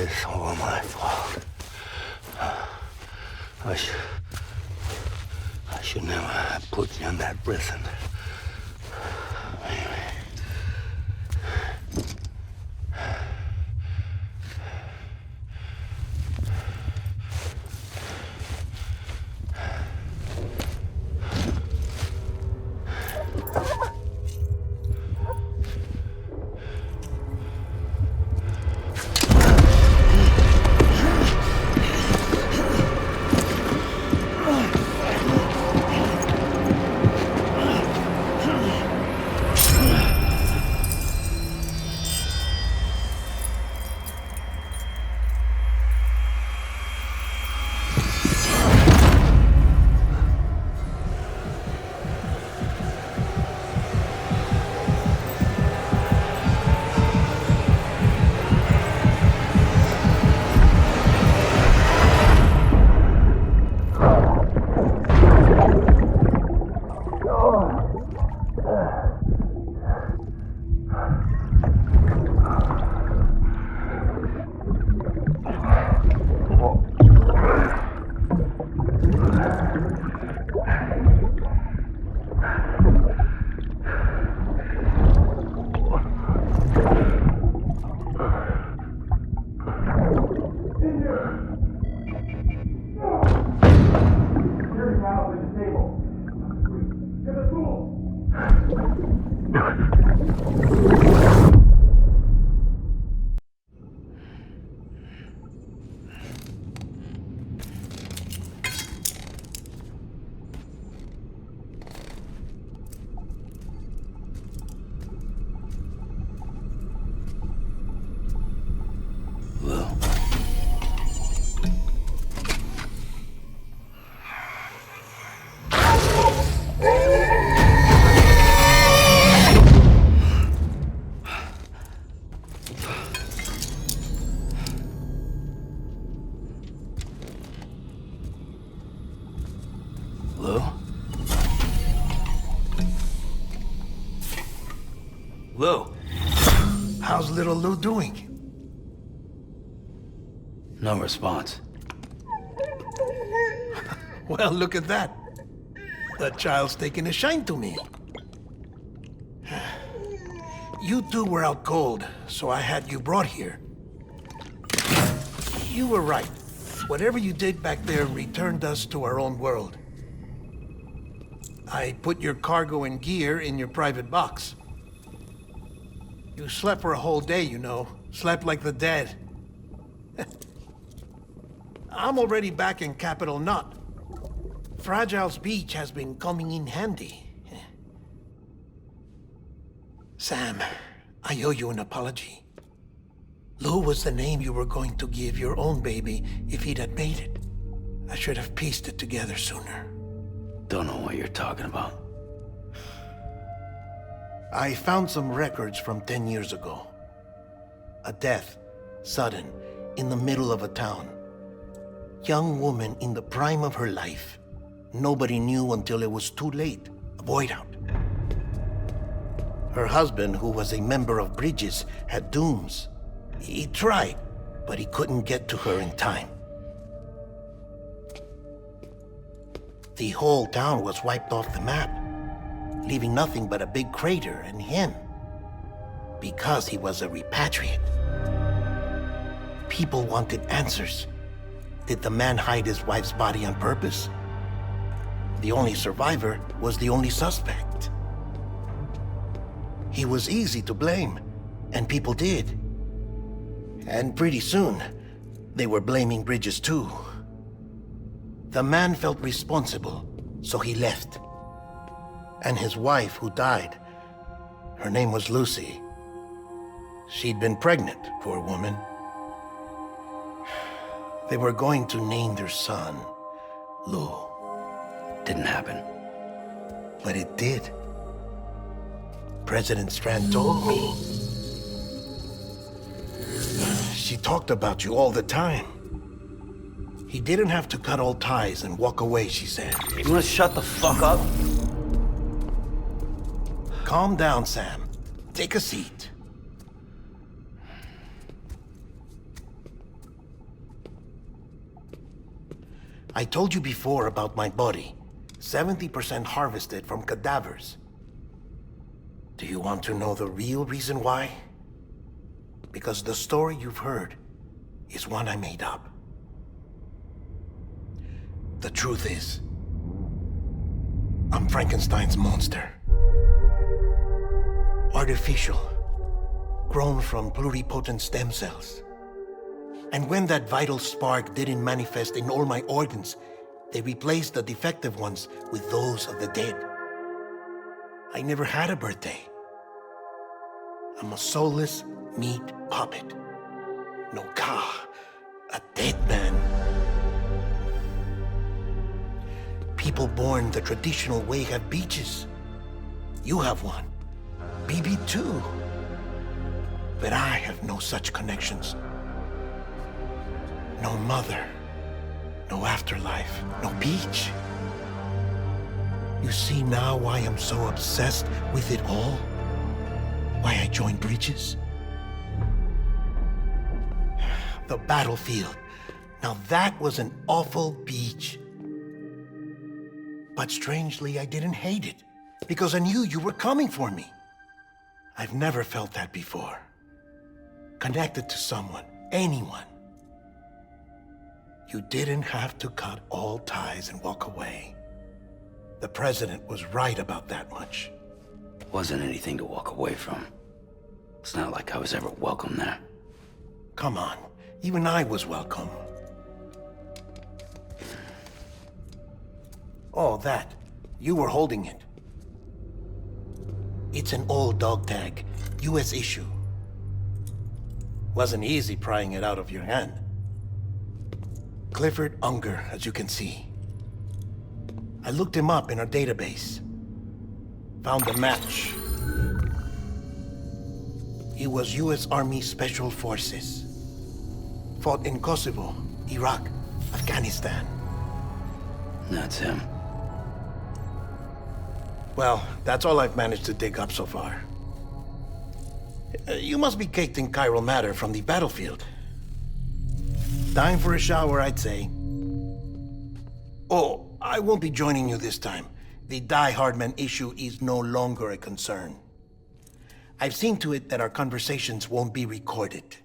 It's all my fault. I should never have put you in that prison. Lou. How's little Lou doing? No response. Well, look at that. The child's taking a shine to me. You two were out cold, so I had you brought here. You were right. Whatever you did back there returned us to our own world. I put your cargo and gear in your private box. You slept for a whole day, you know. Slept like the dead. I'm already back in Capital Knot. Fragile's beach has been coming in handy. Sam, I owe you an apology. Lou was the name you were going to give your own baby if he'd had made it. I should have pieced it together sooner. Don't know what you're talking about. I found some records from 10 years ago. A death, sudden, in the middle of a town. Young woman in the prime of her life. Nobody knew until it was too late. A void out. Her husband, who was a member of Bridges, had dooms. He tried, but he couldn't get to her in time. The whole town was wiped off the map, leaving nothing but a big crater and him. Because he was a repatriate. People wanted answers. Did the man hide his wife's body on purpose? The only survivor was the only suspect. He was easy to blame, and people did. And pretty soon, they were blaming Bridges too. The man felt responsible, so he left. And his wife, who died, her name was Lucy. She'd been pregnant, poor woman. They were going to name their son Lou. Didn't happen. But it did. President Strand told me. She talked about you all the time. He didn't have to cut all ties and walk away, she said. You wanna shut the fuck up? Calm down, Sam. Take a seat. I told you before about my body. 70% harvested from cadavers. Do you want to know the real reason why? Because the story you've heard is one I made up. The truth is, I'm Frankenstein's monster. Artificial, grown from pluripotent stem cells. And when that vital spark didn't manifest in all my organs, they replaced the defective ones with those of the dead. I never had a birthday. I'm a soulless meat puppet. No Ka, a dead man. People born the traditional way have beaches. You have one. BB too. But I have no such connections. No mother, no afterlife, no beach. You see now why I'm so obsessed with it all? Why I joined Bridges? The battlefield. Now that was an awful beach. But strangely, I didn't hate it, because I knew you were coming for me. I've never felt that before. Connected to someone, anyone. You didn't have to cut all ties and walk away. The president was right about that much. Wasn't anything to walk away from. It's not like I was ever welcome there. Come on, even I was welcome. Oh, that. You were holding it. It's an old dog tag, US issue. Wasn't easy prying it out of your hand. Clifford Unger, as you can see. I looked him up in our database. Found a match. He was US Army Special Forces. Fought in Kosovo, Iraq, Afghanistan. That's him. Well, that's all I've managed to dig up so far. You must be caked in chiral matter from the battlefield. Time for a shower, I'd say. Oh, I won't be joining you this time. The Die-Hardman issue is no longer a concern. I've seen to it that our conversations won't be recorded.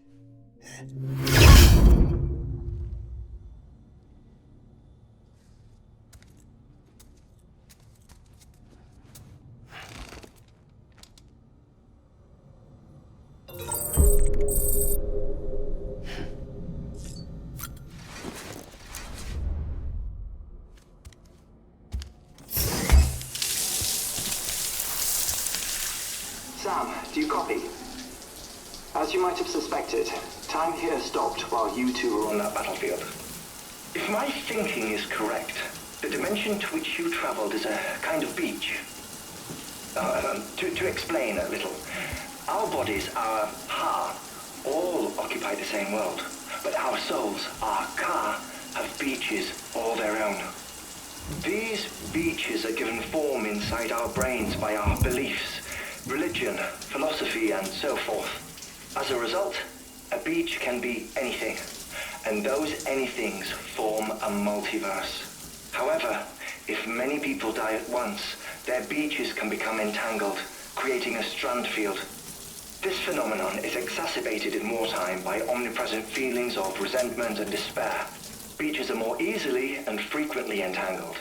Sam, do you copy? As you might have suspected, time here stopped while you two were on that battlefield. If my thinking is correct, the dimension to which you traveled is a kind of beach. To explain a little, our bodies, our Ha, all occupy the same world, but our souls, our Ka, have beaches all their own. These beaches are given form inside our brains by our beliefs, religion, philosophy, and so forth. As a result, a beach can be anything, and those anythings form a multiverse. However, if many people die at once, their beaches can become entangled, creating a strand field. This phenomenon is exacerbated in wartime by omnipresent feelings of resentment and despair. Beaches are more easily and frequently entangled.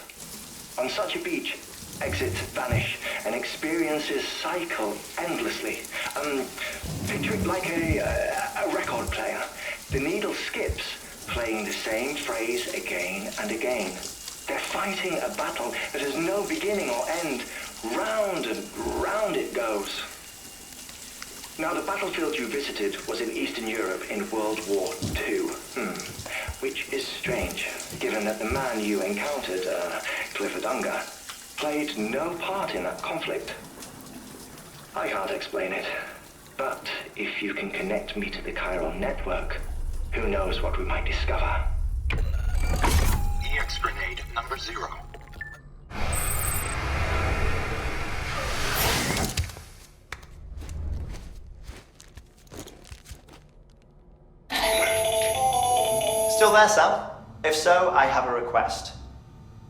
On such a beach, exits vanish and experiences cycle endlessly. Picture it like a record player. The needle skips, playing the same phrase again and again. They're fighting a battle that has no beginning or end. Round and round it goes. Now, the battlefield you visited was in Eastern Europe in World War II. Which is strange, given that the man you encountered, Clifford Unger, played no part in that conflict. I can't explain it, but if you can connect me to the chiral network, who knows what we might discover. EX grenade number 0. Still there, Sam? If so, I have a request.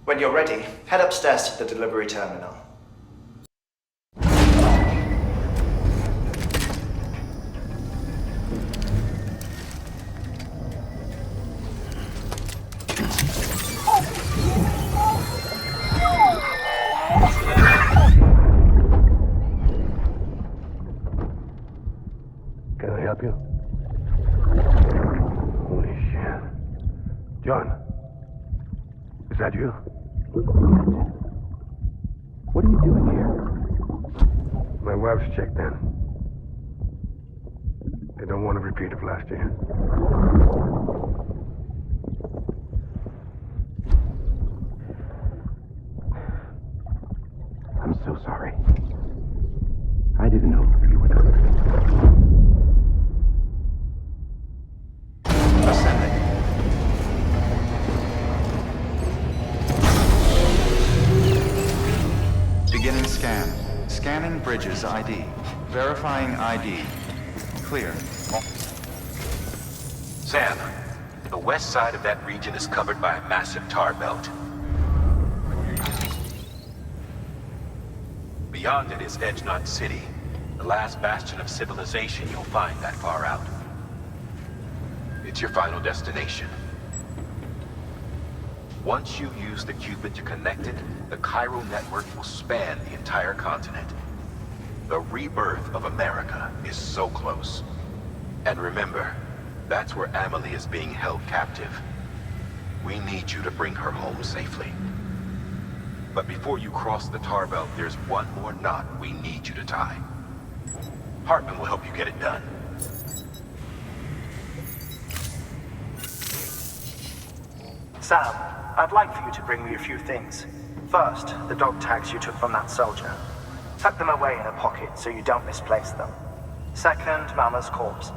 When you're ready, head upstairs to the delivery terminal. Can I help you? Holy shit. John, is that you? What are you doing here? My wife's checked in. They don't want a repeat of last year. I'm so sorry. I didn't know you were coming. Ascending. Beginning scan. Scanning Bridges ID. Verifying ID. Clear. Sam, the west side of that region is covered by a massive tar belt. Beyond it is Edgenot City, the last bastion of civilization you'll find that far out. It's your final destination. Once you use the Cupid to connect it, the chiral network will span the entire continent. The rebirth of America is so close. And remember, that's where Amelie is being held captive. We need you to bring her home safely. But before you cross the tar belt, there's one more knot we need you to tie. Heartman will help you get it done. Sam, I'd like for you to bring me a few things. First, the dog tags you took from that soldier. Tuck them away in a pocket so you don't misplace them. Second, Mama's corpse.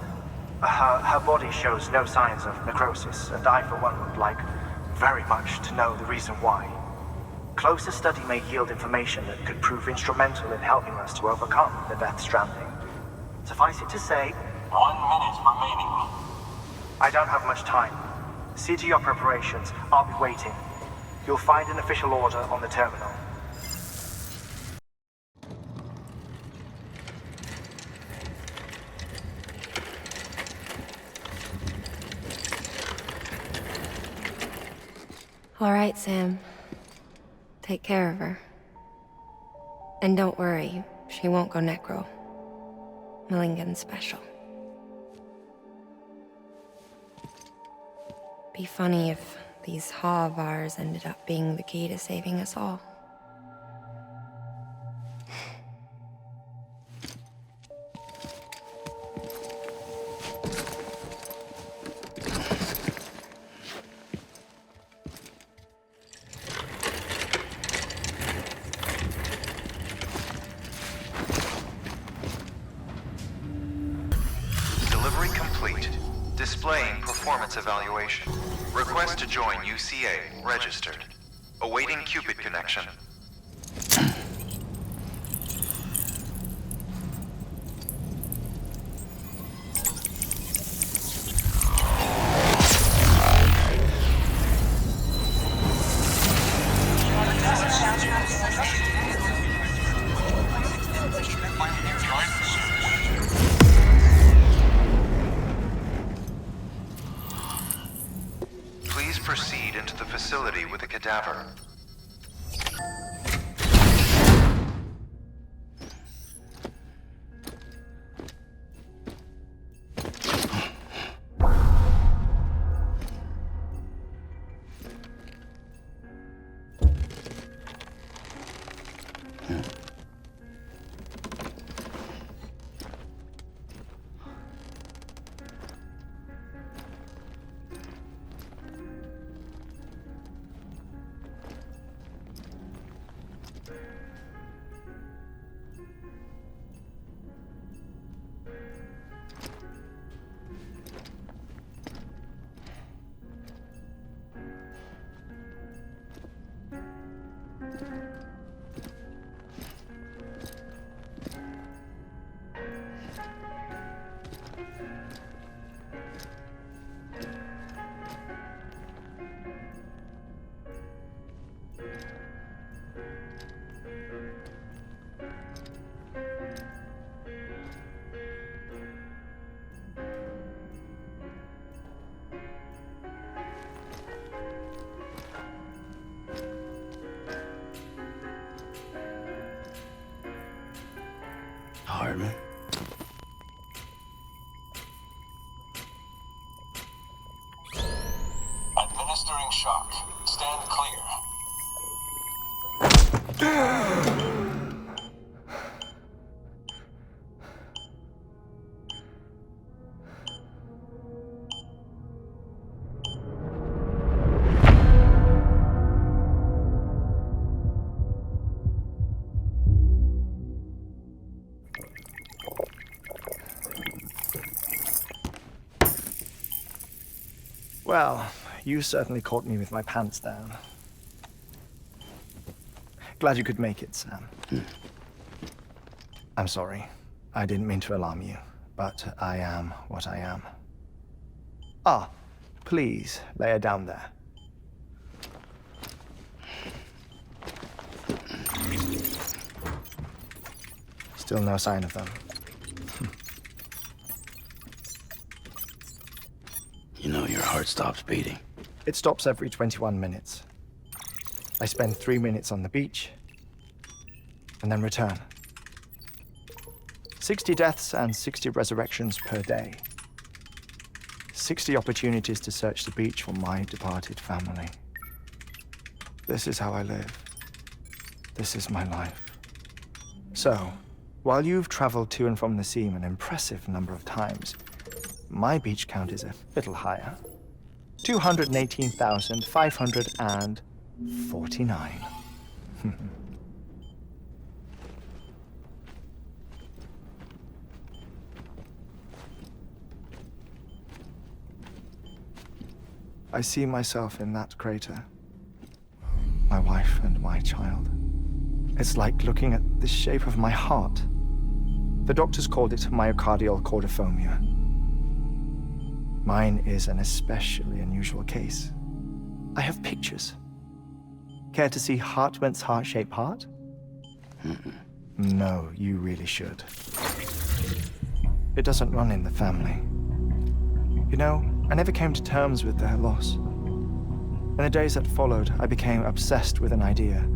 Her body shows no signs of necrosis, and I, for one, would like very much to know the reason why. Closer study may yield information that could prove instrumental in helping us to overcome the Death Stranding. Suffice it to say, 1 minute remaining. I don't have much time. See to your preparations. I'll be waiting. You'll find an official order on the terminal. All right, Sam. Take care of her. And don't worry, she won't go necro. Millingan's special. Be funny if these Ha of ours ended up being the key to saving us all. Delivery complete. Displaying performance evaluation. Request to join UCA. Registered. Awaiting Cupid connection. Please proceed into the facility with a cadaver. Heartman. Administering shock. Stand clear. Well, you certainly caught me with my pants down. Glad you could make it, Sam. I'm sorry. I didn't mean to alarm you, but I am what I am. Ah, please, lay her down there. Still no sign of them. You know your heart stops beating. It stops every 21 minutes. I spend 3 minutes on the beach, and then return. 60 deaths and 60 resurrections per day. 60 opportunities to search the beach for my departed family. This is how I live. This is my life. So, while you've traveled to and from the seam an impressive number of times, my beach count is a little higher. 218,549. I see myself in that crater. My wife and my child. It's like looking at the shape of my heart. The doctors called it myocardial cordiformia. Mine is an especially unusual case. I have pictures. Care to see Heartman's heart-shaped heart? No, you really should. It doesn't run in the family. You know, I never came to terms with their loss. In the days that followed, I became obsessed with an idea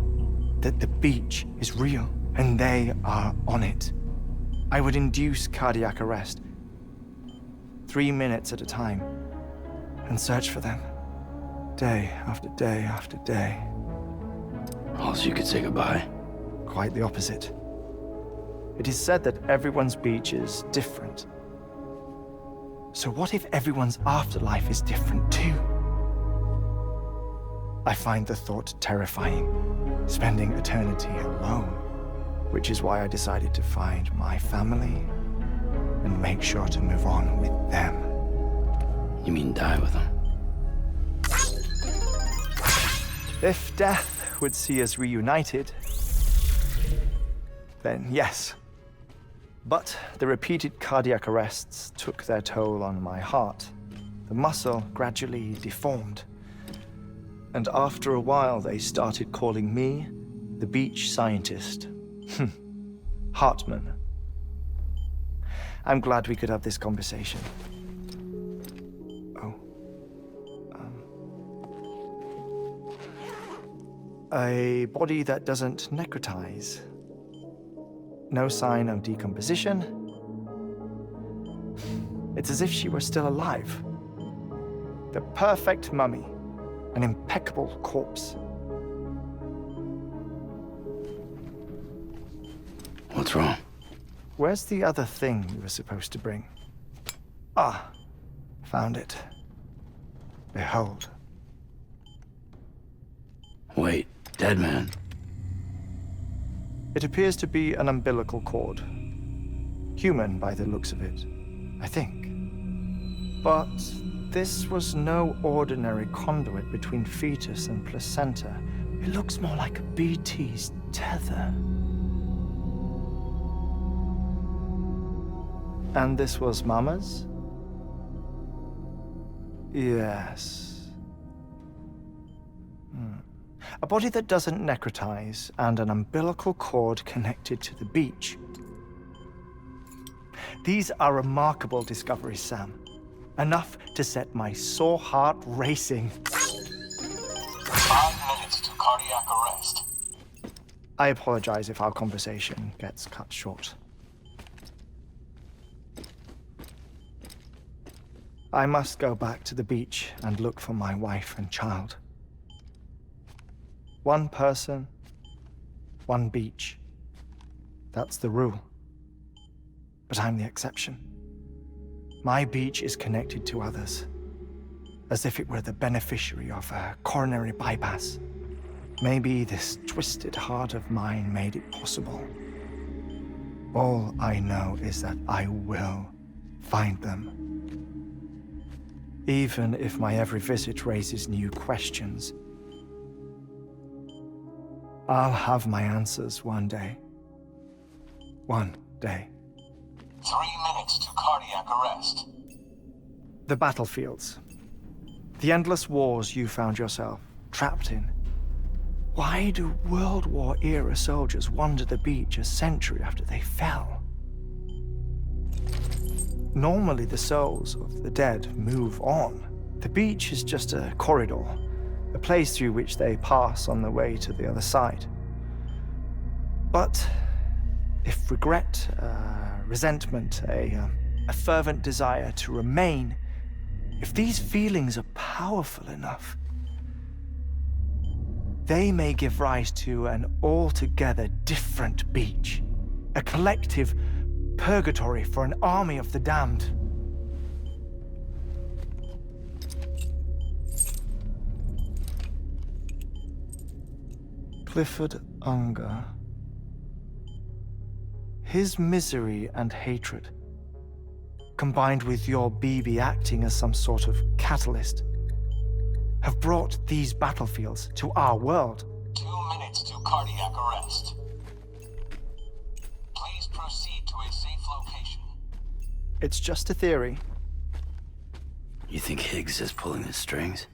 that the beach is real and they are on it. I would induce cardiac arrest, 3 minutes at a time, and search for them, day after day after day. Also, you could say goodbye. Quite the opposite. It is said that everyone's beach is different. So what if everyone's afterlife is different too? I find the thought terrifying, spending eternity alone, which is why I decided to find my family and make sure to move on with them. You mean die with them? If death would see us reunited, then yes. But the repeated cardiac arrests took their toll on my heart. The muscle gradually deformed. And after a while, they started calling me the beach scientist. Heartman. I'm glad we could have this conversation. Oh. A body that doesn't necrotize. No sign of decomposition. It's as if she were still alive. The perfect mummy. An impeccable corpse. What's wrong? Where's the other thing you were supposed to bring? Ah, found it. Behold. Wait, Deadman. It appears to be an umbilical cord. Human by the looks of it, I think. But this was no ordinary conduit between fetus and placenta. It looks more like a BT's tether. And this was Mama's? Yes. A body that doesn't necrotize and an umbilical cord connected to the beach. These are remarkable discoveries, Sam. Enough to set my sore heart racing. 5 minutes to cardiac arrest. I apologize if our conversation gets cut short. I must go back to the beach and look for my wife and child. One person, one beach. That's the rule. But I'm the exception. My beach is connected to others, as if it were the beneficiary of a coronary bypass. Maybe this twisted heart of mine made it possible. All I know is that I will find them. Even if my every visit raises new questions, I'll have my answers one day. One day. 3 minutes to cardiac arrest. The battlefields. The endless wars you found yourself trapped in. Why do World War-era soldiers wander the beach a century after they fell? Normally, the souls of the dead move on. The beach is just a corridor, a place through which they pass on the way to the other side. But if regret, resentment, a fervent desire to remain, if these feelings are powerful enough, they may give rise to an altogether different beach, a collective purgatory for an army of the damned. Clifford Unger. His misery and hatred, combined with your BB acting as some sort of catalyst, have brought these battlefields to our world. 2 minutes to cardiac arrest. Please proceed to a safe location. It's just a theory. You think Higgs is pulling the strings?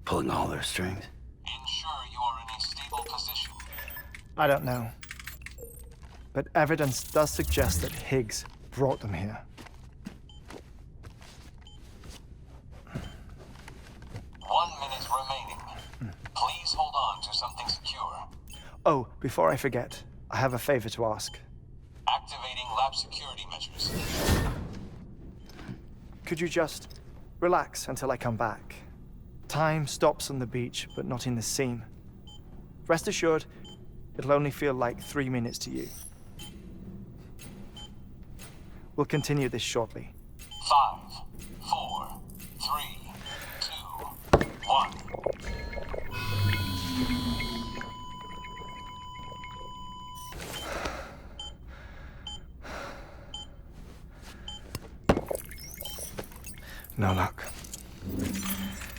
Pulling all their strings? Ensure you are in a stable position. I don't know. But evidence does suggest that Higgs brought them here. 1 minute remaining. Please hold on to something secure. Oh, before I forget, I have a favor to ask. Activating lab security measures. Could you just relax until I come back? Time stops on the beach, but not in the scene. Rest assured, it'll only feel like 3 minutes to you. We'll continue this shortly. 5, 4, 3, 2, 1. No luck.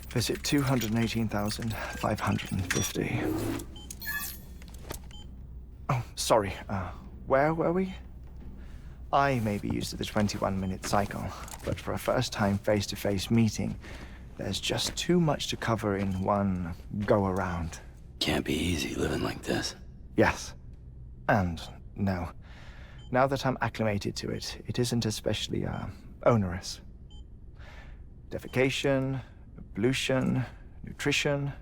Visit 218,550. Oh, sorry. Where were we? I may be used to the 21-minute cycle, but for a first-time face-to-face meeting, there's just too much to cover in one go-around. Can't be easy living like this. Yes. And no. Now that I'm acclimated to it, it isn't especially, onerous. Defecation, ablution, nutrition.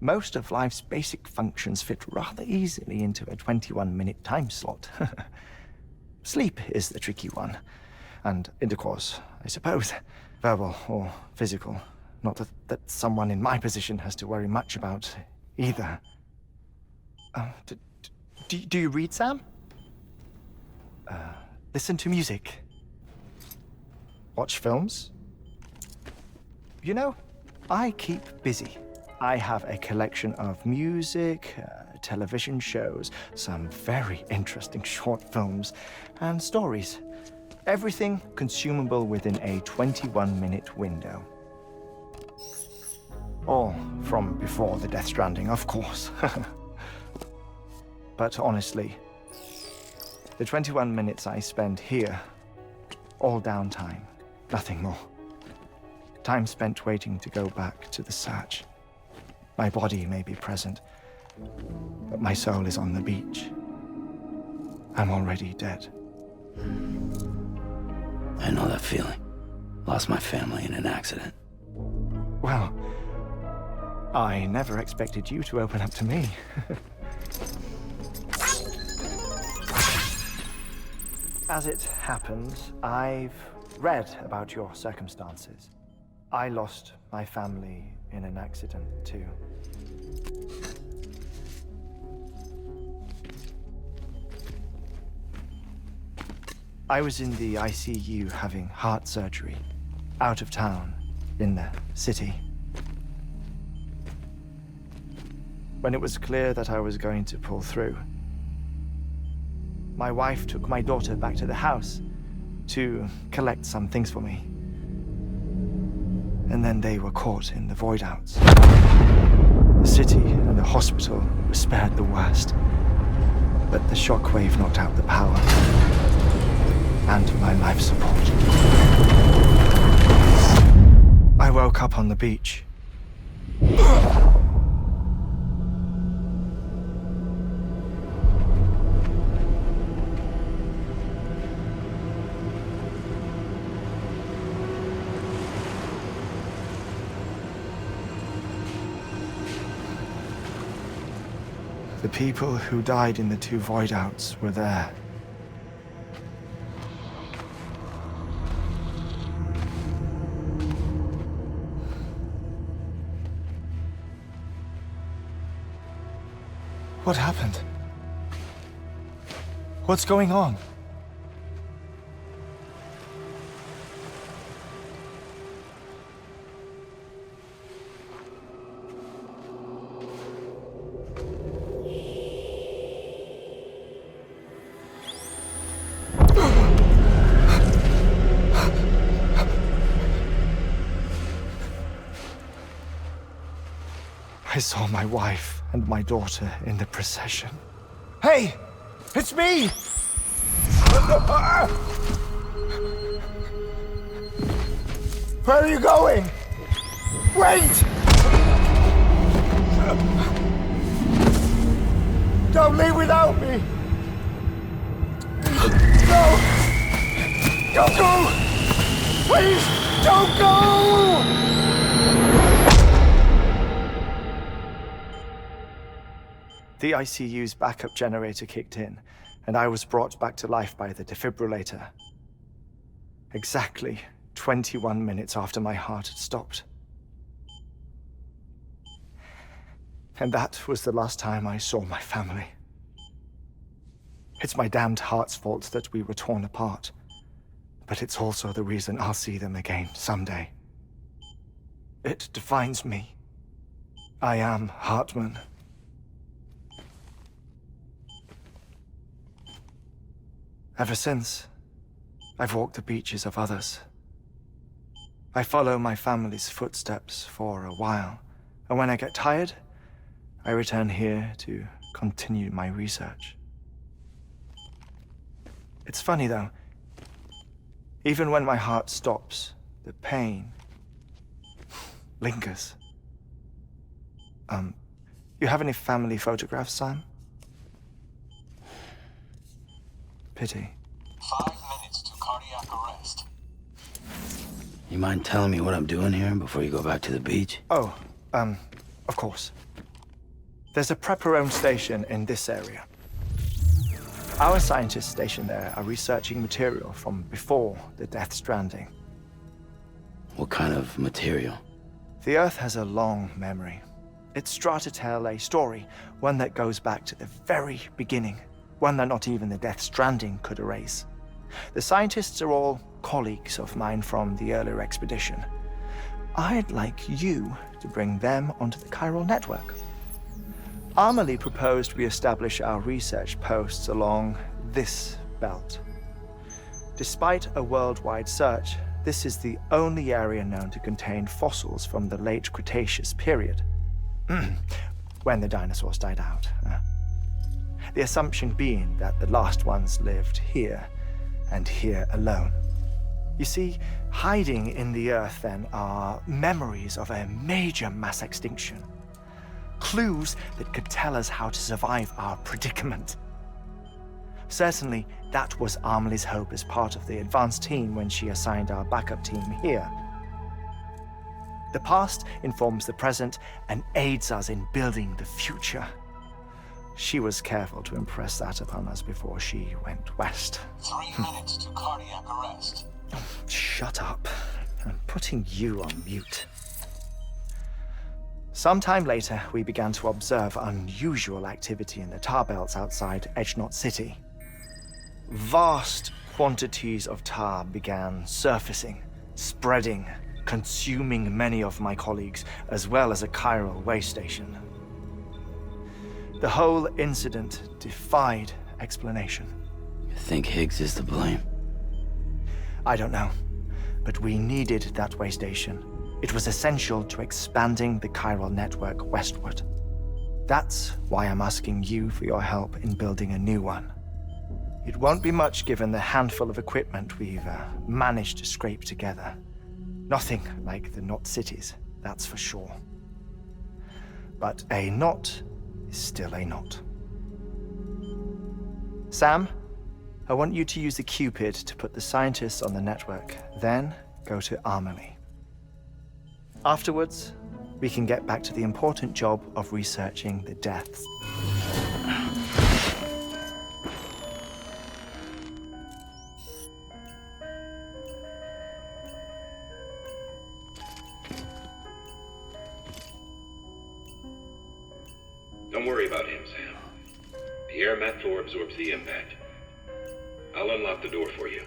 Most of life's basic functions fit rather easily into a 21-minute time slot. Sleep is the tricky one. And intercourse, I suppose. Verbal or physical. Not that someone in my position has to worry much about either. Do you read, Sam? Listen to music. Watch films. You know, I keep busy. I have a collection of music, television shows, some very interesting short films, and stories. Everything consumable within a 21-minute window. All from before the Death Stranding, of course. But honestly, the 21 minutes I spend here, all downtime, nothing more. Time spent waiting to go back to the search. My body may be present, but my soul is on the beach. I'm already dead. I know that feeling. Lost my family in an accident. Well, I never expected you to open up to me. As it happens, I've read about your circumstances. I lost my family in an accident, too. I was in the ICU having heart surgery, out of town, in the city. When it was clear that I was going to pull through, my wife took my daughter back to the house to collect some things for me. And then they were caught in the void-outs. The city and the hospital were spared the worst, but the shockwave knocked out the power and my life support. I woke up on the beach. The people who died in the 2 void-outs were there. What happened? What's going on? I saw my wife and my daughter in the procession. Hey! It's me! Where are you going? Wait! Don't leave without me! No! Don't go! Please, don't go! The ICU's backup generator kicked in, and I was brought back to life by the defibrillator. Exactly 21 minutes after my heart had stopped. And that was the last time I saw my family. It's my damned heart's fault that we were torn apart, but it's also the reason I'll see them again someday. It defines me. I am Heartman. Ever since, I've walked the beaches of others. I follow my family's footsteps for a while, and when I get tired, I return here to continue my research. It's funny though, even when my heart stops, the pain lingers. You have any family photographs, Sam? Pity. 5 minutes to cardiac arrest. You mind telling me what I'm doing here before you go back to the beach? Oh, of course. There's a prepper-owned station in this area. Our scientists stationed there are researching material from before the Death Stranding. What kind of material? The Earth has a long memory. It's trying to tell a story, one that goes back to the very beginning. One that not even the Death Stranding could erase. The scientists are all colleagues of mine from the earlier expedition. I'd like you to bring them onto the chiral network. Amelie proposed we establish our research posts along this belt. Despite a worldwide search, this is the only area known to contain fossils from the late Cretaceous period. When the dinosaurs died out. The assumption being that the last ones lived here, and here alone. You see, hiding in the Earth then are memories of a major mass extinction. Clues that could tell us how to survive our predicament. Certainly, that was Amelie's hope as part of the advanced team when she assigned our backup team here. The past informs the present and aids us in building the future. She was careful to impress that upon us before she went west. 3 minutes to cardiac arrest. Shut up. I'm putting you on mute. Sometime later, we began to observe unusual activity in the tar belts outside Edgenot City. Vast quantities of tar began surfacing, spreading, consuming many of my colleagues, as well as a chiral way station. The whole incident defied explanation. You think Higgs is to blame? I don't know, but we needed that way station. It was essential to expanding the chiral network westward. That's why I'm asking you for your help in building a new one. It won't be much given the handful of equipment we've managed to scrape together. Nothing like the knot cities, that's for sure. But a knot is still a knot. Sam, I want you to use the Cupid to put the scientists on the network, then go to Amelie. Afterwards, we can get back to the important job of researching the deaths. Don't worry about him, Sam. The air mat floor absorbs the impact. I'll unlock the door for you.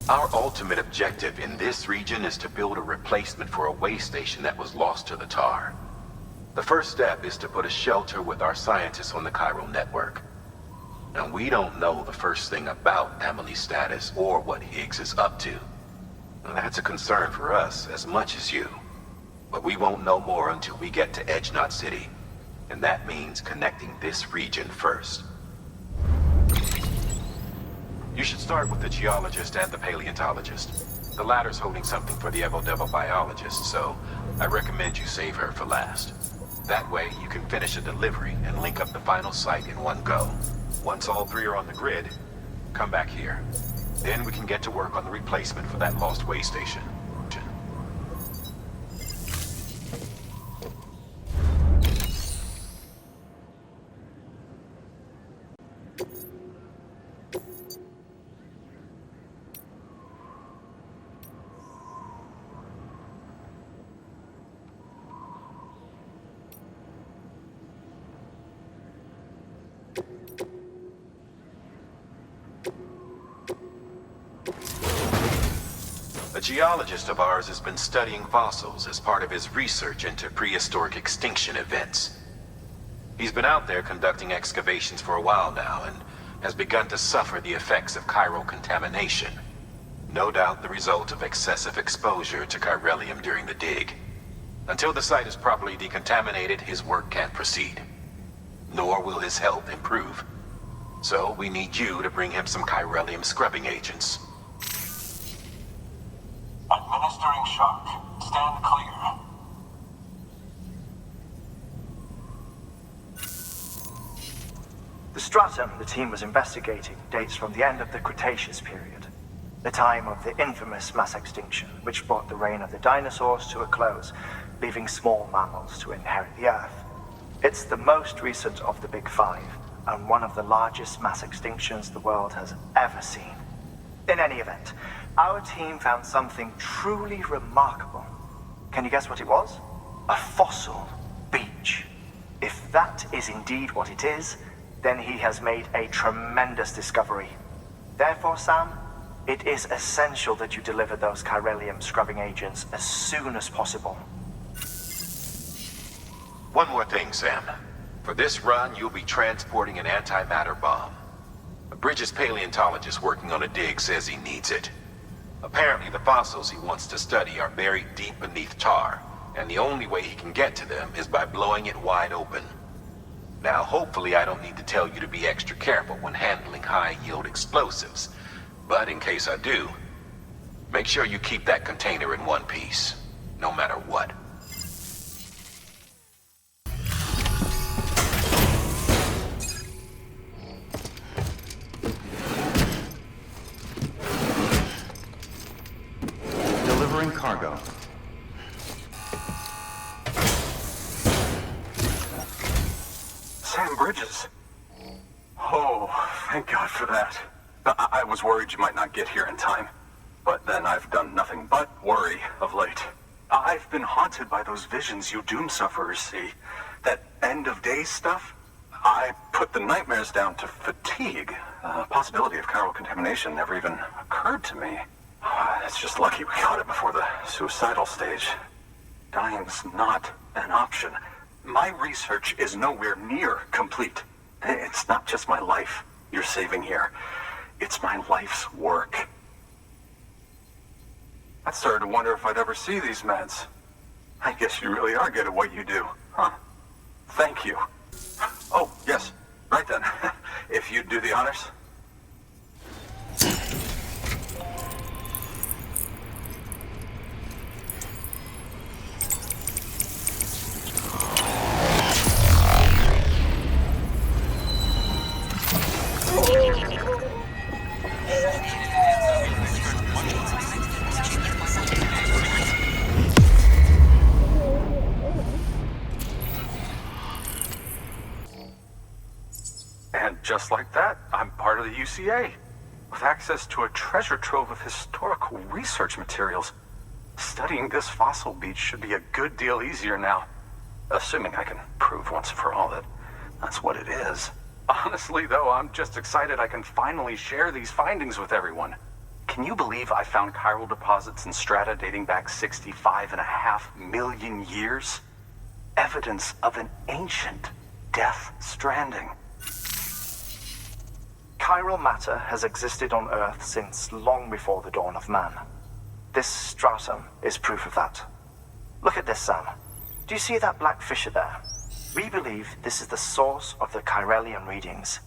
Our ultimate objective in this region is to build a replacement for a way station that was lost to the tar. The first step is to put a shelter with our scientists on the chiral network. Now, we don't know the first thing about Amelie's status or what Higgs is up to. Now, that's a concern for us as much as you. But we won't know more until we get to Edgenot City. And that means connecting this region first. You should start with the geologist and the paleontologist. The latter's holding something for the Evo-Devo biologist, so I recommend you save her for last. That way, you can finish a delivery and link up the final site in one go. Once all three are on the grid, come back here. Then we can get to work on the replacement for that lost way station. A geologist of ours has been studying fossils as part of his research into prehistoric extinction events. He's been out there conducting excavations for a while now and has begun to suffer the effects of chiral contamination. No doubt the result of excessive exposure to chiralium during the dig. Until the site is properly decontaminated, his work can't proceed. Nor will his health improve. So we need you to bring him some chiralium scrubbing agents. Administering shock. Stand clear. The stratum the team was investigating dates from the end of the Cretaceous period, the time of the infamous mass extinction, which brought the reign of the dinosaurs to a close, leaving small mammals to inherit the Earth. It's the most recent of the Big Five, and one of the largest mass extinctions the world has ever seen. In any event, our team found something truly remarkable. Can you guess what it was? A fossil beach. If that is indeed what it is, then he has made a tremendous discovery. Therefore, Sam, it is essential that you deliver those chiralium scrubbing agents as soon as possible. One more thing, Sam. For this run, you'll be transporting an antimatter bomb. Bridget's paleontologist working on a dig says he needs it. Apparently, the fossils he wants to study are buried deep beneath tar, and the only way he can get to them is by blowing it wide open. Now, hopefully I don't need to tell you to be extra careful when handling high-yield explosives, But in case I do, make sure you keep that container in one piece, no matter what. Delivering cargo. Sam Bridges. Oh, thank God for that. I was worried you might not get here in time. But then I've done nothing but worry of late. I've been haunted by those visions you doom sufferers see. That end of days stuff. I put the nightmares down to fatigue. Possibility of chiral contamination never even occurred to me. It's just lucky we caught it before the suicidal stage. Dying's not an option. My research is nowhere near complete. It's not just my life you're saving here. It's my life's work. I started to wonder if I'd ever see these meds. I guess you really are good at what you do, huh? Thank you. Oh, yes. Right then. If you'd do the honors. And just like that, I'm part of the UCA, with access to a treasure trove of historical research materials. Studying this fossil beach should be a good deal easier now, assuming I can prove once and for all that that's what it is. Honestly, though, I'm just excited I can finally share these findings with everyone. Can you believe I found chiral deposits in strata dating back 65.5 million years? Evidence of an ancient Death Stranding. Chiral matter has existed on Earth since long before the dawn of man. This stratum is proof of that. Look at this, Sam. Do you see that black fissure there? We believe this is the source of the Chiralian readings.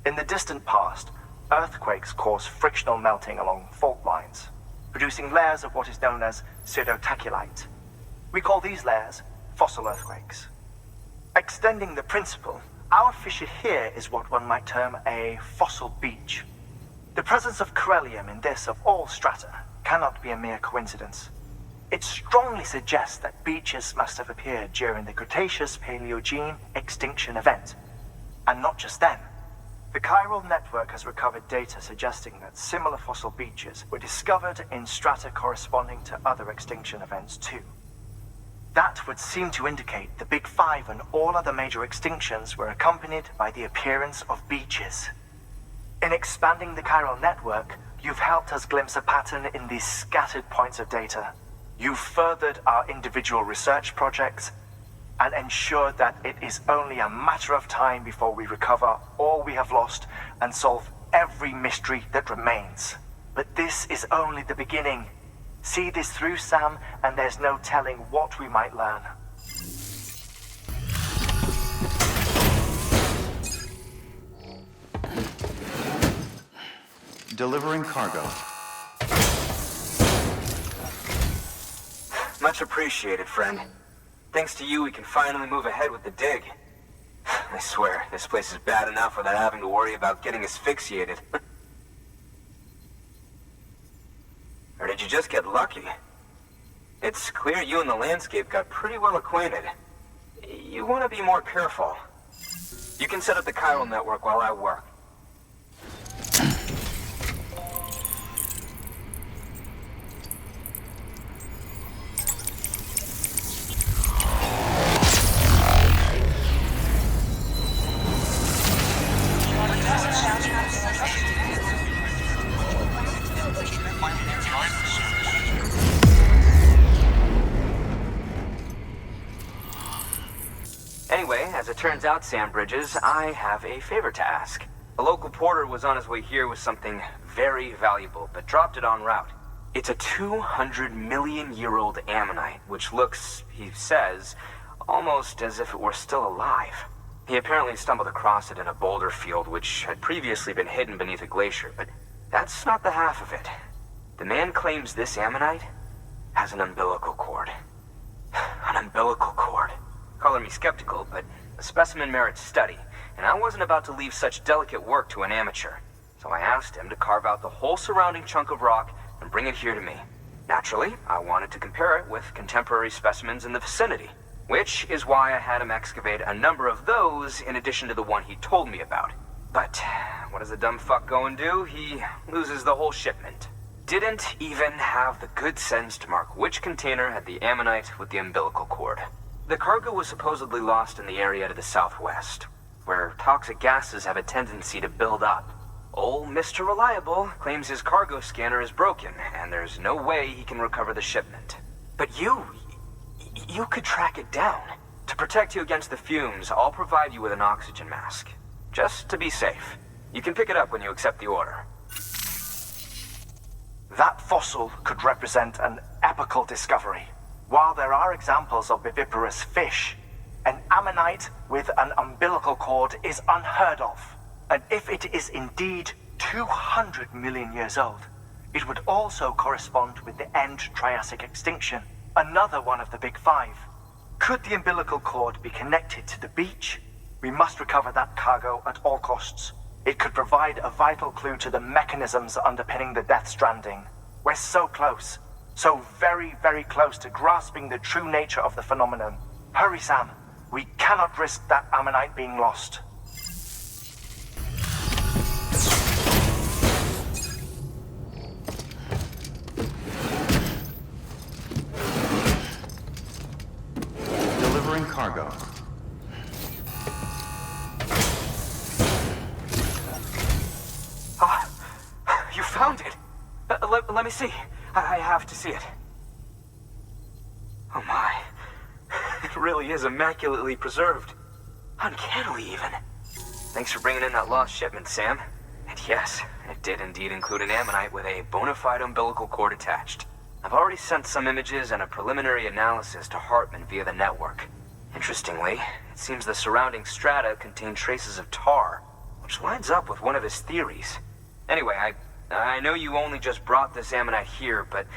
In the distant past, earthquakes caused frictional melting along fault lines, producing layers of what is known as pseudotaculite. We call these layers fossil earthquakes. Extending the principle, our fissure here is what one might term a fossil beach. The presence of chiralium in this of all strata cannot be a mere coincidence. It strongly suggests that beaches must have appeared during the Cretaceous-Paleogene extinction event. And not just then. The chiral network has recovered data suggesting that similar fossil beaches were discovered in strata corresponding to other extinction events too. That would seem to indicate the Big Five and all other major extinctions were accompanied by the appearance of beaches. In expanding the chiral network, you've helped us glimpse a pattern in these scattered points of data. You've furthered our individual research projects and ensured that it is only a matter of time before we recover all we have lost and solve every mystery that remains. But this is only the beginning. See this through, Sam, and there's no telling what we might learn. Delivering cargo. Much appreciated, friend. Thanks to you, we can finally move ahead with the dig. I swear, this place is bad enough without having to worry about getting asphyxiated. Or did you just get lucky? It's clear you and the landscape got pretty well acquainted. You want to be more careful. You can set up the chiral network while I work. Anyway, as it turns out, Sam Bridges, I have a favor to ask. A local porter was on his way here with something very valuable, but dropped it en route. It's a 200-million-year-old ammonite, which looks, he says, almost as if it were still alive. He apparently stumbled across it in a boulder field which had previously been hidden beneath a glacier, but That's not the half of it. The man claims this ammonite has an umbilical cord. An umbilical cord. Color me skeptical, but the specimen merits study, and I wasn't about to leave such delicate work to an amateur. So I asked him to carve out the whole surrounding chunk of rock and bring it here to me. Naturally, I wanted to compare it with contemporary specimens in the vicinity, which is why I had him excavate a number of those in addition to the one he told me about. But what does the dumb fuck go and do? He loses the whole shipment. Didn't even have the good sense to mark which container had the ammonite with the umbilical cord. The cargo was supposedly lost in the area to the southwest, where toxic gases have a tendency to build up. Old Mr. Reliable claims his cargo scanner is broken, and there's no way he can recover the shipment. But you could track it down. To protect you against the fumes, I'll provide you with an oxygen mask. Just to be safe. You can pick it up when you accept the order. That fossil could represent an epical discovery. While there are examples of viviparous fish, an ammonite with an umbilical cord is unheard of. And if it is indeed 200 million years old, it would also correspond with the end Triassic extinction, another one of the Big Five. Could the umbilical cord be connected to the beach? We must recover that cargo at all costs. It could provide a vital clue to the mechanisms underpinning the Death Stranding. We're so close. So very, very close to grasping the true nature of the phenomenon. Hurry, Sam. We cannot risk that ammonite being lost. Delivering cargo. You found it! Let me see. I have to see it. Oh my. It really is immaculately preserved. Uncannily, even. Thanks for bringing in that lost shipment, Sam. And yes, it did indeed include an ammonite with a bona fide umbilical cord attached. I've already sent some images and a preliminary analysis to Heartman via the network. Interestingly, it seems the surrounding strata contain traces of tar, which lines up with one of his theories. Anyway, I know you only just brought this ammonite here, but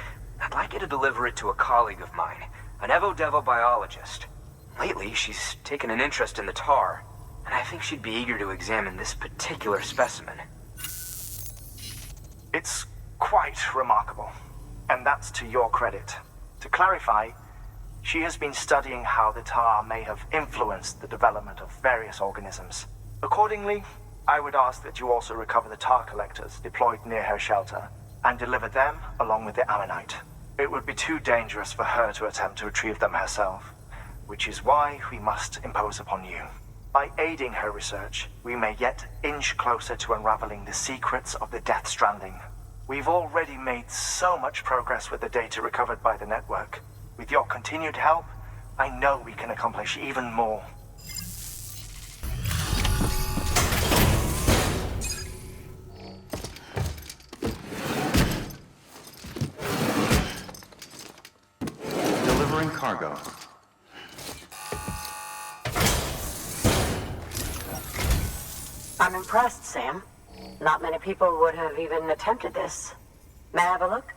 I'd like you to deliver it to a colleague of mine, an Evo-Devo biologist. Lately, she's taken an interest in the tar, and I think she'd be eager to examine this particular specimen. It's quite remarkable, and that's to your credit. To clarify, she has been studying how the tar may have influenced the development of various organisms. Accordingly, I would ask that you also recover the tar collectors deployed near her shelter, and deliver them along with the ammonite. It would be too dangerous for her to attempt to retrieve them herself, which is why we must impose upon you. By aiding her research, we may yet inch closer to unraveling the secrets of the Death Stranding. We've already made so much progress with the data recovered by the network. With your continued help, I know we can accomplish even more. Delivering cargo. I'm impressed, Sam. Not many people would have even attempted this. May I have a look?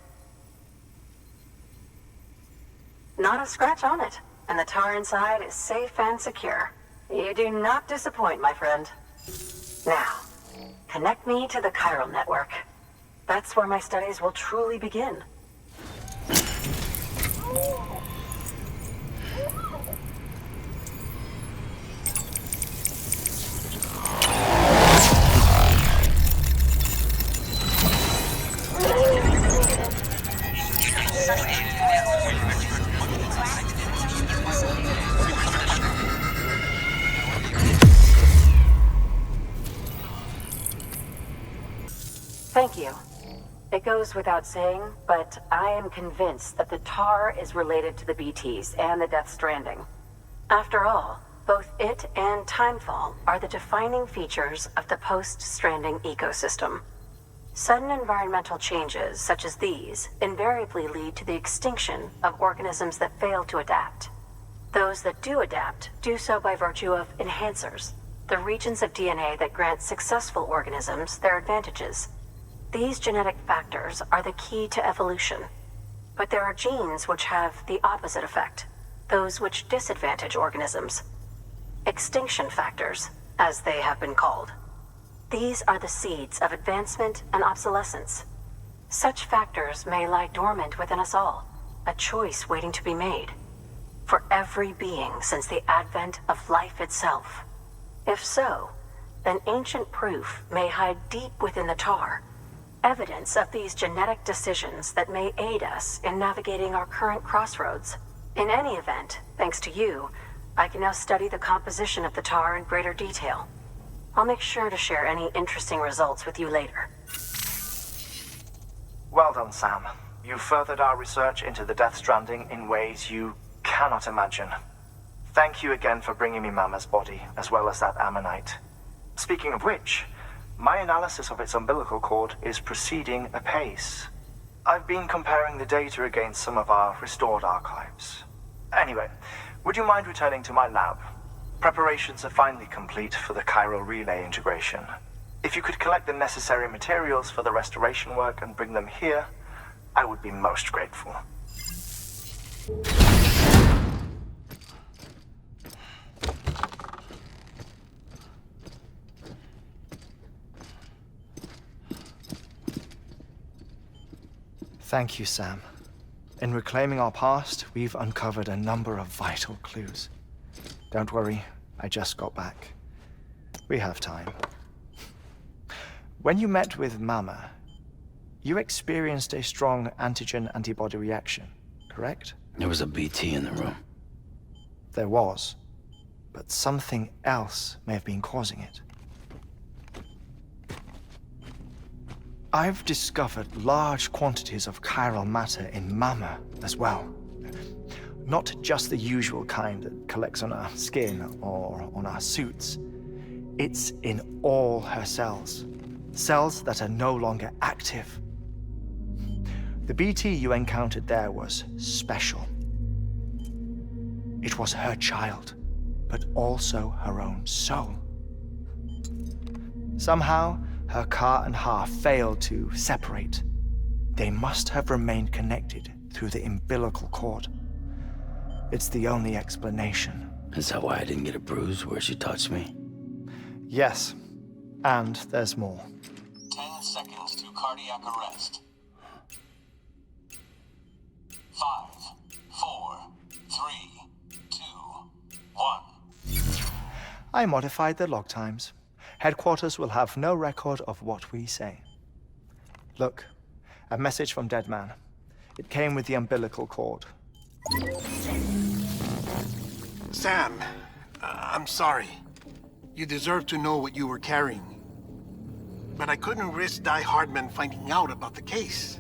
Not a scratch on it, and the tar inside is safe and secure. You do not disappoint, my friend. Now, connect me to the chiral network. That's where my studies will truly begin. Thank you. It goes without saying, but I am convinced that the tar is related to the BTs and the Death Stranding. After all, both it and timefall are the defining features of the post-Stranding ecosystem. Sudden environmental changes such as these invariably lead to the extinction of organisms that fail to adapt. Those that do adapt do so by virtue of enhancers, the regions of DNA that grant successful organisms their advantages. These genetic factors are the key to evolution. But there are genes which have the opposite effect, those which disadvantage organisms. Extinction factors, as they have been called. These are the seeds of advancement and obsolescence. Such factors may lie dormant within us all, a choice waiting to be made. For every being since the advent of life itself. If so, then ancient proof may hide deep within the tar, evidence of these genetic decisions that may aid us in navigating our current crossroads. In any event, thanks to you, I can now study the composition of the tar in greater detail. I'll make sure to share any interesting results with you later. Well done, Sam. You furthered our research into the Death Stranding in ways you cannot imagine. Thank you again for bringing me Mama's body, as well as that ammonite. Speaking of which, my analysis of its umbilical cord is proceeding apace. I've been comparing the data against some of our restored archives. Anyway, would you mind returning to my lab? Preparations are finally complete for the chiral relay integration. If you could collect the necessary materials for the restoration work and bring them here, I would be most grateful. Thank you, Sam. In reclaiming our past, we've uncovered a number of vital clues. Don't worry, I just got back. We have time. When you met with Mama, you experienced a strong antigen-antibody reaction, correct? There was a BT in the room. There was, but something else may have been causing it. I've discovered large quantities of chiral matter in Mama as well. Not just the usual kind that collects on our skin or on our suits. It's in all her cells. Cells that are no longer active. The BT you encountered there was special. It was her child, but also her own soul. Somehow, her car and half failed to separate. They must have remained connected through the umbilical cord. It's the only explanation. Is that why I didn't get a bruise where she touched me? Yes, and there's more. 10 seconds to cardiac arrest. 5, 4, 3, 2, 1. I modified the log times. Headquarters will have no record of what we say. Look, a message from Deadman. It came with the umbilical cord. Sam, I'm sorry. You deserve to know what you were carrying. But I couldn't risk Die-Hardman finding out about the case.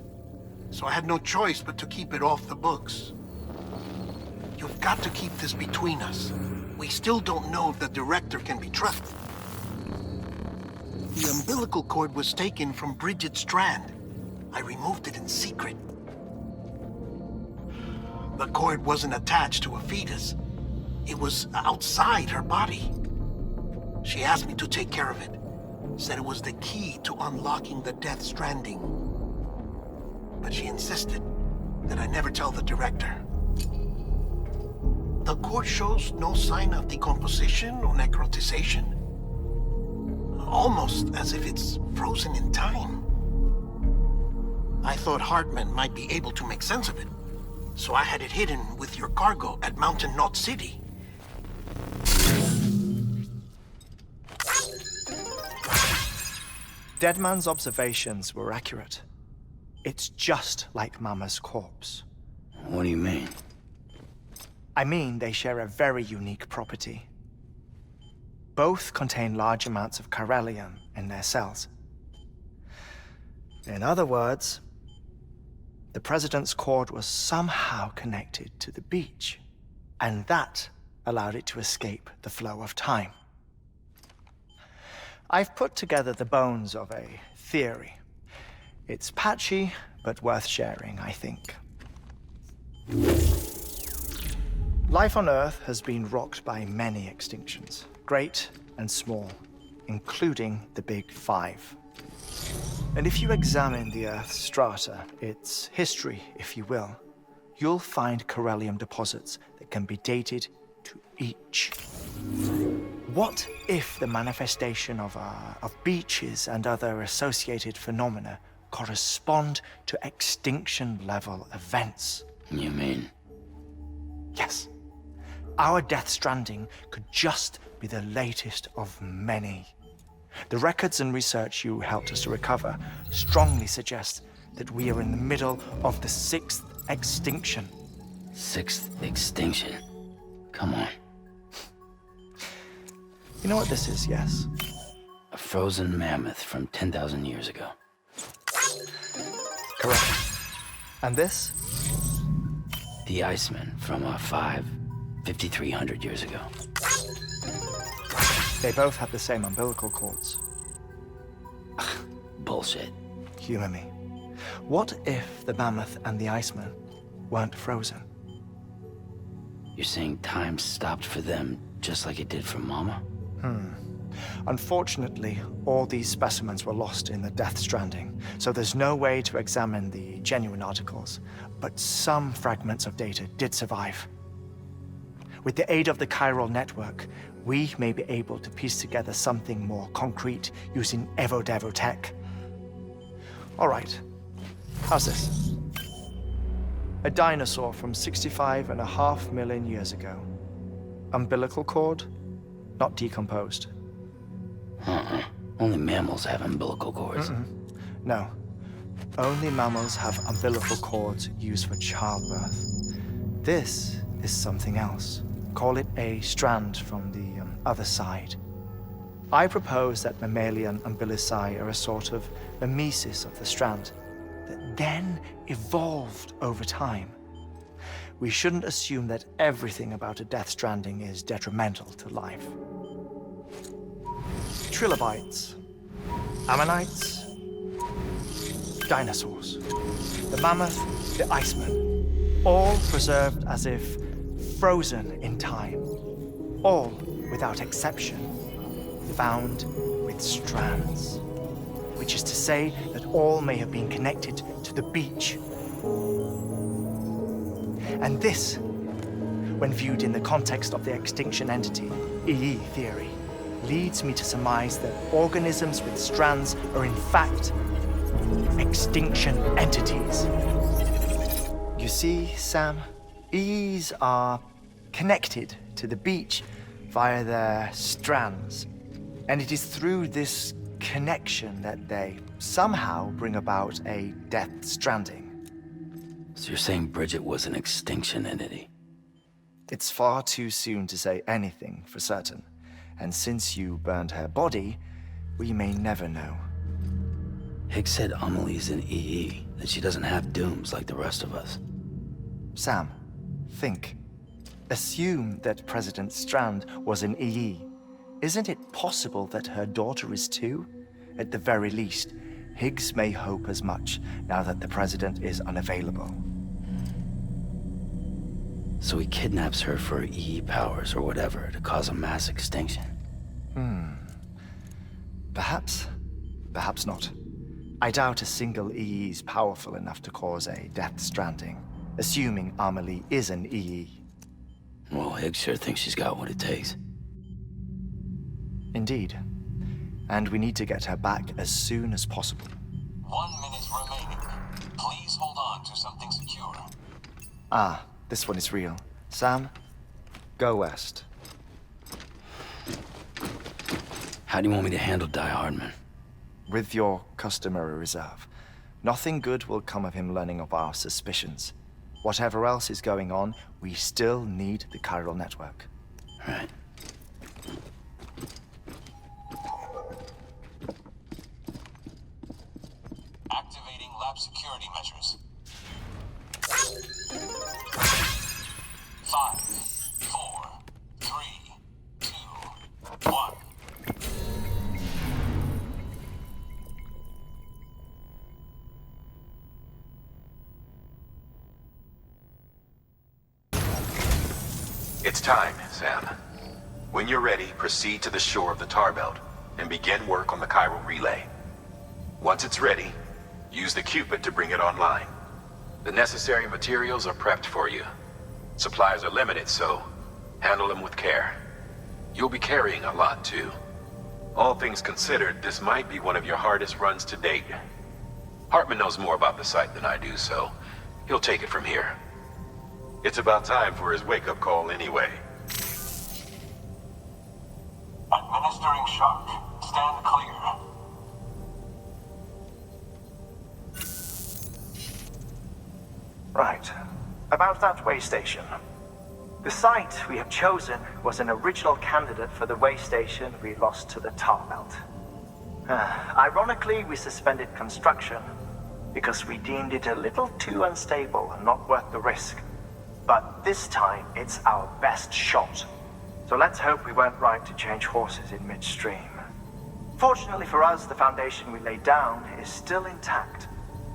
So I had no choice but to keep it off the books. You've got to keep this between us. We still don't know if the director can be trusted. The umbilical cord was taken from Bridget Strand. I removed it in secret. The cord wasn't attached to a fetus. It was outside her body. She asked me to take care of it. Said it was the key to unlocking the Death Stranding. But she insisted that I never tell the director. The cord shows no sign of decomposition or necrotization. Almost as if it's frozen in time. I thought Heartman might be able to make sense of it, so I had it hidden with your cargo at Mountain Knot City. Deadman's observations were accurate. It's just like Mama's corpse. What do you mean? I mean they share a very unique property. Both contain large amounts of chiralium in their cells. In other words, the President's cord was somehow connected to the beach, and that allowed it to escape the flow of time. I've put together the bones of a theory. It's patchy, but worth sharing, I think. Life on Earth has been rocked by many extinctions, great and small, including the Big Five. And if you examine the Earth's strata, its history, if you will, you'll find corellium deposits that can be dated to each. What if the manifestation of beaches and other associated phenomena correspond to extinction-level events? You mean? Yes. Our Death Stranding could just be the latest of many. The records and research you helped us to recover strongly suggest that we are in the middle of the 6th extinction. 6th extinction? Come on. You know what this is, yes? A frozen mammoth from 10,000 years ago. Correct. And this? The Iceman from 5,300 years ago. They both have the same umbilical cords. Bullshit. Humor me. What if the mammoth and the Iceman weren't frozen? You're saying time stopped for them just like it did for Mama? Unfortunately, all these specimens were lost in the Death Stranding, so there's no way to examine the genuine articles, but some fragments of data did survive. With the aid of the chiral network, we may be able to piece together something more concrete using Evo-Devo tech. All right, how's this? A dinosaur from 65.5 million years ago. Umbilical cord, not decomposed. Only mammals have umbilical cords. No. Only mammals have umbilical cords used for childbirth. This is something else. Call it a strand from the other side. I propose that mammalian umbilici are a sort of mimesis of the strand that then evolved over time. We shouldn't assume that everything about a Death Stranding is detrimental to life. Trilobites, ammonites, dinosaurs, the mammoth, the Iceman, all preserved as if frozen in time, all, without exception, found with strands, which is to say that all may have been connected to the beach. And this, when viewed in the context of the extinction entity, EE theory, leads me to surmise that organisms with strands are in fact extinction entities. You see, Sam, EEs are connected to the beach via their strands, and it is through this connection that they somehow bring about a Death Stranding. So you're saying Bridget was an extinction entity? It's far too soon to say anything for certain, and since you burned her body, we may never know. Higgs said Amelie's an EE, that she doesn't have dooms like the rest of us. Sam, think. Assume that President Strand was an EE. Isn't it possible that her daughter is too? At the very least, Higgs may hope as much now that the president is unavailable. So he kidnaps her for EE powers or whatever to cause a mass extinction. Perhaps. Perhaps not. I doubt a single EE is powerful enough to cause a Death Stranding, assuming Amelie is an EE. Well, Higgs sure thinks she's got what it takes. Indeed. And we need to get her back as soon as possible. 1 minute remaining. Please hold on to something secure. Ah, this one is real. Sam, go west. How do you want me to handle Die-Hardman? With your customary reserve. Nothing good will come of him learning of our suspicions. Whatever else is going on, we still need the chiral network. Right. Activating lab security measures. 5, 4, 3, 2, 1. It's time, Sam. When you're ready, proceed to the shore of the tar belt and begin work on the chiral relay. Once it's ready, use the Cupid to bring it online. The necessary materials are prepped for you. Supplies are limited, so handle them with care. You'll be carrying a lot, too. All things considered, this might be one of your hardest runs to date. Heartman knows more about the site than I do, so he'll take it from here. It's about time for his wake-up call anyway. Administering shock. Stand clear. Right. About that way station. The site we have chosen was an original candidate for the way station we lost to the tar belt. Ironically, we suspended construction because we deemed it a little too unstable and not worth the risk. But this time, it's our best shot. So let's hope we weren't right to change horses in midstream. Fortunately for us, the foundation we laid down is still intact.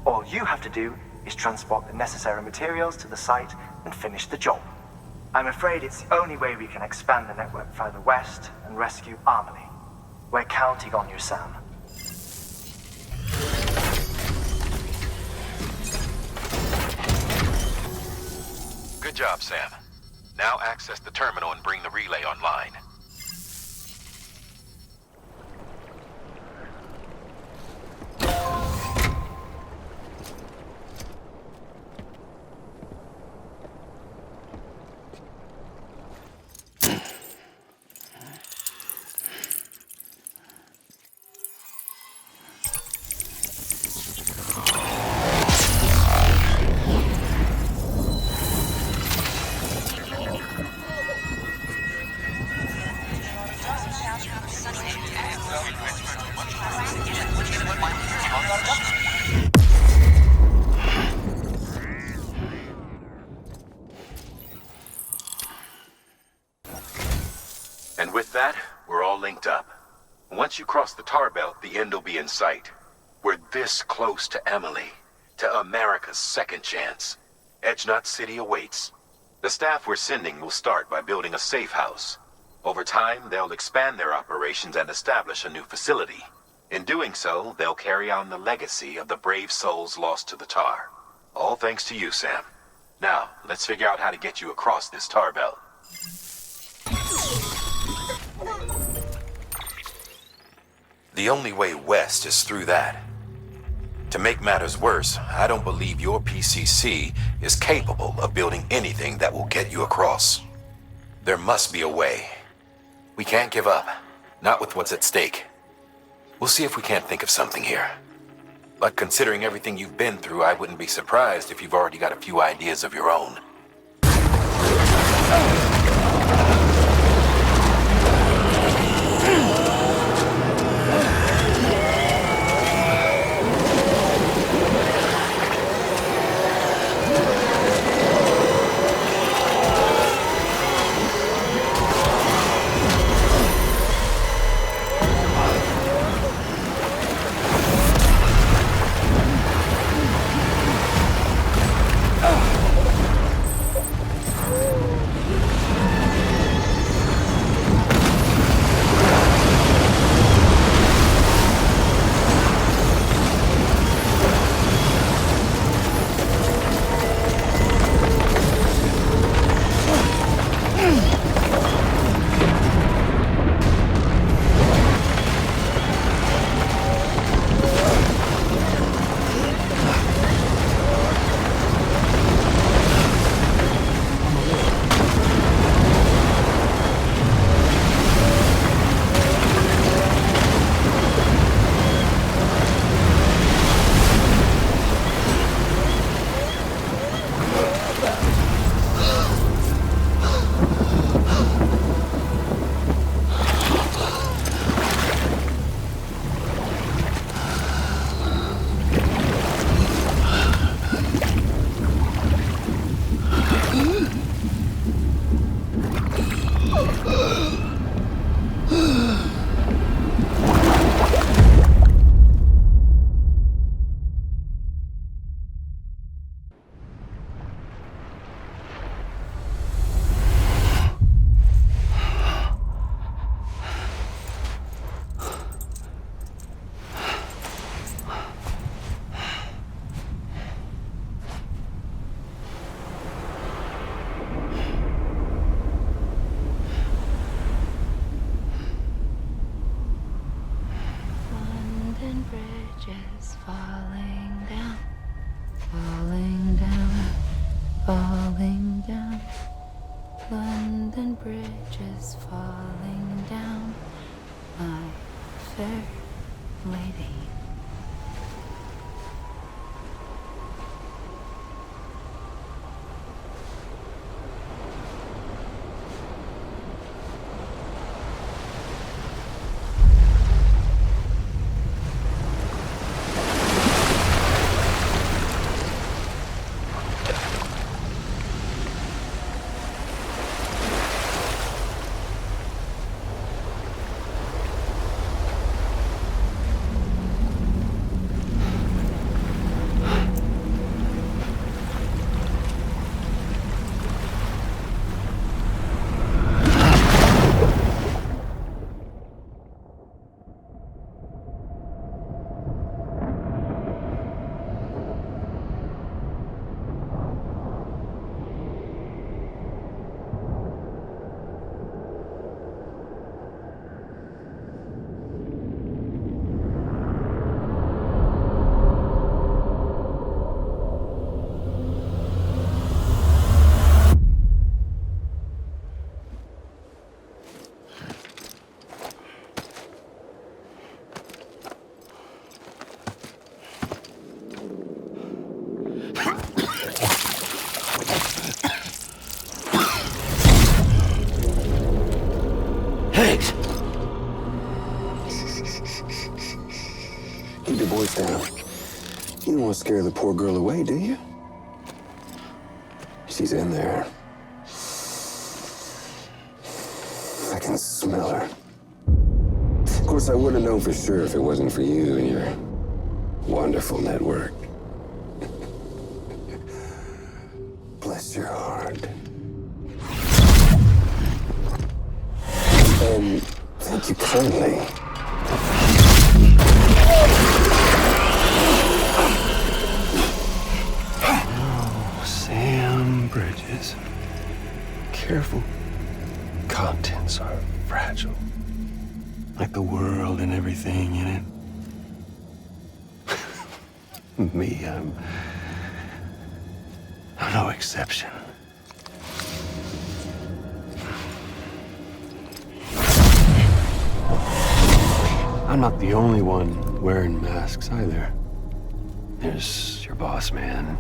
All you have to do is transport the necessary materials to the site and finish the job. I'm afraid it's the only way we can expand the network further west and rescue Amelie. We're counting on you, Sam. Good job, Sam. Now access the terminal and bring the relay online. And with that, we're all linked up. Once you cross the tar belt, the end will be in sight. We're this close to Amelie, to America's second chance. Edgenut City awaits. The staff we're sending will start by building a safe house. Over time, they'll expand their operations and establish a new facility. In doing so, they'll carry on the legacy of the brave souls lost to the tar. All thanks to you, Sam. Now, let's figure out how to get you across this tar belt. The only way west is through that. To make matters worse, I don't believe your PCC is capable of building anything that will get you across. There must be a way. We can't give up, not with what's at stake. We'll see if we can't think of something here. But considering everything you've been through, I wouldn't be surprised if you've already got a few ideas of your own. bridges falling down, falling down, falling down. London Bridge is falling down, my fair lady. Higgs! Keep your voice down. You don't want to scare the poor girl away, do you? She's in there. I can smell her. Of course, I wouldn't have known for sure if it wasn't for you and your wonderful network. Bless your heart. And thank you kindly. Oh, Sam Bridges. Careful. Contents are fragile. Like the world and everything in it. Me, I'm no exception. I'm not the only one wearing masks either. There's your boss man,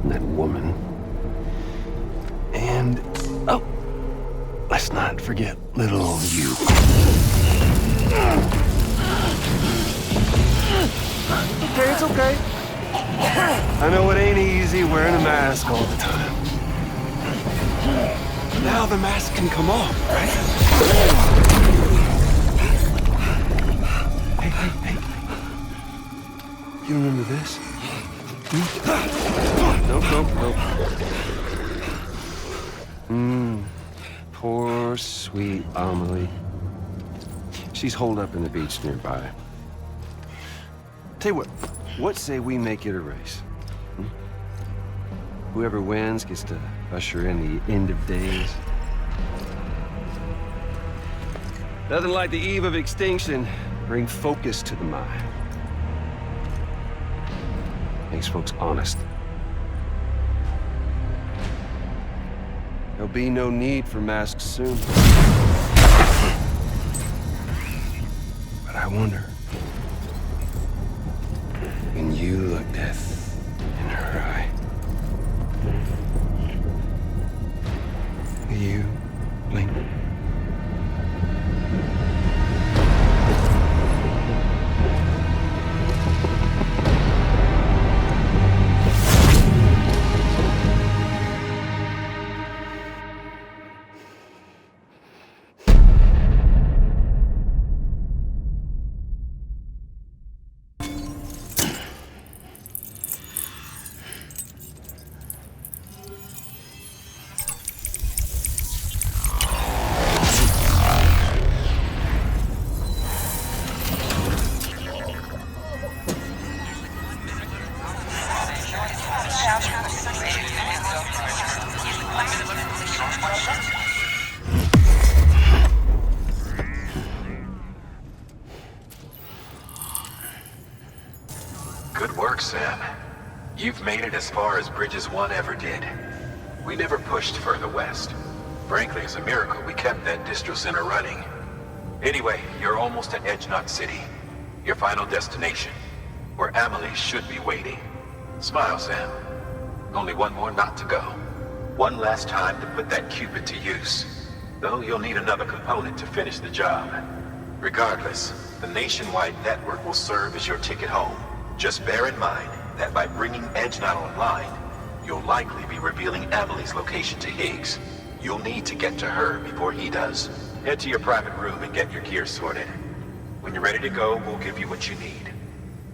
and that woman, and, oh, let's not forget little old you. Okay, it's okay. I know it ain't easy wearing a mask all the time. Now the mask can come off, right? Hey. You remember this? Nope. Poor, sweet Amelie. She's holed up in the beach nearby. Tell you what say we make it a race? Whoever wins gets to usher in the end of days. Nothing like the eve of extinction. Bring focus to the mind. Makes folks honest. There'll be no need for masks soon. But I wonder, when you look death in her eye, will you blink? Good work, Sam. You've made it as far as Bridges 1 ever did. We never pushed further west. Frankly, it's a miracle we kept that distro center running. Anyway, you're almost at Edge Knot City, your final destination, where Amelie should be waiting. Smile, Sam. Only one more knot to go. One last time to put that Cupid to use. Though you'll need another component to finish the job. Regardless, the nationwide network will serve as your ticket home. Just bear in mind that by bringing Edge Knot online, you'll likely be revealing Amelie's location to Higgs. You'll need to get to her before he does. Head to your private room and get your gear sorted. When you're ready to go, we'll give you what you need.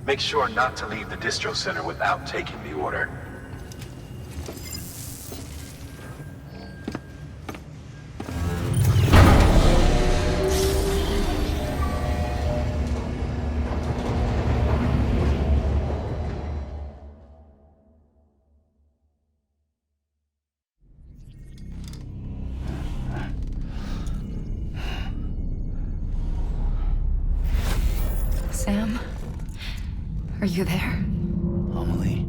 Make sure not to leave the distro center without taking the order. Sam? Are you there? Amelie?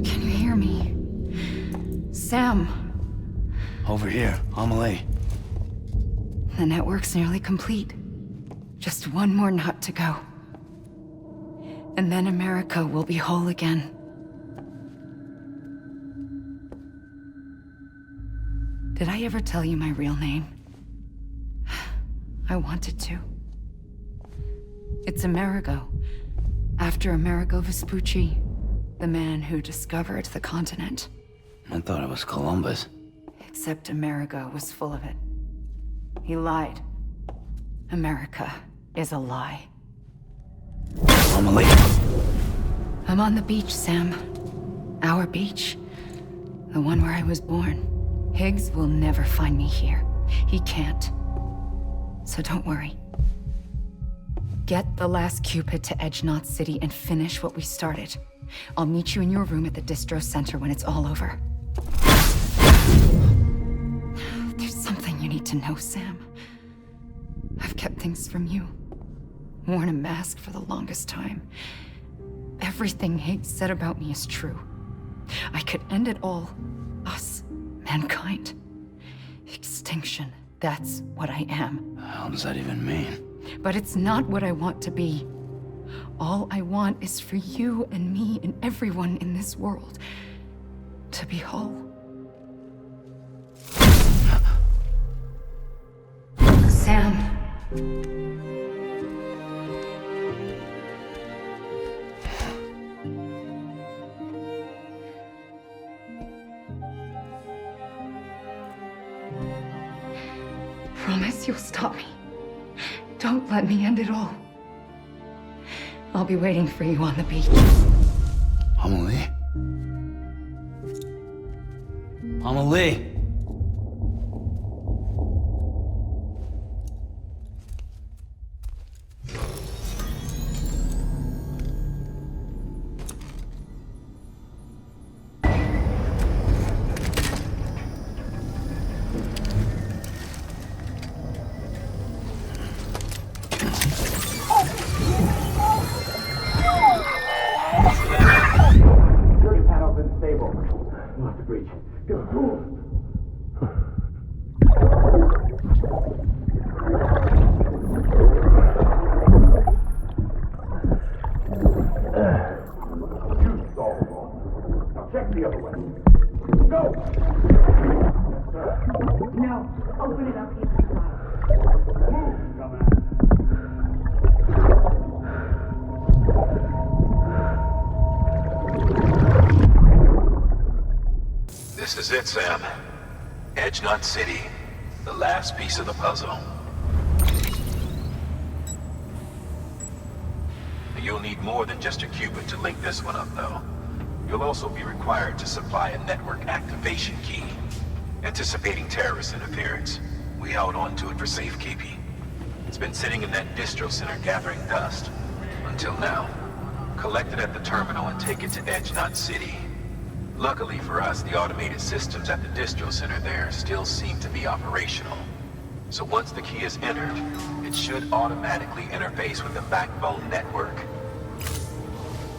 Can you hear me? Sam! Over here, Amelie. The network's nearly complete. Just one more knot to go. And then America will be whole again. Did I ever tell you my real name? I wanted to. It's Amerigo, after Amerigo Vespucci, the man who discovered the continent. I thought it was Columbus. Except Amerigo was full of it. He lied. America is a lie. Amelie. I'm on the beach, Sam. Our beach. The one where I was born. Higgs will never find me here. He can't. So don't worry. Get the last Cupid to Edge Knot City and finish what we started. I'll meet you in your room at the distro center when it's all over. There's something you need to know, Sam. I've kept things from you. Worn a mask for the longest time. Everything Higgs said about me is true. I could end it all. Us. Mankind. Extinction. That's what I am. How does that even mean? But it's not what I want to be. All I want is for you and me and everyone in this world to be whole. Sam. Promise you'll stop me. Don't let me end it all. I'll be waiting for you on the beach. Amelie? Amelie! This is it, Sam. Edge Knot City. The last piece of the puzzle. You'll need more than just a Cupid to link this one up, though. You'll also be required to supply a network activation key. Anticipating terrorist interference, we held on to it for safekeeping. It's been sitting in that distro center gathering dust. Until now. Collect it at the terminal and take it to Edge Knot City. Luckily for us, the automated systems at the distro center there still seem to be operational. So once the key is entered, it should automatically interface with the backbone network.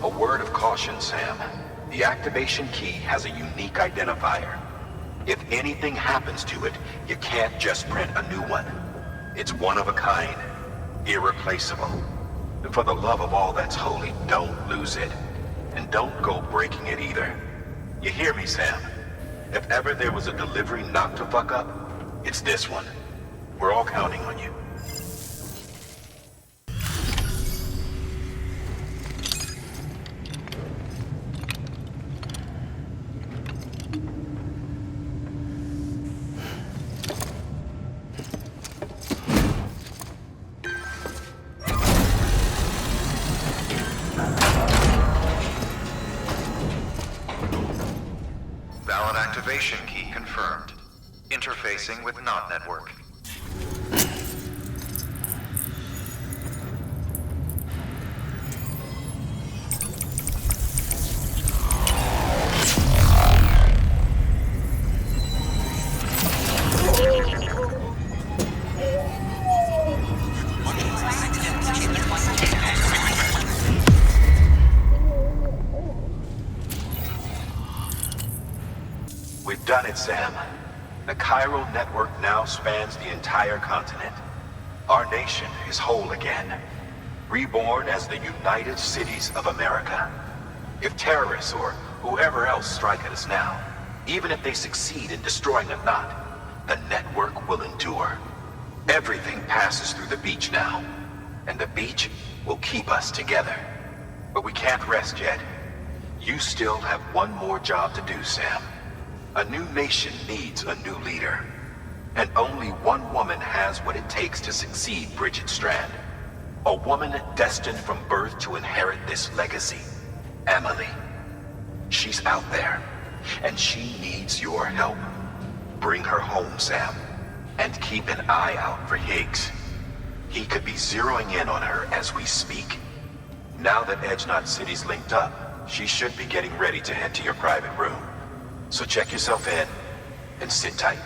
A word of caution, Sam. The activation key has a unique identifier. If anything happens to it, you can't just print a new one. It's one of a kind, irreplaceable. And for the love of all that's holy, don't lose it. And don't go breaking it either. You hear me, Sam? If ever there was a delivery not to fuck up, it's this one. We're all counting on you. Valid activation key confirmed. Interfacing with NOT network. We've done it, Sam. The chiral network now spans the entire continent. Our nation is whole again. Reborn as the United Cities of America. If terrorists or whoever else strike at us now, even if they succeed in destroying a knot, the network will endure. Everything passes through the beach now, and the beach will keep us together. But we can't rest yet. You still have one more job to do, Sam. A new nation needs a new leader. And only one woman has what it takes to succeed Bridget Strand. A woman destined from birth to inherit this legacy. Amelie. She's out there, and she needs your help. Bring her home, Sam. And keep an eye out for Higgs. He could be zeroing in on her as we speak. Now that Edge Knot City's linked up, she should be getting ready to head to your private room. So check yourself in, and sit tight.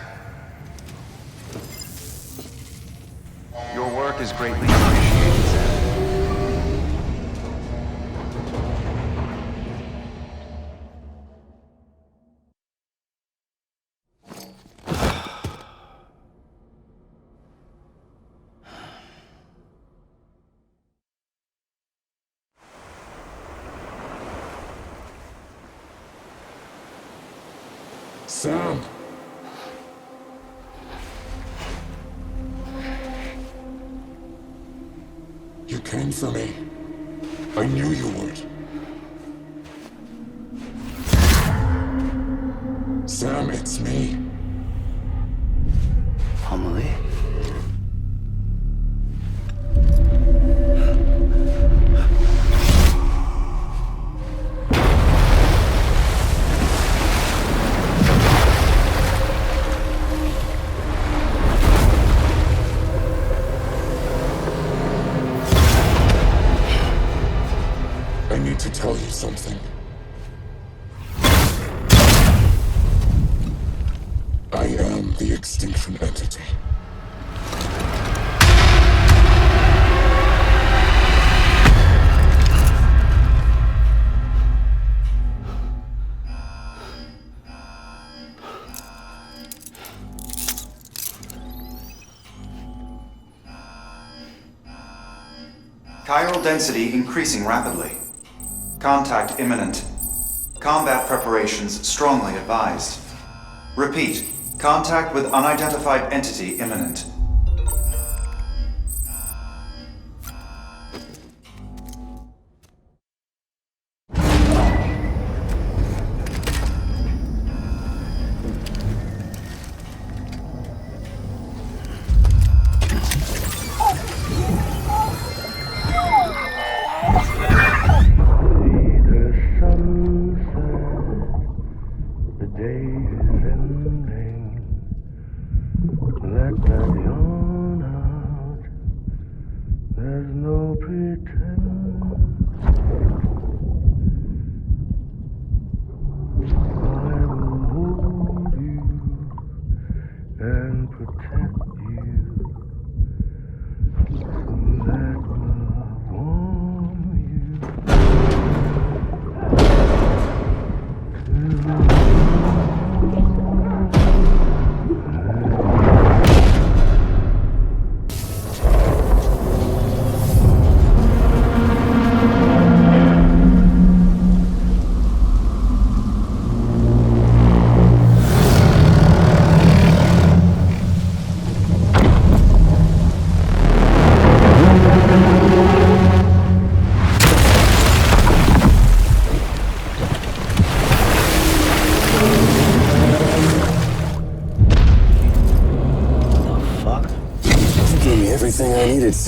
Your work is greatly appreciated, Sam. Sam! You came for me. I knew you would. Sam, it's me. Amelie? To tell you something. I am the extinction entity. Chiral density increasing rapidly. Contact imminent. Combat preparations strongly advised. Repeat, contact with unidentified entity imminent.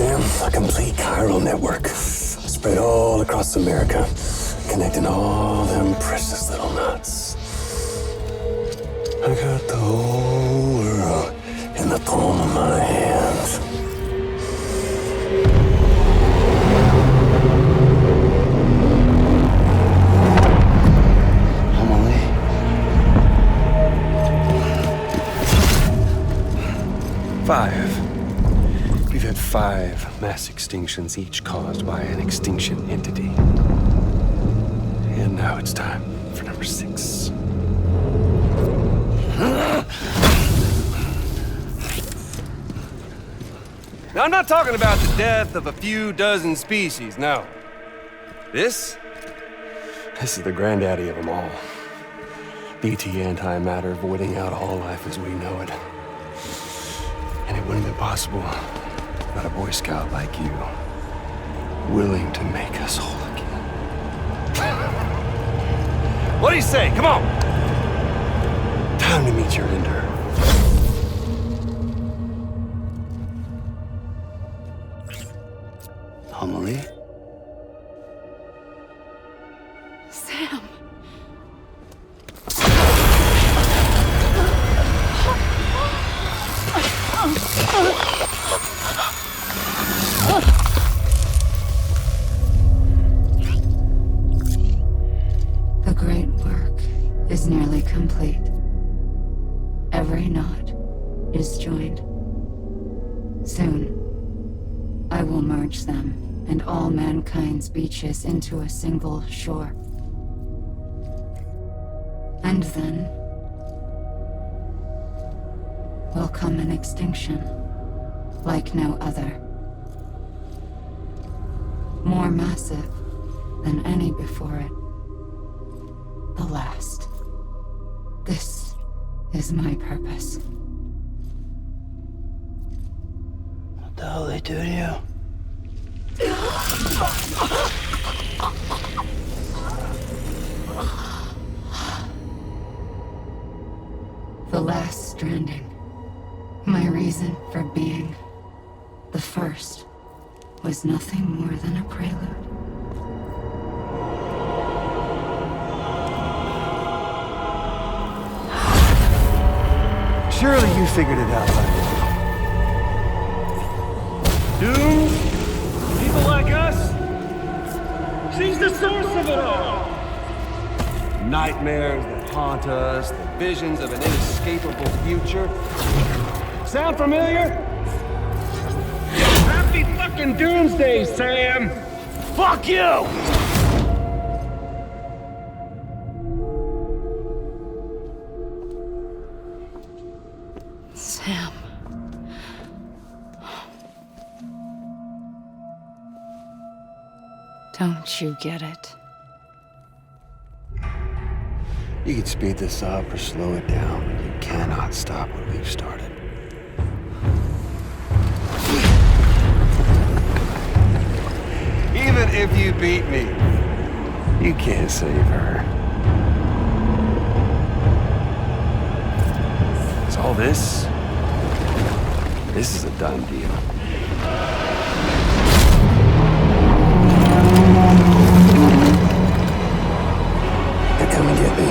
Sam, a complete chiral network. Spread all across America, connecting all them precious little nuts. I got the whole world in the palm of my hand. Amelie. 5. We've had 5 mass extinctions, each caused by an extinction entity. And now it's time for number 6. Now, I'm not talking about the death of a few dozen species, no. This is the granddaddy of them all. BT antimatter voiding out all life as we know it. And it wouldn't be possible without a Boy Scout like you, willing to make us whole again. What do you say? Come on! Time to meet your ender. Amelie? Sam. The great work is nearly complete. Every knot is joined. Soon, I will merge them and all mankind's beaches into a single shore. And then will come an extinction like no other. More massive than any before it. The last. This is my purpose. What the hell they do to you? The last stranding. My reason for being. The first was nothing more than a prelude. Surely you figured it out by now. Doom? People like us? She's the source of it all! Nightmares that haunt us, the visions of an inescapable future. Sound familiar? Happy fucking doomsday, Sam! Fuck you! Sam. Don't you get it? You can speed this up or slow it down, but you cannot stop what we've started. Even if you beat me, you can't save her. So all this is a done deal. They're coming to get me.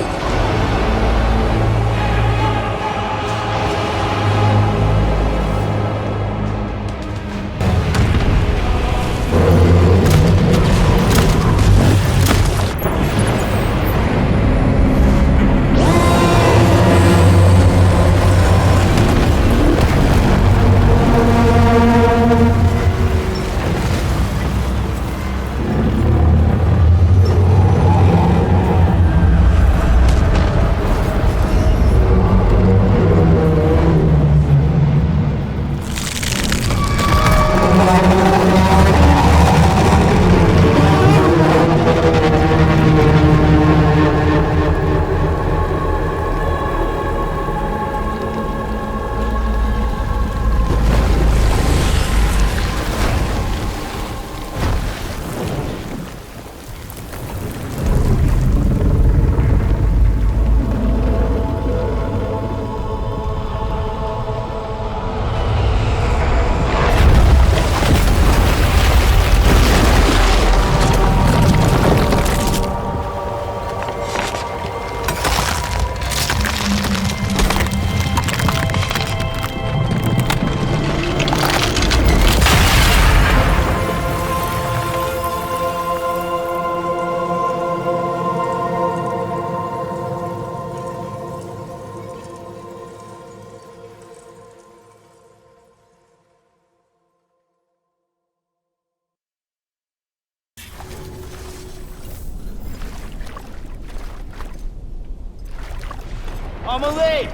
Amelie!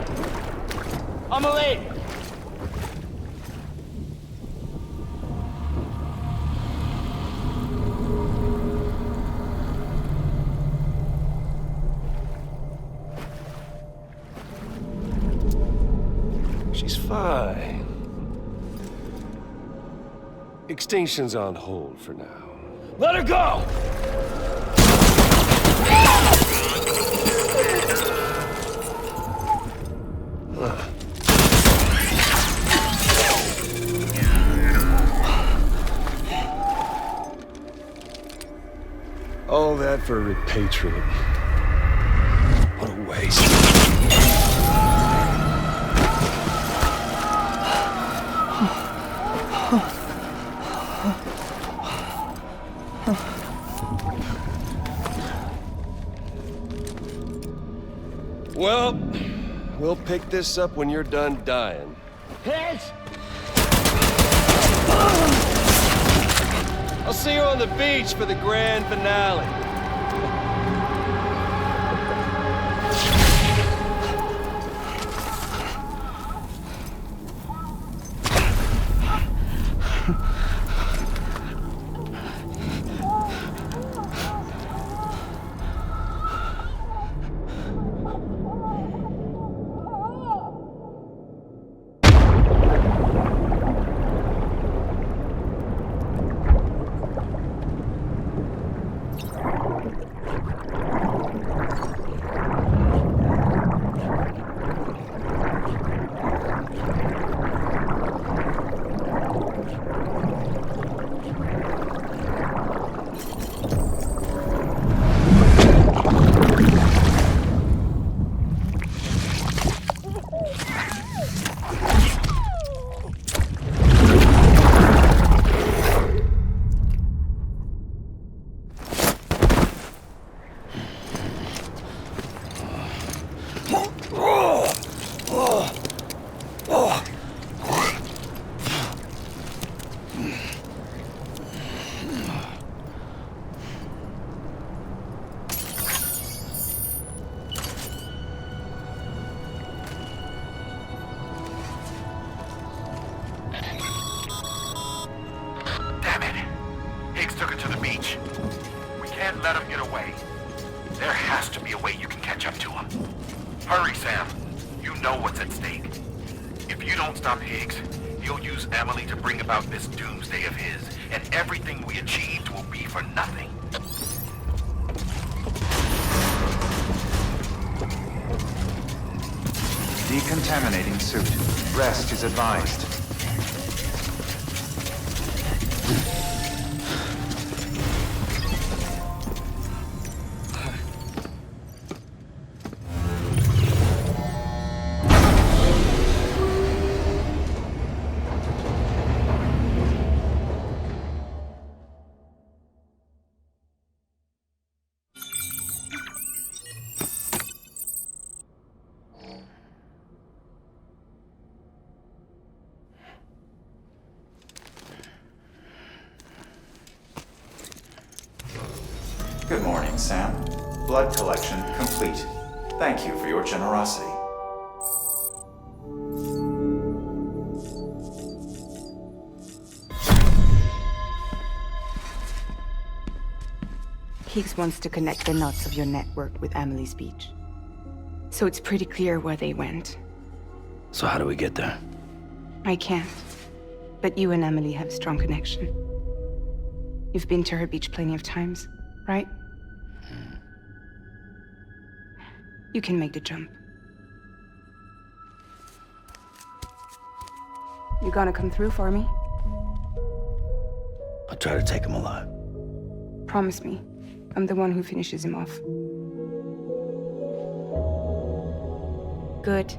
Amelie! She's fine. Extinction's on hold for now. Let her go! All that for a repatriate. What a waste. Well, we'll pick this up when you're done dying. Hit! I'll see you on the beach for the grand finale. Let him get away. There has to be a way you can catch up to him. Hurry, Sam. You know what's at stake. If you don't stop Higgs, he'll use Amelie to bring about this doomsday of his, and everything we achieved will be for nothing. Decontaminating suit. Rest is advised. Good morning, Sam. Blood collection complete. Thank you for your generosity. Higgs wants to connect the knots of your network with Amelie's beach. So it's pretty clear where they went. So how do we get there? I can't. But you and Amelie have a strong connection. You've been to her beach plenty of times, right? You can make the jump. You gonna come through for me? I'll try to take him alive. Promise me. I'm the one who finishes him off. Good.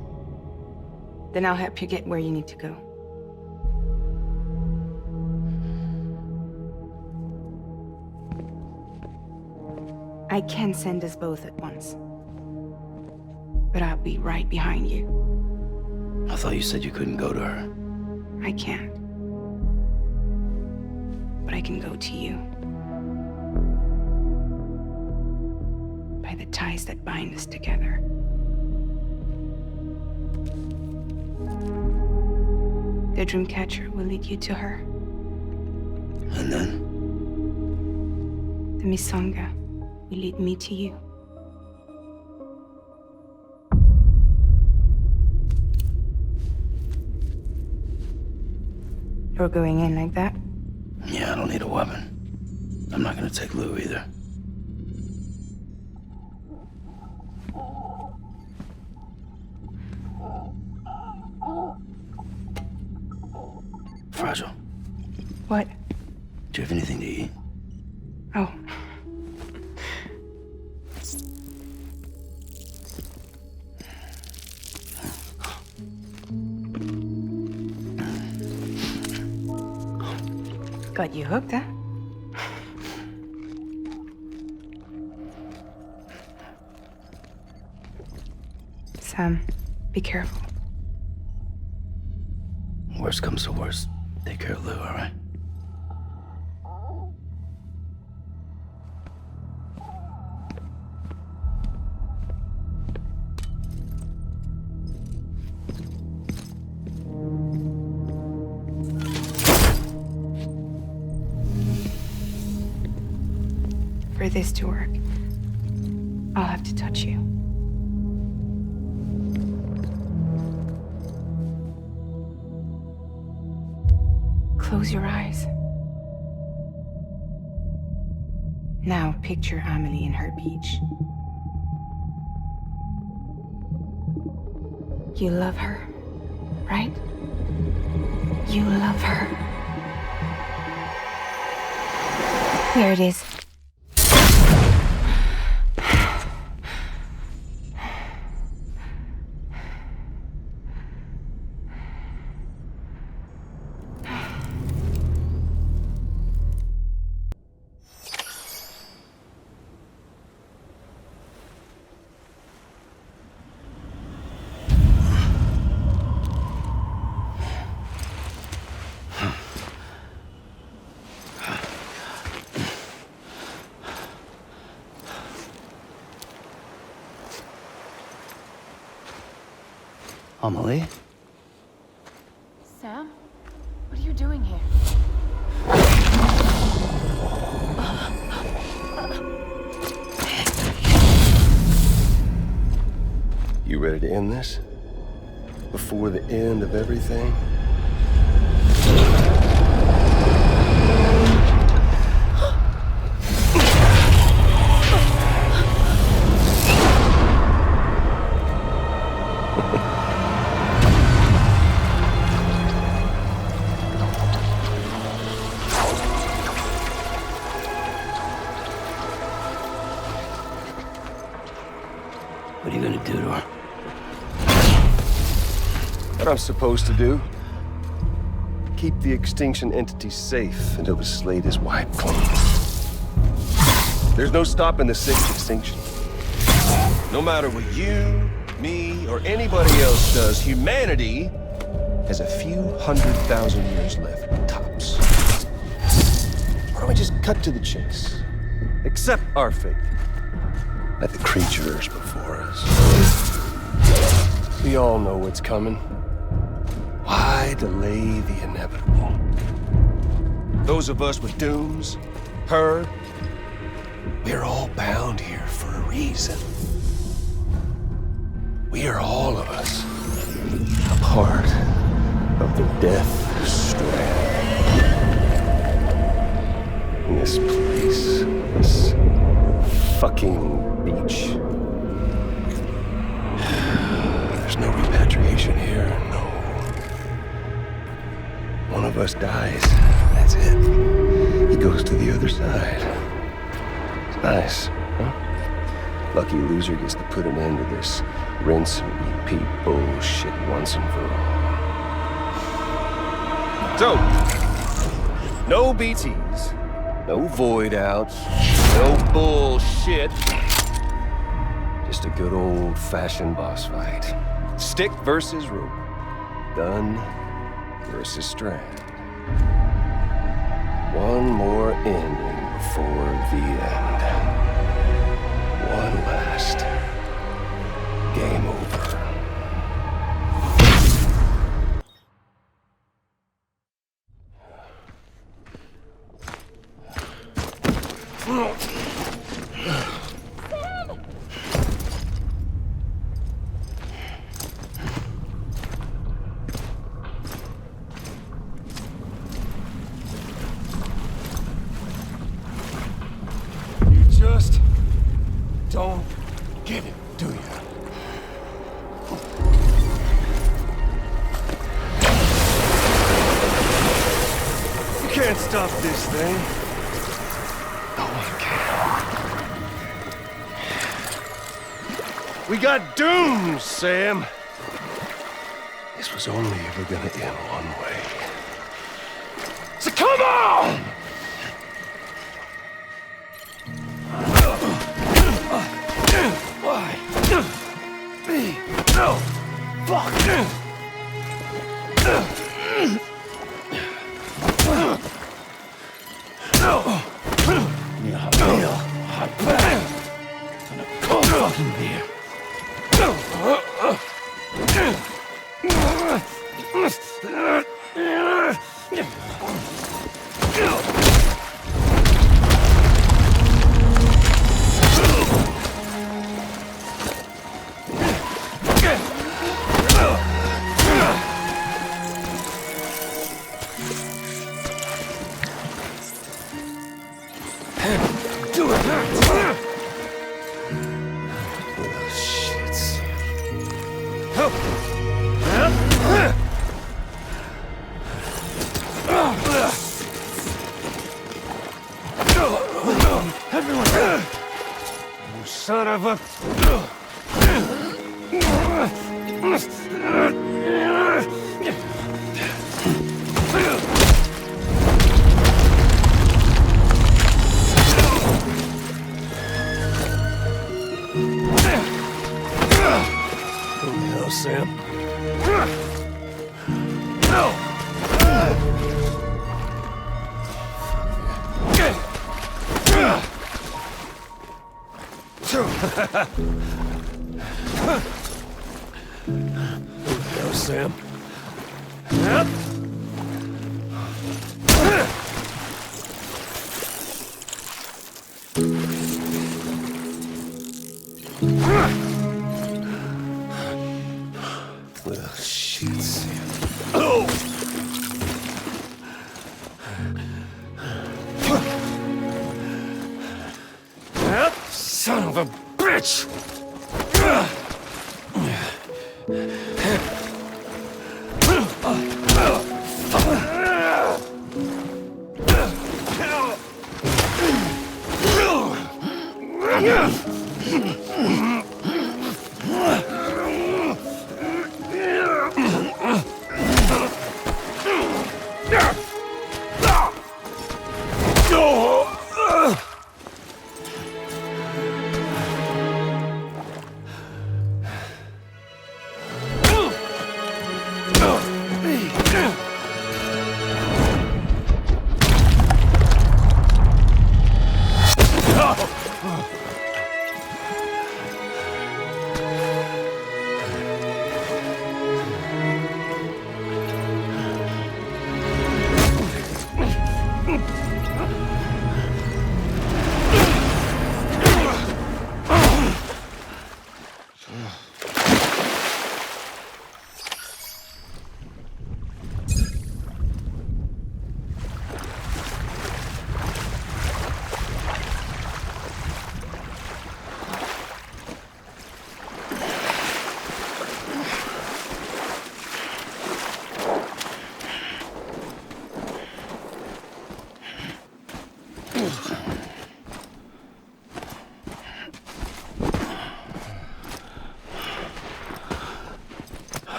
Then I'll help you get where you need to go. I can send us both at once. But I'll be right behind you. I thought you said you couldn't go to her. I can't. But I can go to you. By the ties that bind us together. The Dreamcatcher will lead you to her. And then? The Misanga will lead me to you. You're going in like that? Yeah, I don't need a weapon. I'm not gonna take Lou either. Fragile. What? Do you have anything to eat? Oh. Got you hooked, huh? Sam, be careful. Worst comes to worst. Take care of Lou, all right? For this to work, I'll have to touch you. Close your eyes. Now picture Amelie in her beach. You love her, right? You love her. Here it is. Amelie? Sam? What are you doing here? You ready to end this? Before the end of everything? What are you gonna do to her? What I'm supposed to do? Keep the extinction entity safe until the slate is wiped clean. There's no stopping the sixth extinction. No matter what you, me, or anybody else does, humanity has a few 100,000 years left, tops. Why don't we just cut to the chase? Accept our fate. Let the creatures before us. We all know what's coming. Why delay the inevitable? Those of us with dooms, her, we're all bound here for a reason. We are all of us a part of the Death Strand. In this place, this fucking beach. There's no repatriation here, no. One of us dies, that's it. He goes to the other side. It's nice, huh? Lucky loser gets to put an end to this rinse and repeat bullshit once and for all. So, no BTs, no void outs, no bullshit. Just a good old-fashioned boss fight. Stick versus rope. Gun versus Strand. One more ending before the end. One last game over. You just don't get it, do you? You can't stop this thing. No one can. We got doomed, Sam. This was only ever gonna end one way. So come on! Why? No! Fuck! No! Yeah, real hot bag. And a cold fucking beer. Do it! Oh, shit. Everyone! You son of a... Who the hell, Sam? No! Who the hell, Sam? Yep. Well, shit, Sam. Oh! Yep, son of a bitch!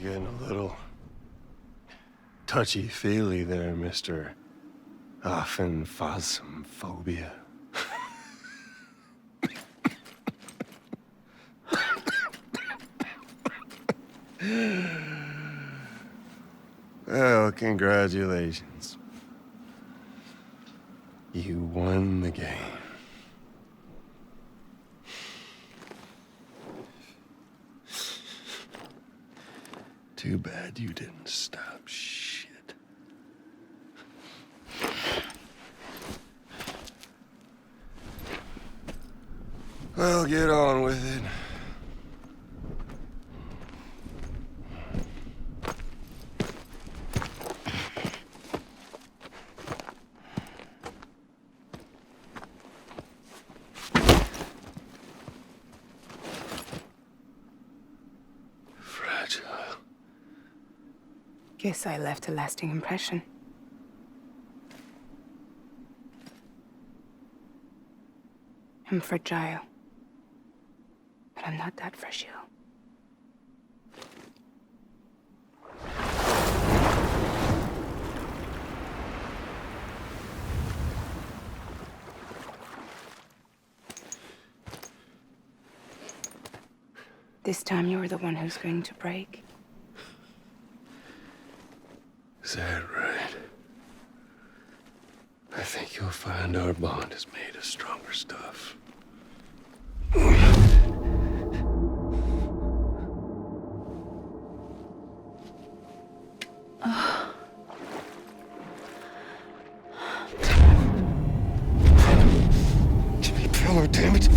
You're getting a little touchy-feely there, Mr. Phasmophobia. Well, congratulations. You won the game. Too bad you didn't stop shit. Well, get on with it. Fragile. Guess I left a lasting impression. I'm fragile. But I'm not that fragile. This time you're the one who's going to break. Is that right? I think you'll find our bond is made of stronger stuff. Jimmy Pillar, damn it!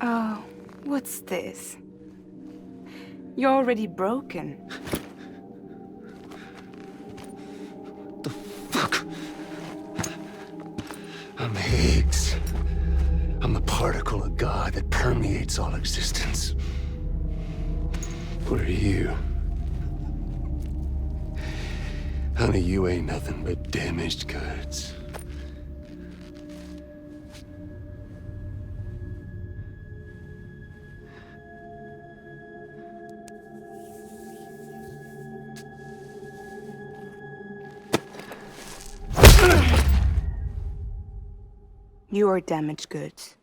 Oh, what's this? You're already broken. I'm Higgs. I'm the particle of God that permeates all existence. What are you? Honey, you ain't nothing but damaged goods. You are damaged goods.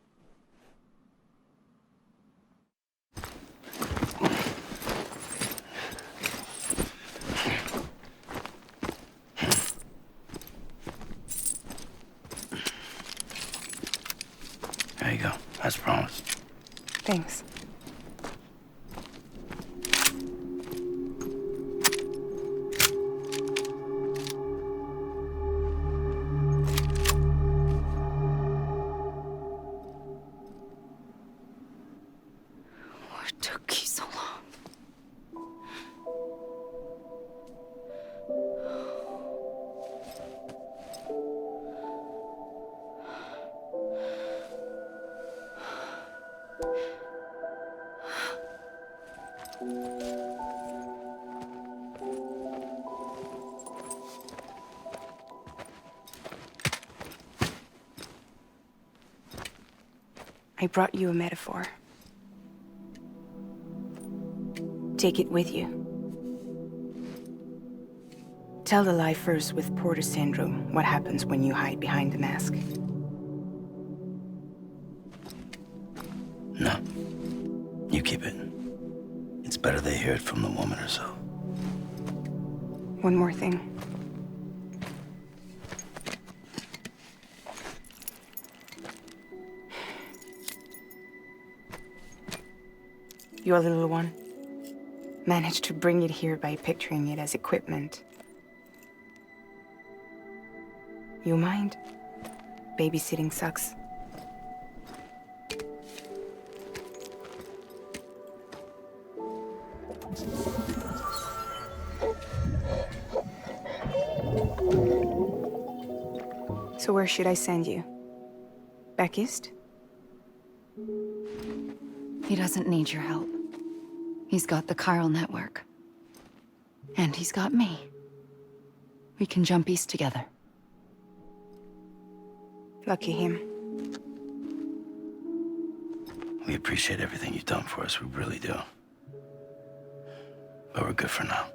There you go, as promised. Thanks. What took you so long? I brought you a metaphor. Take it with you. Tell the lifers with Porter syndrome what happens when you hide behind the mask. No. You keep it. It's better they hear it from the woman herself. One more thing. Your little one managed to bring it here by picturing it as equipment. You mind? Babysitting sucks. So where should I send you? Back east? He doesn't need your help. He's got the chiral network. And he's got me. We can jump east together. Lucky him. We appreciate everything you've done for us, we really do. But we're good for now.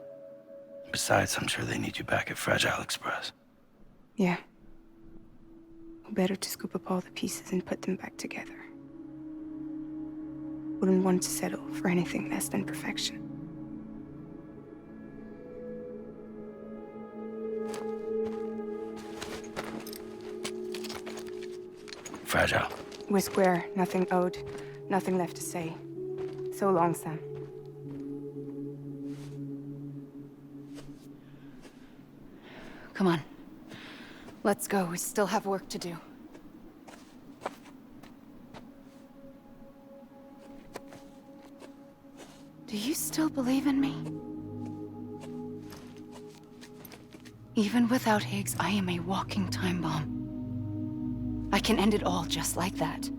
Besides, I'm sure they need you back at Fragile Express. Yeah. Better to scoop up all the pieces and put them back together. Wouldn't want to settle for anything less than perfection. Fragile. We're square, nothing owed, nothing left to say. So long, Sam. Come on. Let's go. We still have work to do. Do you still believe in me? Even without Higgs, I am a walking time bomb. I can end it all just like that.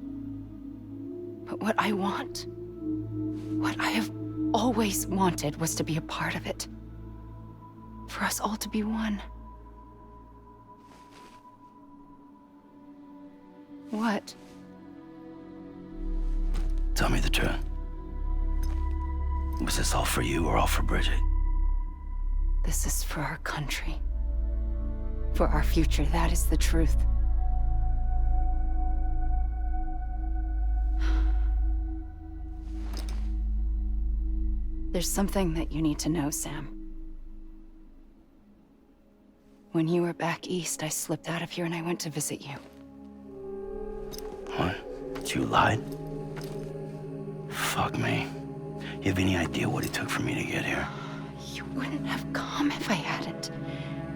But what I want, what I have always wanted, was to be a part of it. For us all to be one. What? Tell me the truth. Was this all for you or all for Bridget? This is for our country. For our future, that is the truth. There's something that you need to know, Sam. When you were back east, I slipped out of here and I went to visit you. What? You lied? Fuck me. You have any idea what it took for me to get here? You wouldn't have come if I hadn't.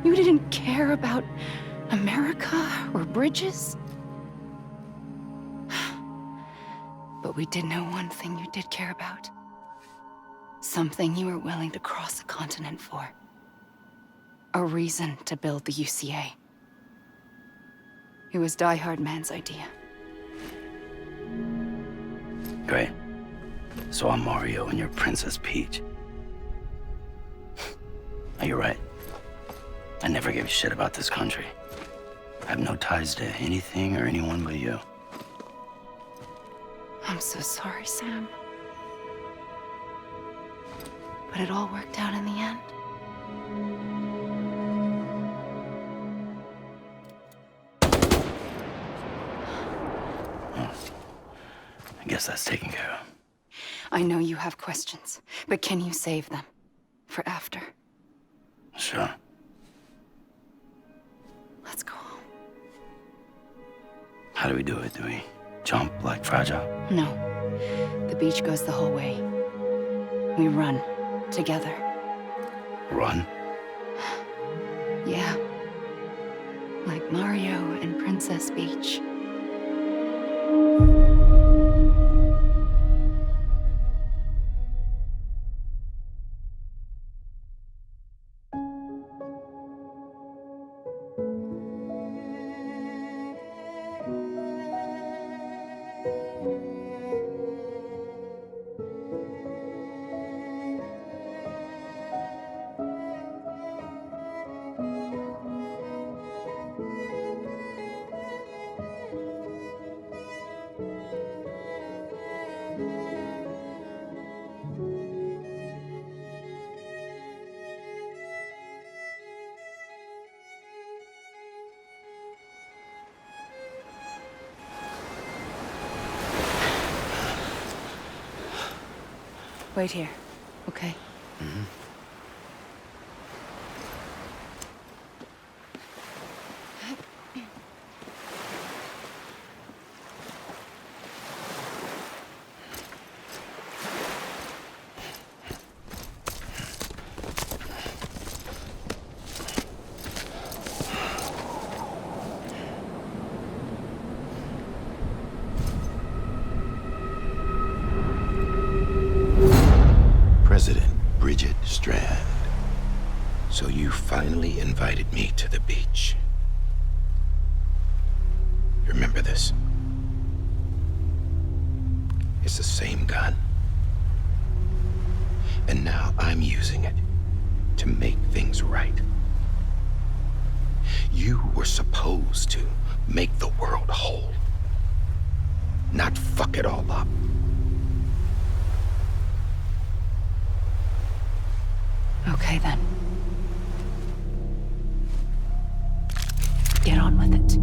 You didn't care about America or bridges. But we did know one thing you did care about. Something you were willing to cross a continent for. A reason to build the UCA. It was Die-Hardman's idea. Great. So I'm Mario and you're Princess Peach. Now you're right. I never gave a shit about this country. I have no ties to anything or anyone but you. I'm so sorry, Sam. But it all worked out in the end. I guess that's taken care of. I know you have questions, but can you save them? For after? Sure. Let's go home. How do we do it? Do we jump like Fragile? No. The beach goes the whole way. We run. Together. Run? Yeah. Like Mario and Princess Peach. Wait here, okay? Mm-hmm. President Bridget Strand. So you finally invited me to the beach. Remember this? It's the same gun. And now I'm using it to make things right. You were supposed to make the world whole, not fuck it all up. Okay, then. Get on with it.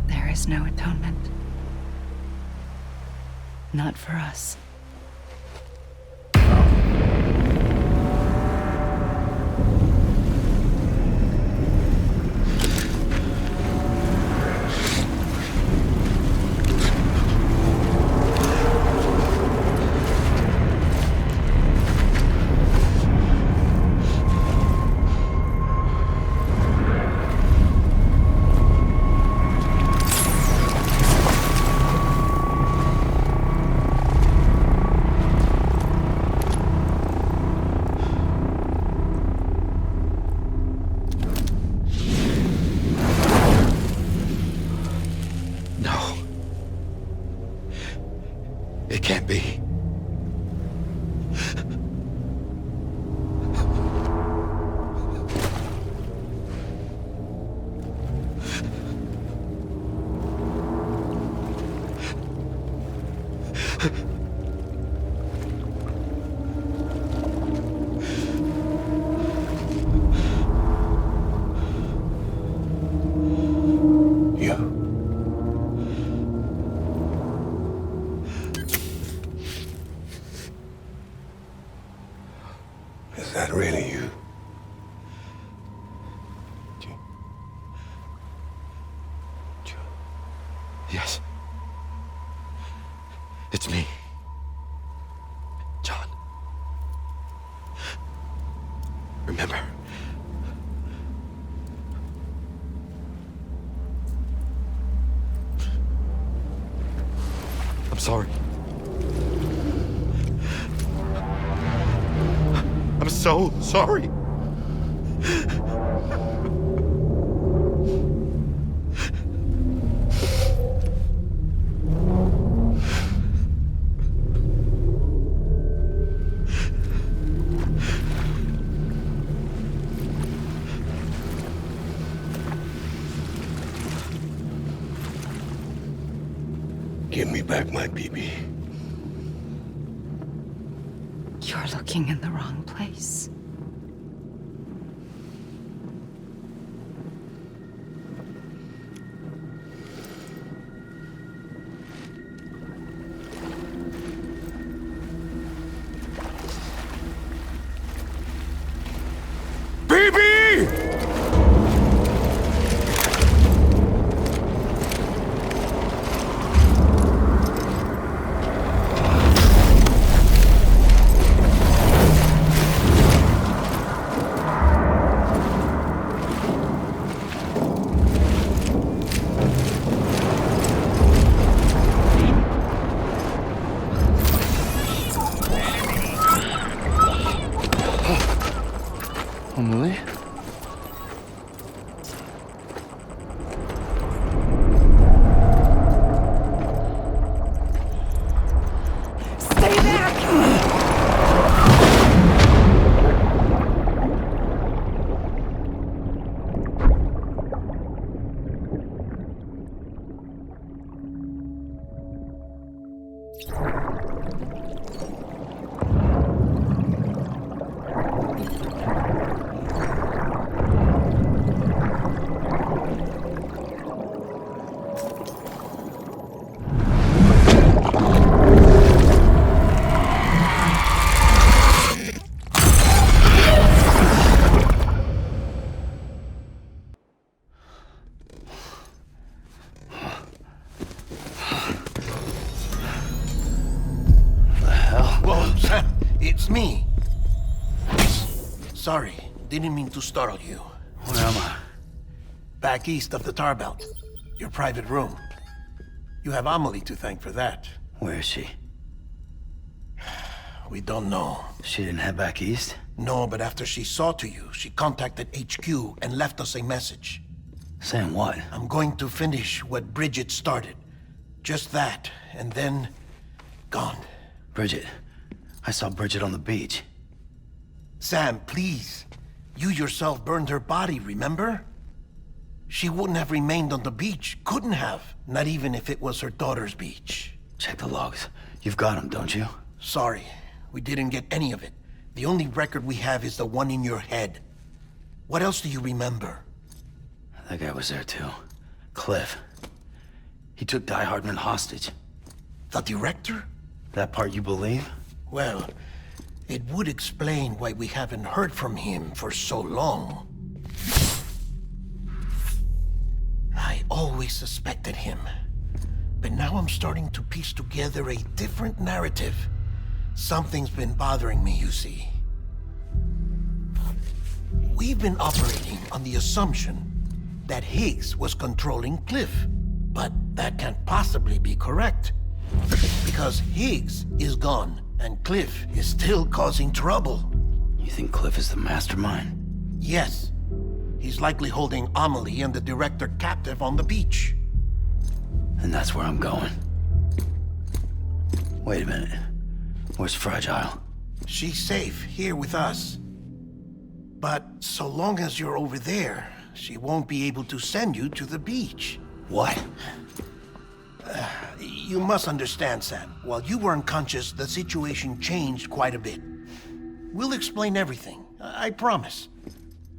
There is no atonement. Not for us. It can't be. Is that really you? Yes. It's me. John. Remember. I'm sorry. I'm so sorry. Give me back my BB. You're looking in the wrong place. Amelie? Stay back! It's me. Sorry, didn't mean to startle you. Where am I? Back east of the tar belt. Your private room. You have Amelie to thank for that. Where is she? We don't know. She didn't head back east? No, but after she saw to you, she contacted HQ and left us a message. Saying what? I'm going to finish what Bridget started. Just that, and then... gone. Bridget. I saw Bridget on the beach. Sam, please. You yourself burned her body, remember? She wouldn't have remained on the beach. Couldn't have. Not even if it was her daughter's beach. Check the logs. You've got them, don't you? Sorry. We didn't get any of it. The only record we have is the one in your head. What else do you remember? That guy was there too. Cliff. He took Die-Hardman hostage. The director? That part you believe? Well, it would explain why we haven't heard from him for so long. I always suspected him. But now I'm starting to piece together a different narrative. Something's been bothering me, you see. We've been operating on the assumption that Higgs was controlling Cliff. But that can't possibly be correct. Because Higgs is gone, and Cliff is still causing trouble. You think Cliff is the mastermind? Yes. He's likely holding Amelie and the director captive on the beach. And that's where I'm going. Wait a minute. Where's Fragile? She's safe, here with us. But so long as you're over there, she won't be able to send you to the beach. What? You must understand, Sam. While you were unconscious, the situation changed quite a bit. We'll explain everything, I promise.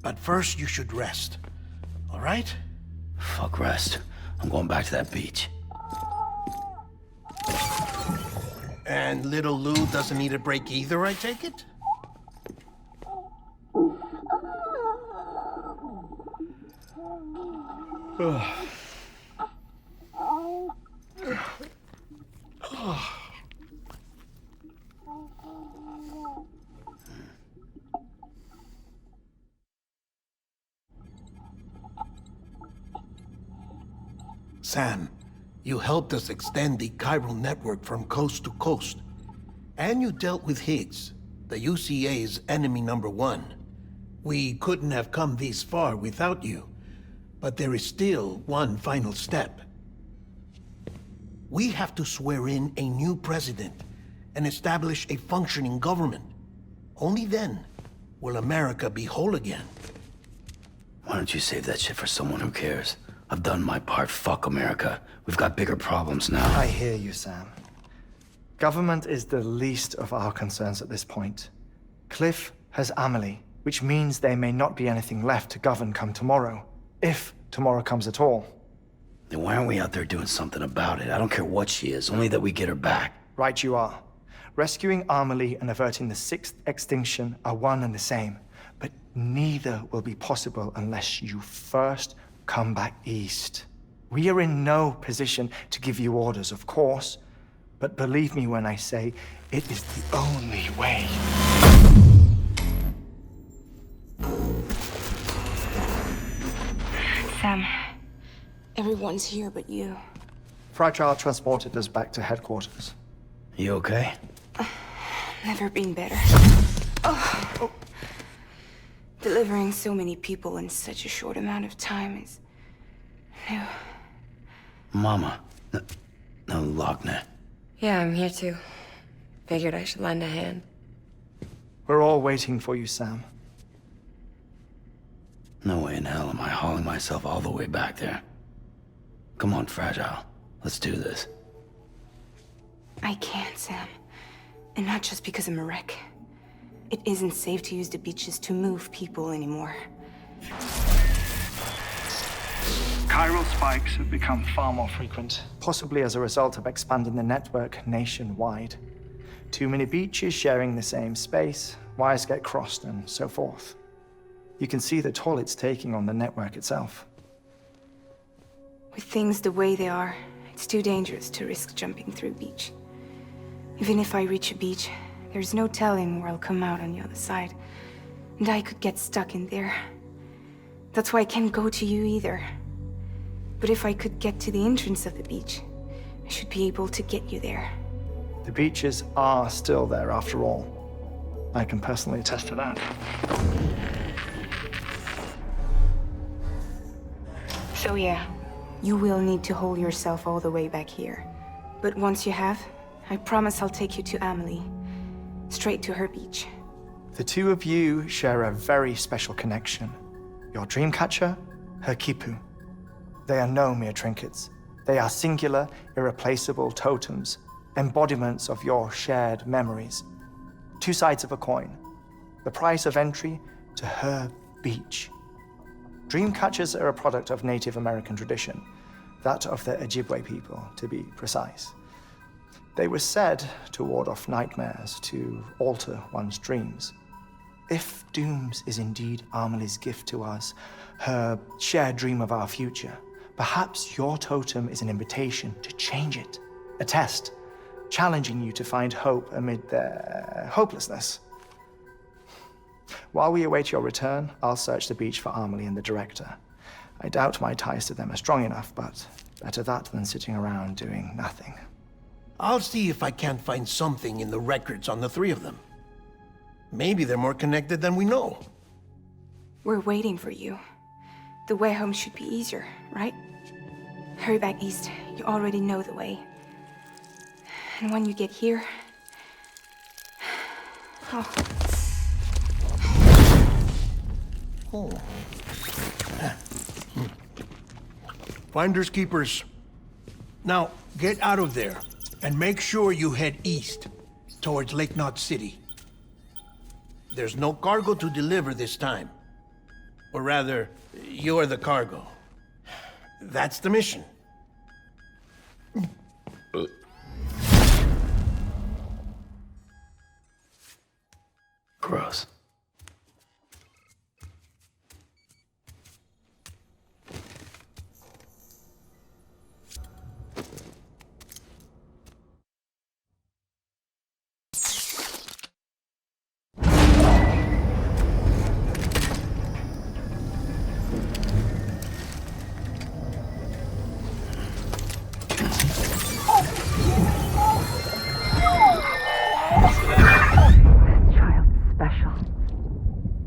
But first, you should rest. All right? Fuck rest. I'm going back to that beach. And little Lou doesn't need a break either, I take it? Sam, you helped us extend the chiral network from coast to coast. And you dealt with Higgs, the UCA's enemy #1. We couldn't have come this far without you. But there is still one final step. We have to swear in a new president and establish a functioning government. Only then will America be whole again. Why don't you save that shit for someone who cares? I've done my part. Fuck America. We've got bigger problems now. I hear you, Sam. Government is the least of our concerns at this point. Cliff has Amelie, which means there may not be anything left to govern come tomorrow. If tomorrow comes at all. Then why aren't we out there doing something about it? I don't care what she is, only that we get her back. Right you are. Rescuing Amelie and averting the 6th extinction are one and the same. But neither will be possible unless you first come back east. We are in no position to give you orders, of course. But believe me when I say, it is the only way. Sam, everyone's here but you. Fragile transported us back to headquarters. You okay? Never been better. Oh. Delivering so many people in such a short amount of time is new. Mama. No, Lochner. Yeah, I'm here too. Figured I should lend a hand. We're all waiting for you, Sam. No way in hell am I hauling myself all the way back there. Come on, Fragile. Let's do this. I can't, Sam. And not just because I'm a wreck. It isn't safe to use the beaches to move people anymore. Chiral spikes have become far more frequent, possibly as a result of expanding the network nationwide. Too many beaches sharing the same space, wires get crossed, and so forth. You can see the toll it's taking on the network itself. With things the way they are, it's too dangerous to risk jumping through a beach. Even if I reach a beach, there's no telling where I'll come out on the other side. And I could get stuck in there. That's why I can't go to you either. But if I could get to the entrance of the beach, I should be able to get you there. The beaches are still there after all. I can personally attest to that. So yeah, you will need to hold yourself all the way back here. But once you have, I promise I'll take you to Amelie. Straight to her beach. The two of you share a very special connection. Your dreamcatcher, her quipu. They are no mere trinkets. They are singular, irreplaceable totems, embodiments of your shared memories. Two sides of a coin. The price of entry to her beach. Dreamcatchers are a product of Native American tradition, that of the Ojibwe people, to be precise. They were said to ward off nightmares, to alter one's dreams. If Dooms is indeed Amelie's gift to us, her shared dream of our future, perhaps your totem is an invitation to change it. A test, challenging you to find hope amid their hopelessness. While we await your return, I'll search the beach for Amelie and the director. I doubt my ties to them are strong enough, but better that than sitting around doing nothing. I'll see if I can't find something in the records on the three of them. Maybe they're more connected than we know. We're waiting for you. The way home should be easier, right? Hurry back east. You already know the way. And when you get here... Oh. Oh. Finders keepers. Now, get out of there, and make sure you head east, towards Lake Knot City. There's no cargo to deliver this time. Or rather, you're the cargo. That's the mission. Gross.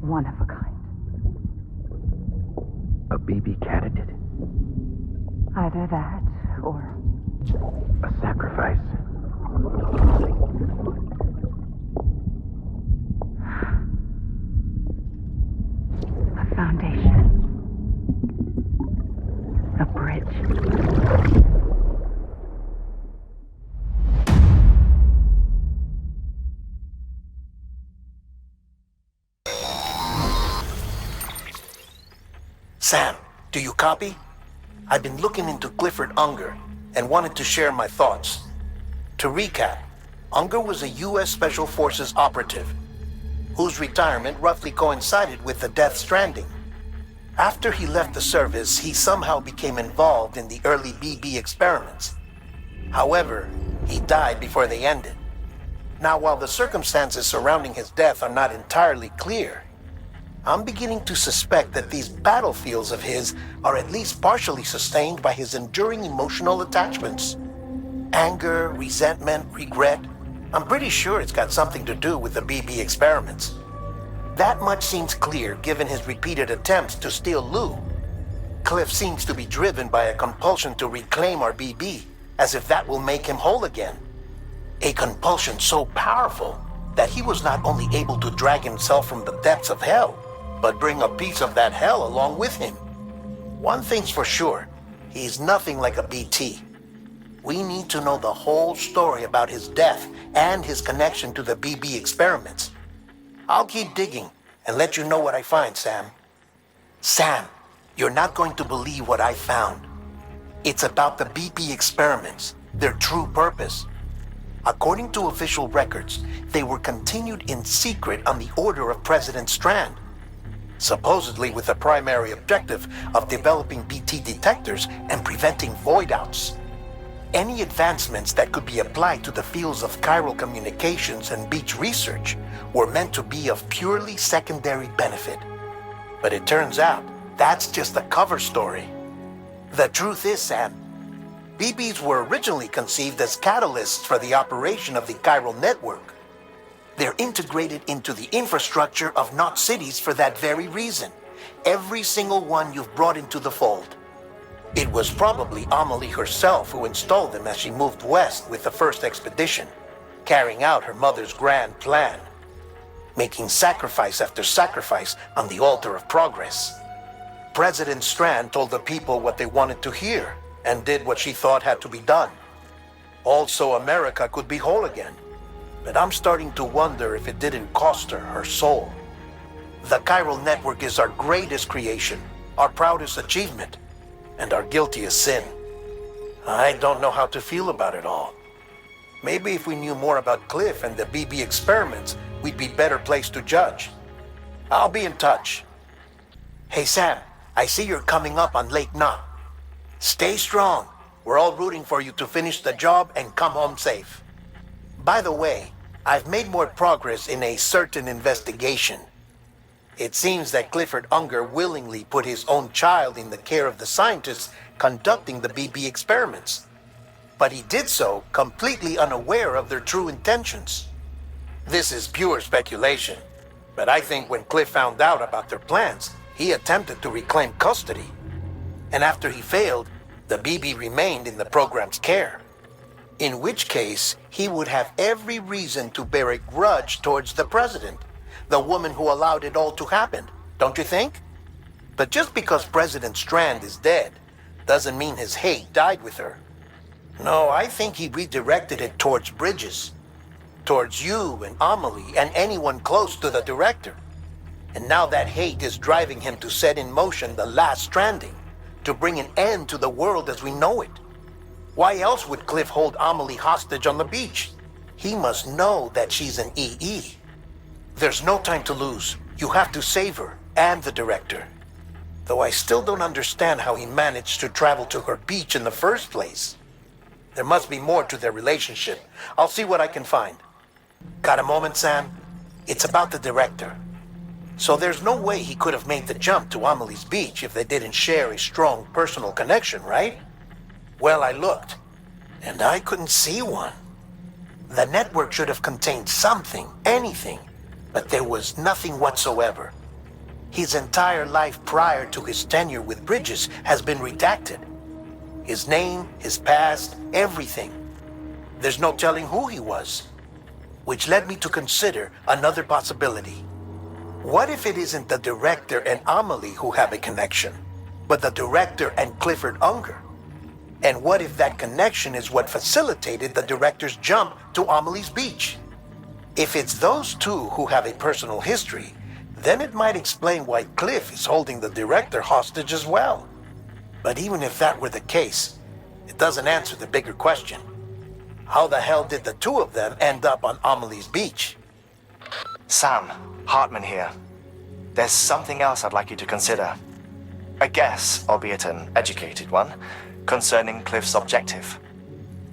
One of a kind. A BB candidate? Either that, or... a sacrifice. A foundation. A bridge. Sam, do you copy? I've been looking into Clifford Unger and wanted to share my thoughts. To recap, Unger was a U.S. Special Forces operative whose retirement roughly coincided with the Death Stranding. After he left the service, he somehow became involved in the early BB experiments. However, he died before they ended. Now, while the circumstances surrounding his death are not entirely clear, I'm beginning to suspect that these battlefields of his are at least partially sustained by his enduring emotional attachments. Anger, resentment, regret. I'm pretty sure it's got something to do with the BB experiments. That much seems clear given his repeated attempts to steal Lou. Cliff seems to be driven by a compulsion to reclaim our BB, as if that will make him whole again. A compulsion so powerful that he was not only able to drag himself from the depths of hell, but bring a piece of that hell along with him. One thing's for sure, he's nothing like a BT. We need to know the whole story about his death and his connection to the BB experiments. I'll keep digging and let you know what I find, Sam. Sam, you're not going to believe what I found. It's about the BB experiments, their true purpose. According to official records, they were continued in secret on the order of President Strand, supposedly with the primary objective of developing BT detectors and preventing void-outs. Any advancements that could be applied to the fields of chiral communications and beach research were meant to be of purely secondary benefit. But it turns out, that's just a cover story. The truth is, Sam, BBs were originally conceived as catalysts for the operation of the chiral network. They're integrated into the infrastructure of Knot cities for that very reason. Every single one you've brought into the fold. It was probably Amelie herself who installed them as she moved west with the first expedition, carrying out her mother's grand plan, making sacrifice after sacrifice on the altar of progress. President Strand told the people what they wanted to hear and did what she thought had to be done. Also, America could be whole again. But I'm starting to wonder if it didn't cost her soul. The chiral network is our greatest creation, our proudest achievement, and our guiltiest sin. I don't know how to feel about it all. Maybe if we knew more about Cliff and the BB experiments, we'd be better placed to judge. I'll be in touch. Hey Sam, I see you're coming up on Lake Knot. Stay strong. We're all rooting for you to finish the job and come home safe. By the way, I've made more progress in a certain investigation. It seems that Clifford Unger willingly put his own child in the care of the scientists conducting the BB experiments. But he did so completely unaware of their true intentions. This is pure speculation, but I think when Cliff found out about their plans, he attempted to reclaim custody. And after he failed, the BB remained in the program's care. In which case, he would have every reason to bear a grudge towards the president, the woman who allowed it all to happen, don't you think? But just because President Strand is dead, doesn't mean his hate died with her. No, I think he redirected it towards Bridges. Towards you and Amelie and anyone close to the director. And now that hate is driving him to set in motion the last stranding, to bring an end to the world as we know it. Why else would Cliff hold Amelie hostage on the beach? He must know that she's an EE. There's no time to lose. You have to save her and the director. Though I still don't understand how he managed to travel to her beach in the first place. There must be more to their relationship. I'll see what I can find. Got a moment, Sam? It's about the director. So there's no way he could have made the jump to Amelie's beach if they didn't share a strong personal connection, right? Well, I looked, and I couldn't see one. The network should have contained something, anything, but there was nothing whatsoever. His entire life prior to his tenure with Bridges has been redacted. His name, his past, everything. There's no telling who he was. Which led me to consider another possibility. What if it isn't the director and Amelie who have a connection, but the director and Clifford Unger? And what if that connection is what facilitated the director's jump to Amelie's beach? If it's those two who have a personal history, then it might explain why Cliff is holding the director hostage as well. But even if that were the case, it doesn't answer the bigger question. How the hell did the two of them end up on Amelie's beach? Sam, Heartman here. There's something else I'd like you to consider. A guess, albeit an educated one, concerning Cliff's objective.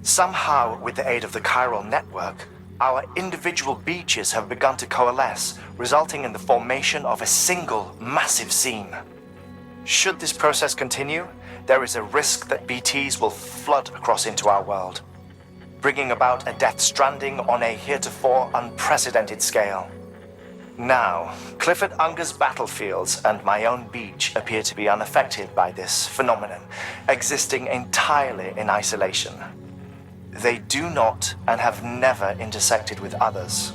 Somehow, with the aid of the chiral network, our individual beaches have begun to coalesce, resulting in the formation of a single massive seam. Should this process continue, there is a risk that BTs will flood across into our world, bringing about a Death Stranding on a heretofore unprecedented scale. Now, Clifford Unger's battlefields and my own beach appear to be unaffected by this phenomenon, existing entirely in isolation. They do not and have never intersected with others.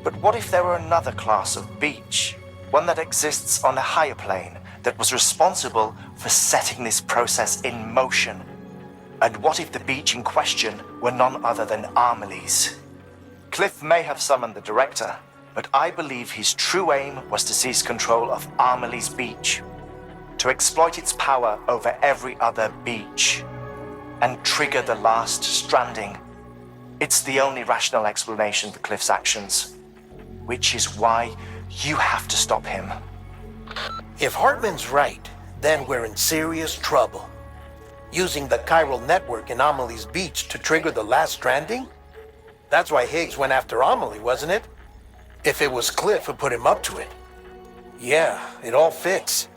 But what if there were another class of beach, one that exists on a higher plane, that was responsible for setting this process in motion? And what if the beach in question were none other than Amelie's? Cliff may have summoned the director, but I believe his true aim was to seize control of Amelie's beach, to exploit its power over every other beach, and trigger the last stranding. It's the only rational explanation for Cliff's actions, which is why you have to stop him. If Heartman's right, then we're in serious trouble. Using the chiral network in Amelie's beach to trigger the last stranding? That's why Higgs went after Amelie, wasn't it? If it was Cliff who put him up to it. Yeah, it all fits.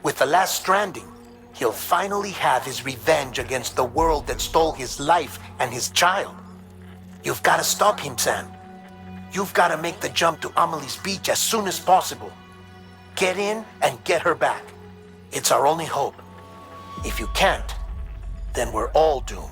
With the last stranding, he'll finally have his revenge against the world that stole his life and his child. You've got to stop him, Sam. You've got to make the jump to Amelie's beach as soon as possible. Get in and get her back. It's our only hope. If you can't, then we're all doomed.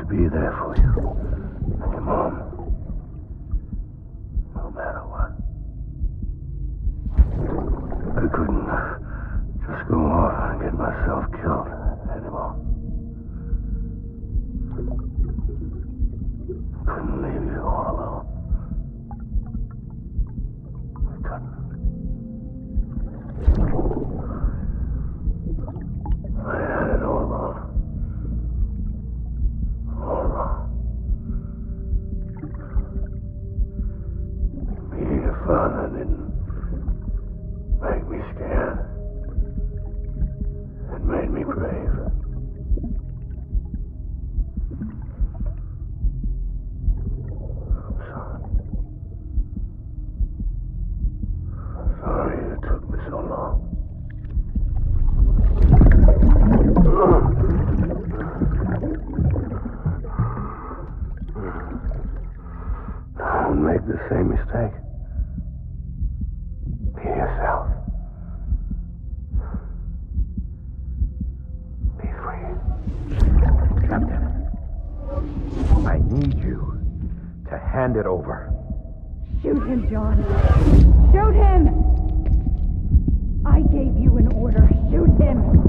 Be there for you. And your mom. No matter what. I couldn't just go off and get myself killed anymore. Couldn't leave you all alone. I couldn't. Hand it over. Shoot him, John. Shoot him! I gave you an order. Shoot him!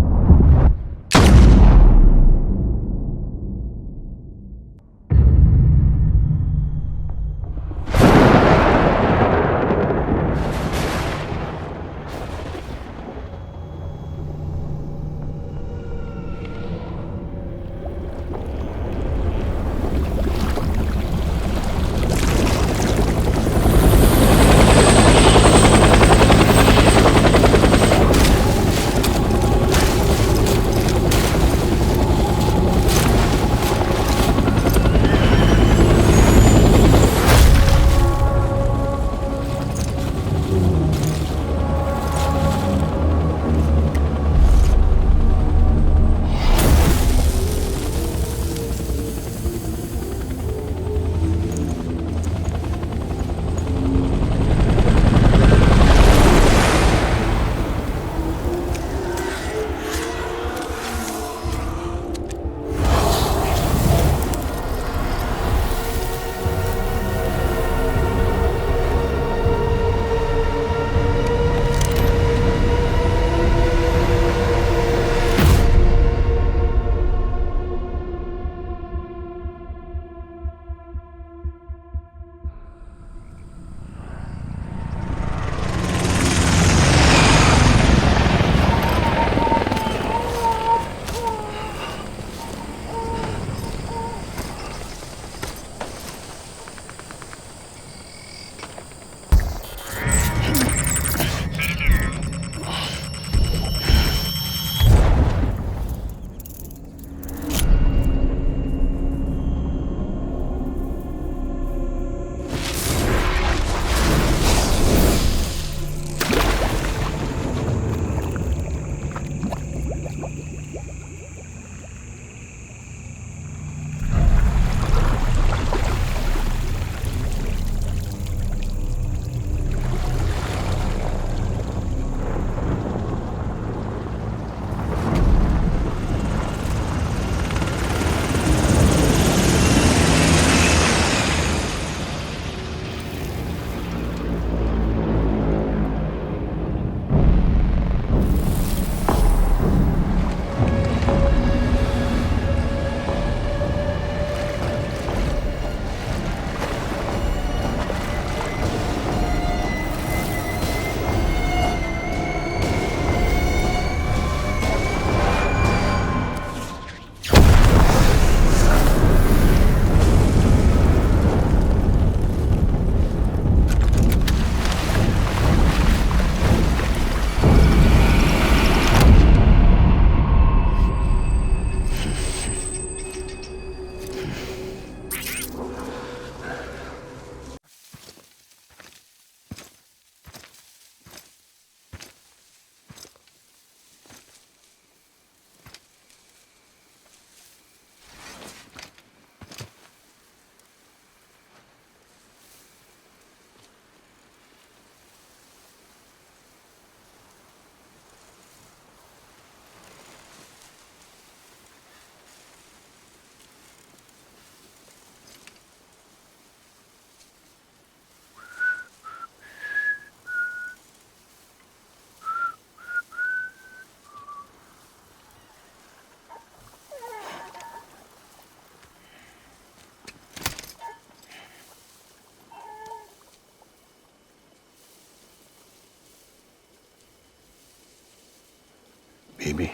Baby,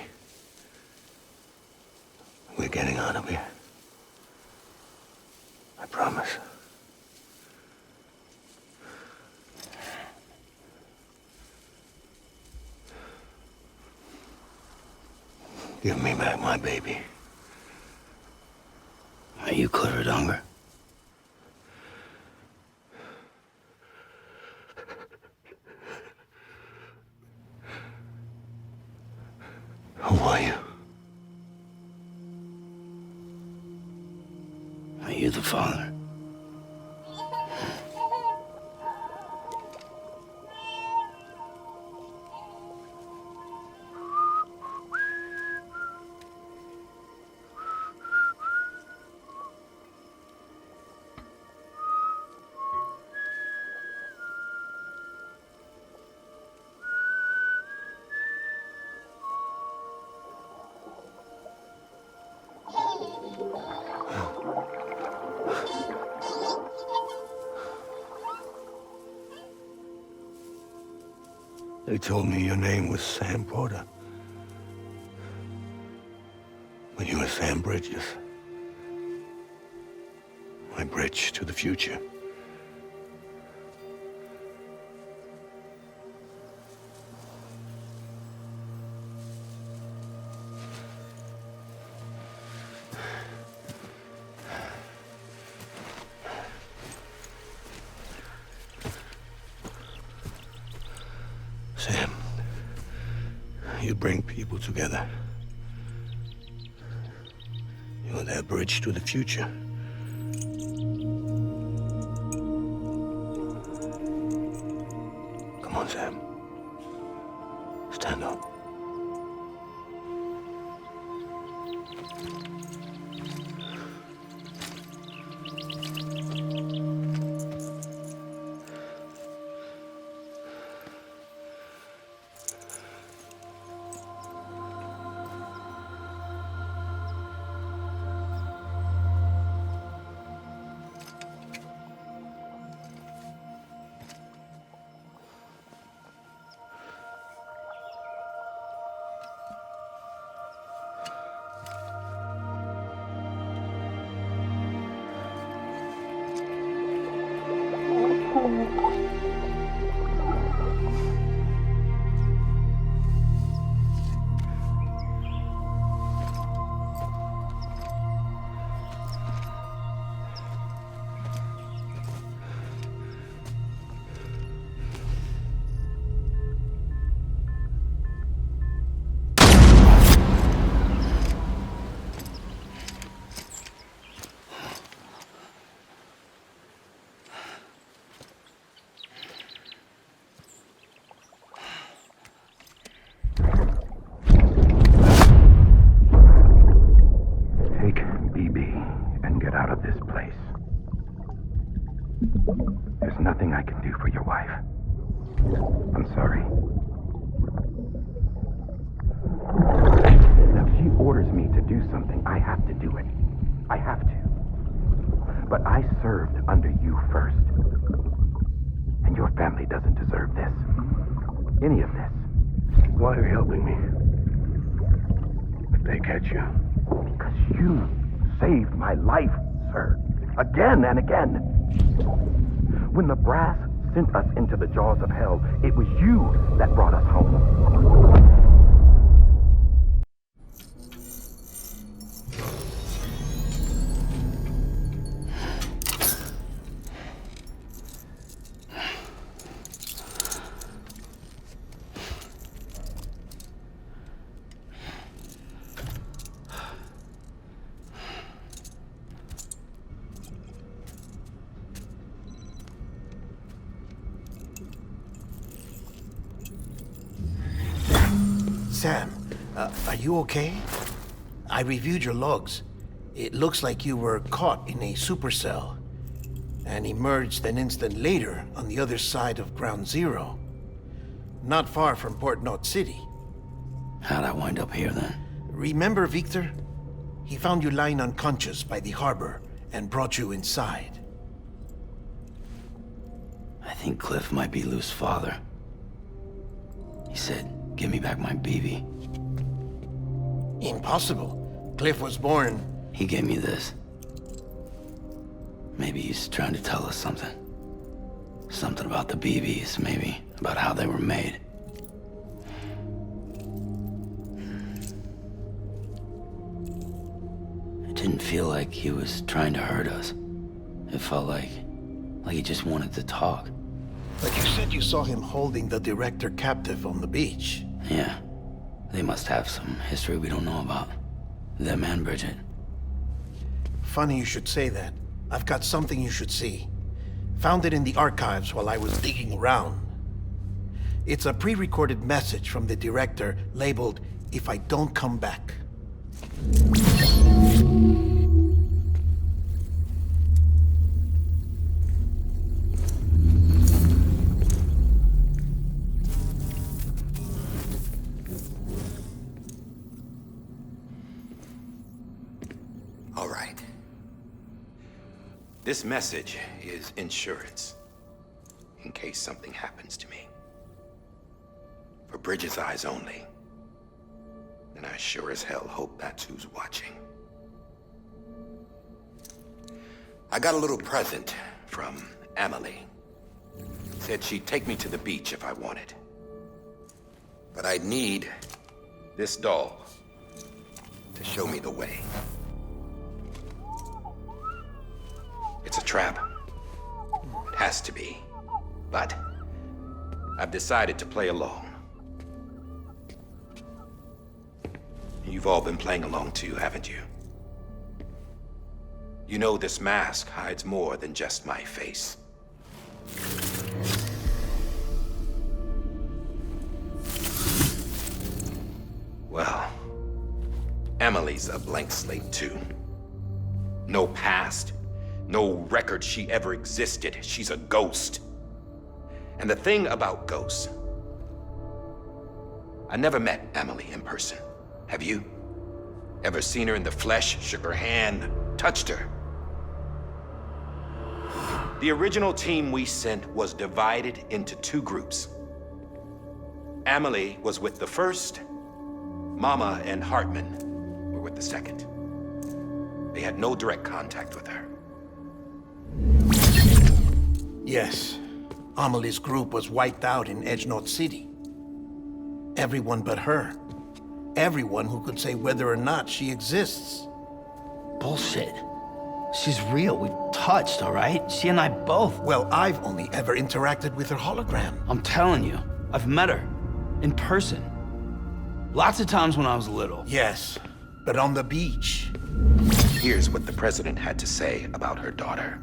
we're getting out of here. I promise. Give me back my baby. Are you Clifford Unger? Who are you? Are you the father? They told me your name was Sam Porter. But you were Sam Bridges. My bridge to the future. Sam, you bring people together. You're their bridge to the future. Come on, Sam. Stand up. There's nothing I can do for your wife. I'm sorry. Now, if she orders me to do something, I have to do it. I have to. But I served under you first. And your family doesn't deserve this. Any of this. Why are you helping me? If they catch you. Because you saved my life, sir. Again and again. When the brass sent us into the jaws of hell, it was you that brought us home. Sam, are you okay? I reviewed your logs. It looks like you were caught in a supercell and emerged an instant later on the other side of Ground Zero. Not far from Port Knot City. How'd I wind up here then? Remember Victor? He found you lying unconscious by the harbor and brought you inside. I think Cliff might be Lou's father. He said, "Give me back my BB." Impossible. Cliff was born... He gave me this. Maybe he's trying to tell us something. Something about the BBs, maybe. About how they were made. It didn't feel like he was trying to hurt us. It felt like he just wanted to talk. But you said you saw him holding the director captive on the beach. Yeah. They must have some history we don't know about. Them and Bridget. Funny you should say that. I've got something you should see. Found it in the archives while I was digging around. It's a pre-recorded message from the director labeled, "If I don't come back." All right. This message is insurance, in case something happens to me. For Bridget's eyes only. And I sure as hell hope that's who's watching. I got a little present from Amelie. Said she'd take me to the beach if I wanted. But I'd need this doll to show me the way. It's a trap. It has to be. But I've decided to play along. You've all been playing along too, haven't you? You know this mask hides more than just my face. Well, Amelie's a blank slate too. No past, no record she ever existed. She's a ghost. And the thing about ghosts, I never met Amelie in person. Have you? Ever seen her in the flesh, shook her hand, touched her? The original team we sent was divided into two groups. Amelie was with the first. Mama and Heartman were with the second. They had no direct contact with her. Yes. Amelie's group was wiped out in Edge North City. Everyone but her. Everyone who could say whether or not she exists. Bullshit. She's real. We've touched, all right? She and I both. Well, I've only ever interacted with her hologram. I'm telling you, I've met her. In person. Lots of times when I was little. Yes, but on the beach. Here's what the president had to say about her daughter.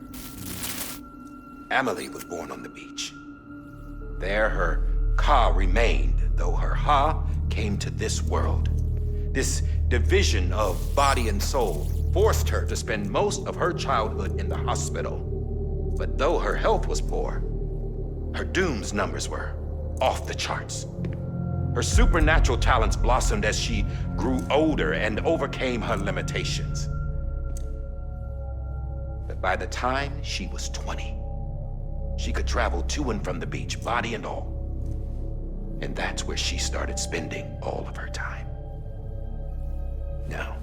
Amelie was born on the beach. There her Ka remained, though her Ha came to this world. This division of body and soul forced her to spend most of her childhood in the hospital. But though her health was poor, her Doom's numbers were off the charts. Her supernatural talents blossomed as she grew older and overcame her limitations. But by the time she was 20, she could travel to and from the beach, body and all. And that's where she started spending all of her time. Now,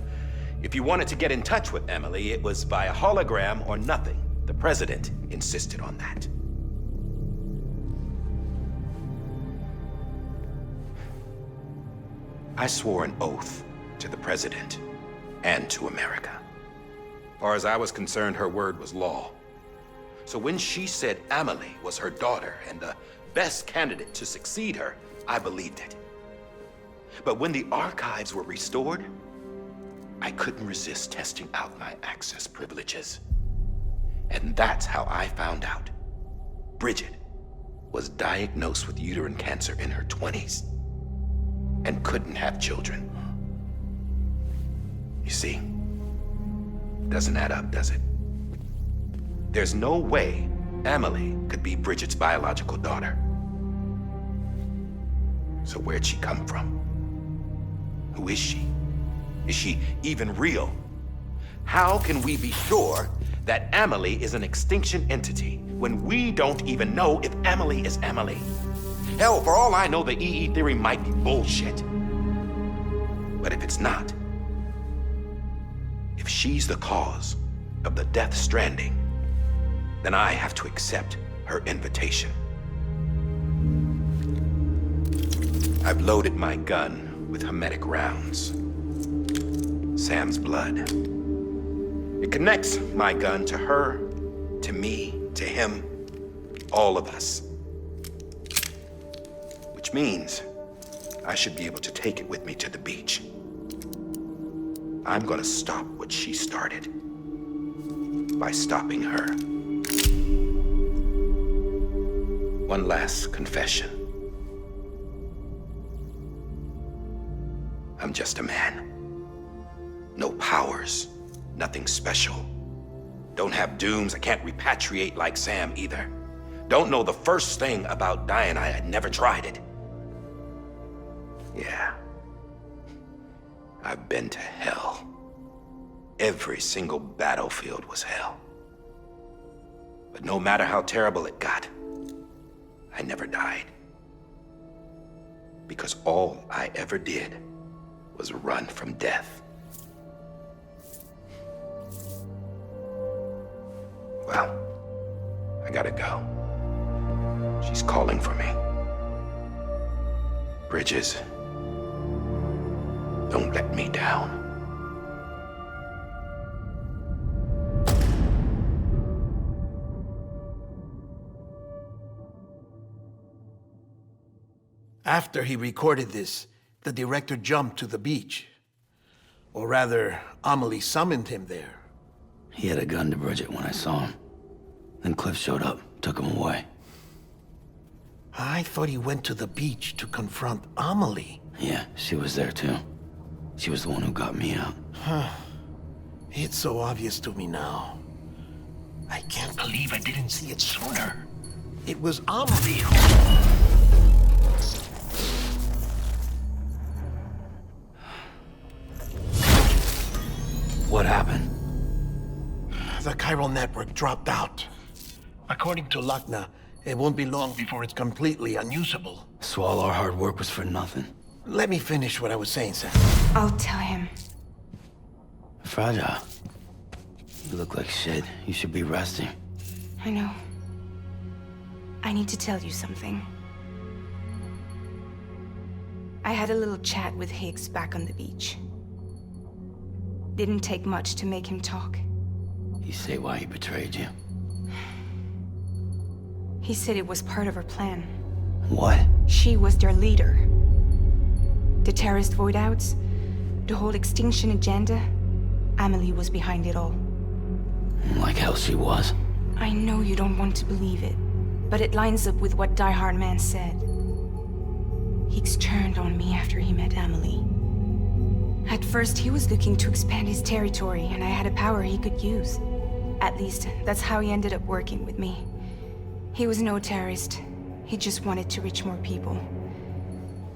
if you wanted to get in touch with Amelie, it was via hologram or nothing. The president insisted on that. I swore an oath to the president and to America. As far as I was concerned, her word was law. So when she said Amelie was her daughter and the best candidate to succeed her, I believed it. But when the archives were restored, I couldn't resist testing out my access privileges. And that's how I found out Bridget was diagnosed with uterine cancer in her 20s and couldn't have children. You see, doesn't add up, does it? There's no way Amelie could be Bridget's biological daughter. So where'd she come from? Who is she? Is she even real? How can we be sure that Amelie is an extinction entity when we don't even know if Amelie is Amelie? Hell, for all I know, the EE theory might be bullshit. But if it's not, if she's the cause of the Death Stranding, then I have to accept her invitation. I've loaded my gun with hermetic rounds. Sam's blood. It connects my gun to her, to me, to him, all of us. Which means I should be able to take it with me to the beach. I'm gonna stop what she started by stopping her. One last confession. I'm just a man. No powers, nothing special. Don't have dooms, I can't repatriate like Sam either. Don't know the first thing about dying, I had never tried it. Yeah. I've been to hell. Every single battlefield was hell. But no matter how terrible it got, I never died. because all I ever did was run from death. Well, I gotta go. She's calling for me. Bridges, don't let me down. After he recorded this, the director jumped to the beach. Or rather, Amelie summoned him there. He had a gun to Bridget when I saw him. Then Cliff showed up, took him away. I thought he went to the beach to confront Amelie. Yeah, she was there too. She was the one who got me out. It's so obvious to me now. I can't believe I didn't see it sooner. It was Amelie who... What happened? The chiral network dropped out. According to Lochner, it won't be long before it's completely unusable. So all our hard work was for nothing. Let me finish what I was saying, Sam. I'll tell him. Fragile. You look like shit. You should be resting. I know. I need to tell you something. I had a little chat with Higgs back on the beach. Didn't take much to make him talk. You say why he betrayed you? He said it was part of her plan. What? She was their leader. The terrorist void-outs, the whole extinction agenda, Amelie was behind it all. Like hell she was. I know you don't want to believe it, but it lines up with what Die-Hardman said. Higgs turned on me after he met Amelie. At first, he was looking to expand his territory, and I had a power he could use. At least, that's how he ended up working with me. He was no terrorist. He just wanted to reach more people.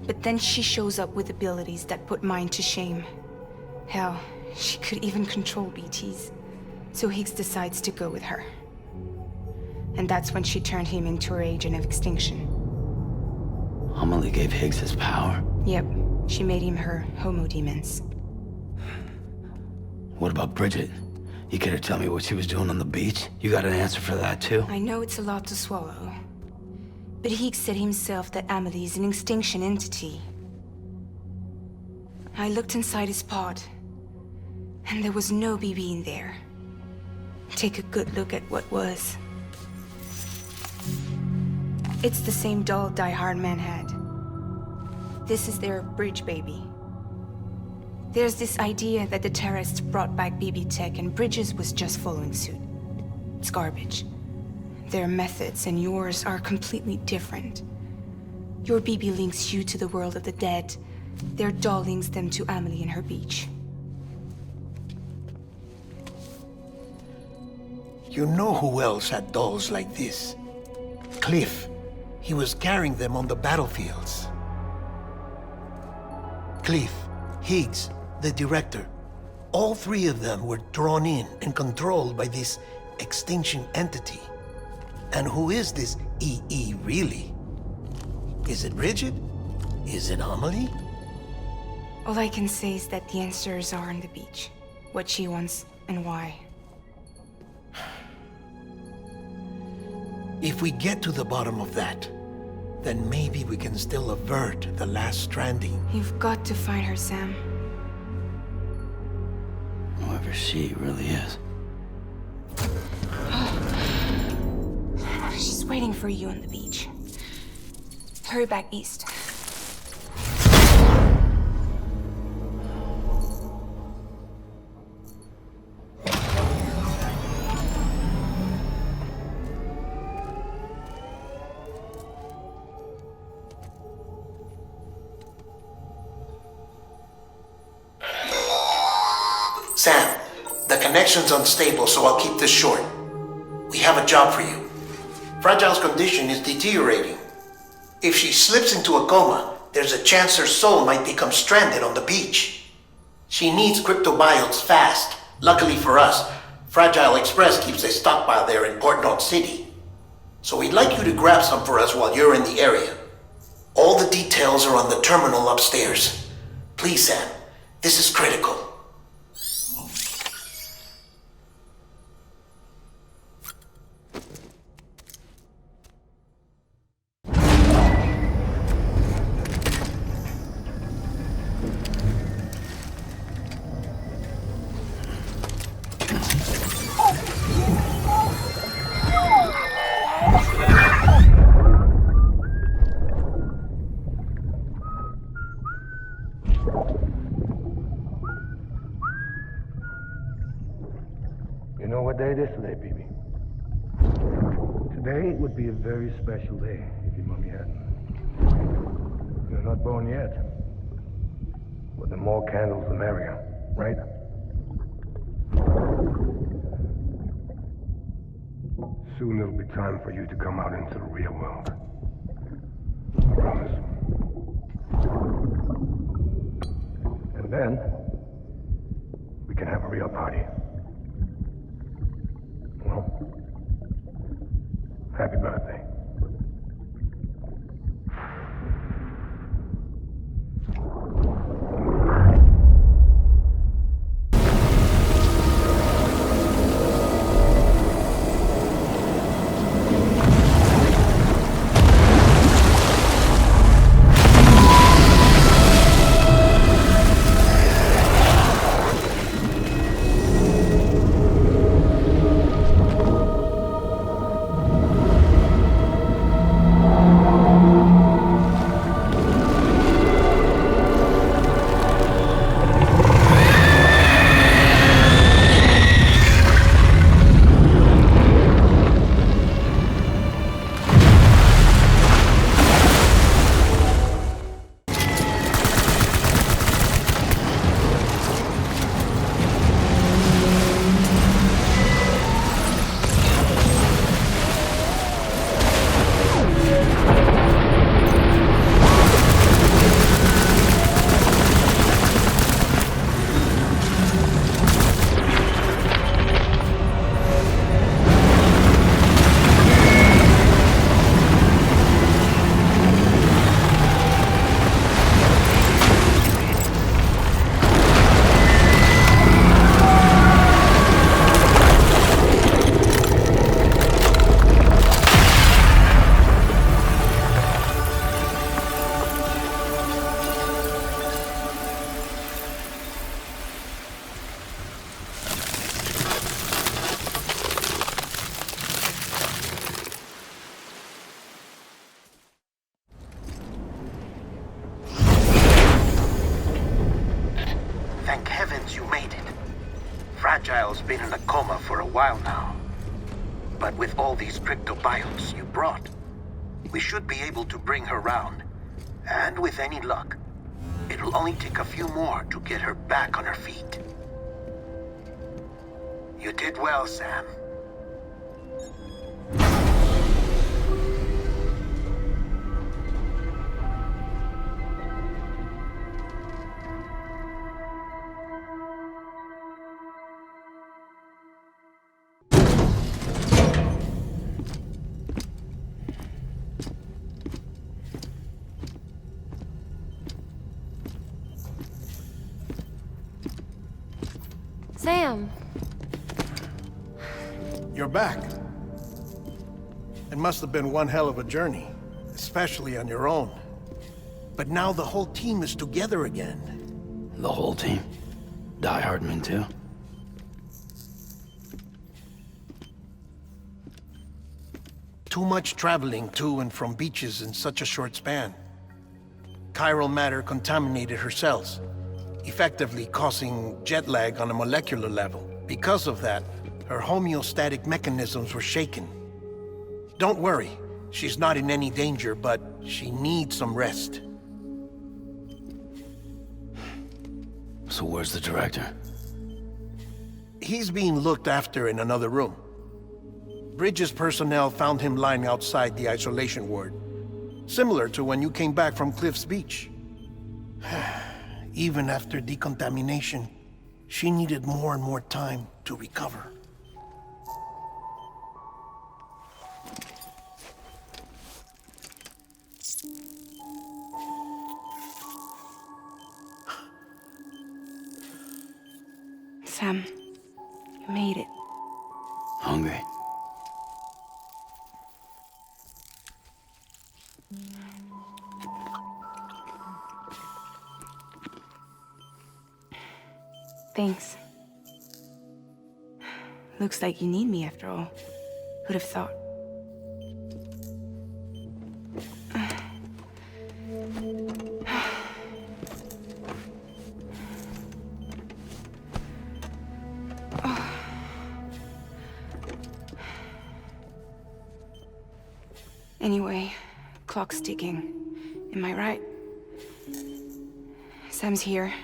But then she shows up with abilities that put mine to shame. Hell, she could even control BTs. So Higgs decides to go with her. And that's when she turned him into her agent of extinction. Amelie gave Higgs his power? Yep. She made him her homo demons. What about Bridget? You care to tell me what she was doing on the beach? You got an answer for that too? I know it's a lot to swallow. But Higgs said himself that Amelie is an extinction entity. I looked inside his pod, and there was no BB in there. Take a good look at what was. It's the same doll Die-Hardman had. This is their bridge baby. There's this idea that the terrorists brought back BB tech and Bridges was just following suit. It's garbage. Their methods and yours are completely different. Your BB links you to the world of the dead. Their doll links them to Amelie and her beach. You know who else had dolls like this? Cliff. He was carrying them on the battlefields. Cliff, Higgs, the director. All three of them were drawn in and controlled by this extinction entity. And who is this EE really? Is it Bridget? Is it Amelie? All I can say is that the answers are on the beach. What she wants and why. If we get to the bottom of that, then maybe we can still avert the last stranding. You've got to find her, Sam. Whoever she really is. She's waiting for you on the beach. Hurry back east. Sam, the connection's unstable, so I'll keep this short. We have a job for you. Fragile's condition is deteriorating. If she slips into a coma, there's a chance her soul might become stranded on the beach. She needs cryptobiotes fast. Luckily for us, Fragile Express keeps a stockpile there in Port North City. So we'd like you to grab some for us while you're in the area. All the details are on the terminal upstairs. Please, Sam, this is critical. You know what day it is today, BB? Today would be a very special day if your mommy hadn't. You're not born yet. But the more candles, the merrier, right? Soon it'll be time for you to come out into the real world. I promise. And then, we can have a real party. Well, happy birthday. Thank heavens you made it. Fragile's been in a coma for a while now. But with all these cryptobiotes you brought, we should be able to bring her round. And with any luck, it'll only take a few more to get her back on her feet. You did well, Sam. Sam! You're back. It must have been one hell of a journey, especially on your own. But now the whole team is together again. The whole team? Die-Hardman too? Too much traveling to and from beaches in such a short span. Chiral matter contaminated her cells, effectively causing jet lag on a molecular level. Because of that, her homeostatic mechanisms were shaken. Don't worry, she's not in any danger, but she needs some rest. So where's the director? He's being looked after in another room. Bridget's personnel found him lying outside the isolation ward, similar to when you came back from Cliff's Beach. Even after decontamination, she needed more and more time to recover. Sam, you made it. Hungry? Thanks. Looks like you need me after all. Who'd have thought? Anyway, clock's ticking. Am I right? Sam's here.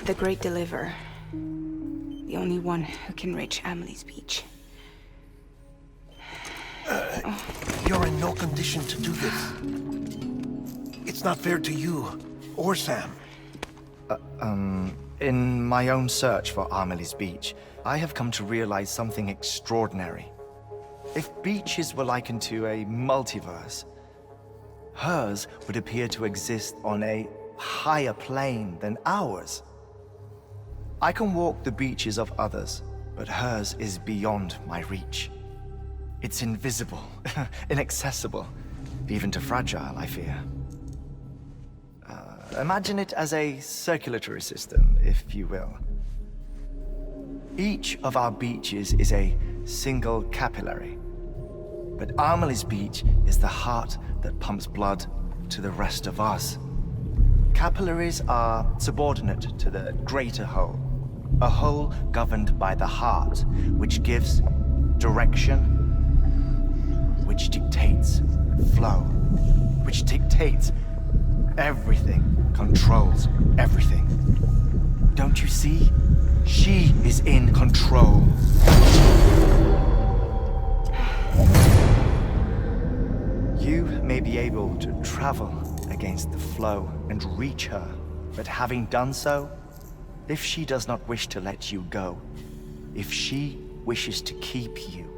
The Great Deliverer. The only one who can reach Amelie's beach. You're in no condition to do this. It's not fair to you or Sam. In my own search for Amelie's beach, I have come to realize something extraordinary. If beaches were likened to a multiverse, hers would appear to exist on a higher plane than ours. I can walk the beaches of others, but hers is beyond my reach. It's invisible, inaccessible, even to fragile, I fear. Imagine it as a circulatory system, if you will. Each of our beaches is a single capillary, but Amelie's beach is the heart that pumps blood to the rest of us. Capillaries are subordinate to the greater whole, a whole governed by the heart, which gives direction, which dictates flow, which dictates everything, controls everything. Don't you see? She is in control. You may be able to travel against the flow and reach her, but having done so, if she does not wish to let you go, if she wishes to keep you,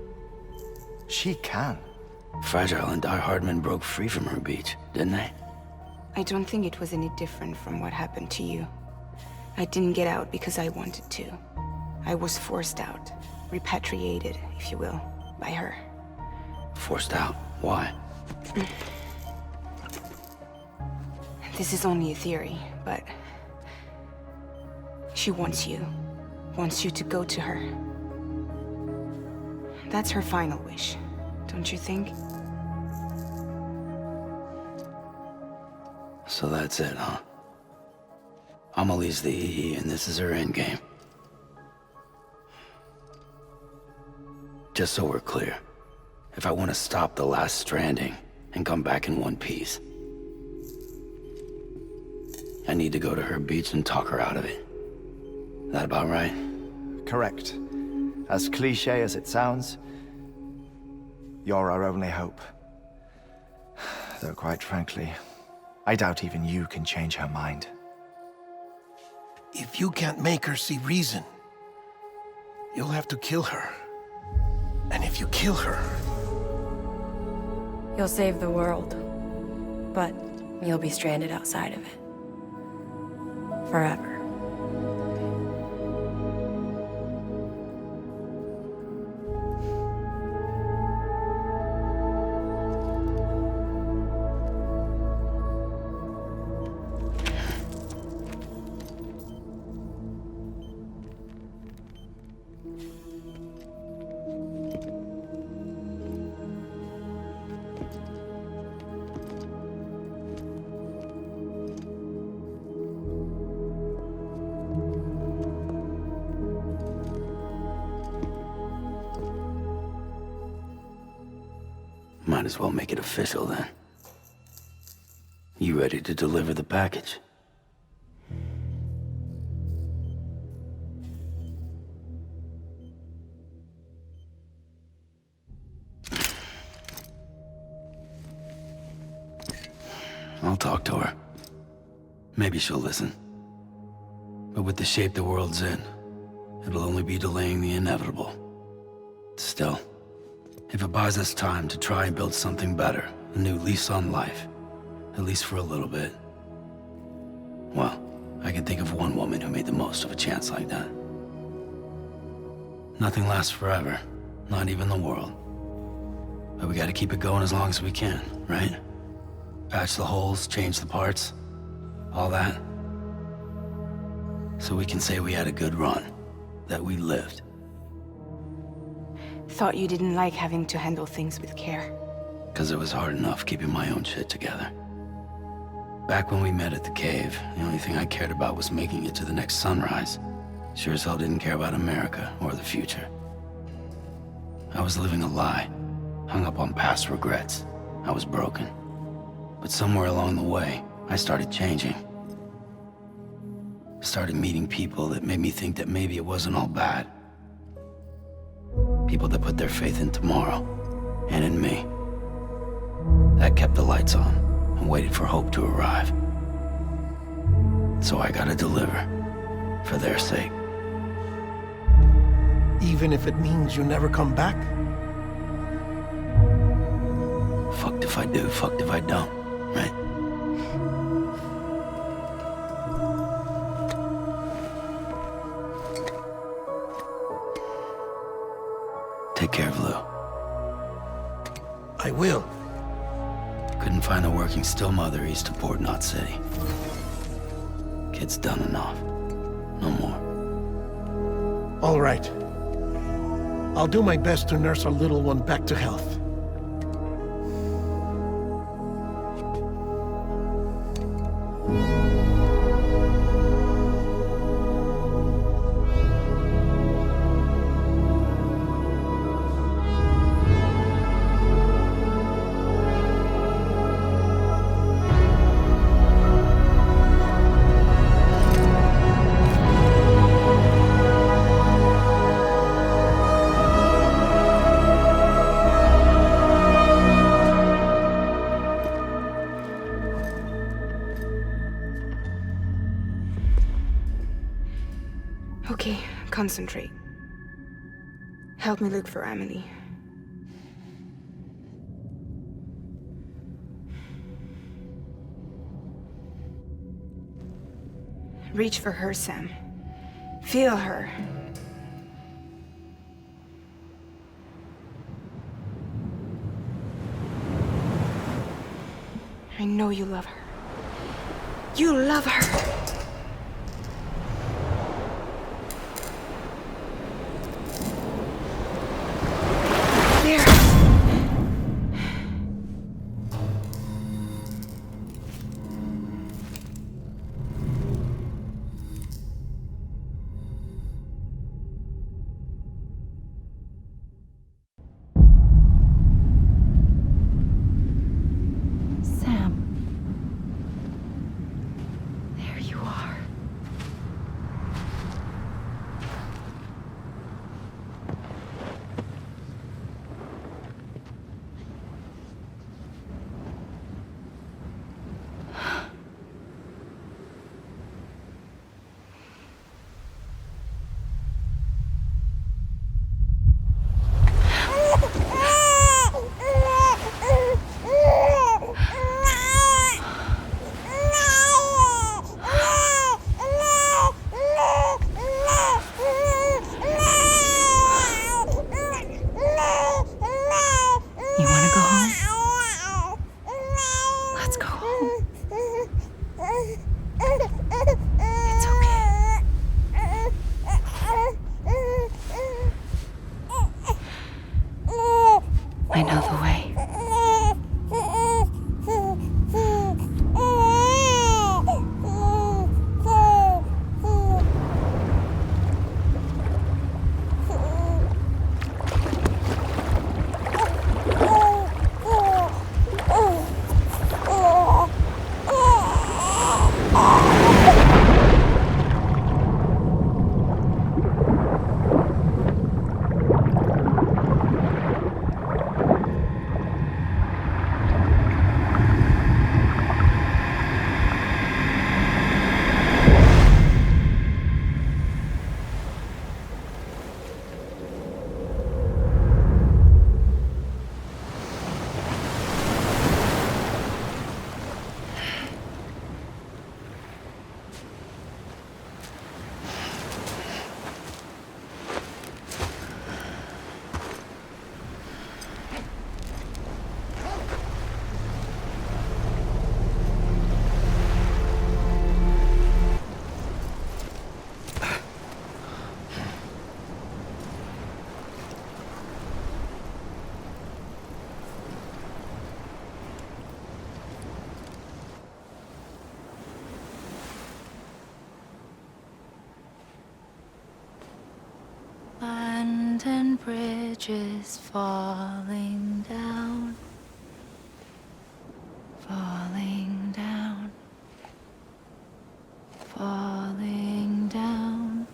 she can. Fragile and Die-Hardman broke free from her beach, didn't they? I don't think it was any different from what happened to you. I didn't get out because I wanted to. I was forced out, repatriated, if you will, by her. Forced out? Why? This is only a theory, but she wants you to go to her. That's her final wish, don't you think? So that's it, huh? Amelie's the EE, and this is her endgame. Just so we're clear, if I want to stop the last stranding and come back in one piece, I need to go to her beach and talk her out of it. That about right? Correct. As cliche as it sounds, you're our only hope. Though quite frankly, I doubt even you can change her mind. If you can't make her see reason, you'll have to kill her. And if you kill her... You'll save the world, but you'll be stranded outside of it. Forever. Might as well make it official then. You ready to deliver the package? I'll talk to her. Maybe she'll listen. But with the shape the world's in, it'll only be delaying the inevitable. Still, if it buys us time to try and build something better, a new lease on life, at least for a little bit, well, I can think of one woman who made the most of a chance like that. Nothing lasts forever. Not even the world. But we gotta keep it going as long as we can, right? Patch the holes, change the parts, all that. So we can say we had a good run. That we lived. Thought you didn't like having to handle things with care. Because it was hard enough keeping my own shit together. Back when we met at the cave, the only thing I cared about was making it to the next sunrise. Sure as hell didn't care about America or the future. I was living a lie, hung up on past regrets. I was broken. But somewhere along the way, I started changing. Started meeting people that made me think that maybe it wasn't all bad. People that put their faith in tomorrow, and in me. That kept the lights on, and waited for hope to arrive. So I gotta deliver, for their sake. Even if it means you never come back? Fucked if I do, fucked if I don't, right? Take care of Lou. I will. Couldn't find a working still mother east of Port Knot City. Kid's done enough. No more. All right. I'll do my best to nurse our little one back to health. Okay, concentrate. Help me look for Amelie. Reach for her, Sam. Feel her. I know you love her. You love her! I know the way. Abandoned bridges falling down. Falling down. Falling down.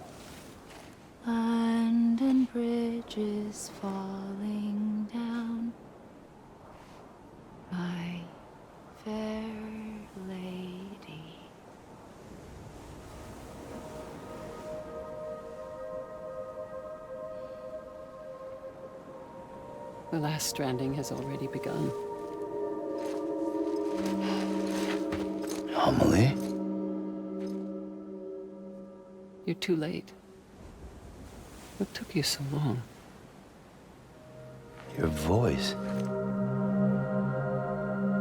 London Bridge is falling down. My fair lady. The last stranding has already begun. Amelie? You're too late. What took you so long? Your voice.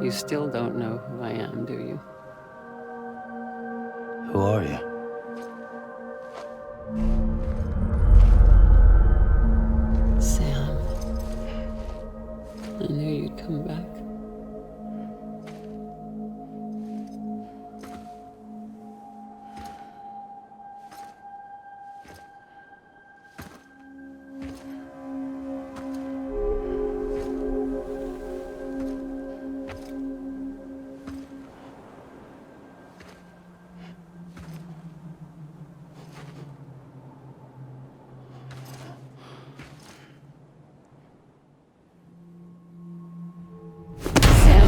You still don't know who I am, do you? Who are you? Sam. I knew you'd come back.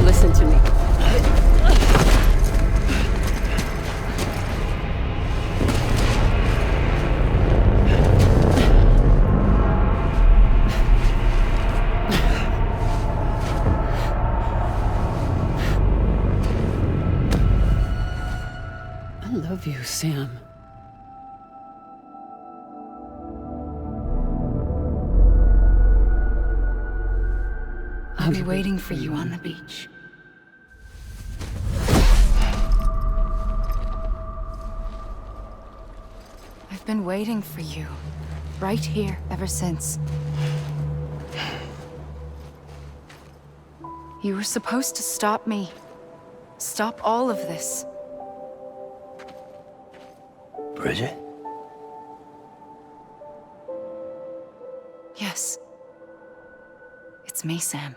Listen to me. I love you, Sam. I'll be waiting for you on the beach. I've been waiting for you, right here, ever since. You were supposed to stop me. Stop all of this. Bridget? Yes. It's me, Sam.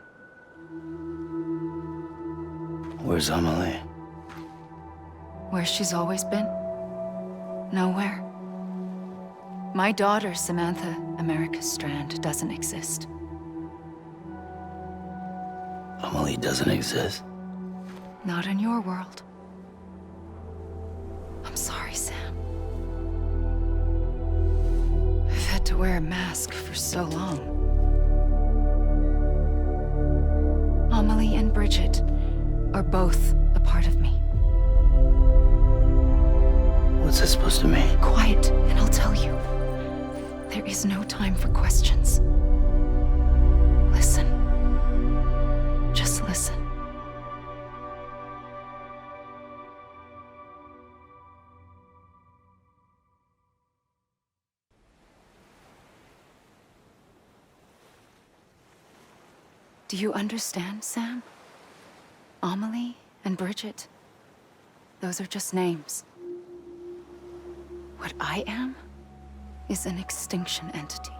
Where's Amelie? Where she's always been. Nowhere. My daughter, Samantha America Strand, doesn't exist. Amelie doesn't exist? Not in your world. I'm sorry, Sam. I've had to wear a mask for so long. Amelie and Bridget are both a part of me. What's that supposed to mean? Quiet, and I'll tell you. There is no time for questions. Listen. Just listen. Do you understand, Sam? Amelie and Bridget, those are just names. What I am is an extinction entity.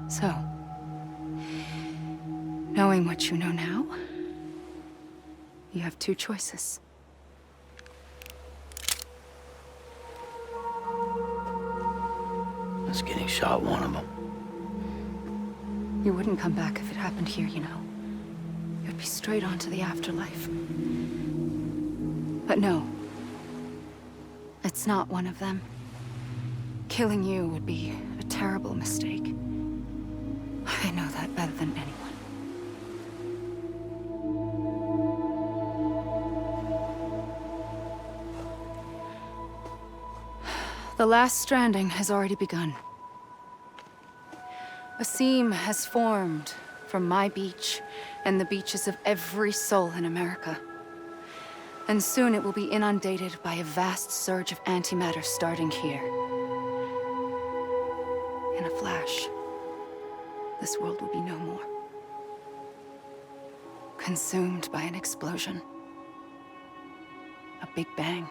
So, knowing what you know now, you have two choices. Is getting shot one of them? You wouldn't come back if it happened here, you know. You'd be straight on to the afterlife. But no. It's not one of them. Killing you would be a terrible mistake. I know that better than anyone. The last stranding has already begun. A seam has formed from my beach and the beaches of every soul in America. And soon it will be inundated by a vast surge of antimatter starting here. In a flash, this world will be no more. Consumed by an explosion. A big bang.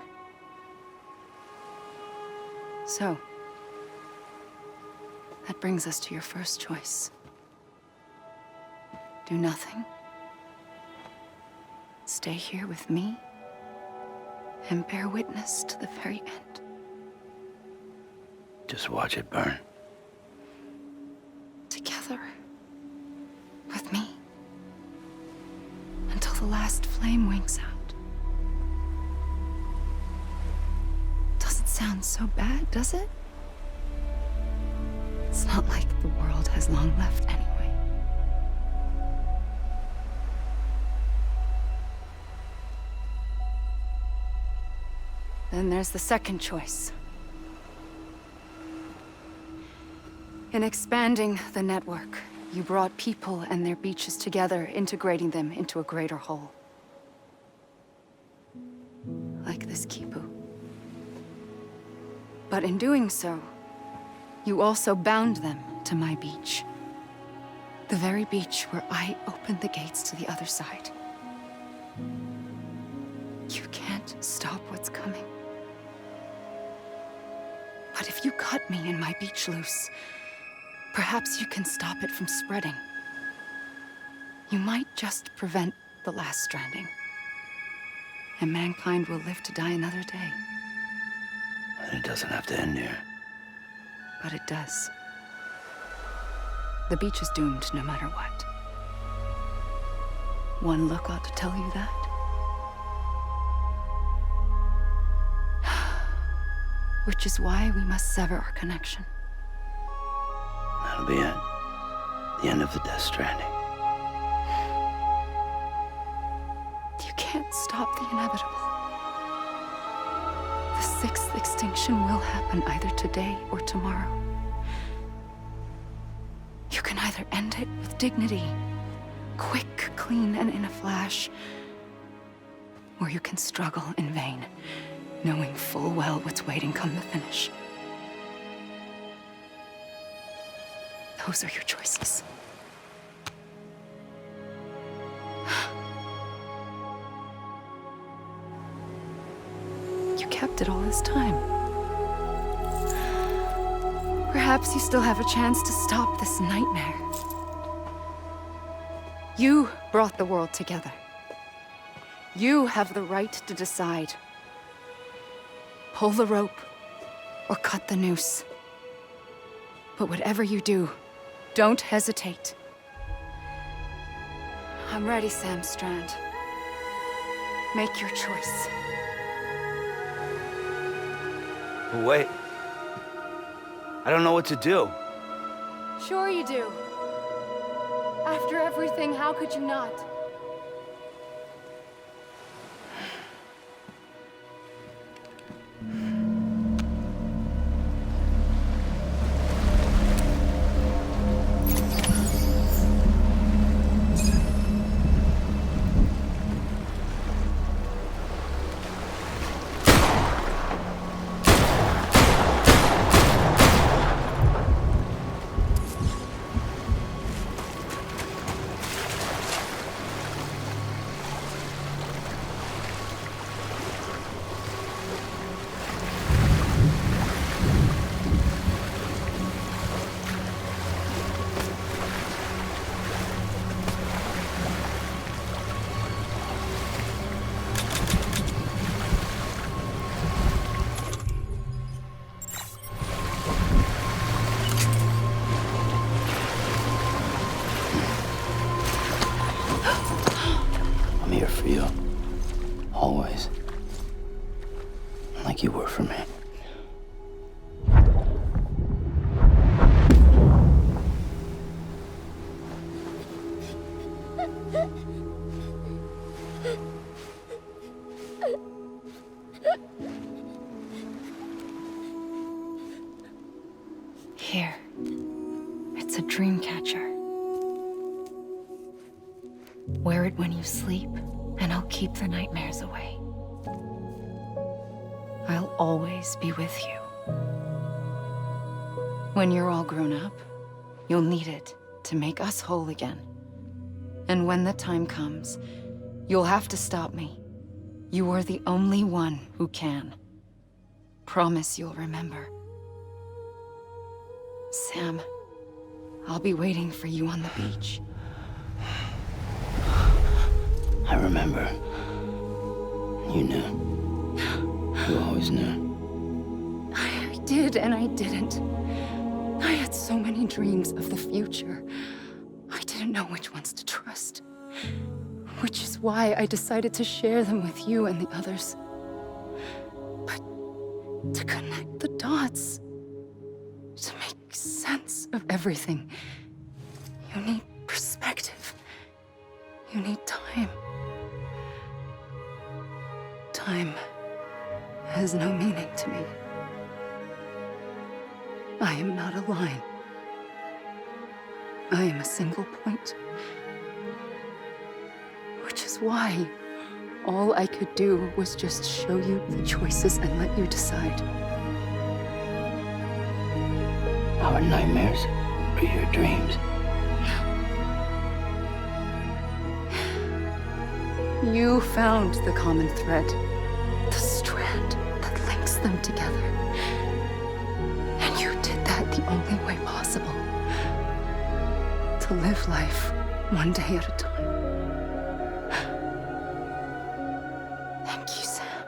That brings us to your first choice. Do nothing. Stay here with me and bear witness to the very end. Just watch it burn. Together. With me. Until the last flame winks out. Doesn't sound so bad, does it? It's not like the world has long left anyway. Then there's the second choice. In expanding the network, you brought people and their beaches together, integrating them into a greater whole. Like this Kipu. But in doing so, you also bound them to my beach. The very beach where I opened the gates to the other side. You can't stop what's coming. But if you cut me and my beach loose, perhaps you can stop it from spreading. You might just prevent the last stranding. And mankind will live to die another day. And it doesn't have to end here. But it does. The beach is doomed no matter what. One look ought to tell you that. Which is why we must sever our connection. That'll be it. The end of the Death Stranding. You can't stop the inevitable. The sixth extinction will happen either today or tomorrow. You can either end it with dignity, quick, clean, and in a flash, or you can struggle in vain, knowing full well what's waiting come the finish. Those are your choices. You kept it all this time. Perhaps you still have a chance to stop this nightmare. You brought the world together. You have the right to decide. Pull the rope or cut the noose. But whatever you do, don't hesitate. I'm ready, Sam Strand. Make your choice. But wait. I don't know what to do. Sure you do. After everything, how could you not? I'm here for you. Always. Like you were for me. Here. It's a dream catcher. Wear it when you sleep, and I'll keep the nightmares away. I'll always be with you. When you're all grown up, you'll need it to make us whole again. And when the time comes, you'll have to stop me. You are the only one who can. Promise you'll remember. Sam. I'll be waiting for you on the beach. I remember. You knew. You always knew. I did and I didn't. I had so many dreams of the future. I didn't know which ones to trust. Which is why I decided to share them with you and the others. But to connect the dots, to make sense of everything, you need perspective. You need time. Time has no meaning to me. I am not a line. I am a single point. Which is why all I could do was just show you the choices and let you decide. Our nightmares are your dreams. You found the common thread, the strand that links them together. And you did that the only way possible. To live life one day at a time. Thank you, Sam.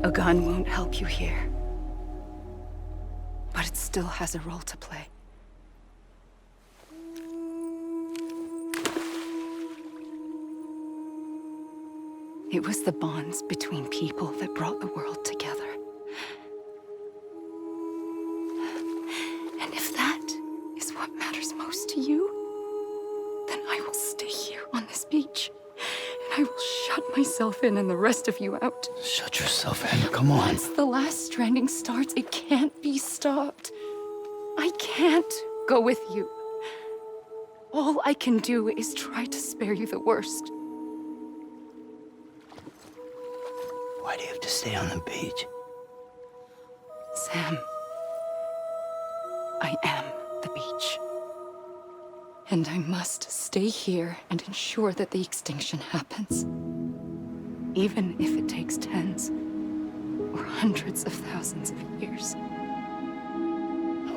A gun won't help you here. But it still has a role to play. It was the bonds between people that brought the world together. And if that is what matters most to you, then I will stay here on this beach. And I will shut myself in and the rest of you out. Shut yourself in, come on. Once the last stranding starts, it can't be stopped. I can't go with you. All I can do is try to spare you the worst. Why do you have to stay on the beach? Sam, I am the beach. And I must stay here and ensure that the extinction happens. Even if it takes tens or hundreds of thousands of years.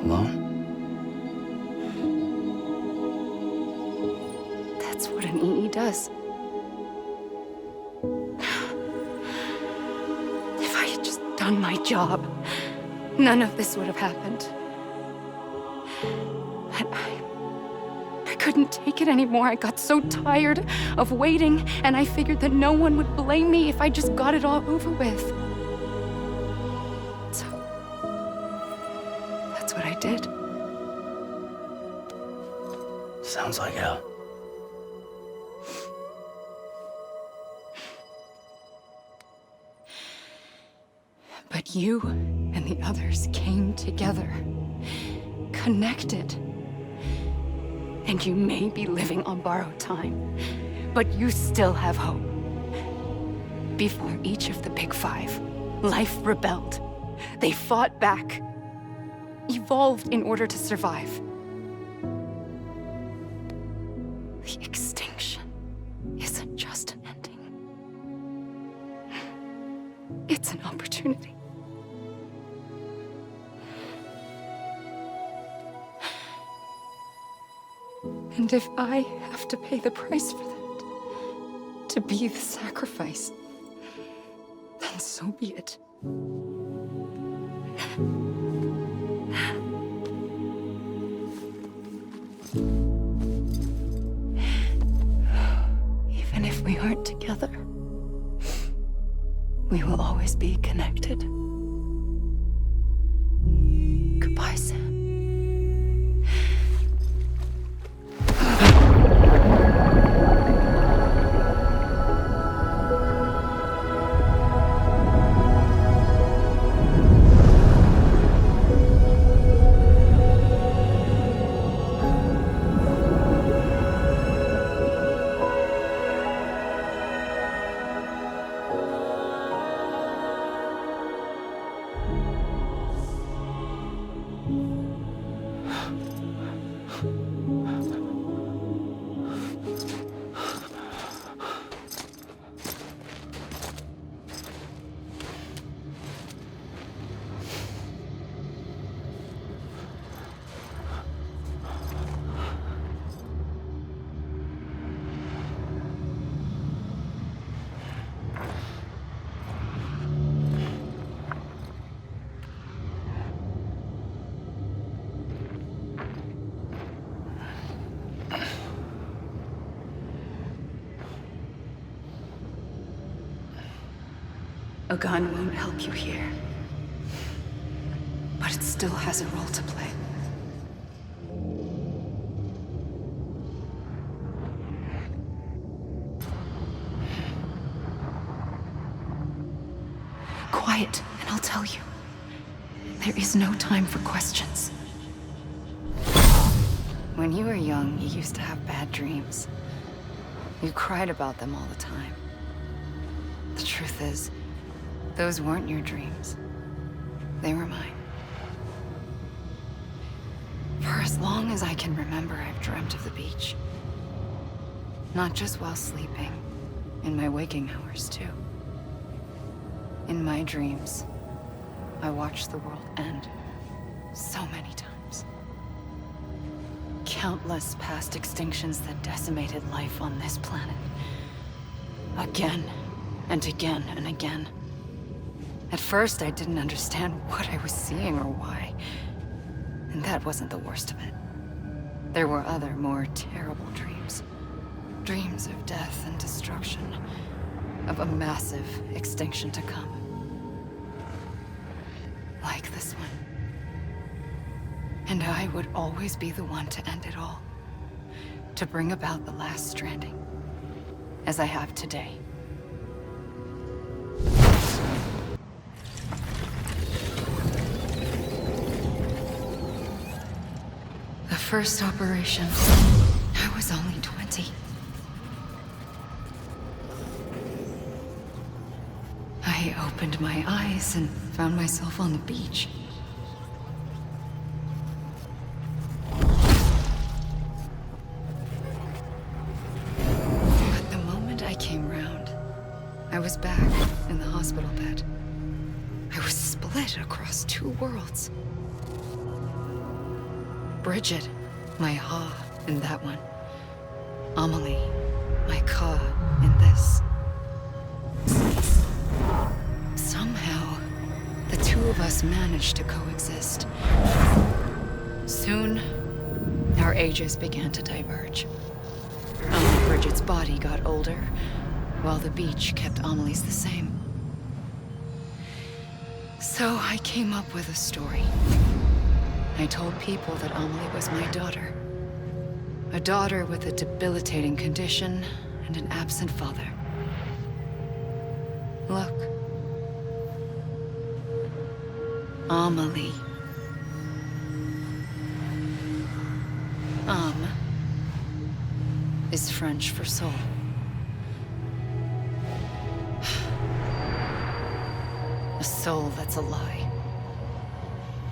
Alone? That's what an EE does. If I had just done my job, none of this would have happened. But I couldn't take it anymore. I got so tired of waiting, and I figured that no one would blame me if I just got it all over with. So, that's what I did. Sounds like hell. But you and the others came together, connected. And you may be living on borrowed time, but you still have hope. Before each of the Big Five, life rebelled. They fought back, evolved in order to survive. The extinction isn't just an ending. It's an opportunity. And if I have to pay the price for that, to be the sacrifice, then so be it. Even if we aren't together, we will always be connected. Goodbye, Sam. A gun won't help you here. But it still has a role to play. Quiet, and I'll tell you. There is no time for questions. When you were young, you used to have bad dreams. You cried about them all the time. The truth is, those weren't your dreams. They were mine. For as long as I can remember, I've dreamt of the beach. Not just while sleeping, in my waking hours too. In my dreams, I watched the world end so many times. Countless past extinctions that decimated life on this planet. Again, and again, and again. At first, I didn't understand what I was seeing or why. And that wasn't the worst of it. There were other, more terrible dreams. Dreams of death and destruction. Of a massive extinction to come. Like this one. And I would always be the one to end it all. To bring about the last stranding. As I have today. The first operation, I was only 20. I opened my eyes and found myself on the beach. But the moment I came round, I was back in the hospital bed. I was split across two worlds. Bridget, my Ha in that one. Amelie, my Ka in this. Somehow, the two of us managed to coexist. Soon, our ages began to diverge. Bridget's body got older, while the beach kept Amelie's the same. So I came up with a story. I told people that Amelie was my daughter. A daughter with a debilitating condition and an absent father. Look. Amelie. Âme is French for soul. A soul that's a lie.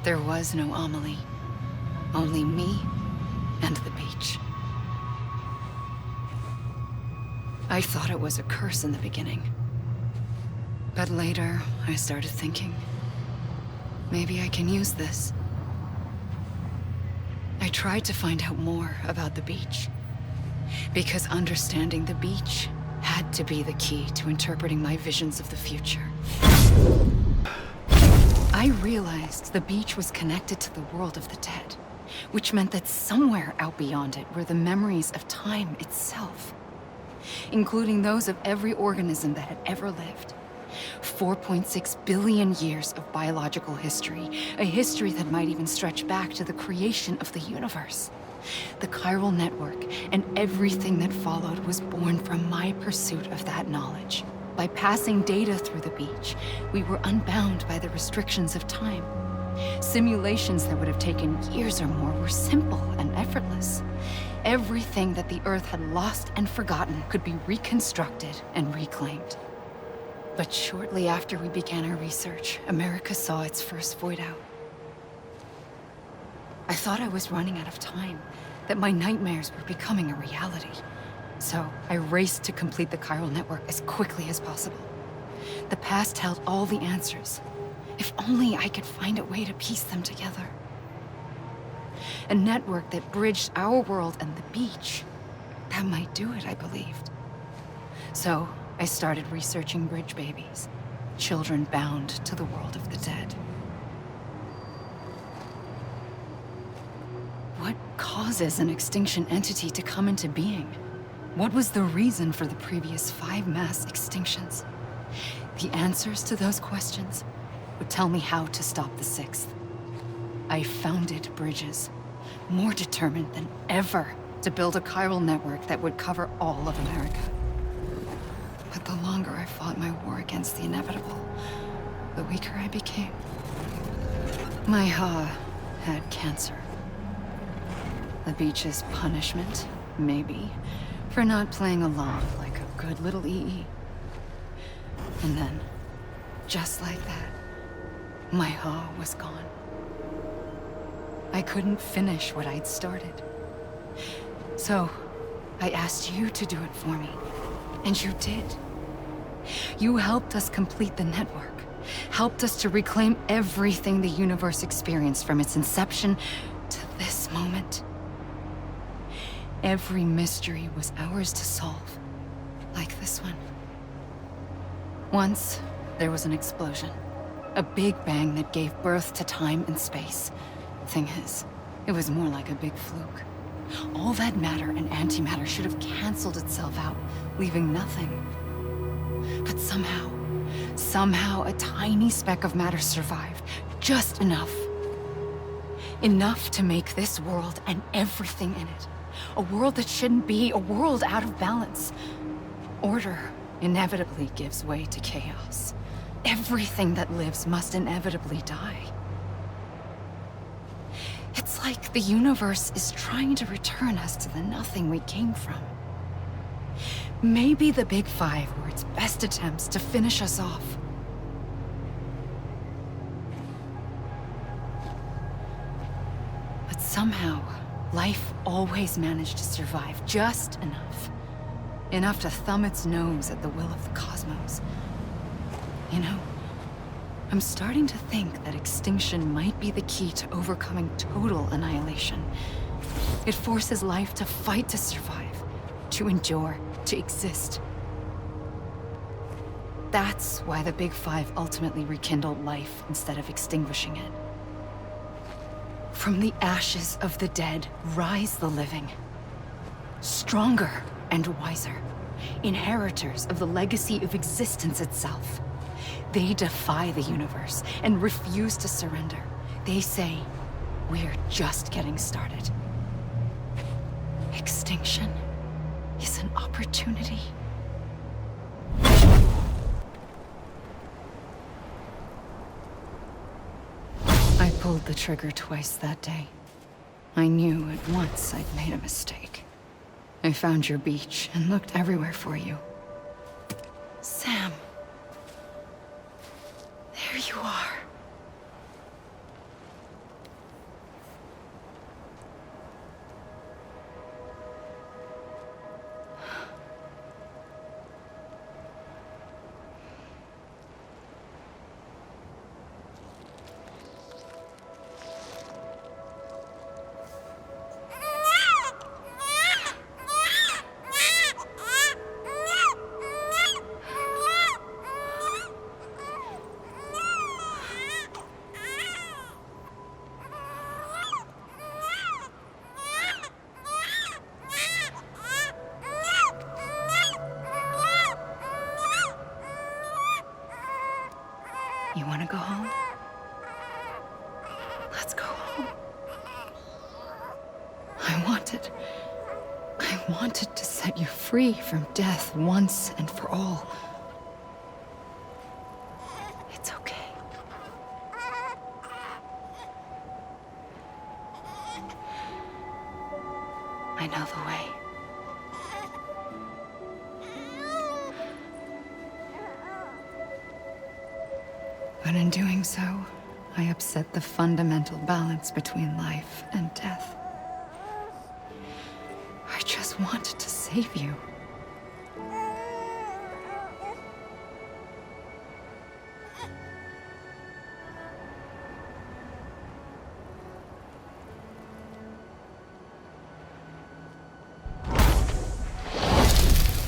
There was no Amelie. Only me and the beach. I thought it was a curse in the beginning. But later, I started thinking, maybe I can use this. I tried to find out more about the beach. Because understanding the beach had to be the key to interpreting my visions of the future. I realized the beach was connected to the world of the dead, which meant that somewhere out beyond it were the memories of time itself, including those of every organism that had ever lived. 4.6 billion years of biological history, a history that might even stretch back to the creation of the universe. The chiral network and everything that followed was born from my pursuit of that knowledge. By passing data through the beach, we were unbound by the restrictions of time. Simulations that would have taken years or more were simple and effortless. Everything that the Earth had lost and forgotten could be reconstructed and reclaimed. But shortly after we began our research, America saw its first void out. I thought I was running out of time, that my nightmares were becoming a reality. So I raced to complete the chiral network as quickly as possible. The past held all the answers. If only I could find a way to piece them together. A network that bridged our world and the beach. That might do it, I believed. So I started researching bridge babies, children bound to the world of the dead. What causes an extinction entity to come into being? What was the reason for the previous 5 mass extinctions? The answers to those questions would tell me how to stop the 6th. I founded Bridges, more determined than ever to build a chiral network that would cover all of America. But the longer I fought my war against the inevitable, the weaker I became. My Ha had cancer. The beach's punishment, maybe, for not playing along like a good little EE. And then, just like that, my Ha was gone. I couldn't finish what I'd started. So, I asked you to do it for me, and you did. You helped us complete the network, helped us to reclaim everything the universe experienced from its inception to this moment. Every mystery was ours to solve, like this one. Once, there was an explosion. A big bang that gave birth to time and space. Thing is, it was more like a big fluke. All that matter and antimatter should have canceled itself out, leaving nothing. But somehow a tiny speck of matter survived. Just enough. Enough to make this world and everything in it. A world that shouldn't be, a world out of balance. Order inevitably gives way to chaos. Everything that lives must inevitably die. It's like the universe is trying to return us to the nothing we came from. Maybe the Big Five were its best attempts to finish us off. But somehow, life always managed to survive just enough. Enough to thumb its nose at the will of the cosmos. You know, I'm starting to think that extinction might be the key to overcoming total annihilation. It forces life to fight to survive, to endure, to exist. That's why the Big Five ultimately rekindled life instead of extinguishing it. From the ashes of the dead rise the living. Stronger and wiser. Inheritors of the legacy of existence itself. They defy the universe and refuse to surrender. They say, we're just getting started. Extinction is an opportunity. I pulled the trigger twice that day. I knew at once I'd made a mistake. I found your beach and looked everywhere for you. Sam. There you are. You want to go home? Let's go home. I wanted to set you free from death once and for all. It's okay. I know the way. But in doing so, I upset the fundamental balance between life and death. I just wanted to save you.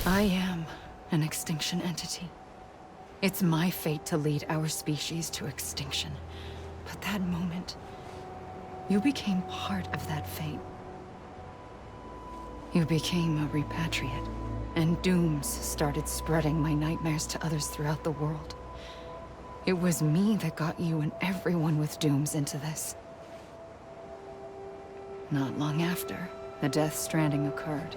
I am an extinction entity. It's my fate to lead our species to extinction. But that moment, you became part of that fate. You became a repatriate, and dooms started spreading my nightmares to others throughout the world. It was me that got you and everyone with dooms into this. Not long after, the Death Stranding occurred.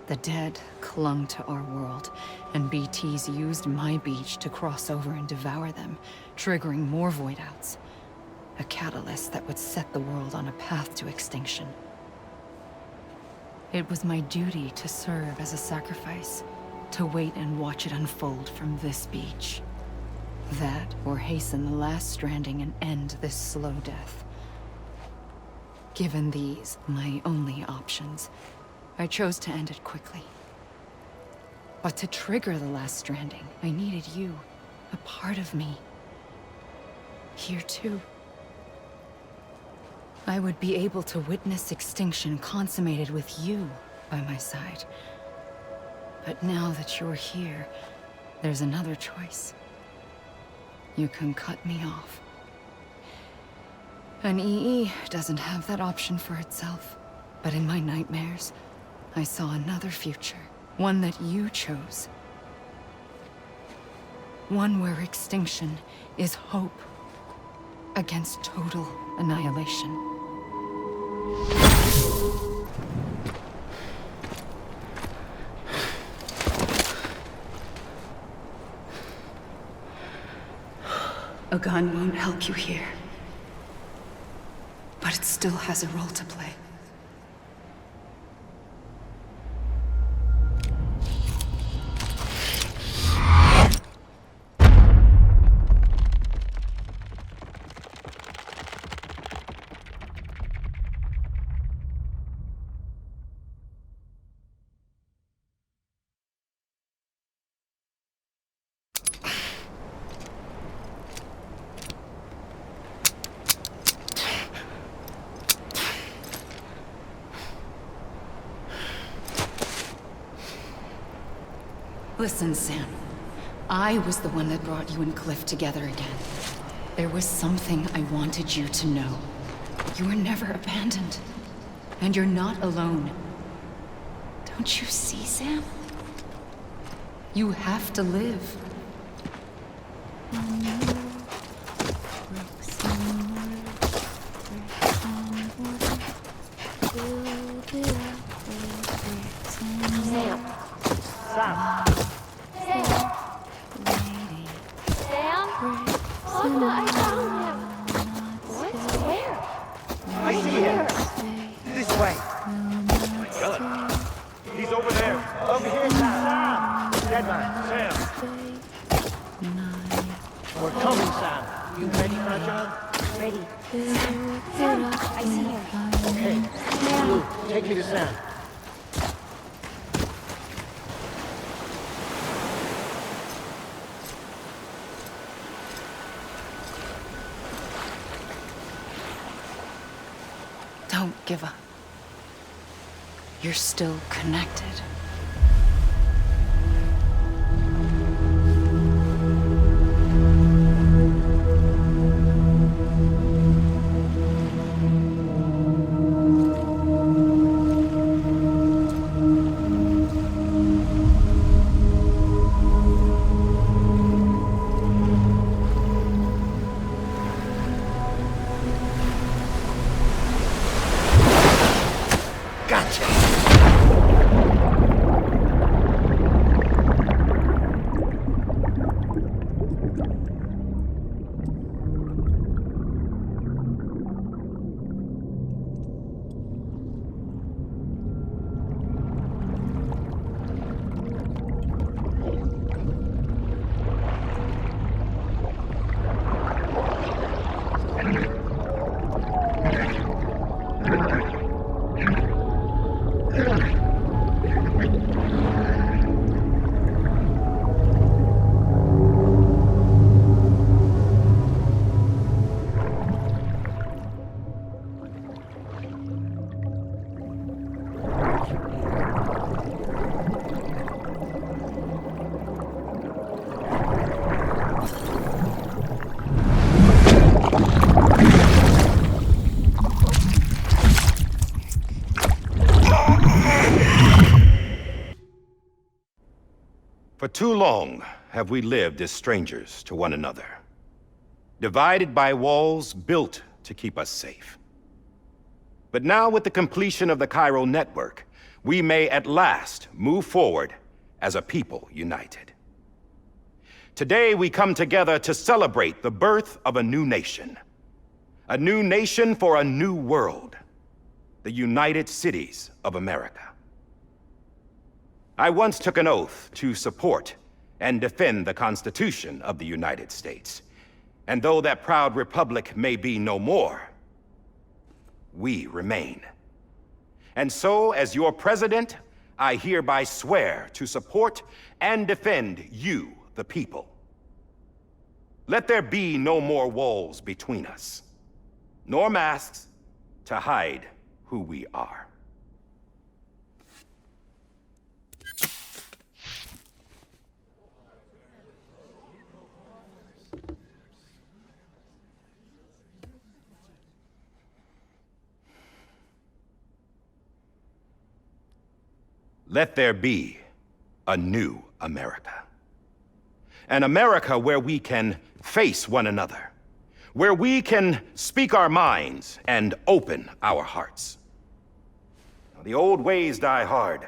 The dead clung to our world, and BTs used my beach to cross over and devour them, triggering more void outs. A catalyst that would set the world on a path to extinction. It was my duty to serve as a sacrifice, to wait and watch it unfold from this beach. That, or hasten the last stranding and end this slow death. Given these, my only options, I chose to end it quickly. But to trigger the last stranding, I needed you, a part of me. Here too. I would be able to witness extinction consummated with you by my side. But now that you're here, there's another choice. You can cut me off. An EE doesn't have that option for itself. But in my nightmares, I saw another future. One that you chose. One where extinction is hope against total annihilation. A gun won't help you here. But it still has a role to play. Listen, Sam. I was the one that brought you and Cliff together again. There was something I wanted you to know. You were never abandoned. And you're not alone. Don't you see, Sam? You have to live. Deadman, Sam. We're coming, Sam. You ready for our job? Ready. Sam, I see her. Okay. Blue, take me to Sam. Don't give up. You're still connected. For too long, have we lived as strangers to one another, divided by walls built to keep us safe. But now, with the completion of the chiral network, we may at last move forward as a people united. Today, we come together to celebrate the birth of a new nation. A new nation for a new world. The United Cities of America. I once took an oath to support and defend the Constitution of the United States. And though that proud republic may be no more, we remain. And so, as your president, I hereby swear to support and defend you, the people. Let there be no more walls between us, nor masks to hide who we are. Let there be a new America. An America where we can face one another, where we can speak our minds and open our hearts. The old ways die hard,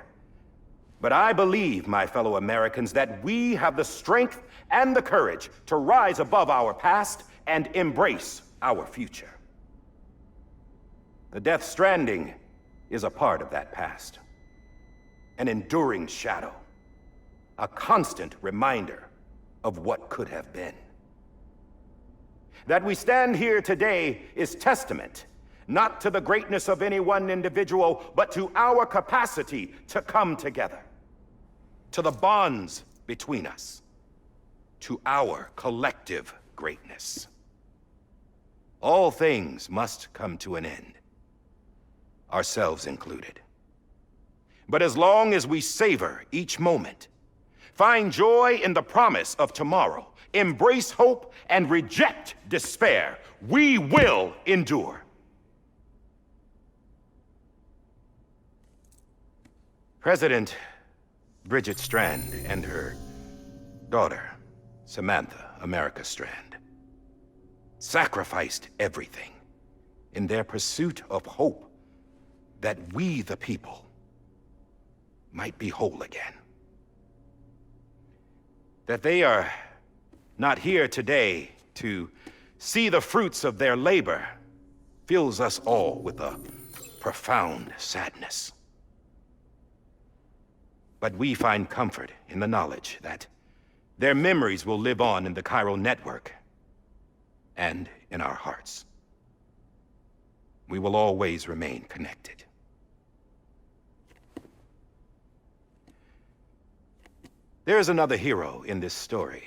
but I believe, my fellow Americans, that we have the strength and the courage to rise above our past and embrace our future. The Death Stranding is a part of that past. An enduring shadow, a constant reminder of what could have been. That we stand here today is testament, not to the greatness of any one individual, but to our capacity to come together, to the bonds between us, to our collective greatness. All things must come to an end, ourselves included. But as long as we savor each moment, find joy in the promise of tomorrow, embrace hope, and reject despair, we will endure. President Bridget Strand and her daughter, Samantha America Strand, sacrificed everything in their pursuit of hope that we, the people, might be whole again. That they are not here today to see the fruits of their labor fills us all with a profound sadness. But we find comfort in the knowledge that their memories will live on in the chiral network and in our hearts. We will always remain connected. There's another hero in this story.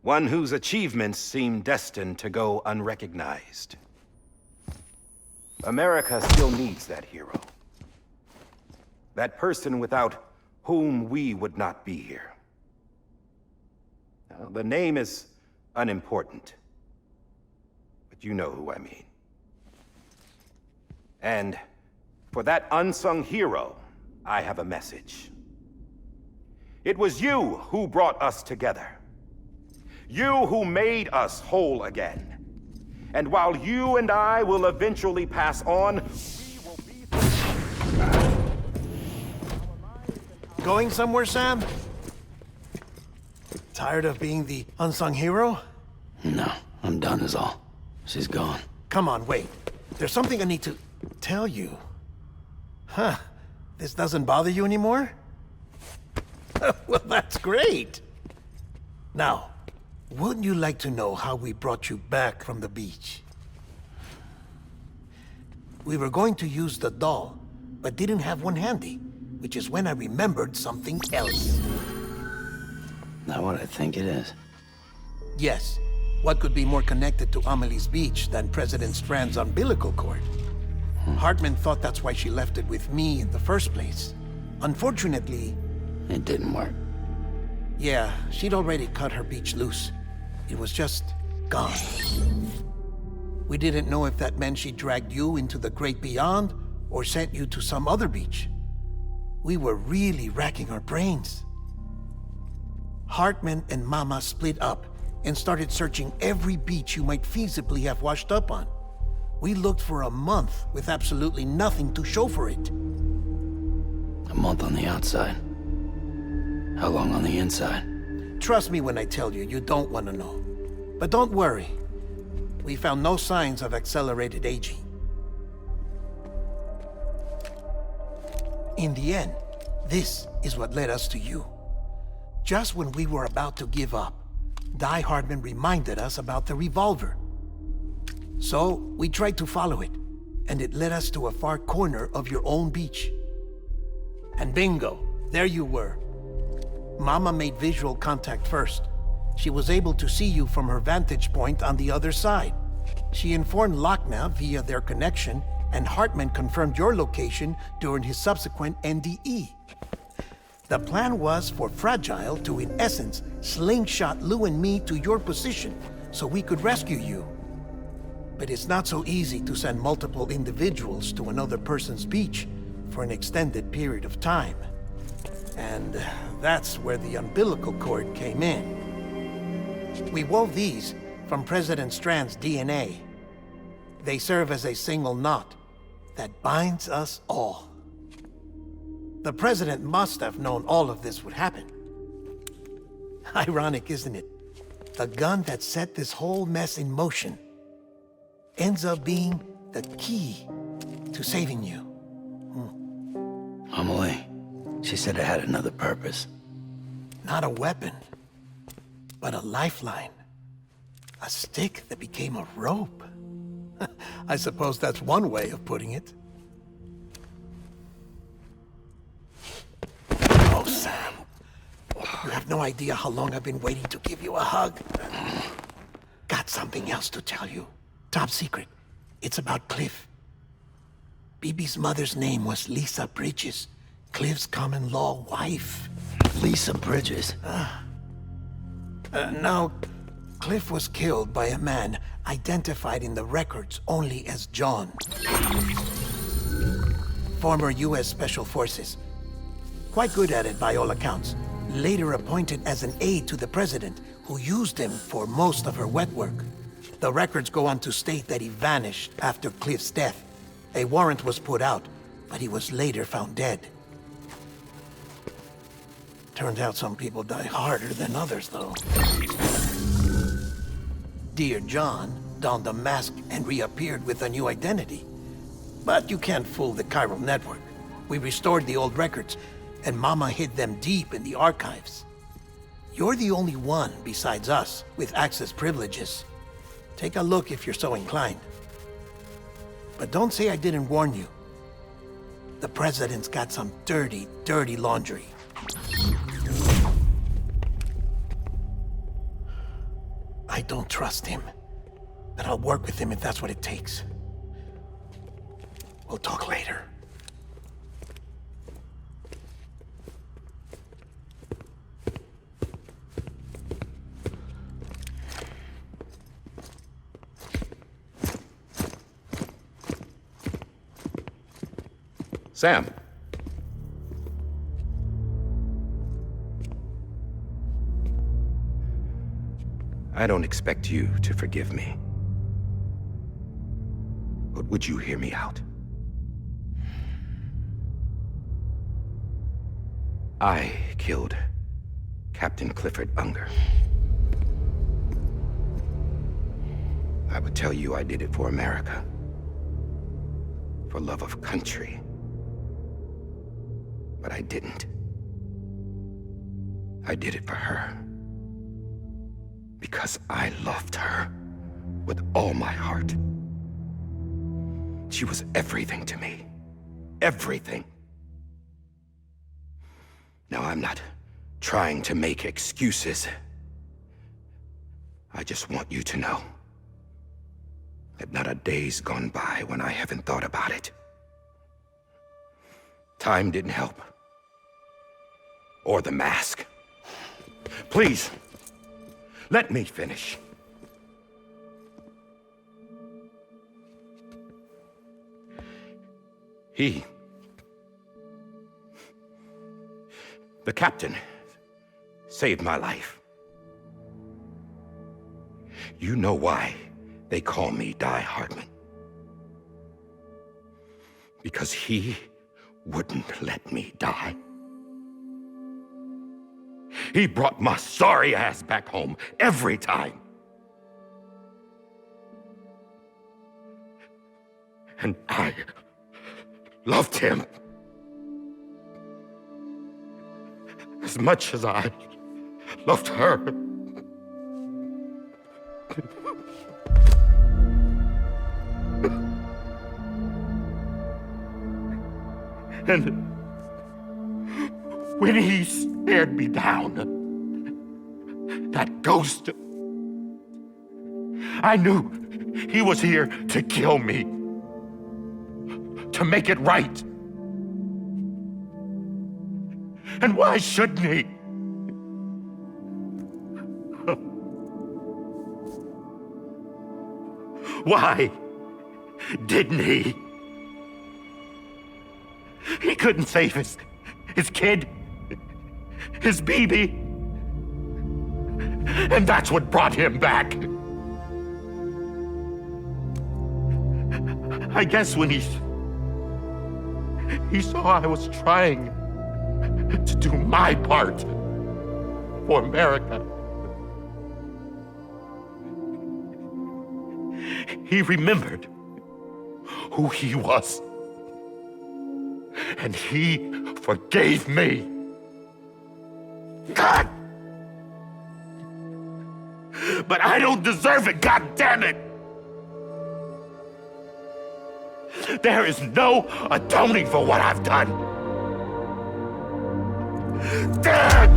One whose achievements seem destined to go unrecognized. America still needs that hero. That person without whom we would not be here. Now, the name is unimportant, but you know who I mean. And for that unsung hero, I have a message. It was you who brought us together. You who made us whole again. And while you and I will eventually pass on, we will be... Going somewhere, Sam? Tired of being the unsung hero? No, I'm done is all. She's gone. Come on, wait. There's something I need to tell you. Huh. This doesn't bother you anymore? Well, that's great. Now, wouldn't you like to know how we brought you back from the beach? We were going to use the doll, but didn't have one handy, which is when I remembered something else. Not what I think it is. Yes. What could be more connected to Amelie's beach than President Strand's umbilical cord? Heartman thought that's why she left it with me in the first place. Unfortunately... It didn't work. Yeah, she'd already cut her beach loose. It was just gone. We didn't know if that meant she dragged you into the great beyond or sent you to some other beach. We were really racking our brains. Heartman and Mama split up and started searching every beach you might feasibly have washed up on. We looked for a month with absolutely nothing to show for it. A month on the outside. How long on the inside? Trust me when I tell you, you don't want to know. But don't worry. We found no signs of accelerated aging. In the end, this is what led us to you. Just when we were about to give up, Die-Hardman reminded us about the revolver. So, we tried to follow it, and it led us to a far corner of your own beach. And bingo, there you were. Mama made visual contact first. She was able to see you from her vantage point on the other side. She informed Lochner via their connection, and Heartman confirmed your location during his subsequent NDE. The plan was for Fragile to, in essence, slingshot Lou and me to your position so we could rescue you. But it's not so easy to send multiple individuals to another person's beach for an extended period of time. And that's where the umbilical cord came in. We wove these from President Strand's DNA. They serve as a single knot that binds us all. The President must have known all of this would happen. Ironic, isn't it? The gun that set this whole mess in motion ends up being the key to saving you. Amelie, she said it had another purpose. Not a weapon, but a lifeline. A stick that became a rope. I suppose that's one way of putting it. Oh, Sam. You have no idea how long I've been waiting to give you a hug. Got something else to tell you. Top secret. It's about Cliff. BB's mother's name was Lisa Bridges, Cliff's common-law wife. Lisa Bridges? Now, Cliff was killed by a man identified in the records only as John. Former U.S. Special Forces. Quite good at it by all accounts. Later appointed as an aide to the president, who used him for most of her wet work. The records go on to state that he vanished after Cliff's death. A warrant was put out, but he was later found dead. Turns out some people die harder than others, though. Dear John donned a mask and reappeared with a new identity. But you can't fool the chiral network. We restored the old records, and Mama hid them deep in the archives. You're the only one besides us with access privileges. Take a look if you're so inclined. But don't say I didn't warn you. The president's got some dirty, dirty laundry. I don't trust him, but I'll work with him if that's what it takes. We'll talk later. Sam. I don't expect you to forgive me. But would you hear me out? I killed Captain Clifford Unger. I would tell you I did it for America. For love of country. But I didn't. I did it for her. Because I loved her with all my heart. She was everything to me. Everything. Now, I'm not trying to make excuses. I just want you to know that not a day's gone by when I haven't thought about it. Time didn't help. Or the mask. Please, let me finish. The captain saved my life. You know why they call me Die-Hardman? Because he wouldn't let me die. He brought my sorry ass back home every time. And I loved him as much as I loved her. And when he stared me down, that ghost, I knew he was here to kill me, to make it right. And why shouldn't he? Why didn't he? He couldn't save his kid, his baby. And that's what brought him back. I guess when he saw I was trying to do my part for America, he remembered who he was. And he forgave me. God! But I don't deserve it, God damn it! There is no atoning for what I've done. God!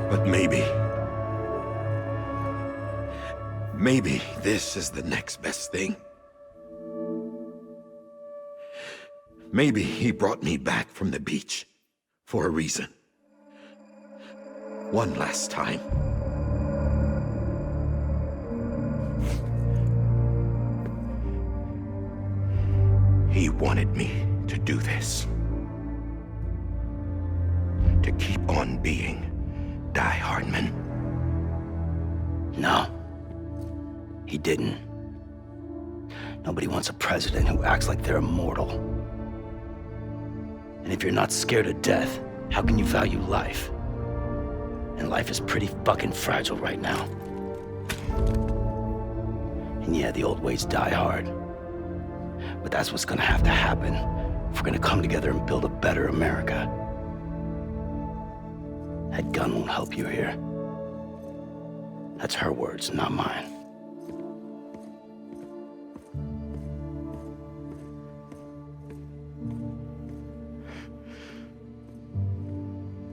But maybe this is the next best thing. Maybe he brought me back from the beach for a reason. One last time. He wanted me to do this. To keep on being Die-Hardman. No. He didn't. Nobody wants a president who acts like they're immortal. And if you're not scared of death, how can you value life? And life is pretty fucking fragile right now. And yeah, the old ways die hard. But that's what's gonna have to happen if we're gonna come together and build a better America. That gun won't help you here. That's her words, not mine.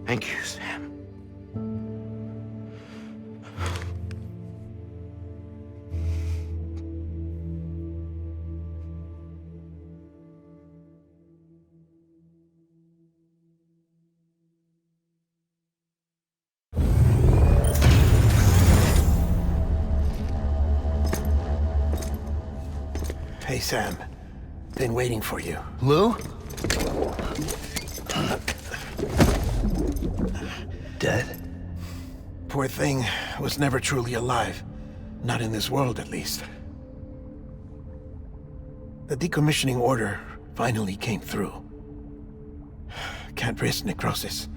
Thank you, Sam. Hey, Sam. Been waiting for you. Lou? Dead? Poor thing was never truly alive. Not in this world, at least. The decommissioning order finally came through. Can't risk necrosis.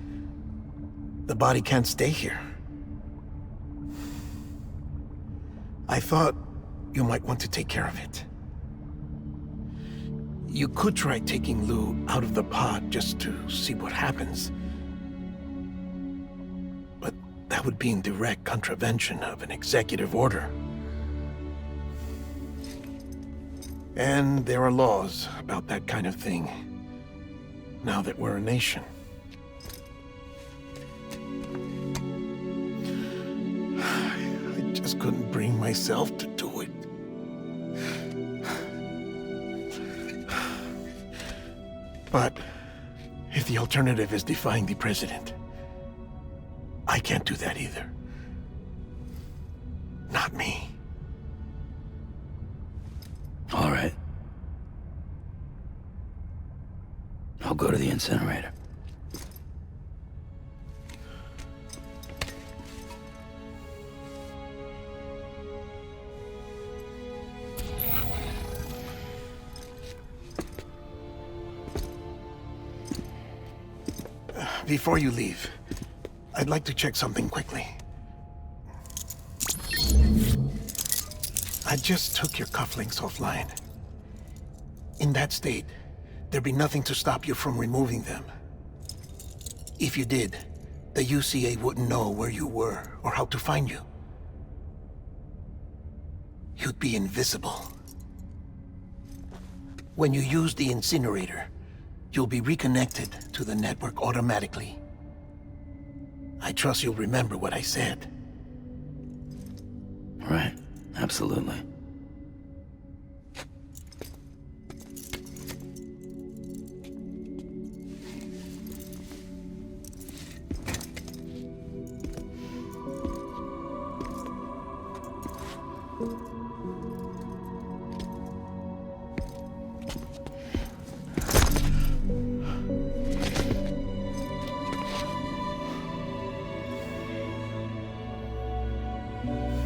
The body can't stay here. I thought you might want to take care of it. You could try taking Lou out of the pod just to see what happens. But that would be in direct contravention of an executive order. And there are laws about that kind of thing, now that we're a nation. couldn't bring myself to do it. But if the alternative is defying the president, I can't do that either. Not me. All right. I'll go to the incinerator. Before you leave, I'd like to check something quickly. I just took your cufflinks offline. In that state, there'd be nothing to stop you from removing them. If you did, the UCA wouldn't know where you were or how to find you. You'd be invisible. When you use the incinerator, you'll be reconnected to the network automatically. I trust you'll remember what I said. Right, absolutely.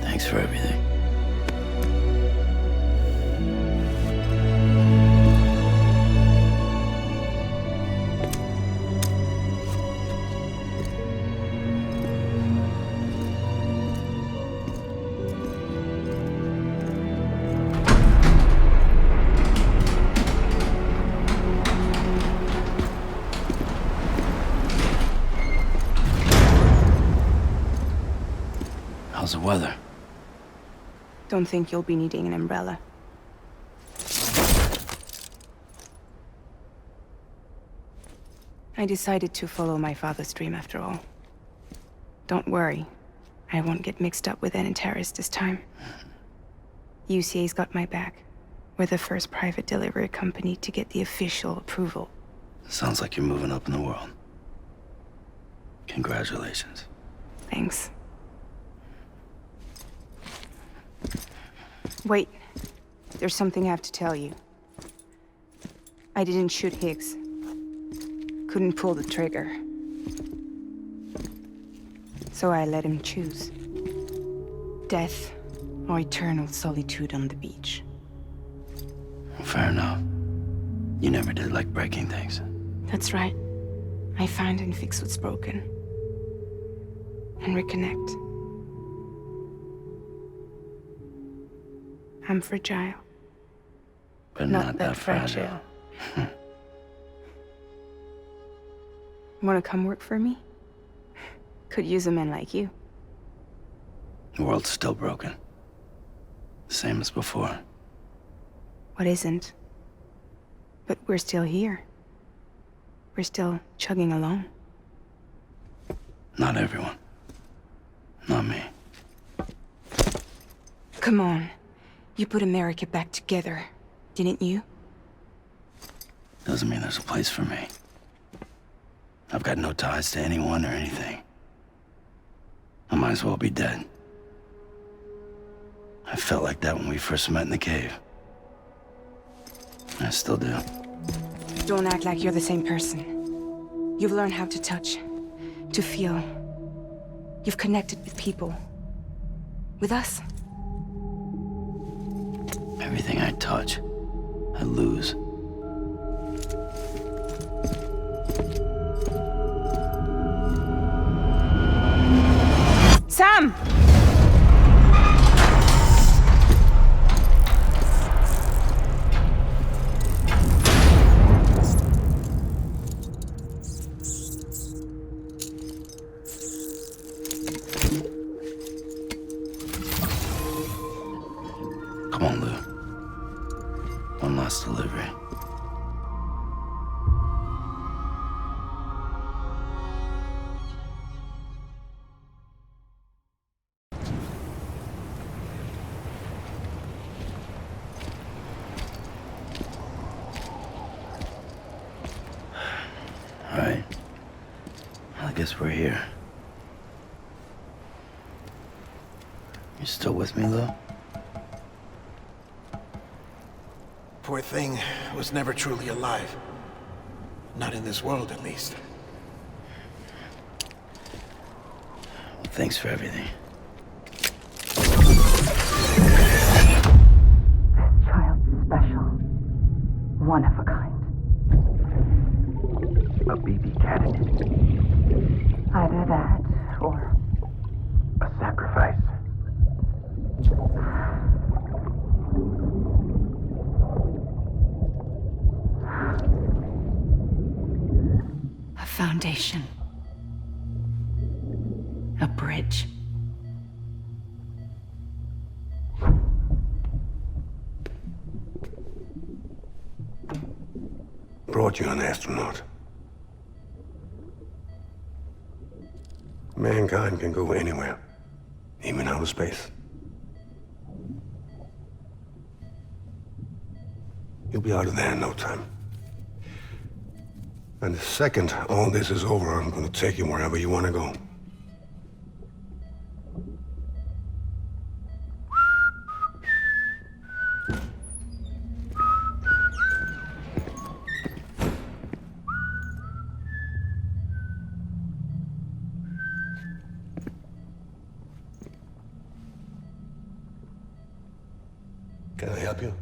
Thanks for everything. How's the weather? Don't think you'll be needing an umbrella. I decided to follow my father's dream after all. Don't worry, I won't get mixed up with any terrorists this time. UCA's got my back. We're the first private delivery company to get the official approval. Sounds like you're moving up in the world. Congratulations. Thanks. Wait, there's something I have to tell you. I didn't shoot Higgs. Couldn't pull the trigger. So I let him choose. Death or eternal solitude on the beach. Fair enough. You never did like breaking things. That's right. I find and fix what's broken. And reconnect. I'm fragile. But not that fragile. Wanna come work for me? Could use a man like you. The world's still broken. Same as before. What isn't? But we're still here. We're still chugging along. Not everyone. Not me. Come on. You put America back together, didn't you? Doesn't mean there's a place for me. I've got no ties to anyone or anything. I might as well be dead. I felt like that when we first met in the cave. I still do. Don't act like you're the same person. You've learned how to touch, to feel. You've connected with people. With us. Everything I touch, I lose. Sam! Come on, Lou. One last delivery. guess we're here. You still with me, though? Poor thing was never truly alive. Not in this world, at least. Well, thanks for everything. Child's special. One of a kind. A BB candidate. Either that, or A sacrifice. A foundation. A bridge. Brought you an astronaut. Mankind can go anywhere, even outer space. You'll be out of there in no time. And the second all this is over, I'm gonna take you wherever you wanna go. Can I help you?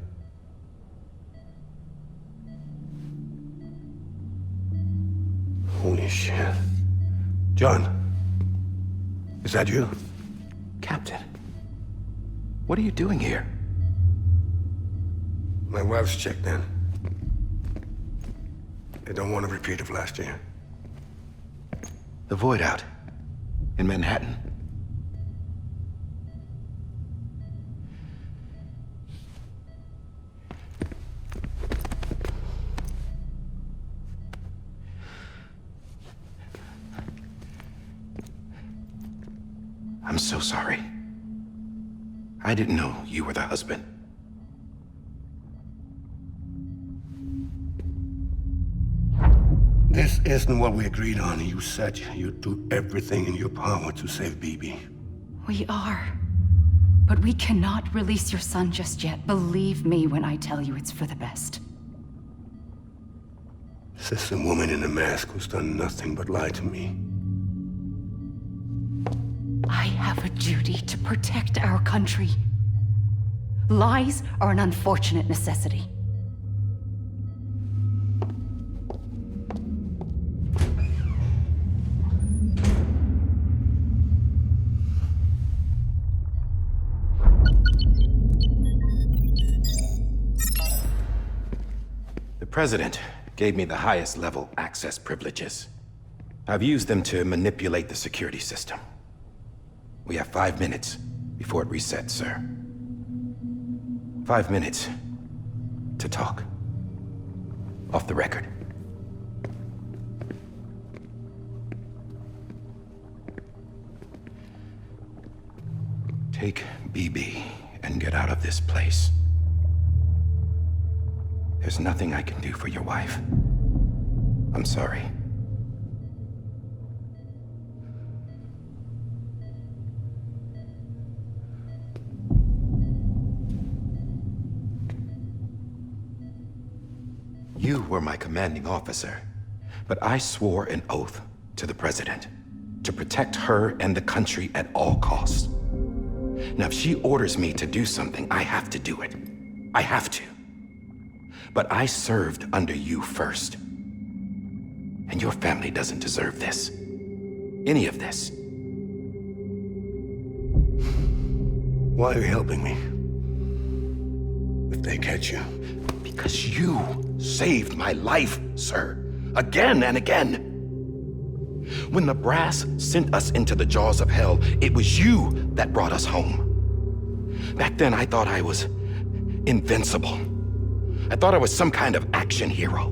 Holy shit. John, is that you? Captain, what are you doing here? My wife's checked in. They don't want a repeat of last year. The Void out in Manhattan. I'm so sorry. I didn't know you were the husband. This isn't what we agreed on. You said you'd do everything in your power to save BB. We are. But we cannot release your son just yet. Believe me when I tell you it's for the best. This is a woman in a mask who's done nothing but lie to me. I have a duty to protect our country. Lies are an unfortunate necessity. The President gave me the highest level access privileges. I've used them to manipulate the security system. We have 5 minutes before it resets, sir. 5 minutes to talk. Off the record. Take BB and get out of this place. There's nothing I can do for your wife. I'm sorry. You were my commanding officer, but I swore an oath to the President to protect her and the country at all costs. Now, if she orders me to do something, I have to do it. I have to. But I served under you first. And your family doesn't deserve this. Any of this. Why are you helping me? If they catch you. Because you saved my life, sir. Again and again. When the brass sent us into the jaws of hell, it was you that brought us home. Back then, I thought I was invincible. I thought I was some kind of action hero.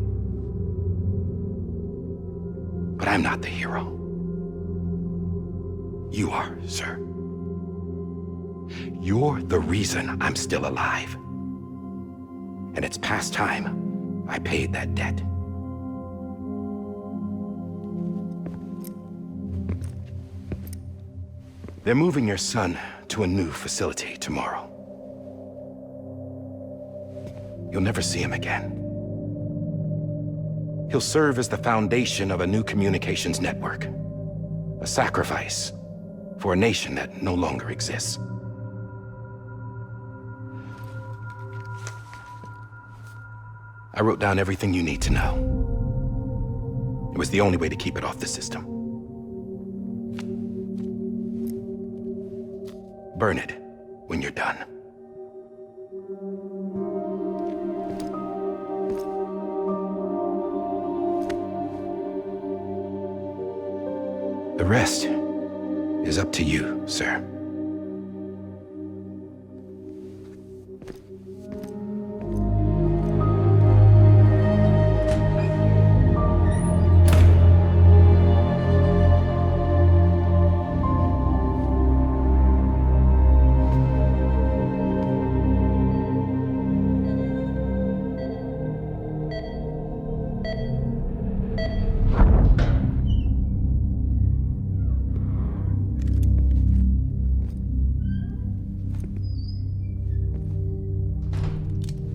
But I'm not the hero. You are, sir. You're the reason I'm still alive. And it's past time I paid that debt. They're moving your son to a new facility tomorrow. You'll never see him again. He'll serve as the foundation of a new communications network. A sacrifice for a nation that no longer exists. I wrote down everything you need to know. It was the only way to keep it off the system. Burn it when you're done. The rest is up to you, sir.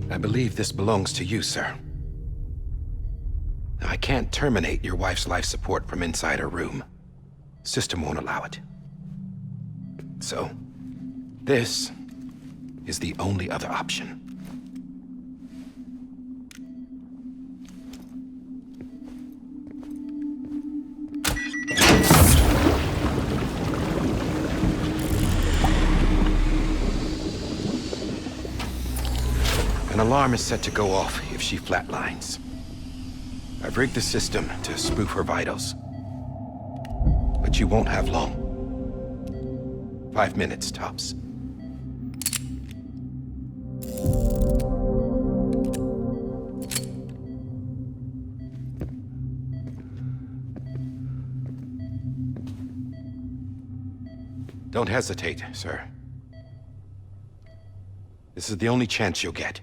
I believe this belongs to you, sir. I can't terminate your wife's life support from inside her room. System won't allow it. So, this is the only other option. An alarm is set to go off if she flatlines. I've rigged the system to spoof her vitals. But you won't have long. 5 minutes, tops. Don't hesitate, sir. This is the only chance you'll get.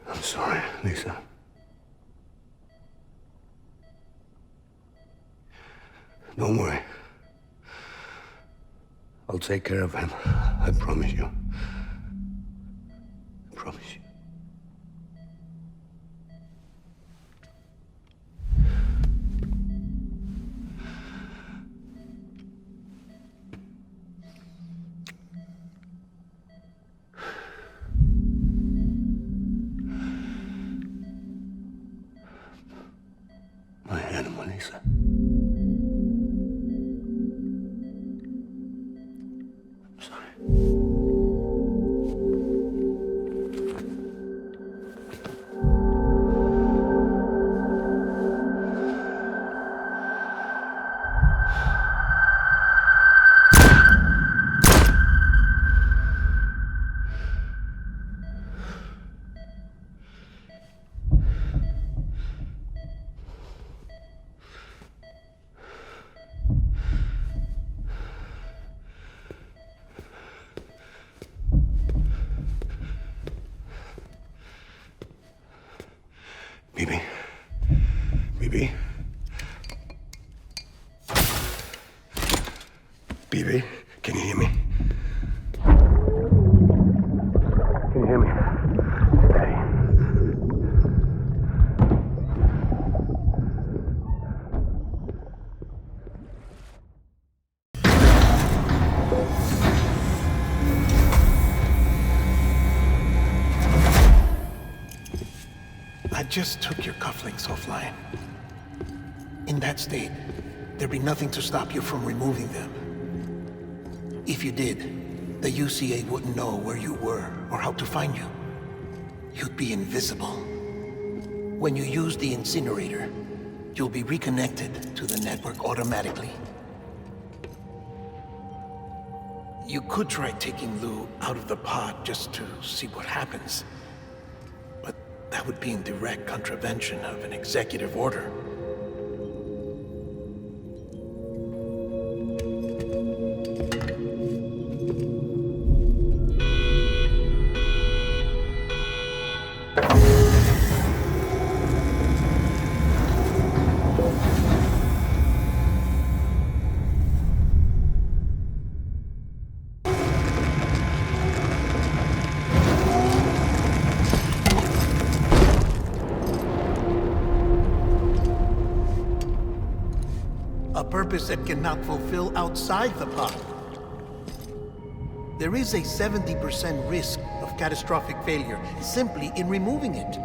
I'm sorry, Lisa. Don't worry. I'll take care of him. I promise you. I promise you. My animal, Lisa. I'm sorry. Bibi? Bibi? Bibi, can you hear me? Can you hear me? Daddy. just took your cufflinks offline. In that state, there'd be nothing to stop you from removing them. If you did, the UCA wouldn't know where you were or how to find you. You'd be invisible. When you use the incinerator, you'll be reconnected to the network automatically. You could try taking Lou out of the pod just to see what happens. But that would be in direct contravention of an executive order. Purpose that cannot fulfill outside the pod. There is a 70% risk of catastrophic failure simply in removing it.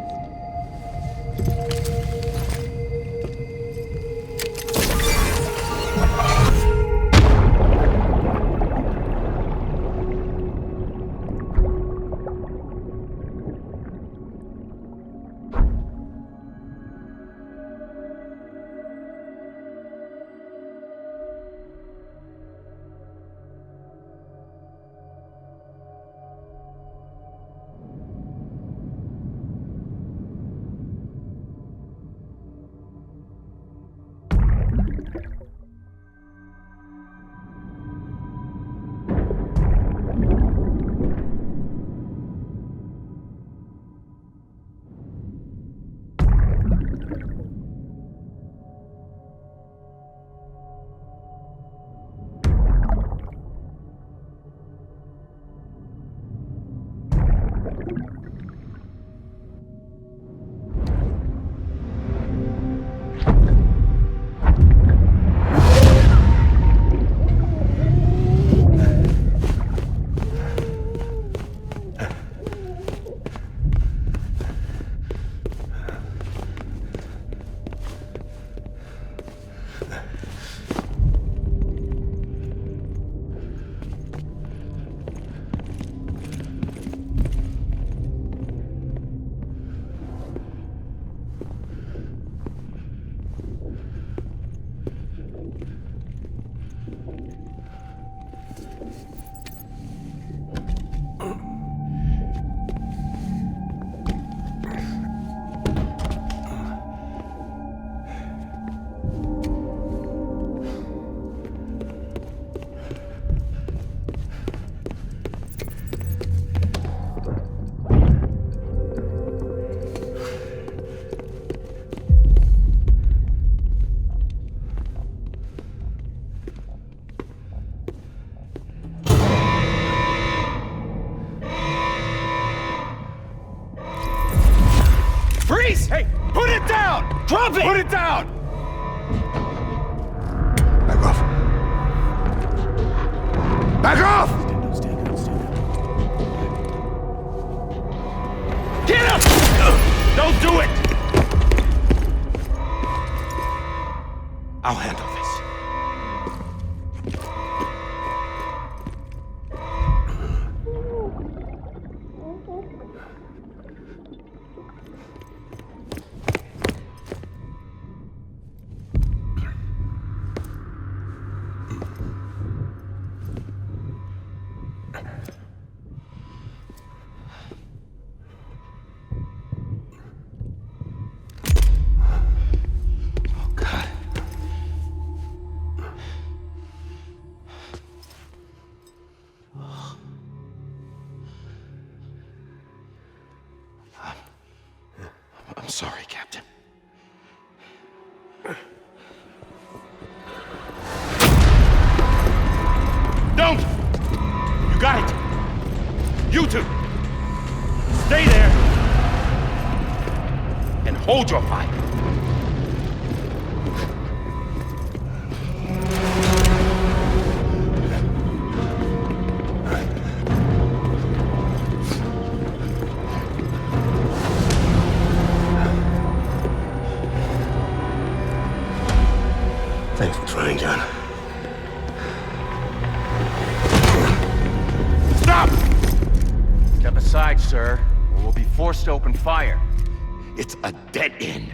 Hey, put it down! Drop it! Put it down! Back off. Back off! Get up! Don't do it! I'll handle this. I'm sorry, Captain. Don't! You got it! You two! Stay there! And hold your fire! side, sir, or we'll be forced to open fire. It's a dead end.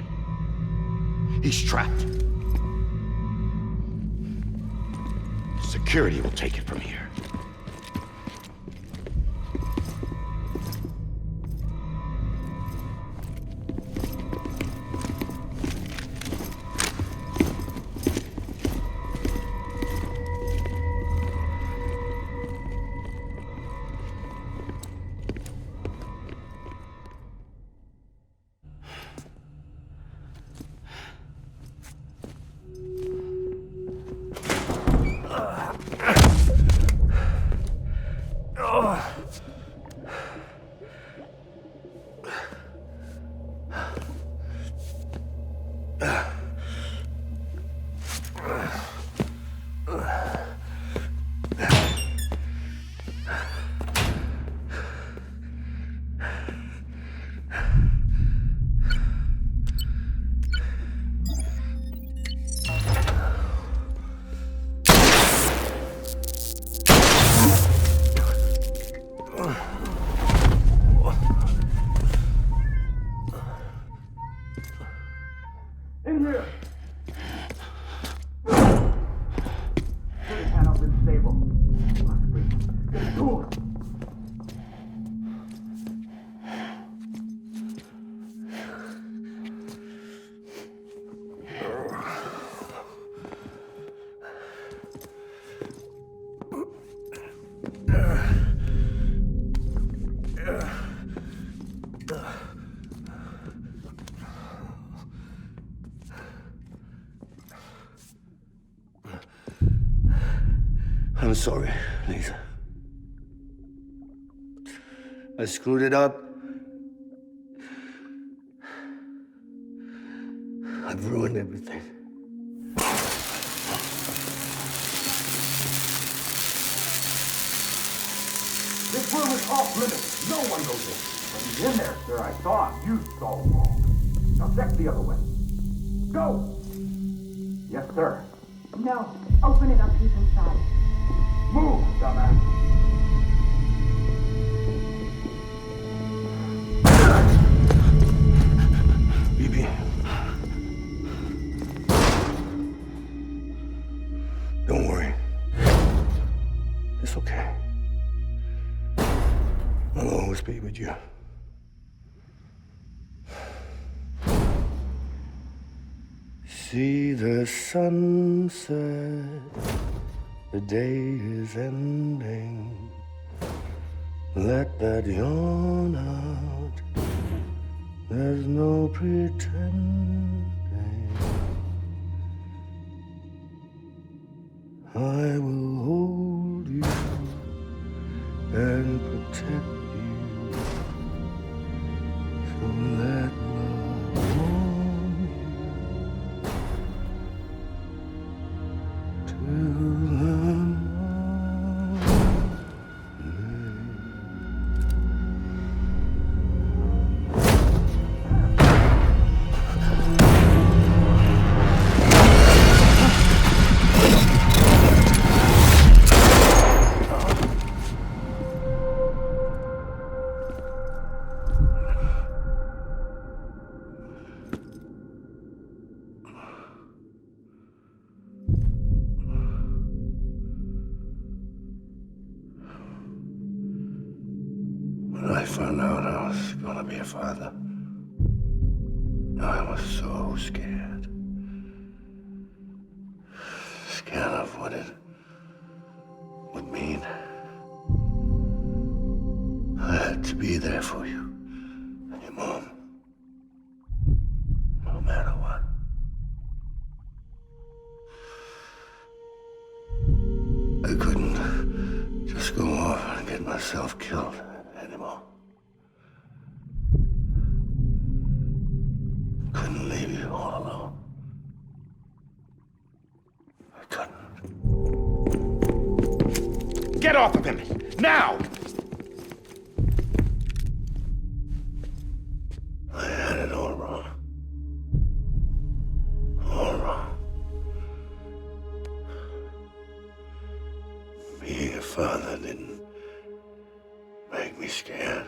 He's trapped. Security will take it from here. I'm sorry, Lisa. I screwed it up. I've ruined everything. This room is off limits. No one goes in. But he's in there, sir. I saw him. You saw him wrong. Now check the other way. Go! Yes, sir. No. Open it up. He's inside. Move, dumbass. BB. Don't worry. It's okay. I'll always be with you. See the sunset. The day is ending. Let that yawn out. There's no pretending. I will hold you and protect you. So let love warm you till the When I found out I was gonna be a father, I was so scared. Scared of what it would mean. I had to be there for you and your mom, no matter what. I couldn't just go off and get myself killed anymore. Couldn't leave you all alone. I couldn't. Get off of him! Now! I had it all wrong. All wrong. Being a father didn't make me scared.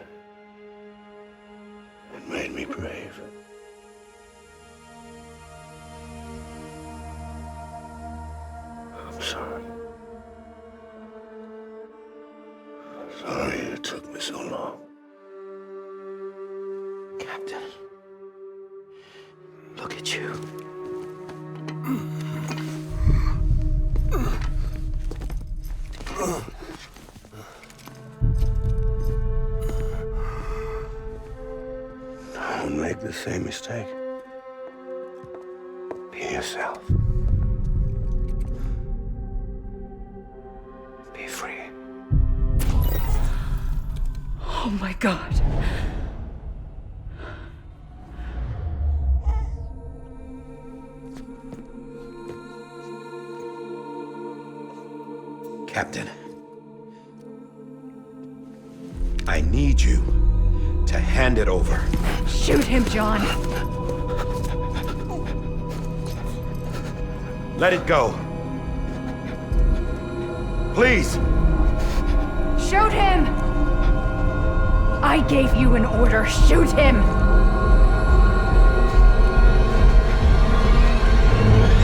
brave. I'm sorry. Sorry it took me so long. Captain, look at you. Don't make the same mistake. Be yourself. Be free. Oh my God. Captain, I need you to hand it over. Shoot him, John. Let it go. Please. Shoot him! I gave you an order. Shoot him!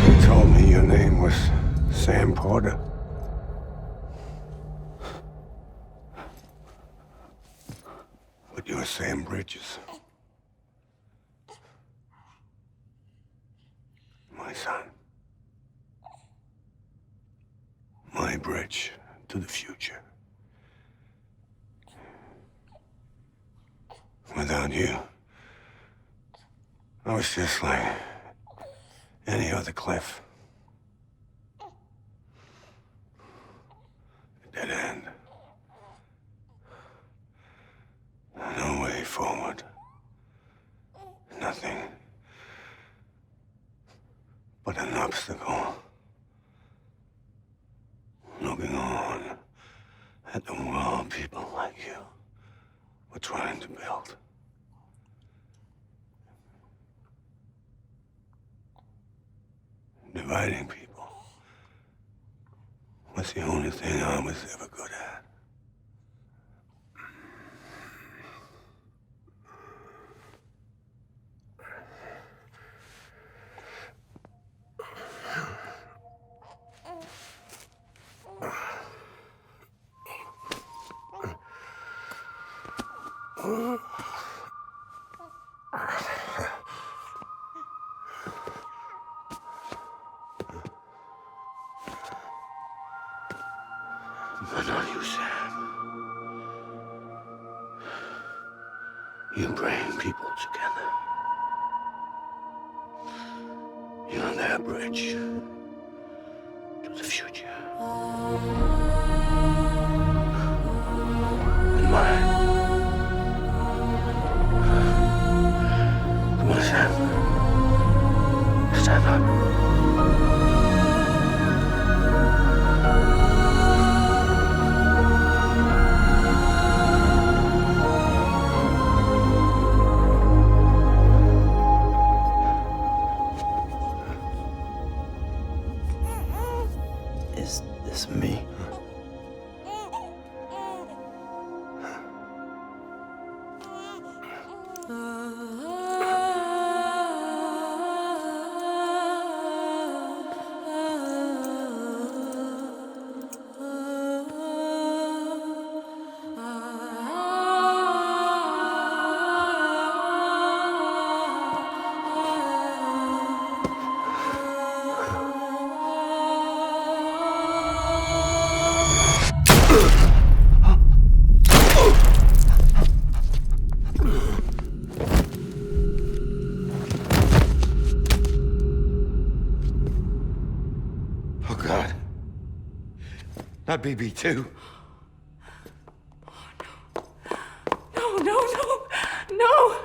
You told me your name was Sam Porter. But you're Sam Bridges. My son. My bridge to the future. Without you, I was just like any other Cliff. A dead end. No way forward. Nothing but an obstacle. Looking on at the world people like you were trying to build. Dividing people was the only thing I was ever good at. But not you, Sam. You bring people together. You're their bridge to the future. And mine. Come on, Sam. Stand up. Is this me? Not BB2. No, no, no, no!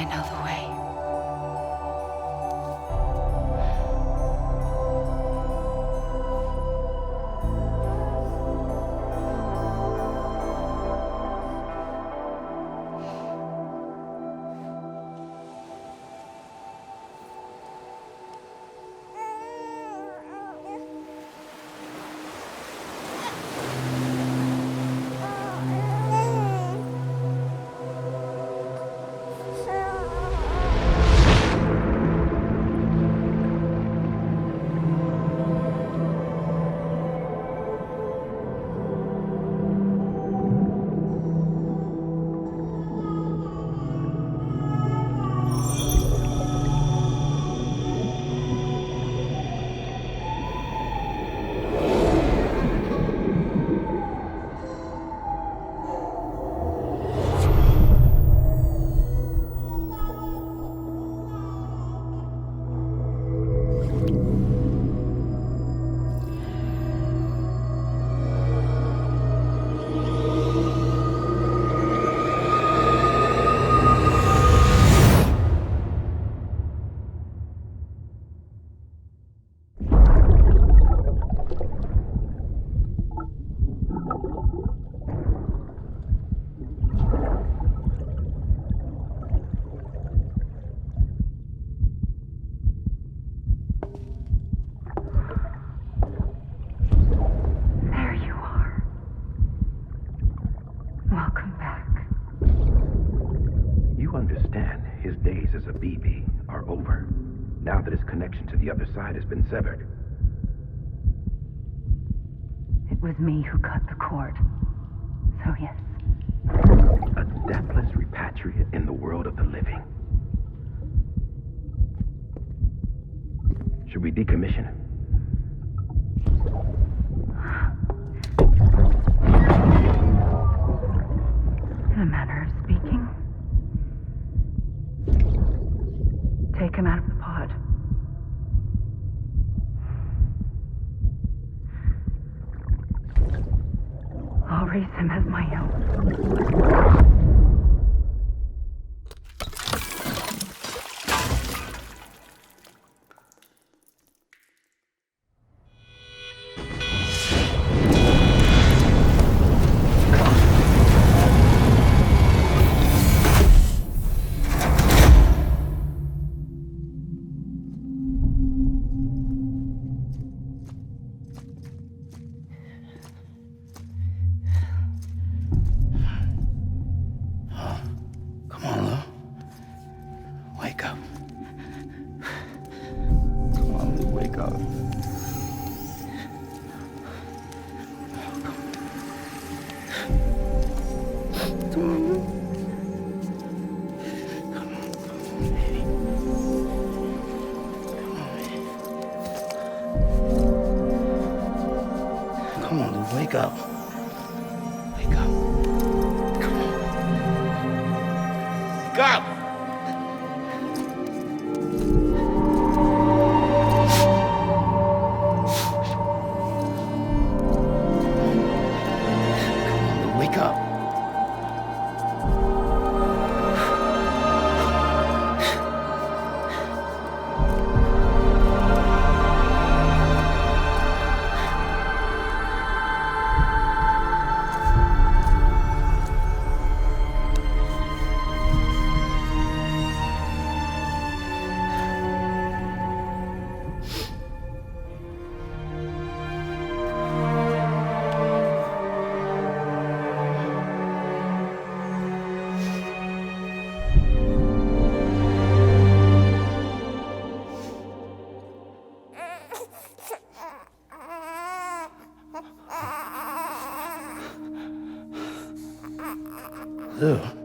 I know the way. The other side has been severed. It was me who cut the cord. So yes. A deathless repatriate in the world of the living. Should we decommission him? In a manner of speaking. Take him out of the pod. I'll raise him as my own. Wake up. Wake up. Come on. Wake up! Come on, wake up. Ew.